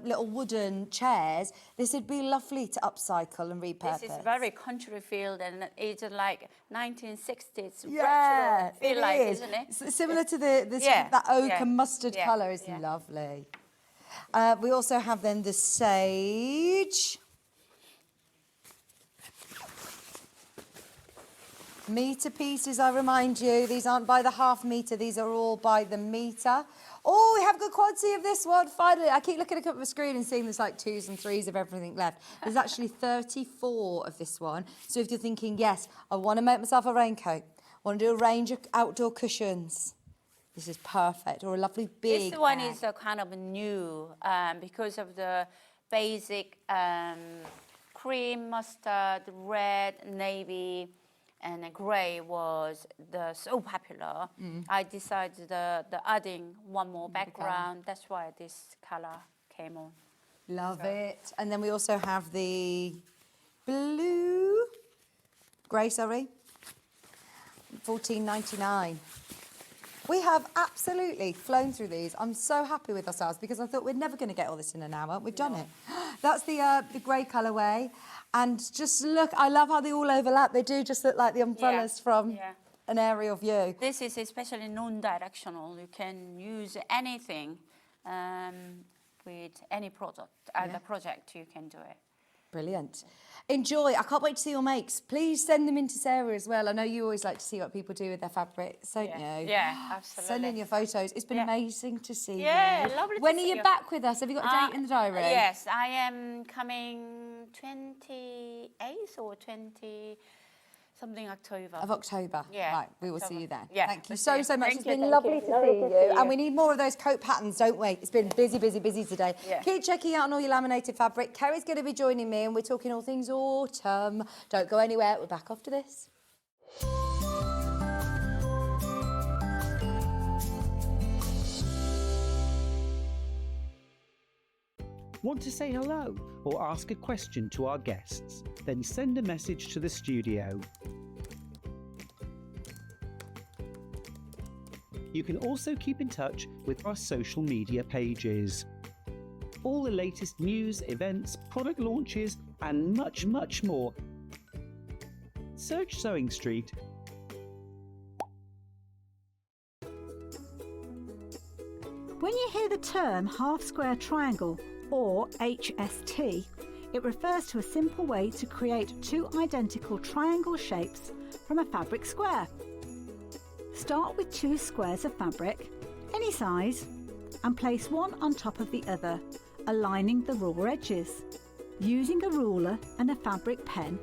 little wooden chairs, this would be lovely to upcycle and repurpose. This is very country feel and it's like 1960s retro feel like, isn't it? Similar to that oak and mustard colour is lovely. We also have then the sage. Metre pieces, I remind you, these aren't by the half metre, these are all by the metre. Oh, we have good quantity of this one, finally. I keep looking at the screen and seeing there's like 2s and 3s of everything left. There's actually 34 of this one. So if you're thinking, yes, I want to make myself a raincoat, I want to do a range of outdoor cushions, this is perfect, or a lovely big This one is a kind of new because of the basic cream, mustard, red, navy, and grey was so popular. I decided the adding one more background. That's why this colour came on. Love it. And then we also have the grey, sorry, $14.99. We have absolutely flown through these. I'm so happy with ourselves because I thought we're never going to get all this in an hour. We've done it. That's the grey colourway. And just look, I love how they all overlap. They do just look like the umbrellas from an aerial view. This is especially non-directional. You can use anything with any product, the project, you can do it. Brilliant. Enjoy. I can't wait to see your makes. Please send them in to Sarah as well. I know you always like to see what people do with their fabrics, don't you? Yeah, absolutely. Send in your photos. It's been amazing to see you. Lovely When to are see you back with us? Have you got a date in the diary? Yes, I am coming 28th or 20... something October. Of October. Yeah. Right, we will see you then. Yeah. Thank you so much. Thank It's you, been lovely to see you. And we need more of those coat patterns, don't we? It's been busy, busy, busy today. Yeah. Keep checking out on all your laminated fabric. Kerry's going to be joining me and we're talking all things autumn. Don't go anywhere. We're back after this. Want to say hello or ask a question to our guests? Then send a message to the studio. You can also keep in touch with our social media pages. All the latest news, events, product launches, and much, much more. Search Sewing Street. When you hear the term half-square triangle, or HST, it refers to a simple way to create 2 identical triangle shapes from a fabric square. Start with 2 squares of fabric, any size, and place one on top of the other, aligning the raw edges. Using a ruler and a fabric pen,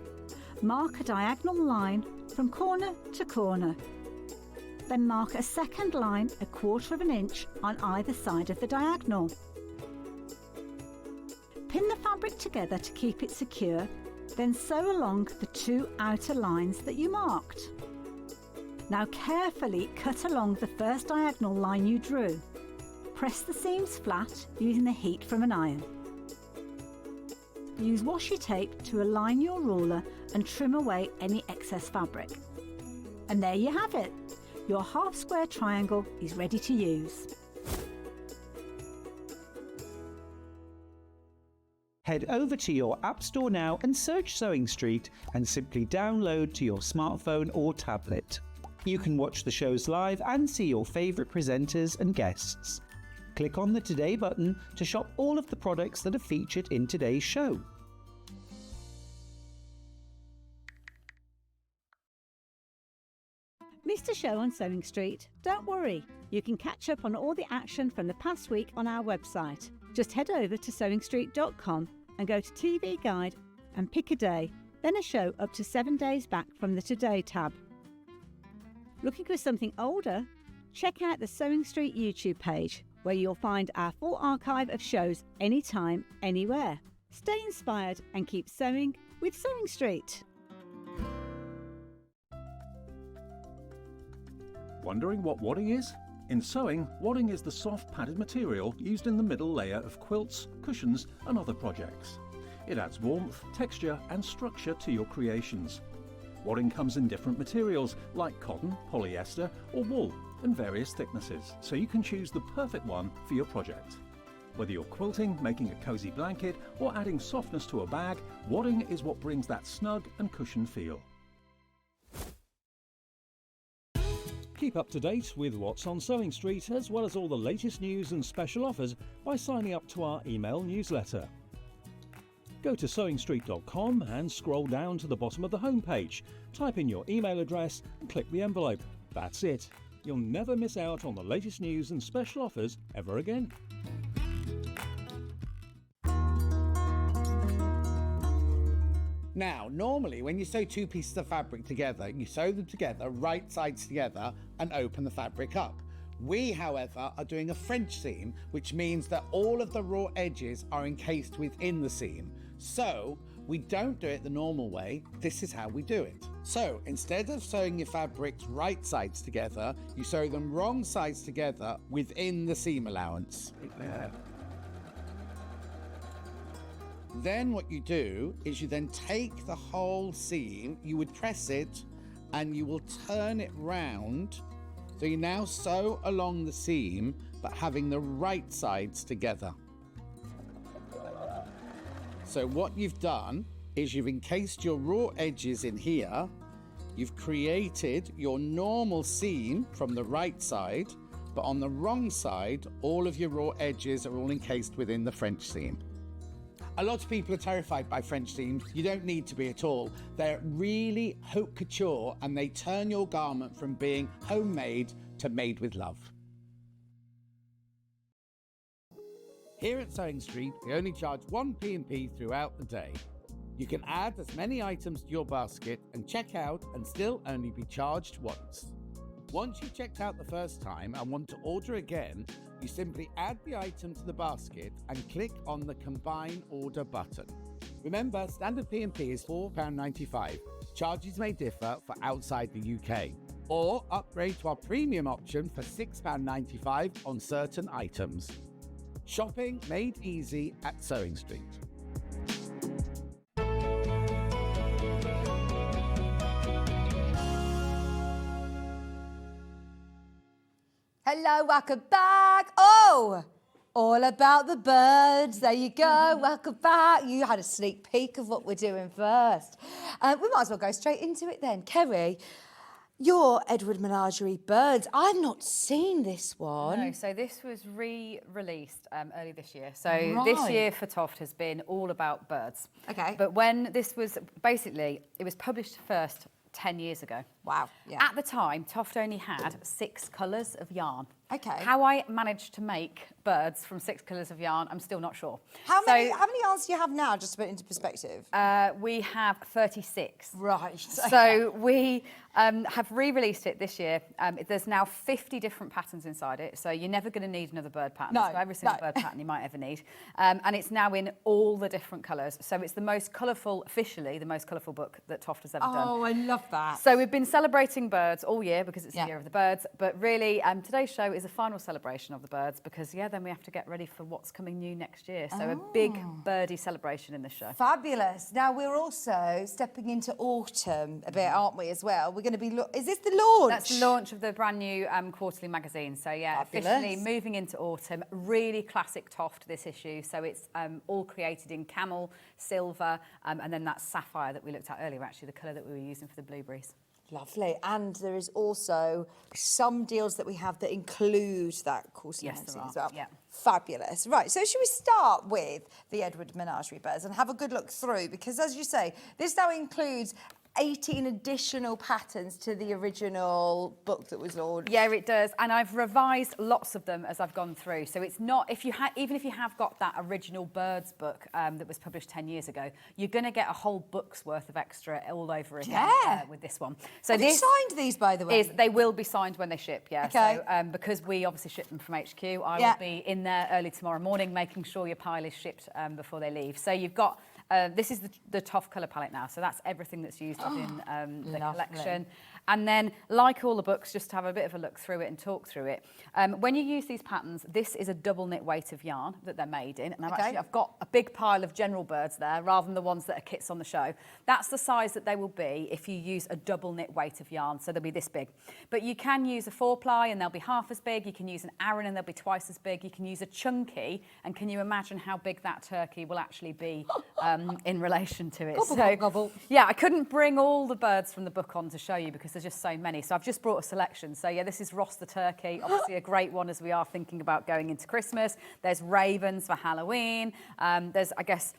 mark a diagonal line from corner to corner. Then mark a second line 1/4 inch on either side of the diagonal. Pin the fabric together to keep it secure, then sew along the 2 outer lines that you marked. Now carefully cut along the first diagonal line you drew. Press the seams flat using the heat from an iron. Use washi tape to align your ruler and trim away any excess fabric. And there you have it. Your half square triangle is ready to use. Head over to your App Store now and search Sewing Street and simply download to your smartphone or tablet. You can watch the shows live and see your favourite presenters and guests. Click on the Today button to shop all of the products that are featured in today's show. Missed a show on Sewing Street? Don't worry, you can catch up on all the action from the past week on our website. Just head over to sewingstreet.com and go to TV Guide and pick a day, then a show up to 7 days back from the Today tab. Looking for something older? Check out the Sewing Street YouTube page, where you'll find our full archive of shows anytime, anywhere. Stay inspired and keep sewing with Sewing Street. Wondering what wadding is? In sewing, wadding is the soft padded material used in the middle layer of quilts, cushions and other projects. It adds warmth, texture and structure to your creations. Wadding comes in different materials like cotton, polyester or wool and various thicknesses, so you can choose the perfect one for your project. Whether you're quilting, making a cosy blanket or adding softness to a bag, wadding is what brings that snug and cushioned feel. Keep up to date with what's on Sewing Street, as well as all the latest news and special offers by signing up to our email newsletter. Go to sewingstreet.com and scroll down to the bottom of the homepage. Type in your email address and click the envelope. That's it. You'll never miss out on the latest news and special offers ever again. Now, normally when you sew two pieces of fabric together, you sew them together, right sides together, and open the fabric up. We, however, are doing a French seam, which means that all of the raw edges are encased within the seam. So, we don't do it the normal way. This is how we do it. So, instead of sewing your fabrics right sides together, you sew them wrong sides together within the seam allowance. There. Then what you do is you then take the whole seam, you would press it and you will turn it round. So you now sew along the seam, but having the right sides together. So what you've done is you've encased your raw edges in here. You've created your normal seam from the right side, but on the wrong side, all of your raw edges are all encased within the French seam. A lot of people are terrified by French seams. You don't need to be at all. They're really haute couture and they turn your garment from being homemade to made with love. Here at Sewing Street, we only charge 1 P&P throughout the day. You can add as many items to your basket and check out and still only be charged once. Once you've checked out the first time and want to order again, you simply add the item to the basket and click on the Combine Order button. Remember, standard P&P is £4.95. Charges may differ for outside the UK. Or upgrade to our premium option for £6.95 on certain items. Shopping made easy at Sewing Street. Hello, welcome back. Oh, all about the birds. There you go. Welcome back. You had a sneak peek of what we're doing first. We might as well go straight into it then. Kerry, your Edward Menagerie birds. I've not seen this one. No, so this was re-released early this year. So this year for TOFT has been all about birds. Okay. But when this was, basically, it was published first 10 years ago. Wow. Yeah. At the time, TOFT only had 6 colours of yarn. Okay. How I managed to make birds from 6 colours of yarn, I'm still not sure. How many yarns do you have now, just to put it into perspective? We have 36. Right. So we have re-released it this year. There's now 50 different patterns inside it, so you're never going to need another bird pattern. No, so every single bird pattern you might ever need. And it's now in all the different colours. So it's the most colourful, officially, the most colourful book that TOFT has ever done. Oh, I love that. So we've been celebrating birds all year because it's Yeah. the year of the birds, but really today's show is a final celebration of the birds because, then we have to get ready for what's coming new next year. So a big birdie celebration in the show. Fabulous. Now, we're also stepping into autumn a bit, aren't we, as well? We're going to be... Is this the launch? That's the launch of the brand new quarterly magazine. So, officially moving into autumn. Really classic TOFT, this issue. So it's all created in camel, silver, and then that sapphire that we looked at earlier, actually, the colour that we were using for the blueberries. Lovely. And there is also some deals that we have that include that quarterly magazine as well. Yeah. Fabulous. Right, so should we start with the Edward Menagerie birds and have a good look through? Because, as you say, this now includes 18 additional patterns to the original book that was launched. Yeah, it does, and I've revised lots of them as I've gone through. So it's not even if you have got that original birds book that was published 10 years ago, you're going to get a whole book's worth of extra all over again with this one. So have you signed these, by the way? They will be signed when they ship. Yeah. Okay. So because we obviously ship them from HQ, I will be in there early tomorrow morning, making sure your pile is shipped before they leave. So you've got. This is the TOFT colour palette now, so that's everything that's used within the collection. And then, like all the books, just to have a bit of a look through it and talk through it. When you use these patterns, this is a double knit weight of yarn that they're made in. And I've got a big pile of general birds there, rather than the ones that are kits on the show. That's the size that they will be if you use a double knit weight of yarn, so they'll be this big. But you can use a 4-ply and they'll be half as big. You can use an Aran and they'll be twice as big. You can use a chunky, and can you imagine how big that turkey will actually be in relation to it? Gobble, gobble. Yeah, I couldn't bring all the birds from the book on to show you because there's just so many. So I've just brought a selection. So yeah, this is Ross the turkey, obviously a great one as we are thinking about going into Christmas. There's ravens for Halloween. There's, I guess,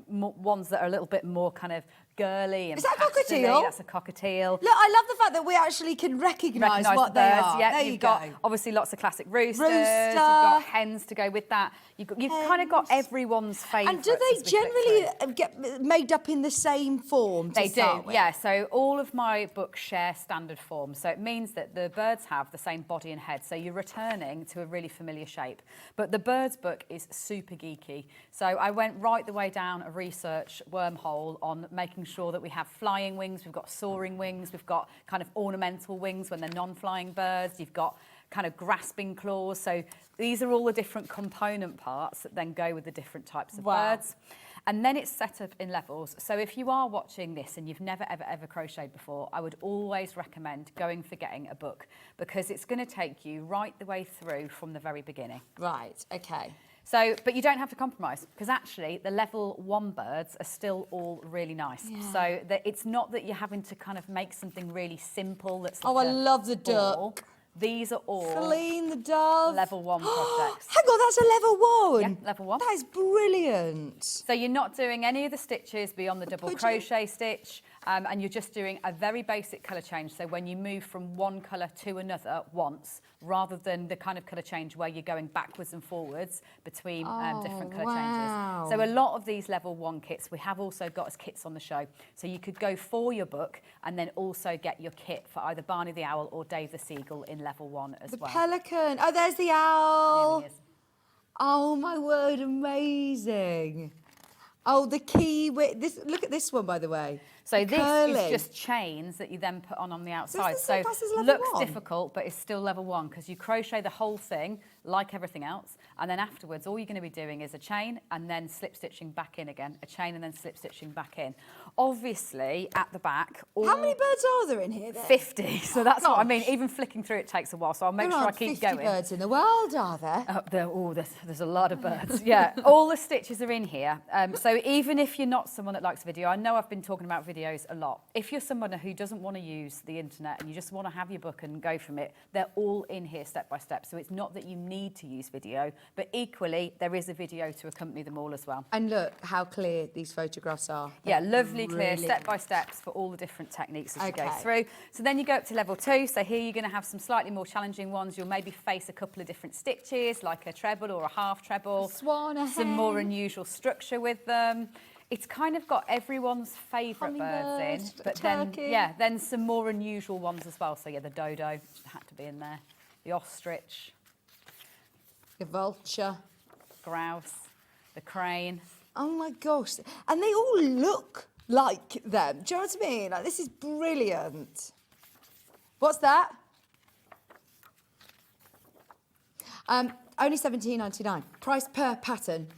ones that are a little bit more kind of girly. And is that a cockatiel? That's a cockatiel. Look, I love the fact that we actually can recognise what the they birds. are. Yeah, there you've got obviously lots of classic roosters. Rooster. You've got hens to go with that. You've kind of got everyone's favourites. And do they generally get made up in the same form? They do, yeah. So all of my books share standard form. So it means that the birds have the same body and head. So you're returning to a really familiar shape. But the birds book is super geeky. So I went right the way down a research wormhole on making sure that we have flying wings, we've got soaring wings, we've got kind of ornamental wings when they're non-flying birds, you've got kind of grasping claws. So these are all the different component parts that then go with the different types of birds. And then it's set up in levels. So if you are watching this and you've never, ever crocheted before, I would always recommend going for getting a book because it's going to take you right the way through from the very beginning. Right, okay. So, but you don't have to compromise because actually the level 1 birds are still all really nice. Yeah. So that it's not that you're having to kind of make something really simple that's like I love the ball. duck. These are all Feline the dove. level 1 projects. Hang on, that's a level 1? Yeah, level 1. That is brilliant. So you're not doing any of the stitches beyond the double crochet stitch, and you're just doing a very basic colour change. So when you move from one colour to another once, rather than the kind of colour change where you're going backwards and forwards between different colour changes. So a lot of these level 1 kits we have also got as kits on the show. So you could go for your book and then also get your kit for either Barney the Owl or Dave the Seagull in level 1 as well. The pelican. Oh, there's the owl. There he is. Oh my word, amazing. Oh, the kiwi. Look at this one, by the way. So this curling. is just chains that you then put on the outside. the same So class as level looks 1? difficult, but it's still level 1 because you crochet the whole thing like everything else. And then afterwards, all you're going to be doing is a chain and then slip stitching back in again. A chain and then slip stitching back in. Obviously, at the back... How many birds are there in here then? 50. So that's what I mean. Even flicking through it takes a while. So I'll make There sure I aren't keep 50 going. birds in the world, are there? There's a lot of birds. Yeah, all the stitches are in here. So even if you're not someone that likes video, I know I've been talking about videos a lot. If you're someone who doesn't want to use the internet and you just want to have your book and go from it, they're all in here step by step. So it's not that you need to use video, but equally there is a video to accompany them all as well. And look how clear these photographs are. Yeah, lovely, clear, step by steps for all the different techniques as you go through. So then you go up to level 2. So here you're going to have some slightly more challenging ones. You'll maybe face a couple of different stitches, like a treble or a half treble. A swan, a some hen. more unusual structure with them. It's kind of got everyone's favourite birds in, but then some more unusual ones as well. So yeah, the dodo had to be in there, the ostrich, The vulture. grouse, the crane. Oh my gosh. And they all look like them. Do you know what I mean? Like, this is brilliant. What's that? Only £17.99. Price per pattern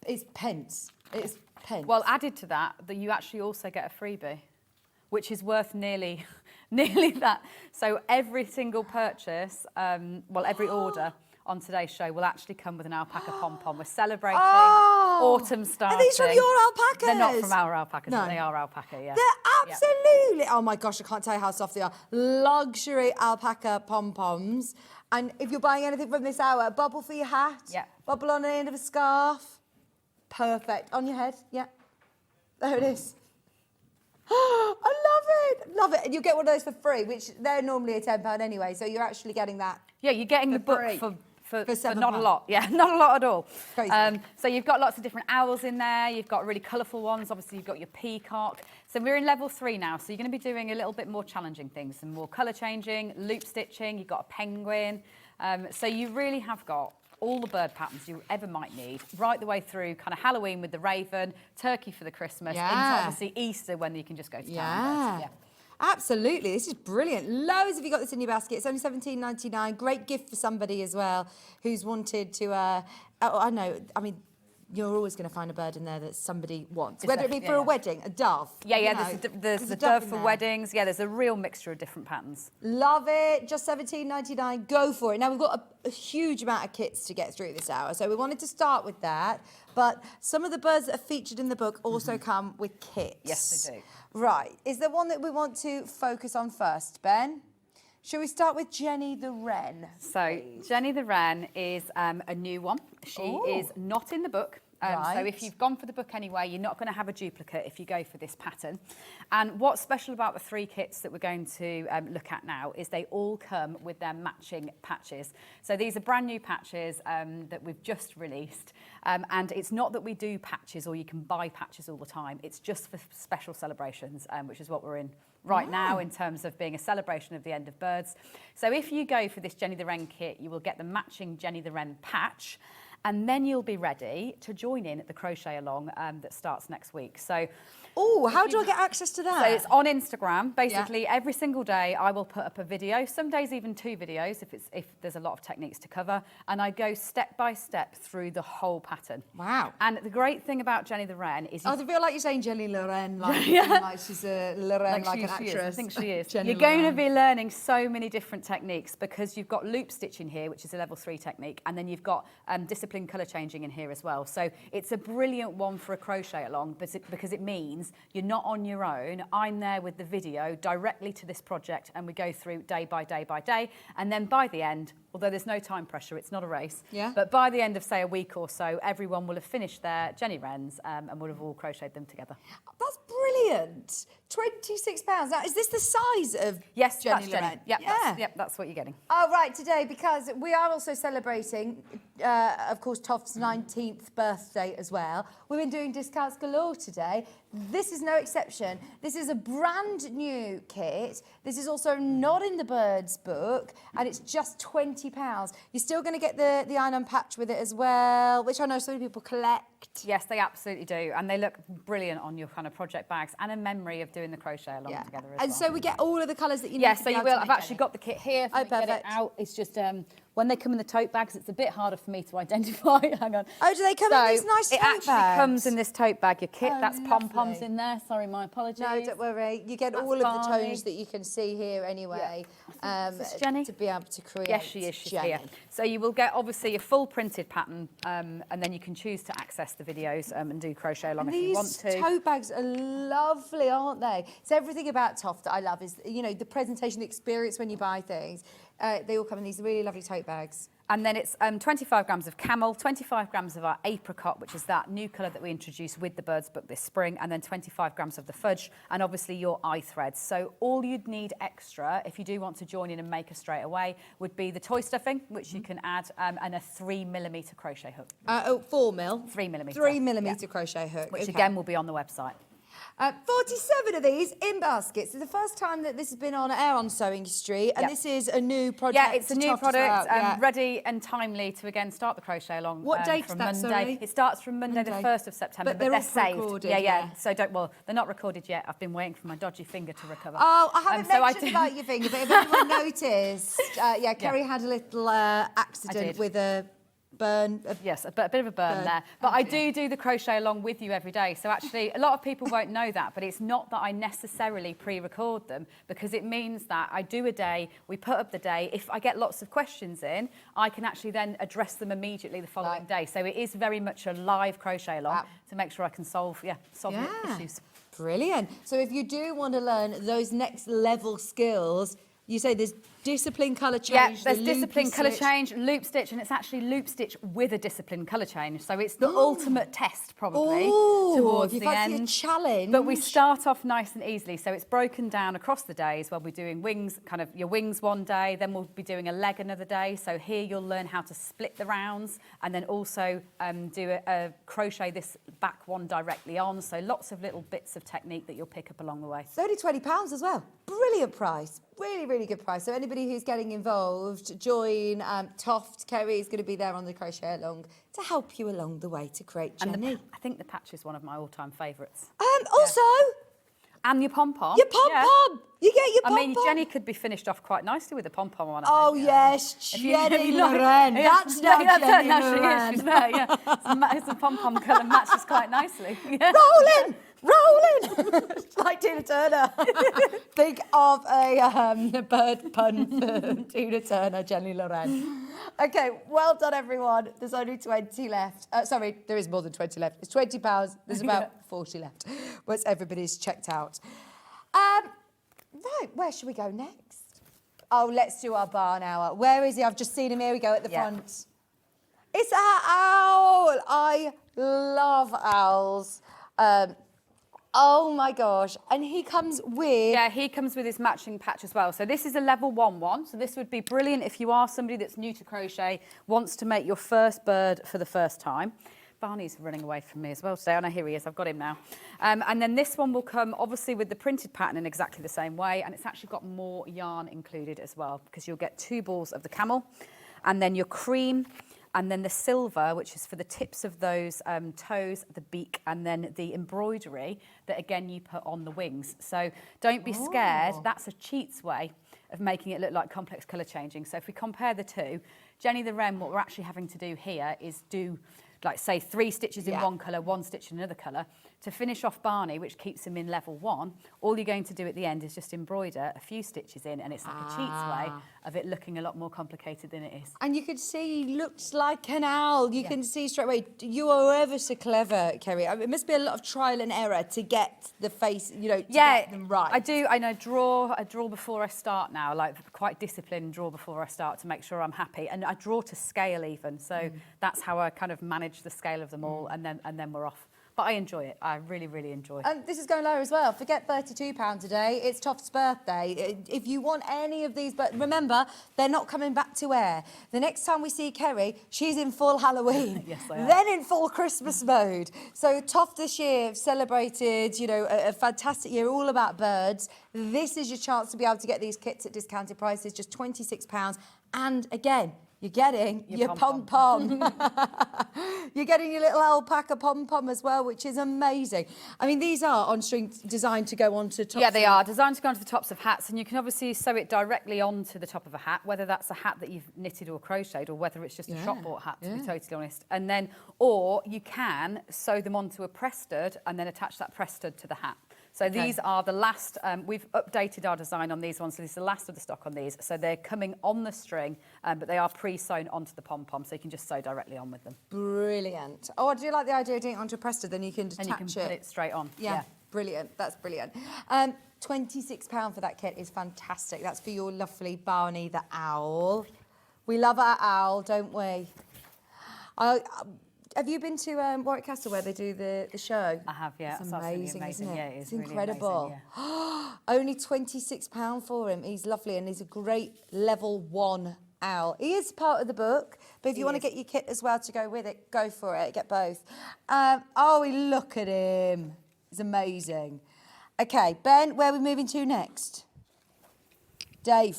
is pence. It's pence. Well, added to that, you actually also get a freebie, which is worth nearly that. So every single purchase, every order on today's show will actually come with an alpaca pom-pom. We're celebrating autumn starting. Are these from your alpacas? They're not from our alpacas, No. but they are alpaca, yeah. They're absolutely, oh my gosh, I can't tell you how soft they are. Luxury alpaca pom-poms. And if you're buying anything from this hour, a bubble for your hat. Yeah. Bubble on the end of a scarf. Perfect. On your head, yeah. There it is. I love it. Love it. And you get one of those for free, which they're normally £10 anyway, so you're actually getting that. Yeah, you're getting the book free. for £7. not a lot. Yeah, not a lot at all. Crazy. So you've got lots of different owls in there. You've got really colourful ones. Obviously, you've got your peacock. So we're in level 3 now. So you're going to be doing a little bit more challenging things, some more colour changing, loop stitching. You've got a penguin. So you really have got all the bird patterns you ever might need, right the way through kind of Halloween with the raven, turkey for the Christmas, into obviously Easter when you can just go to town. Yeah. Absolutely, this is brilliant. Loads of you got this in your basket. It's only £17.99. Great gift for somebody as well who's wanted to. I know. I mean, you're always going to find a bird in there that somebody wants, whether it be for a wedding, a dove. Yeah. There's the dove for weddings. Yeah, there's a real mixture of different patterns. Love it. Just £17.99. Go for it. Now we've got a huge amount of kits to get through this hour, so we wanted to start with that. But some of the birds that are featured in the book also come with kits. Yes, they do. Right. Is there one that we want to focus on first, Ben? Shall we start with Jenny the Wren? So Jenny the Wren is a new one. She is not in the book. So if you've gone for the book anyway, you're not going to have a duplicate if you go for this pattern. And what's special about the 3 kits that we're going to look at now is they all come with their matching patches. So these are brand new patches that we've just released. And it's not that we do patches or you can buy patches all the time. It's just for special celebrations, which is what we're in right now in terms of being a celebration of the end of birds. So if you go for this Jenny the Wren kit, you will get the matching Jenny the Wren patch. And then you'll be ready to join in at the crochet along that starts next week. So, how do I get access to that? So it's on Instagram. Basically, every single day I will put up a video. Some days even 2 videos if there's a lot of techniques to cover. And I go step by step through the whole pattern. Wow! And the great thing about Jenny the Wren is I feel like you're saying Jenny Loren, like she's a Loren, like an actress. I think she is. Jenny You're going to Loren. be learning so many different techniques because you've got loop stitching here, which is a level 3 technique, and then you've got discipline colour changing in here as well. So it's a brilliant one for a crochet along because it means you're not on your own. I'm there with the video directly to this project and we go through day by day by day. And then by the end, although there's no time pressure, it's not a race. Yeah. But by the end of, say, a week or so, everyone will have finished their Jenny Wrens and will have all crocheted them together. That's brilliant. £26. Now, is this the size of Yes, Jenny that's Jenny. Loren? Yep, that's what you're getting. Oh, right, today, because we are also celebrating, of course, TOFT's 19th birthday as well. We've been doing discounts galore today. This is no exception. This is a brand new kit. This is also not in the Birds book, and it's just £20. You're still going to get the iron-on patch with it as well, which I know so many people collect. Yes, they absolutely do, and they look brilliant on your kind of project bags and a memory of doing the crochet along together as well. And so we get all of the colours that you need. Yes, to so be you able will. to I've make actually Jenny. got the kit here. Oh, If we get it perfect. out, it's just when they come in the tote bags, it's a bit harder for me to identify. Hang on. Oh, do they come in these nice tote It actually bags? comes in this tote bag. Your kit, Oh, that's pom-poms lovely. in there. Sorry, my apologies. No, don't worry. You get That's all of the fine. tones that you can see here anyway. Is this Jenny? To be able to create. Yes, she is. She's Jenny. here. So you will get obviously a full printed pattern, and then you can choose to access the videos and do crochet along if you want These to. tote bags are lovely, aren't they? It's everything about TOFT that I love is, you know, the presentation, the experience when you buy things. They all come in these really lovely tote bags. And then it's 25 grams of camel, 25 grams of our apricot, which is that new colour that we introduced with the Birds book this spring, and then 25 grams of the fudge, and obviously your eye threads. So all you'd need extra, if you do want to join in and make a straight away, would be the toy stuffing, which you can add, and a 3mm crochet hook. 4 mil. 3mm. 3mm crochet hook. Which okay. again will be on the website. 47 of these in baskets. It's the first time that this has been on air on Sewing Street, and this is a new project. Yeah, it's a new product, ready and timely to again start the crochet along. What date's from that, Monday. sorry? It starts from Monday, the 1st of September, But they're all saved. recorded, Yeah. So they're not recorded yet. I've been waiting for my dodgy finger to recover. Oh, I haven't mentioned about your finger, but if anyone noticed, Kerry had a little accident with a burn. Yes, a bit of a burn there. But I do the crochet along with you every day. So actually, a lot of people won't know that, but it's not that I necessarily pre-record them, because it means that I do a day, we put up the day. If I get lots of questions in, I can actually then address them immediately the following day. So it is very much a live crochet along to make sure I can solve issues. Brilliant. So if you do want to learn those next level skills, you say there's discipline colour change. Yeah, there's discipline colour change, loop stitch, and it's actually loop stitch with a discipline colour change. So it's the ultimate test, probably, towards the end. A challenge. But we start off nice and easily. So it's broken down across the days. We'll be doing wings, kind of your wings one day, then we'll be doing a leg another day. So here you'll learn how to split the rounds and then also do a crochet this back one directly on. So lots of little bits of technique that you'll pick up along the way. It's only £20 as well. Brilliant price. Really, really good price. So anybody who's getting involved, join TOFT. Kerry is going to be there on the crochet along to help you along the way to create Jenny. I think the patch is one of my all-time favourites. Also... And your pom-pom. Your pom-pom. You get your pom-pom. I mean, Jenny could be finished off quite nicely with a pom-pom on her Oh, head. yes, Jenny Loren. That's now Jenny Loren. She's there, yeah. It's a pom-pom colour matches quite nicely. Yeah. Rolling! Like Tina Turner. Think of a bird pun for Tina Turner, Jenny Loren. Okay, well done, everyone. There's only 20 left. Sorry, there is more than 20 left. It's £20. There's about 40 left. Once everybody's checked out. Right, where should we go next? Oh, let's do our barn hour. Where is he? I've just seen him. Here we go at the front. It's our owl. I love owls. Oh my gosh. And he comes with... Yeah, he comes with his matching patch as well. So this is a level 1 one. So this would be brilliant if you are somebody that's new to crochet, wants to make your first bird for the first time. Barney's running away from me as well today. Oh, no, here he is. I've got him now. And then this one will come, obviously, with the printed pattern in exactly the same way. And it's actually got more yarn included as well, because you'll get 2 balls of the camel, and then your cream, and then the silver, which is for the tips of those toes, the beak, and then the embroidery that, again, you put on the wings. So don't be scared. That's a cheat's way of making it look like complex colour changing. So if we compare the two, Jenny the Wren, what we're actually having to do here is do, like, say, 3 stitches in one colour, 1 stitch in another colour. To finish off Barney, which keeps him in level 1, all you're going to do at the end is just embroider a few stitches in, and it's like a cheat's way of it looking a lot more complicated than it is. And you can see he looks like an owl. You can see straight away. You are ever so clever, Kerry. I mean, it must be a lot of trial and error to get the face, you know, to get them right. I do. I draw before I start now, like quite disciplined, draw before I start to make sure I'm happy. And I draw to scale even. So that's how I kind of manage the scale of them all, and then we're off. But I enjoy it. I really, really enjoy it. And this is going lower as well. Forget £32 a day. It's Toft's birthday. If you want any of these, but remember, they're not coming back to air. The next time we see Kerry, she's in full Halloween. Yes, I am. Then in full Christmas mode. So Toft this year celebrated, you know, a fantastic year, all about birds. This is your chance to be able to get these kits at discounted prices, just £26. And again, you're getting your pom-pom. You're getting your little alpaca pom-pom as well, which is amazing. I mean, these are on string designed to go onto tops. Yeah, they are designed to go onto the tops of hats, and you can obviously sew it directly onto the top of a hat, whether that's a hat that you've knitted or crocheted, or whether it's just a shop-bought hat, to be totally honest. And then, or you can sew them onto a press stud and then attach that press stud to the hat. So these are the last, we've updated our design on these ones, so this is the last of the stock on these. So they're coming on the string, but they are pre-sewn onto the pom-pom, so you can just sew directly on with them. Brilliant. Oh, I do like the idea of doing it onto a press stud, then you can attach it. And you can put it straight on. Yeah, brilliant. That's brilliant. £26 for that kit is fantastic. That's for your lovely Barney the owl. We love our owl, don't we? Have you been to Warwick Castle where they do the show? I have, yeah. It's amazing, isn't it? Yeah, it's really incredible. Amazing, Only £26 for him. He's lovely, and he's a great level 1 owl. He is part of the book, but if you want to get your kit as well to go with it, go for it. Get both. Oh, look at him. It's amazing. Okay, Ben, where are we moving to next? Dave.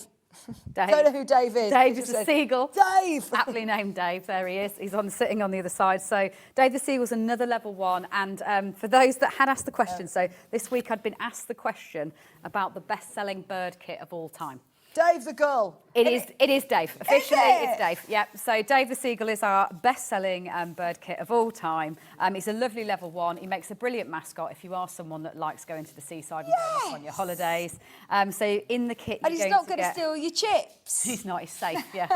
Dave. Don't know who Dave is. Dave is a seagull. Dave! Aptly named Dave. There he is. He's sitting on the other side. So Dave the Seagull's another level 1. And for those that had asked the question, so this week I'd been asked the question about the best-selling bird kit of all time. Dave the Gull. It is Dave. Officially, it's Dave. Yep. So Dave the Seagull is our best-selling bird kit of all time. He's a lovely level 1. He makes a brilliant mascot if you are someone that likes going to the seaside and going off on your holidays. So in the kit, And he's not going to steal your chips. He's not. He's safe. Yeah.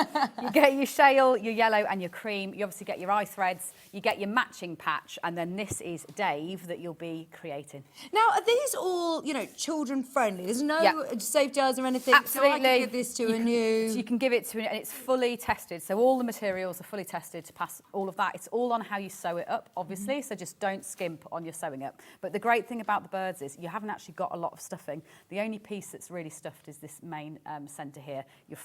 You get your shale, your yellow, and your cream. You obviously get your eye threads. You get your matching patch, and then this is Dave that you'll be creating. Now, are these all, children friendly? There's no safety jars or anything. Absolutely. So I can give this to a new. So you can give it to, and it's fully tested. So all the materials are fully tested to pass all of that. It's all on how you sew it up, obviously. So just don't skimp on your sewing up. But the great thing about the birds is you haven't actually got a lot of stuffing. The only piece that's really stuffed is this main centre here. You're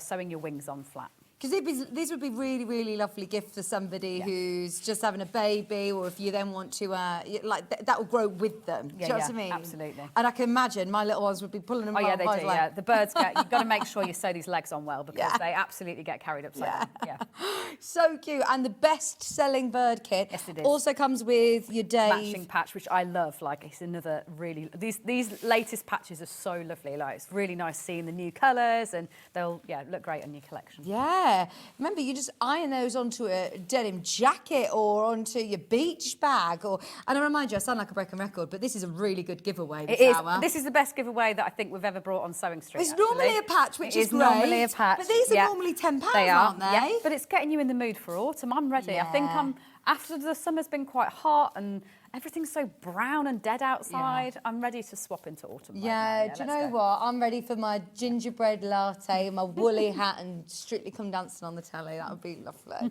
sewing your wings on flat. Because this would be really, really lovely gift for somebody who's just having a baby, or if you then want to, that will grow with them. Do you know what I mean? Absolutely. And I can imagine my little ones would be pulling them Oh, yeah, around. they do, yeah. The birds you've got to make sure you sew these legs on well because they absolutely get carried upside down. Yeah. So cute. And the best-selling bird kit also comes with your Dave matching patch, which I love. Like, it's another really... These latest patches are so lovely. Like, it's really nice seeing the new colours and they'll, look great on your collection. Yeah. Remember, you just iron those onto a denim jacket or onto your beach bag. And I remind you, I sound like a broken record, but this is a really good giveaway this hour. This is the best giveaway that I think we've ever brought on Sewing Street. It's normally a patch, which is great. Normally a patch. But these are normally £10, aren't they? Yeah, but it's getting you in the mood for autumn. I'm ready. Yeah. I think after the summer's been quite hot and everything's so brown and dead outside, I'm ready to swap into autumn. Yeah, do you know what? I'm ready for my gingerbread latte, my woolly hat, and Strictly Come Dancing on the telly. That would be lovely.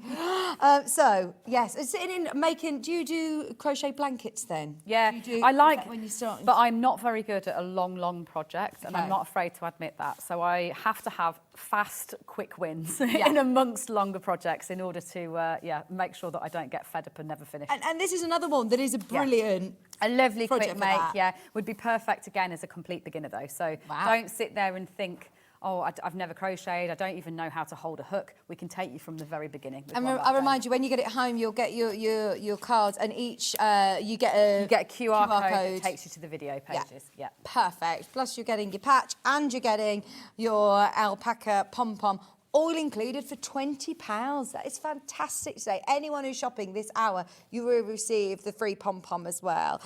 So, yes, sitting in making. Do you do crochet blankets then? Yeah, I like when you start. But I'm not very good at a long project, and I'm not afraid to admit that. So I have to have fast, quick wins in amongst longer projects in order to, make sure that I don't get fed up and never finish. And this is another one that is a brilliant. A lovely quick make, that. would be perfect again as a complete beginner though. So don't sit there and think, oh, I've never crocheted, I don't even know how to hold a hook. We can take you from the very beginning. And I remind you, when you get it home, you'll get your cards, and each you get a QR code that takes you to the video pages. Yeah. Perfect. Plus you're getting your patch and you're getting your alpaca pom pom. All included for £20. That is fantastic today. Anyone who's shopping this hour, you will receive the free pom-pom as well.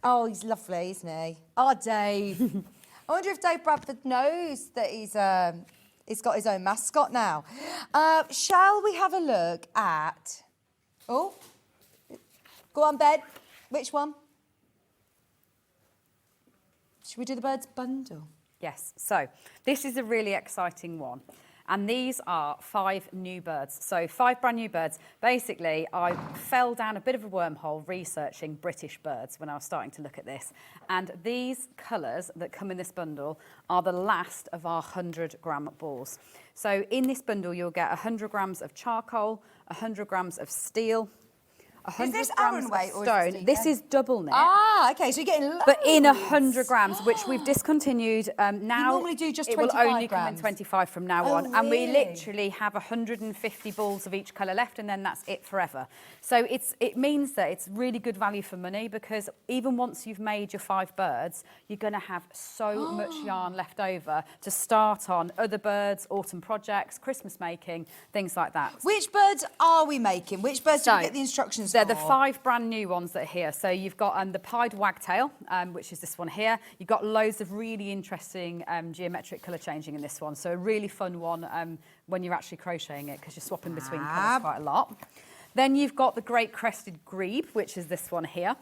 Oh, he's lovely, isn't he? Oh, Dave. I wonder if Dave Bradford knows that he's got his own mascot now. Shall we have a look at... Oh, go on, Ben. Which one? Should we do the birds bundle? Yes. So this is a really exciting one. And these are 5 new birds. So 5 brand new birds. Basically, I fell down a bit of a wormhole researching British birds when I was starting to look at this. And these colours that come in this bundle are the last of our 100-gram balls. So in this bundle, you'll get 100 grams of charcoal, 100 grams of steel, 100 is this grams Aran weight of or stone. is it This is double knit. Ah, okay, so you're getting loads. But in 100 grams, which we've discontinued now. You normally do just 25 It will only come in grams. 25 from now on. And we literally have 150 balls of each colour left, and then that's it forever. So it means that it's really good value for money, because even once you've made your 5 birds, you're going to have so much yarn left over to start on other birds, autumn projects, Christmas making, things like that. Which birds are we making? Which birds do we get the instructions They're for? the 5 brand new ones that are here. So you've got the pied wagtail, which is this one here. You've got loads of really interesting geometric colour changing in this one. So a really fun one when you're actually crocheting it, because you're swapping between colours quite a lot. Then you've got the great crested grebe, which is this one here.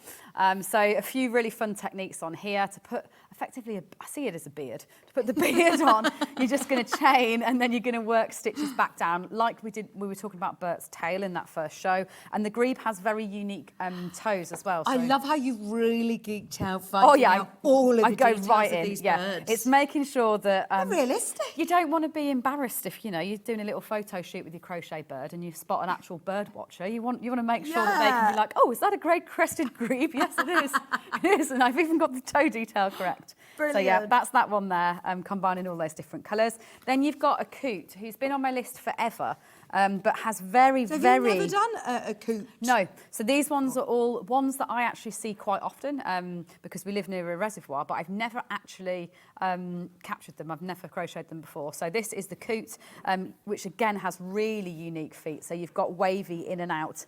So a few really fun techniques on here to put effectively, I see it as a beard. To put the beard on, you're just going to chain and then you're going to work stitches back down like we were talking about Bert's tail in that first show. And the grebe has very unique toes as well. So I love how you've really geeked out finding out all of the details of these birds. It's making sure that... realistic. You don't want to be embarrassed if, you're doing a little photo shoot with your crochet bird and you spot an actual bird watcher watcher. You want to make sure that they can be like, oh, is that a great crested grebe? Yes, it is. It is, and I've even got the toe detail correct. Brilliant. So yeah, that's that one there, combining all those different colours. Then you've got a coot, who's been on my list forever, but has very. Have you never done a coot? No. So these ones are all ones that I actually see quite often because we live near a reservoir, but I've never actually captured them. I've never crocheted them before. So this is the coot, which again has really unique feet. So you've got wavy in and out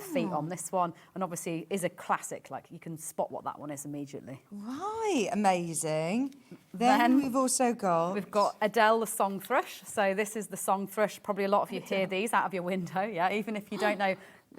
feet on this one, and obviously is a classic. Like you can spot what that one is immediately. Right, amazing. Then we've also got... We've got Adele the song thrush. So this is the song thrush. Probably a lot of you hear these out of your window, yeah, even if you don't know.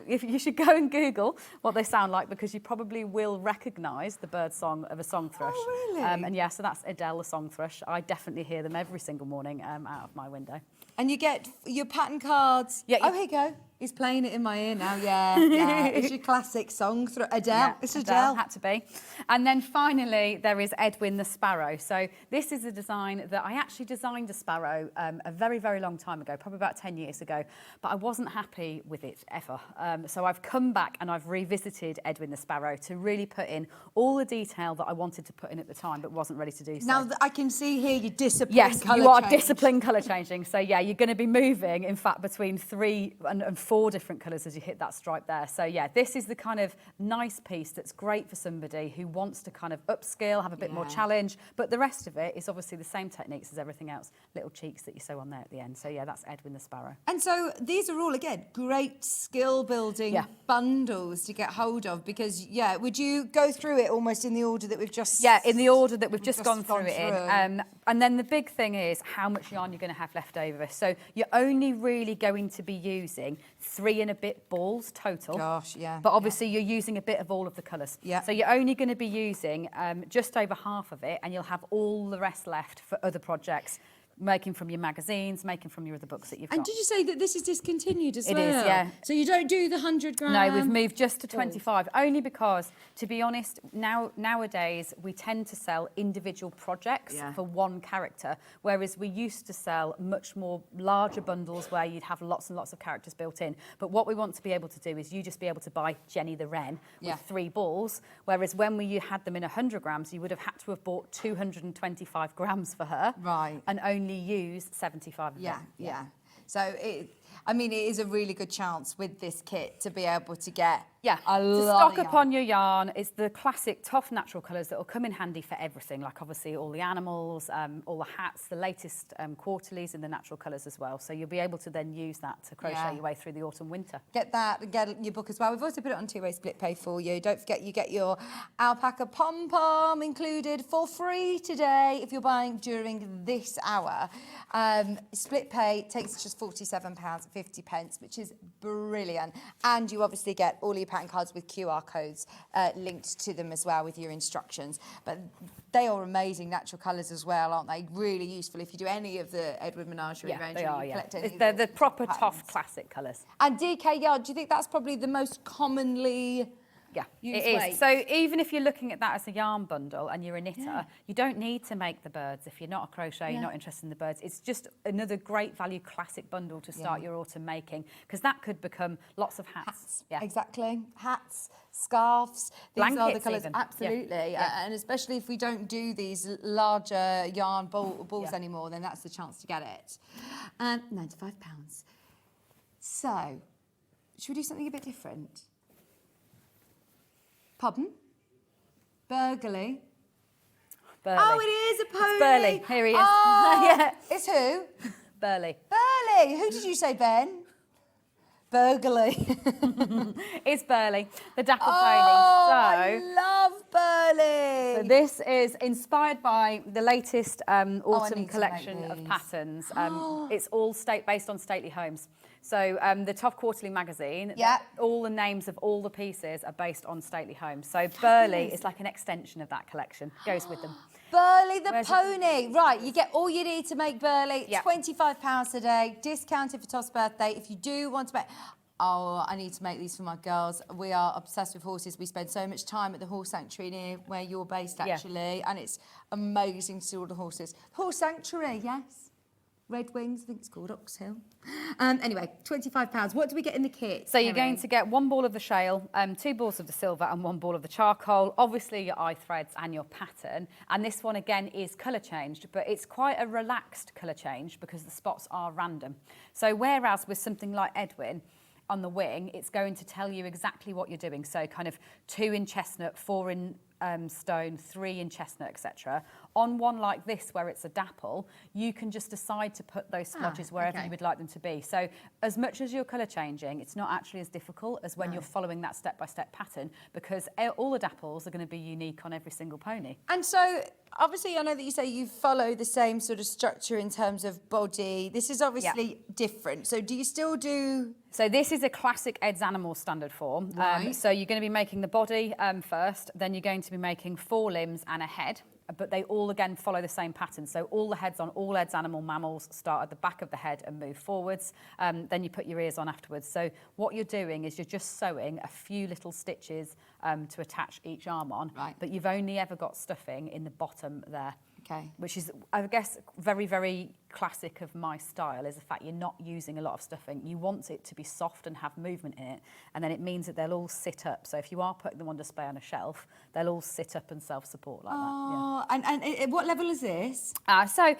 If you should go and Google what they sound like, because you probably will recognise the bird song of a song thrush. Oh, really? And yeah, so that's Adele the song thrush. I definitely hear them every single morning out of my window. And you get your pattern cards. Yeah. Oh, here you go. He's playing it in my ear now. Yeah. It's your classic song. Adele. Yeah, It's Adele. Had to be. And then finally, there is Edwin the Sparrow. So this is a design that I actually designed a sparrow a very, very long time ago, probably about 10 years ago, but I wasn't happy with it ever. So I've come back and I've revisited Edwin the Sparrow to really put in all the detail that I wanted to put in at the time, but wasn't ready to do so. Now, I can see here you're disciplined. Yes, colour you are change. disciplined colour changing. So yeah, you're going to be moving, in fact, between 3 and 4 different colours as you hit that stripe there. So yeah, this is the kind of nice piece that's great for somebody who wants to kind of upskill, have a bit more challenge, but the rest of it is obviously the same techniques as everything else, little cheeks that you sew on there at the end. So yeah, that's Edwin the Sparrow. And so these are all, again, great skill building bundles to get hold of, because, yeah, would you go through it almost in the order that we've just... Yeah, in the order that we've just gone through gone it in. through. And then the big thing is how much yarn you're going to have left over. So you're only really going to be using 3 and a bit balls total. Gosh, yeah. But obviously you're using a bit of all of the colours. Yeah. So you're only going to be using just over half of it, and you'll have all the rest left for other projects, making from your magazines, making from your other books that you've got. And did you say that this is discontinued as well? It is, yeah. So you don't do the 100 gram? No, we've moved just to 25, only because, to be honest, nowadays we tend to sell individual projects for one character, whereas we used to sell much more larger bundles where you'd have lots and lots of characters built in. But what we want to be able to do is you just be able to buy Jenny the Wren with 3 balls, whereas when you had them in 100 grams, you would have had to have bought 225 grams for her. Right. And only use 75 of them. Yeah. So it is a really good chance with this kit to be able to get a to lot stock of up yarn. on your yarn. It's the classic TOFT natural colours that will come in handy for everything, like obviously all the animals, all the hats, the latest quarterlies in the natural colours as well. So you'll be able to then use that to crochet your way through the autumn winter. Get that and get your book as well. We've also put it on two-way split pay for you. Don't forget you get your alpaca pom pom included for free today if you're buying during this hour. Split pay takes just £47.50, which is brilliant. And you obviously get all your pattern cards with QR codes linked to them as well with your instructions. But they are amazing natural colours as well, aren't they? Really useful if you do any of the Edward Menagerie range. They are, collect any of They're the proper patterns. TOFT classic colours. And DK yarn, do you think that's probably the most commonly used it weight? is. So even if you're looking at that as a yarn bundle and you're a knitter, you don't need to make the birds. If you're not a crochet, you're not interested in the birds, it's just another great value classic bundle to start your autumn making, because that could become lots of hats. Yeah, exactly. Hats, scarves, these are the Blankets colours. even. Absolutely. And especially if we don't do these larger yarn balls anymore, then that's the chance to get it. £95. So, should we do something a bit different? Pardon? Burgley. Oh, it is a pony. It's Burley. Here he is. Oh, It's who? Burley. Burley. Who did you say, Ben? Burgley. It's Burley, the dapple I pony. love Burley. So this is inspired by the latest autumn need to collection make of these. patterns. It's all based on stately homes. So the TOFT Quarterly magazine, all the names of all the pieces are based on stately homes. So Burley is like an extension of that collection, goes with them. Burley the pony. Right, you get all you need to make Burley. £25 a day, discounted for TOFT's birthday. If you do want to make... Oh, I need to make these for my girls. We are obsessed with horses. We spend so much time at the horse sanctuary near where you're based, actually. And it's amazing to see all the horses. Horse sanctuary, yes. Red Wings, I think it's called Oxhill. Anyway, £25. What do we get in the kit? So you're going Kerry? to get 1 ball of the shale, 2 balls of the silver and 1 ball of the charcoal, obviously your eye threads and your pattern. And this one again is colour changed, but it's quite a relaxed colour change because the spots are random. So whereas with something like Edwin, on the wing, it's going to tell you exactly what you're doing. So kind of 2 in chestnut, 4 in stone, 3 in chestnut, etc. On one like this, where it's a dapple, you can just decide to put those splodges wherever you would like them to be. So as much as you're colour changing, it's not actually as difficult as when you're following that step-by-step pattern, because all the dapples are going to be unique on every single pony. And so, obviously, I know that you say you follow the same sort of structure in terms of body. This is obviously different. So do you still do... So this is a classic Ed's Animal standard form. Right. So you're going to be making the body first, then you're going to be making 4 limbs and a head, but they all again follow the same pattern. So all the heads on all Ed's Animal mammals start at the back of the head and move forwards. Then you put your ears on afterwards. So what you're doing is you're just sewing a few little stitches to attach each arm on, but you've only ever got stuffing in the bottom there. Okay. Which is, I guess, very, very classic of my style, is the fact you're not using a lot of stuffing. You want it to be soft and have movement in it, and then it means that they'll all sit up. So if you are putting them on display on a shelf, they'll all sit up and self-support like that. Yeah. And what level is this? So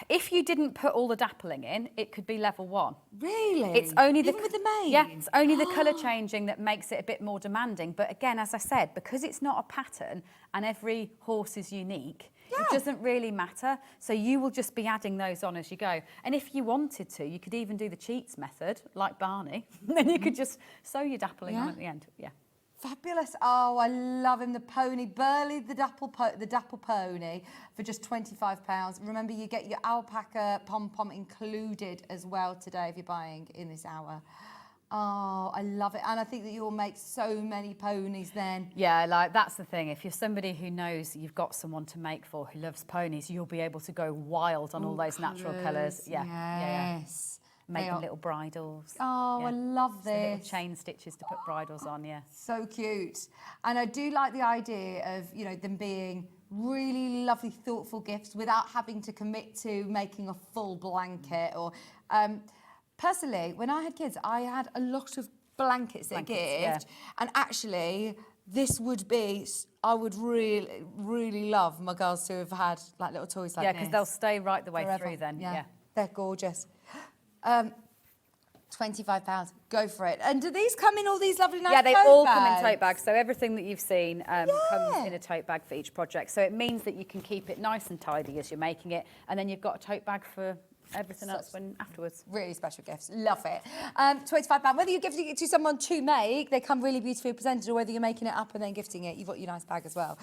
if you didn't put all the dappling in, it could be level 1. Really? It's only Even with the mane? Yeah, it's only the colour changing that makes it a bit more demanding. But again, as I said, because it's not a pattern and every horse is unique, it doesn't really matter. So you will just be adding those on as you go. And if you wanted to, you could even do the cheats method, like Barney. Then you could just sew your dappling on at the end. Yeah. Fabulous. Oh, I love him. The pony, Burley, the dapple pony, for just £25. Remember, you get your alpaca pom pom included as well today if you're buying in this hour. Oh, I love it. And I think that you'll make so many ponies then. Yeah, like that's the thing. If you're somebody who knows you've got someone to make for who loves ponies, you'll be able to go wild on all those natural colours. Yeah. Yes. Make them little bridles. Oh, I love So little this. chain stitches to put bridles on, yeah. So cute. And I do like the idea of, you know, them being really lovely, thoughtful gifts without having to commit to making a full blanket or... personally, when I had kids, I had a lot of blankets as a gift, and actually, this would be, I would really, really love my girls to have had like little toys like this. Yeah, because they'll stay right the way forever. through then, Yeah, yeah. they're gorgeous. £25, go for it. And do these come in all these lovely nice Yeah, they tote all bags? come in tote bags. So everything that you've seen comes in a tote bag for each project. So it means that you can keep it nice and tidy as you're making it, and then you've got a tote bag for everything else when afterwards. Really special gifts. Love it. £25. Whether you're gifting it to someone to make, they come really beautifully presented, or whether you're making it up and then gifting it, you've got your nice bag as well.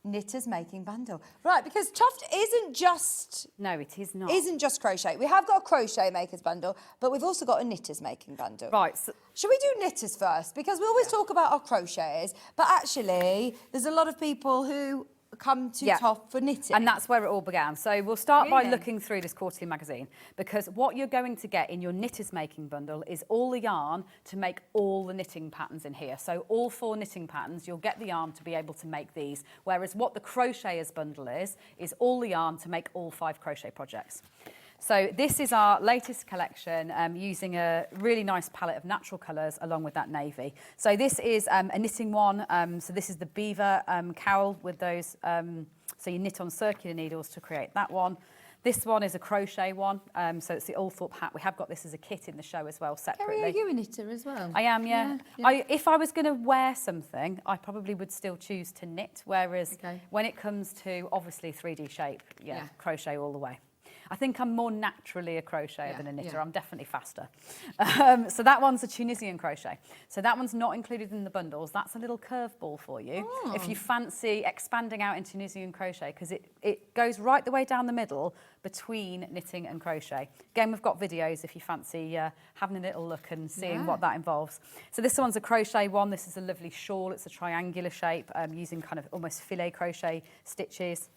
Knitters making bundle. Right, because TOFT isn't just... No, it is not. Isn't just crochet. We have got a crochet makers bundle, but we've also got a knitters making bundle. Right. So should we do knitters first? Because we always talk about our crocheters, but actually, there's a lot of people who come to TOFT for knitting. And that's where it all began. So we'll start by Really? looking through this quarterly magazine, because what you're going to get in your knitters making bundle is all the yarn to make all the knitting patterns in here. So all 4 knitting patterns, you'll get the yarn to be able to make these, whereas what the crocheters bundle is all the yarn to make all 5 crochet projects. So this is our latest collection using a really nice palette of natural colours along with that navy. So this is a knitting one. So this is the beaver Carroll with those. So you knit on circular needles to create that one. This one is a crochet one. So it's the Althorpe hat. We have got this as a kit in the show as well separately. Kerry, are you a knitter as well? I am, yeah. If I was going to wear something, I probably would still choose to knit. Whereas when it comes to obviously 3D shape, crochet all the way. I think I'm more naturally a crocheter than a knitter. I'm definitely faster. So that one's a Tunisian crochet. So that one's not included in the bundles. That's a little curveball for you. If you fancy expanding out in Tunisian crochet, because it goes right the way down the middle between knitting and crochet. Again, we've got videos if you fancy having a little look and seeing what that involves. So this one's a crochet one. This is a lovely shawl. It's a triangular shape using kind of almost filet crochet stitches.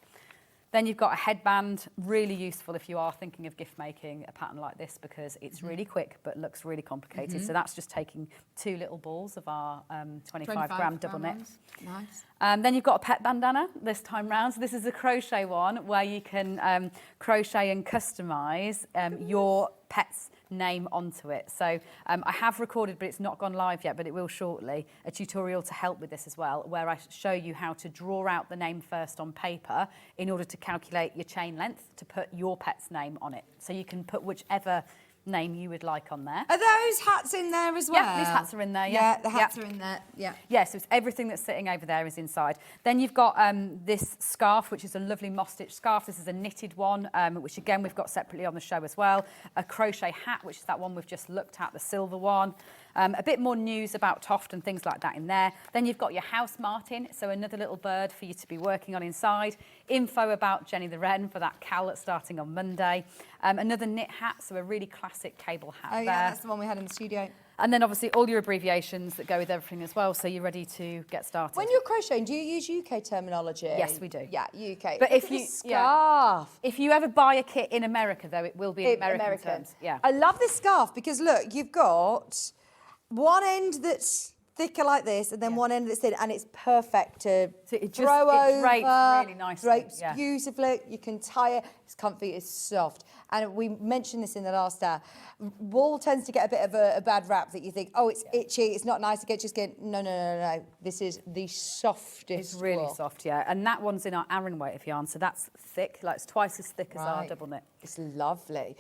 Then you've got a headband, really useful if you are thinking of gift making a pattern like this because it's really quick but looks really complicated. So that's just taking 2 little balls of our 25-gram double knit. Nice. Then you've got a pet bandana this time round. So this is a crochet one where you can crochet and customise your pet's name onto it. So I have recorded, but it's not gone live yet, but it will shortly, a tutorial to help with this as well, where I show you how to draw out the name first on paper in order to calculate your chain length to put your pet's name on it. So you can put whichever name you would like on there. Are those hats in there as well? Yeah, these hats are in there. Yeah, the hats are in there. Yeah. Yeah, so it's everything that's sitting over there is inside. Then you've got this scarf, which is a lovely moss-stitch scarf. This is a knitted one, which again we've got separately on the show as well. A crochet hat, which is that one we've just looked at, the silver one. A bit more news about TOFT and things like that in there. Then you've got your house martin, so another little bird for you to be working on inside. Info about Jenny the Wren for that cowl that's starting on Monday. Another knit hat, so a really classic cable hat Oh there. yeah, that's the one we had in the studio. And then obviously all your abbreviations that go with everything as well, so you're ready to get started. When you're crocheting, do you use UK terminology? Yes, we do. Yeah, UK. But Look if at you this scarf. if you ever buy a kit in America, though, it will be in American terms. Yeah. I love this scarf because look, you've got one end that's thicker like this, and then one end that's thin, and it's perfect to So it just- throw it over. drapes really nicely, Drapes yeah. beautifully. You can tie it. It's comfy. It's soft. And we mentioned this in the last hour. Wool tends to get a bit of a bad rap that you think, oh, it's itchy. It's not nice to get. Just get no. This is the softest. It's really wool. soft, yeah. And that one's in our Aran weight of yarn, so that's thick, like it's twice as thick as our Right. double knit. It's lovely.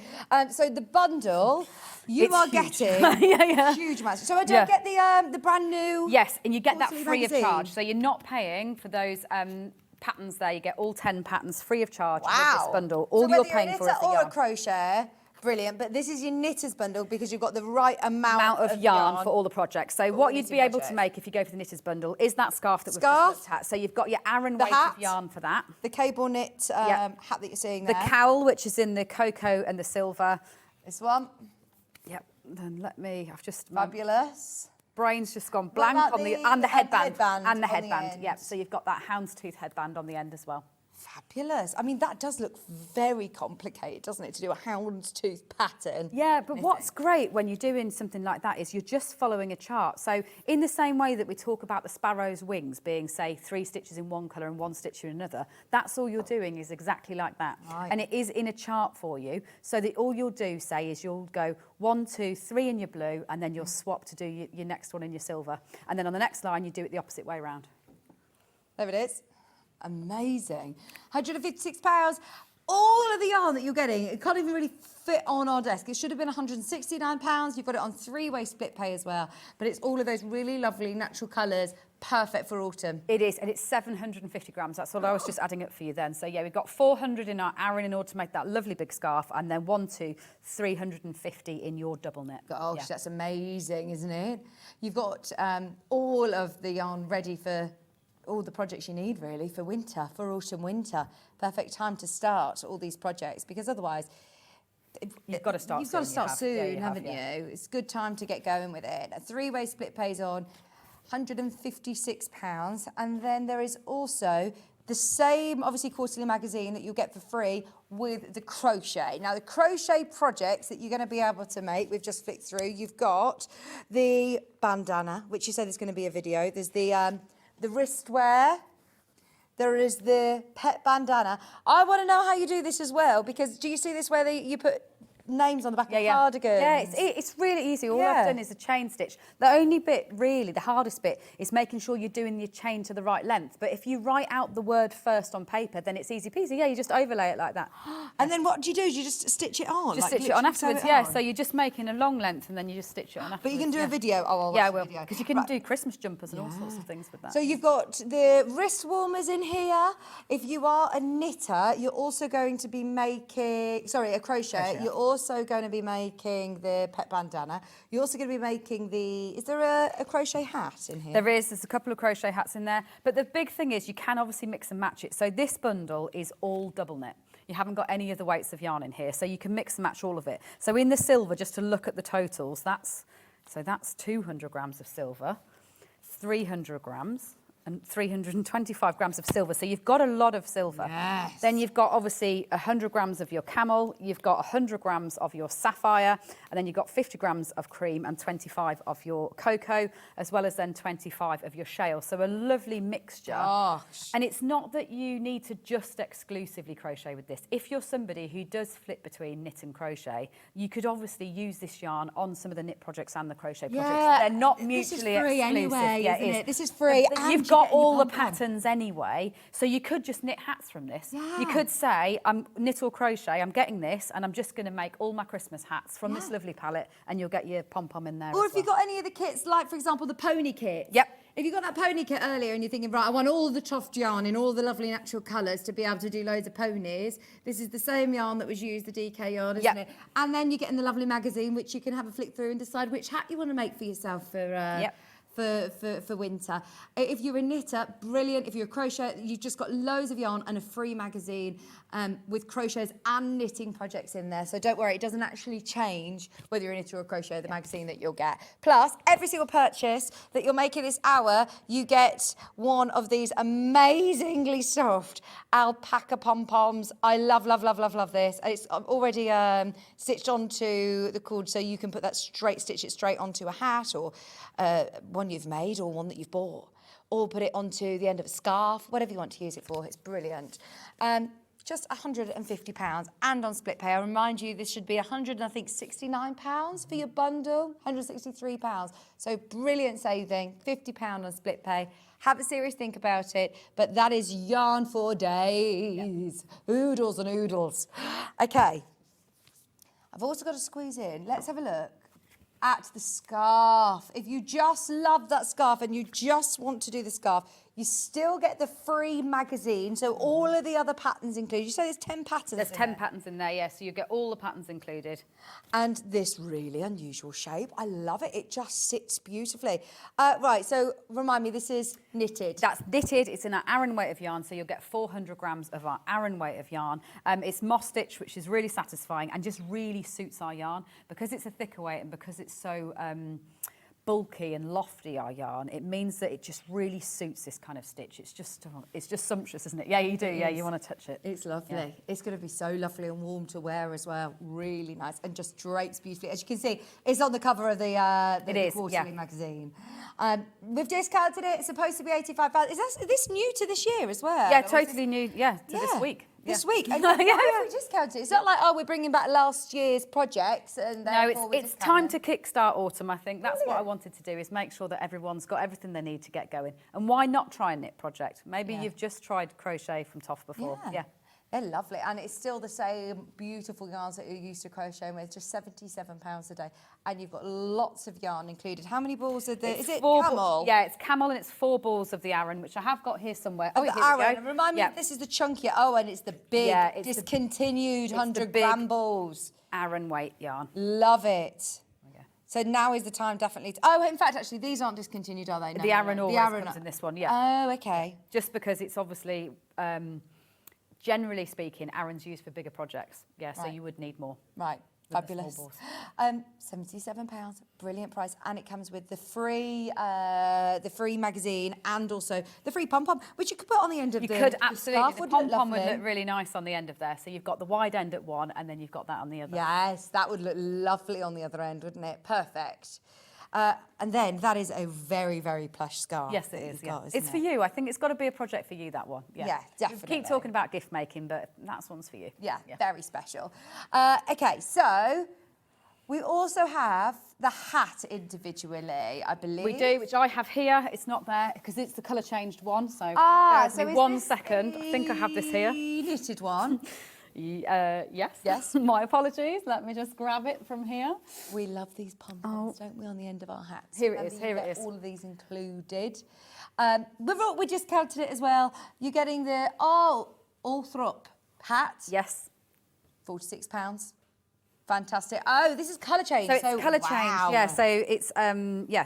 So the bundle, you It's are huge. getting Yeah. huge amounts. So I don't get the brand new. Yes, and you get that quarterly free magazine. of charge. So you're not paying for those patterns there. You get all 10 patterns free of charge with Wow. this bundle. All so you're whether paying you're a for knitter is the or yarn. a crochet, brilliant. But this is your knitter's bundle because you've got the right amount of yarn for all the projects. So what the you'd be knitting able to project. make if you go for the knitter's bundle is that scarf that Scarf, we've just looked at. So you've got your Aran the weight hat, of yarn for that. the cable knit hat that you're seeing The there. cowl, which is in the cocoa and the silver. This one, Yep. Then I've just my fabulous. brain's just gone What blank about on the the and the headband headband and the on the headband. end? Yep. So you've got that houndstooth headband on the end as well. Fabulous. I mean, that does look very complicated, doesn't it, to do a houndstooth pattern? Yeah, but what's great when you're doing something like that is you're just following a chart. So in the same way that we talk about the sparrow's wings being, say, 3 stitches in one colour and 1 stitch in another, that's all you're doing is exactly like that. Right. And it is in a chart for you. So that all you'll do, say, is you'll go 1, 2, 3 in your blue, and then you'll swap to do your next one in your silver. And then on the next line, you do it the opposite way around. There it is. Amazing. £156. All of the yarn that you're getting, it can't even really fit on our desk. It should have been £169. You've got it on 3-way split pay as well. But it's all of those really lovely natural colours, perfect for autumn. It is, and it's 750 grams. That's all I was just adding up for you then. So yeah, we've got 400 in our Aran in order to make that lovely big scarf, and then 350 in your double knit. Gosh, Yeah. that's amazing, isn't it? You've got all of the yarn ready for all the projects you need, really, for winter, for autumn, winter. Perfect time to start all these projects, because otherwise... You've got to start You've got to soon, start you have. soon, Yeah, you have, haven't yeah. you? It's a good time to get going with it. A 3-way split pays on £156. And then there is also the same, obviously, quarterly magazine that you'll get for free with the crochet. Now, the crochet projects that you're going to be able to make, we've just flicked through. You've got the bandana, which you said there's going to be a video. There's the wristwear. There is the pet bandana. I want to know how you do this as well, because do you see this where you put names on the back of cardigans? Yeah, it's really easy. All Yeah. I've done is a chain stitch. The only bit, really, the hardest bit, is making sure you're doing your chain to the right length. But if you write out the word first on paper, then it's easy peasy. Yeah, you just overlay it like that. And then what do you do? You just stitch it on? Just like stitch it on literally sew afterwards, it yeah. on? So you're just making a long length and then you just stitch it on afterwards. But you can do yeah. a video. Oh, I'll watch yeah, I the will. video. Because you can Right. do Christmas jumpers and all sorts of things with that. So you've got the wrist warmers in here. If you are a knitter, you're also going to be making, a crochet. You're also going to be making the pet bandana. You're also going to be making is there a crochet hat in here? There's a couple of crochet hats in there. But the big thing is you can obviously mix and match it. So this bundle is all double knit. You haven't got any of the weights of yarn in here, so you can mix and match all of it. So in the silver, just to look at the totals, that's 200 grams of silver, 300 grams and 325 grams of silver. So you've got a lot of silver. Yes. Then you've got obviously 100 grams of your camel, you've got 100 grams of your sapphire, and then you've got 50 grams of cream and 25 of your cocoa, as well as then 25 of your shale. So a lovely mixture. Gosh. And it's not that you need to just exclusively crochet with this. If you're somebody who does flip between knit and crochet, you could obviously use this yarn on some of the knit projects and the crochet projects. They're not mutually this is free exclusive. anyway, Yeah, isn't is. it? This is free, But and you've you're got getting your all the pom-pom. patterns anyway, so you could just knit hats from this. Yeah. You could say, I'm knit or crochet, I'm getting this, and I'm just going to make all my Christmas hats from this lovely palette, and you'll get your pom-pom in there Or as if you've well. got any of the kits, like, for example, the pony kit. Yep. If you got that pony kit earlier and you're thinking, right, I want all the TOFT yarn in all the lovely natural colours to be able to do loads of ponies, this is the same yarn that was used, the DK yarn, isn't it? And then you get in the lovely magazine, which you can have a flick through and decide which hat you want to make for yourself for winter. If you're a knitter, brilliant. If you're a crochet, you've just got loads of yarn and a free magazine with crochets and knitting projects in there. So don't worry, it doesn't actually change whether you're a knitter or a crochet, the magazine that you'll get. Plus, every single purchase that you're making this hour, you get one of these amazingly soft alpaca pom-poms. I love, love, love, love, love this. And it's already stitched onto the cord, so you can put that stitch it straight onto a hat or one you've made or one that you've bought, or put it onto the end of a scarf, whatever you want to use it for. It's brilliant. Just £150 and on split pay. I remind you, this should be £169 for your bundle, £163. So brilliant saving, £50 on split pay. Have a serious think about it, but that is yarn for days. Oodles and oodles. Okay, I've also got to squeeze in. Let's have a look at the scarf. If you just love that scarf and you just want to do the scarf, you still get the free magazine. So all of the other patterns included. You say there's 10 patterns There's in 10 there. patterns in there, yeah, so you get all the patterns included. And this really unusual shape. I love it. It just sits beautifully. Right, so remind me, this is knitted. That's knitted. It's in our Aran weight of yarn, so you'll get 400 grams of our Aran weight of yarn. It's moss stitch, which is really satisfying and just really suits our yarn. Because it's a thicker weight and because it's so bulky and lofty, our yarn, it means that it just really suits this kind of stitch. It's just sumptuous, isn't it? Yeah, you do. Yeah, you want to touch it. It's lovely. Yeah. It's going to be so lovely and warm to wear as well. Really nice and just drapes beautifully. As you can see, it's on the cover of the quarterly magazine. We've discounted it. It's supposed to be £85. Is this new to this year as well? Yeah, totally new. Yeah, to this week. This Yeah. week. And why have we discounted it? It's not like, oh, we're bringing back last year's projects and No, therefore we're it's time to discounting. kickstart autumn, I think. That's what I wanted to do, is make sure that everyone's got everything they need to get going. And why not try a knit project? Maybe you've just tried crochet from TOFT before. Yeah. They're lovely, and it's still the same beautiful yarns that you're used to crocheting with, just £77 a day. And you've got lots of yarn included. How many balls are there? Is it camel? Yeah, it's camel, and it's 4 balls of the Aran, which I have got here somewhere. Oh, here the we Aran. go. And remind me, Yeah. this is the chunkier. Oh, and it's the big, it's the- discontinued it's the 100 big gram balls. Aran weight yarn. Love it. So now is the time, definitely. In fact, actually, these aren't discontinued, are they? No, The Aran always Aran comes in this one, yeah. Oh, okay. Just because it's obviously, generally speaking, Aran's used for bigger projects. Yeah, so Right. you would need more. Right. with the small Fabulous. balls. £77, brilliant price, and it comes with the free magazine and also the free pom pom, which you could put on the end of You the could the absolutely. scarf, The wouldn't it, pom-pom would lovely? look really nice on the end of there. So you've got the wide end at one and then you've got that on the other. Yes, that would look lovely on the other end, wouldn't it? Perfect. And then that is a very, very plush scarf. Yes, it that is. you've Yeah. got, isn't It's for it? you. I think it's got to be a project for you, that one. Yeah, Yeah, We definitely. keep talking about gift making, but that's one's for you. Yeah, very special. Okay, so we also have the hat individually, I believe. We do, which I have here. It's not there because it's the colour changed one. So Ah, bear with me is 1 this second. I think I have this here. a knitted one. Yes. Yes. My apologies. Let me just grab it from here. We love these pom-poms, don't we, on the end of our hats? Here it And is, you here it get is. all of these included. We discounted it as well. You're getting the Althrop hat, Yes. £46. Fantastic. Oh, this is colour change. So it's colour wow. change, yeah. So it's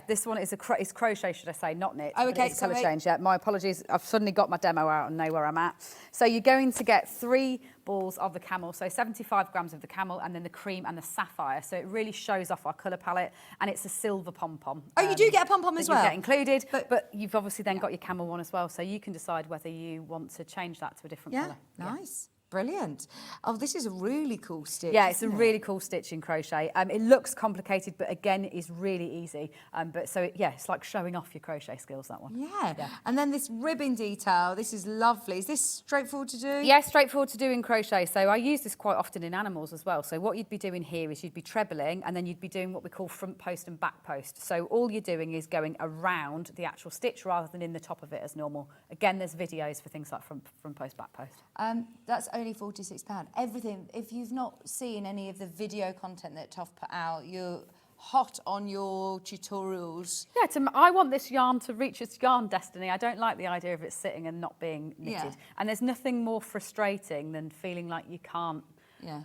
this one is it's crochet, should I say, not knit. Oh, but okay, it's colour sorry. change. Yeah, my apologies. I've suddenly got my demo out and know where I'm at. So you're going to get 3 balls of the camel, so 75 grams of the camel, and then the cream and the sapphire. So it really shows off our colour palette, and it's a silver pom pom. Oh, you do get a pom pom as well. You get included, but you've obviously then got your camel one as well, so you can decide whether you want to change that to a different colour. Nice. Brilliant. Oh, this is a really cool stitch. Yeah, it's a isn't it? really cool stitch in crochet. It looks complicated, but again, it is really easy. It's like showing off your crochet skills, that one. Yeah. And then this ribbon detail, this is lovely. Is this straightforward to do? Yeah, straightforward to do in crochet. So I use this quite often in animals as well. So what you'd be doing here is you'd be trebling, and then you'd be doing what we call front post and back post. So all you're doing is going around the actual stitch rather than in the top of it as normal. Again, there's videos for things like front post, back post. That's only £46. Everything, if you've not seen any of the video content that TOFT put out, you're hot on your tutorials. Yeah, I want this yarn to reach its yarn destiny. I don't like the idea of it sitting and not being knitted. Yeah. And there's nothing more frustrating than feeling like you can't. Yeah.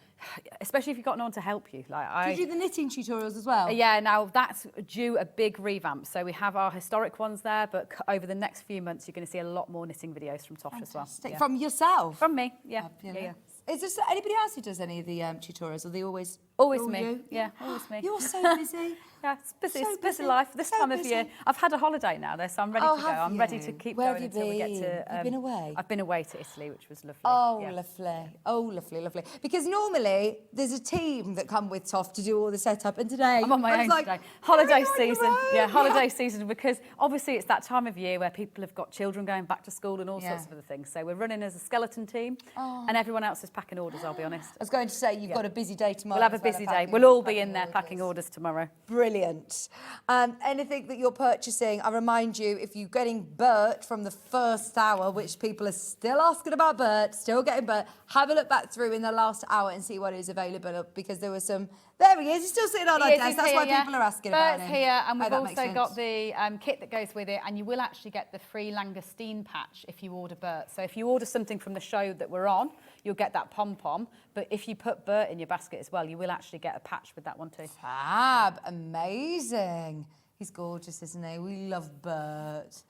Especially if you've got no one to help you. Do you do the knitting tutorials as well? Yeah, now that's due a big revamp. So we have our historic ones there, but over the next few months, you're going to see a lot more knitting videos from TOFT as well. Yeah. From yourself? From me, yeah. Yeah. Is there anybody else who does any of the tutorials? Are they always... Always all me. you? Yeah, always me. You're so busy. Yeah, it's busy. So It's busy busy. life this So time of busy. year. I've had a holiday now, though, so I'm ready to go. have I'm ready to you? keep Where going have you until we get been? to. You've been away? I've been away to Italy, which was lovely. Oh, yeah. lovely. Oh, lovely, lovely. Because normally there's a team that come with TOFT to do all the setup, and today I'm on my I was own like, today. Holiday "You're on your season. own." Yeah, holiday season, because obviously it's that time of year where people have got children going back to school and all Yeah. sorts of other things. So we're running as a skeleton team, and everyone else is packing orders, I'll be honest. I was going to say, you've got a busy day tomorrow. We'll have a as well, busy day. packing- We'll all be in packing there orders. packing orders tomorrow. Brilliant. Anything that you're purchasing, I remind you, if you're getting Bert from the first hour, which people are still asking about Bert, still getting Bert, have a look back through in the last hour and see what is available, because there was some... There he is, he's still sitting on our desk. That's why people are asking about Bert's him. here, and we've that makes also got sense. the kit that goes with it, and you will actually get the free Langoustine Patch if you order Bert. So if you order something from the show that we're on, you'll get that pom-pom, but if you put Bert in your basket as well, you will actually get a patch with that one too. Fab, amazing. He's gorgeous, isn't he? We love Bert.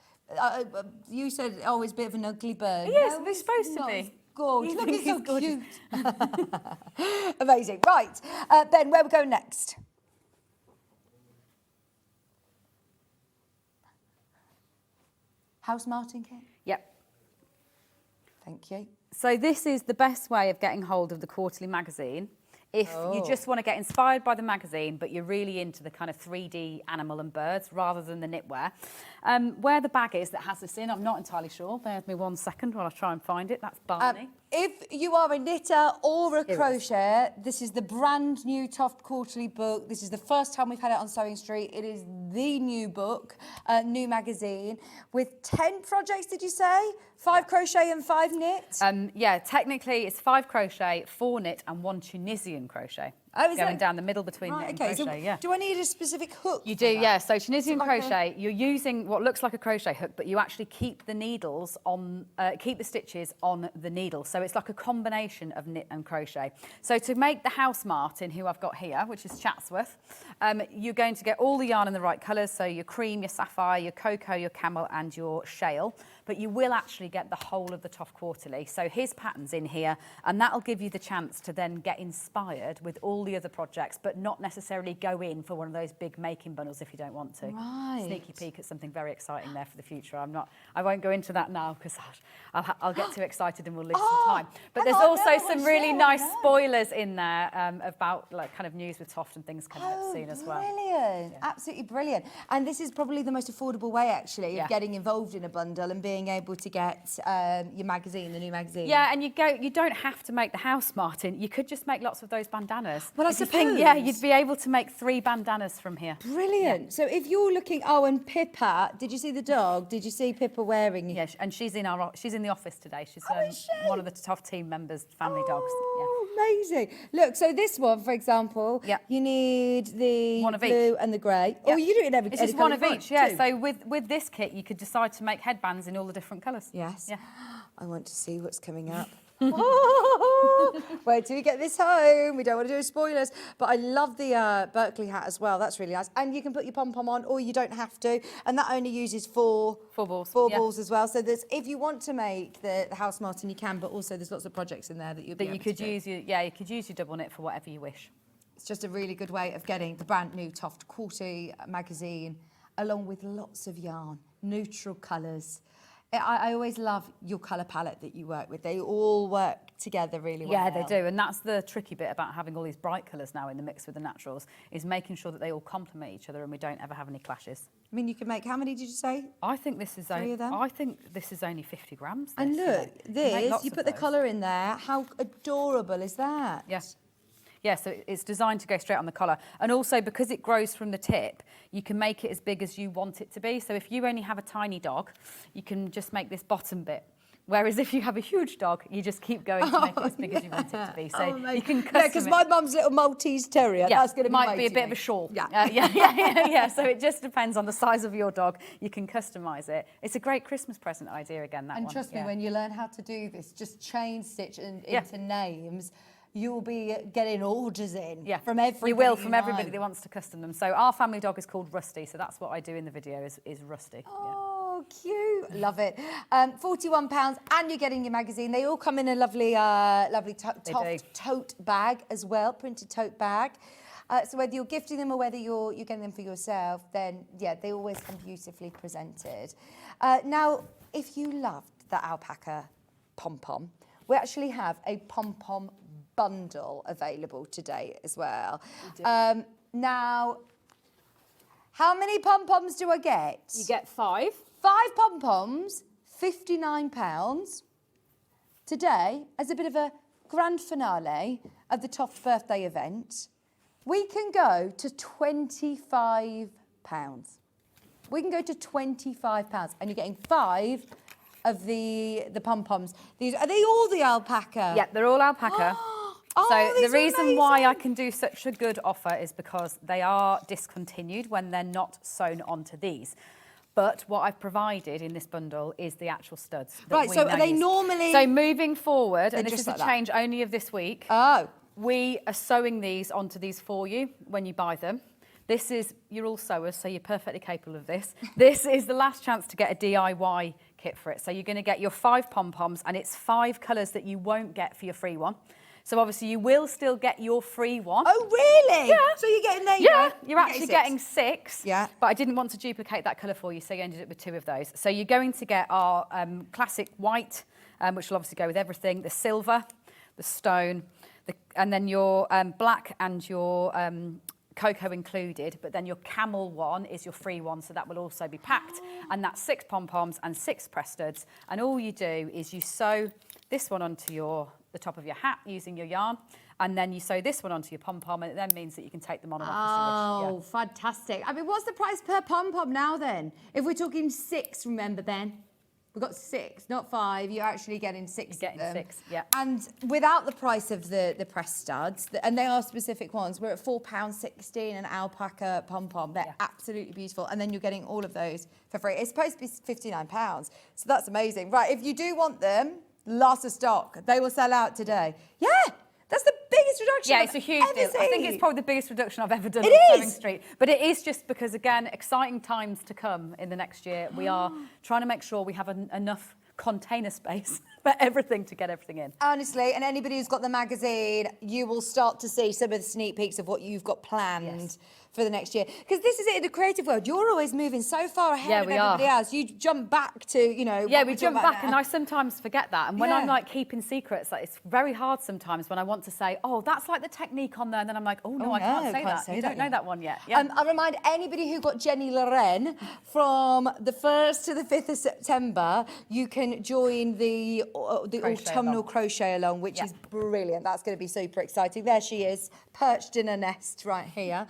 You said, oh, he's a bit of an ugly bird. He is, No, but he's he's supposed to not. be. He's gorgeous. You Look, think he's so he's gorgeous? cute. Amazing. Right, Ben, where we go next? House Martin kit? Yep. Thank you. So this is the best way of getting hold of the quarterly magazine. If you just want to get inspired by the magazine, but you're really into the kind of 3D animal and birds rather than the knitwear. Where the bag is that has this in, I'm not entirely sure. Bear with me 1 second while I try and find it. That's Barney. If you are a knitter or a Here it is. crocheter, this is the brand new TOFT quarterly book. This is the first time we've had it on Sewing Street. It is the new book, new magazine, with 10 projects, did you say? 5 crochet and 5 knit? Yeah, technically it's 5 crochet, 4 knit and 1 Tunisian crochet. Oh, is going that- down the middle between Right, knit okay, and so crochet, yeah. do I need a specific hook? You for do, that? yeah. So Tunisian like a- crochet, you're using what looks like a crochet hook, but you actually keep the needles on, keep the stitches on the needle. So it's like a combination of knit and crochet. So to make the House Martin, who I've got here, which is Chatsworth, you're going to get all the yarn in the right colours. So your cream, your sapphire, your cocoa, your camel, and your shale. But you will actually get the whole of the TOFT quarterly. So his pattern's in here, and that'll give you the chance to then get inspired with all the other projects, but not necessarily go in for one of those big making bundles if you don't want to. Right. Sneaky peek at something very exciting there for the future. I won't go into that now because I'll get too excited and we'll lose some time. But hang there's on, also no, some I really share, nice no. spoilers in there about like kind of news with TOFT and things coming up soon as well. Brilliant, absolutely brilliant. And this is probably the most affordable way, actually, Yeah. of getting involved in a bundle and being able to get your magazine, the new magazine. Yeah, and you don't have to make the House Martin. You could just make lots of those bandanas. Well, I If you think, yeah, suppose. you'd be able to make 3 bandanas from here. Brilliant. So if you're looking, oh, and Pippa, did you see the dog? Did you see Pippa wearing? Yeah, and she's in the office today. She's is she? one of the TOFT team members' family dogs. Yeah. Oh, amazing. Look, so this one, for example, Yeah. you need the One of blue each. and the grey. Yeah. Oh, you do it in every It's any just one colour of you want, each, yeah. too. So with this kit, you could decide to make headbands in all the different colours. Yes. Yeah. I want to see what's coming up. Wait till we get this home. We don't want to do spoilers. But I love the Berkeley hat as well. That's really nice. And you can put your pom-pom on, or you don't have to. And that only uses four balls. Four balls as well. So there's, if you want to make the house Martin, you can. But also there's lots of projects in there that you could use your double knit for whatever you wish. It's just a really good way of getting the brand new TOFT Quilty magazine, along with lots of yarn, neutral colours. I always love your colour palette that you work with. They all work together really well. Yeah, they do. And that's the tricky bit about having all these bright colours now in the mix with the naturals, is making sure that they all complement each other and we don't ever have any clashes. I mean, you can make, how many did you say? I think this is only 50 grams. And look, you put the colour in there. How adorable is that? Yes. Yeah, so it's designed to go straight on the collar. And also because it grows from the tip, you can make it as big as you want it to be. So if you only have a tiny dog, you can just make this bottom bit. Whereas if you have a huge dog, you just keep going to make it as big as you want it to be. So you can custom because my mum's little Maltese terrier, that's going to be might be a bit of a shawl. Yeah. Yeah. So it just depends on the size of your dog. You can customise it. It's a great Christmas present idea again, that one. And trust me, when you learn how to do this, just chain stitch into names, you'll be getting orders in from everybody. You will, from everybody that wants to custom them. So our family dog is called Rusty, so that's what I do in the video is Rusty. Oh, cute. Love it. £41, and you're getting your magazine. They all come in a lovely TOFT tote bag as well, printed tote bag. So whether you're gifting them or whether you're getting them for yourself, then, yeah, they always come beautifully presented. Now, if you loved the alpaca pom-pom, we actually have a pom-pom bundle available today as well. Now, how many pom-poms do I get? You get 5. 5 pom-poms, £59. Today, as a bit of a grand finale of the TOFT birthday event, we can go to £25. We can go to £25, and you're getting 5 of the pom-poms. Are they all the alpaca? Yeah, they're all alpaca. So the reason why I can do such a good offer is because they are discontinued when they're not sewn onto these. But what I've provided in this bundle is the actual studs. Right, so are they normally... So moving forward, and this is a change only of this week, we are sewing these onto these for you when you buy them. This is, you're all sewers, so you're perfectly capable of this. This is the last chance to get a DIY kit for it. So you're going to get your 5 pom-poms, and it's 5 colours that you won't get for your free one. So obviously you will still get your free one. Oh, really? Yeah. So you're getting there. Yeah, you're actually getting 6. Yeah. But I didn't want to duplicate that colour for you, so you ended up with 2 of those. So you're going to get our classic white, which will obviously go with everything, the silver, the stone, and then your black and your cocoa included, but then your camel one is your free one, so that will also be packed. And that's 6 pom-poms and 6 press studs. And all you do is you sew this one onto the top of your hat using your yarn, and then you sew this one onto your pom-pom, and it then means that you can take them on and off as you wish. Oh, fantastic. I mean, what's the price per pom-pom now then? If we're talking 6, remember then? We've got 6, not 5. You're actually getting 6 You're getting 6, yeah. And without the price of the press studs, and they are specific ones, we're at £4.16 an alpaca pom-pom. They're absolutely beautiful. And then you're getting all of those for free. It's supposed to be £59, so that's amazing. Right, if you do want them, lots of stock. They will sell out today. Yeah, that's the biggest reduction. Yeah, it's a huge deal. I think it's probably the biggest reduction I've ever done on Sewing Street. But it is just because, again, exciting times to come in the next year. We are trying to make sure we have enough container space for everything to get everything in. Honestly, and anybody who's got the magazine, you will start to see some of the sneak peeks of what you've got planned for the next year. Because this is it in the creative world. You're always moving so far ahead of everybody else. You jump back to, you know... Yeah, we jump back, and I sometimes forget that. And when I'm, like, keeping secrets, like, it's very hard sometimes when I want to say, oh, that's like the technique on there, and then I'm like, oh, no, I can't say that. You don't know that one yet. Yeah. I remind anybody who got Jenny Loren from the 1st to the 5th of September, you can join the autumnal crochet along, which is brilliant. That's going to be super exciting. There she is, perched in a nest right here.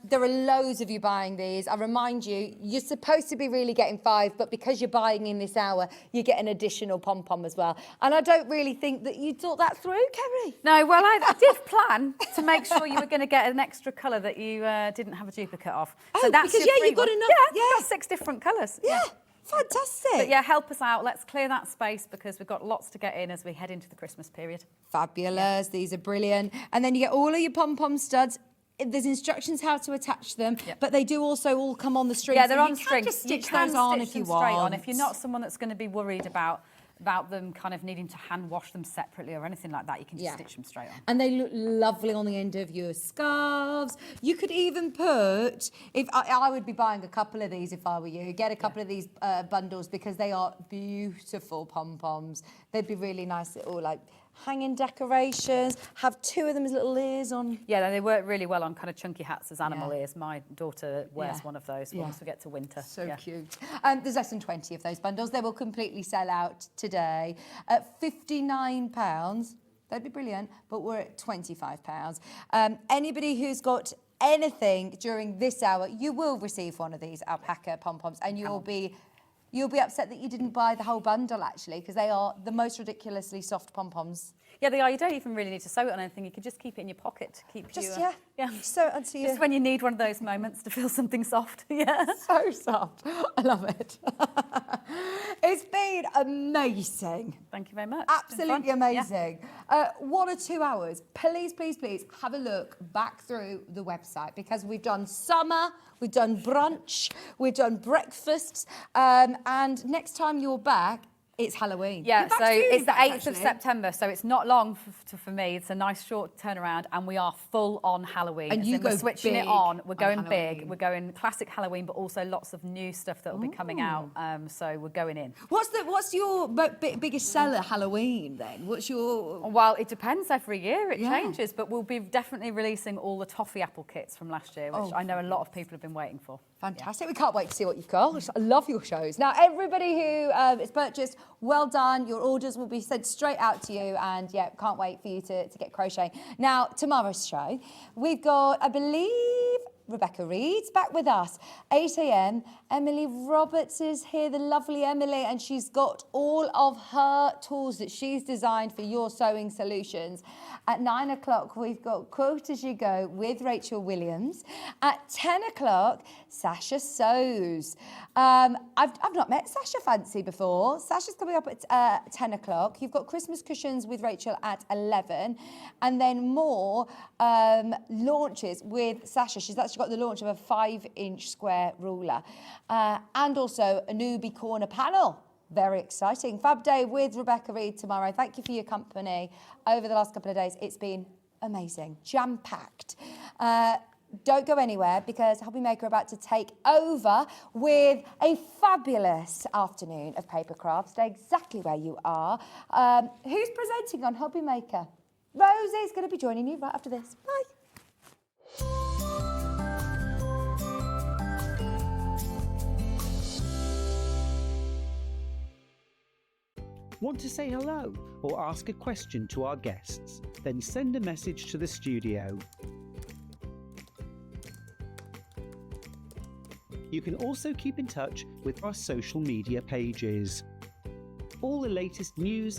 There are loads of you buying these. I remind you, you're supposed to be really getting 5, but because you're buying in this hour, you get an additional pom-pom as well. And I don't really think that you thought that through, Kerry. No, well, I did plan to make sure you were going to get an extra colour that you didn't have a duplicate of. So that's because, your you've got enough. Yeah, 6 different colours. Yeah. Fantastic. But yeah, help us out. Let's clear that space because we've got lots to get in as we head into the Christmas period. Fabulous. These are brilliant. And then you get all of your pom-pom studs. There's instructions how to attach them, but they do also all come on the string. Yeah, they're so on you strings. Can just You stitch can those on stitch if you them want. straight on. If you're not someone that's going to be worried about them kind of needing to hand wash them separately or anything like that, you can just stitch them straight on. And they look lovely on the end of your scarves. You could even put, if I would be buying a couple of these if I were you, get a couple of these bundles because they are beautiful pom-poms. They'd be really nice little like hanging decorations, have 2 of them as little ears on. Yeah, they work really well on kind of chunky hats as animal ears. My daughter wears Yeah. one of those once we get to winter. So cute. There's less than 20 of those bundles. They will completely sell out today at £59. That'd be brilliant, but we're at £25. Anybody who's got anything during this hour, you will receive one of these alpaca pom-poms, and you'll be upset that you didn't buy the whole bundle, actually, because they are the most ridiculously soft pom-poms. Yeah, they are. You don't even really need to sew it on anything. You could just keep it in your pocket to keep Just, you... sew it onto you. Just when you need one of those moments to feel something soft. Yeah. So soft. I love it. It's been amazing. Thank you very much. Absolutely amazing. 1 or 2 hours. Please, please, please have a look back through the website because we've done summer, we've done brunch, we've done breakfasts, and next time you're back, it's Halloween. Yeah, You're back so soon, it's the in fact, 8th of actually. September, so it's not long for me. It's a nice short turnaround, and we are full on Halloween. And As you in go we're switching big it on. We're on going Halloween. big. We're going classic Halloween, but also lots of new stuff that will be coming out. So we're going in. What's your biggest seller Halloween then? What's your... Well, it depends every year. It Yeah. changes, but we'll be definitely releasing all the toffee apple kits from last year, which I know a lot of people have been waiting for. Fantastic. We can't wait to see what you've got. I love your shows. Now, everybody who has purchased, well done. Your orders will be sent straight out to you. And, yeah, can't wait for you to get crocheting. Now, tomorrow's show, we've got, I believe, Rebecca Reed's back with us. 8 a.m. Emily Roberts is here, the lovely Emily, and she's got all of her tools that she's designed for your sewing solutions. At 9 o'clock, we've got Quote As You Go with Rachel Williams. At 10 o'clock, Sasha Sews. I've not met Sasha Fancy before. Sasha's coming up at 10 o'clock. You've got Christmas cushions with Rachel at 11. And then more launches with Sasha. She's actually got the launch of a 5-inch square ruler. And also a newbie corner panel. Very exciting. Fab Day with Rebecca Reed tomorrow. Thank you for your company over the last couple of days. It's been amazing, jam-packed. Don't go anywhere because Hobby Maker are about to take over with a fabulous afternoon of paper crafts. Stay exactly where you are. Who's presenting on Hobby Maker? Rosie's going to be joining you right after this. Bye. Want to say hello or ask a question to our guests? Then send a message to the studio. You can also keep in touch with our social media pages. All the latest news,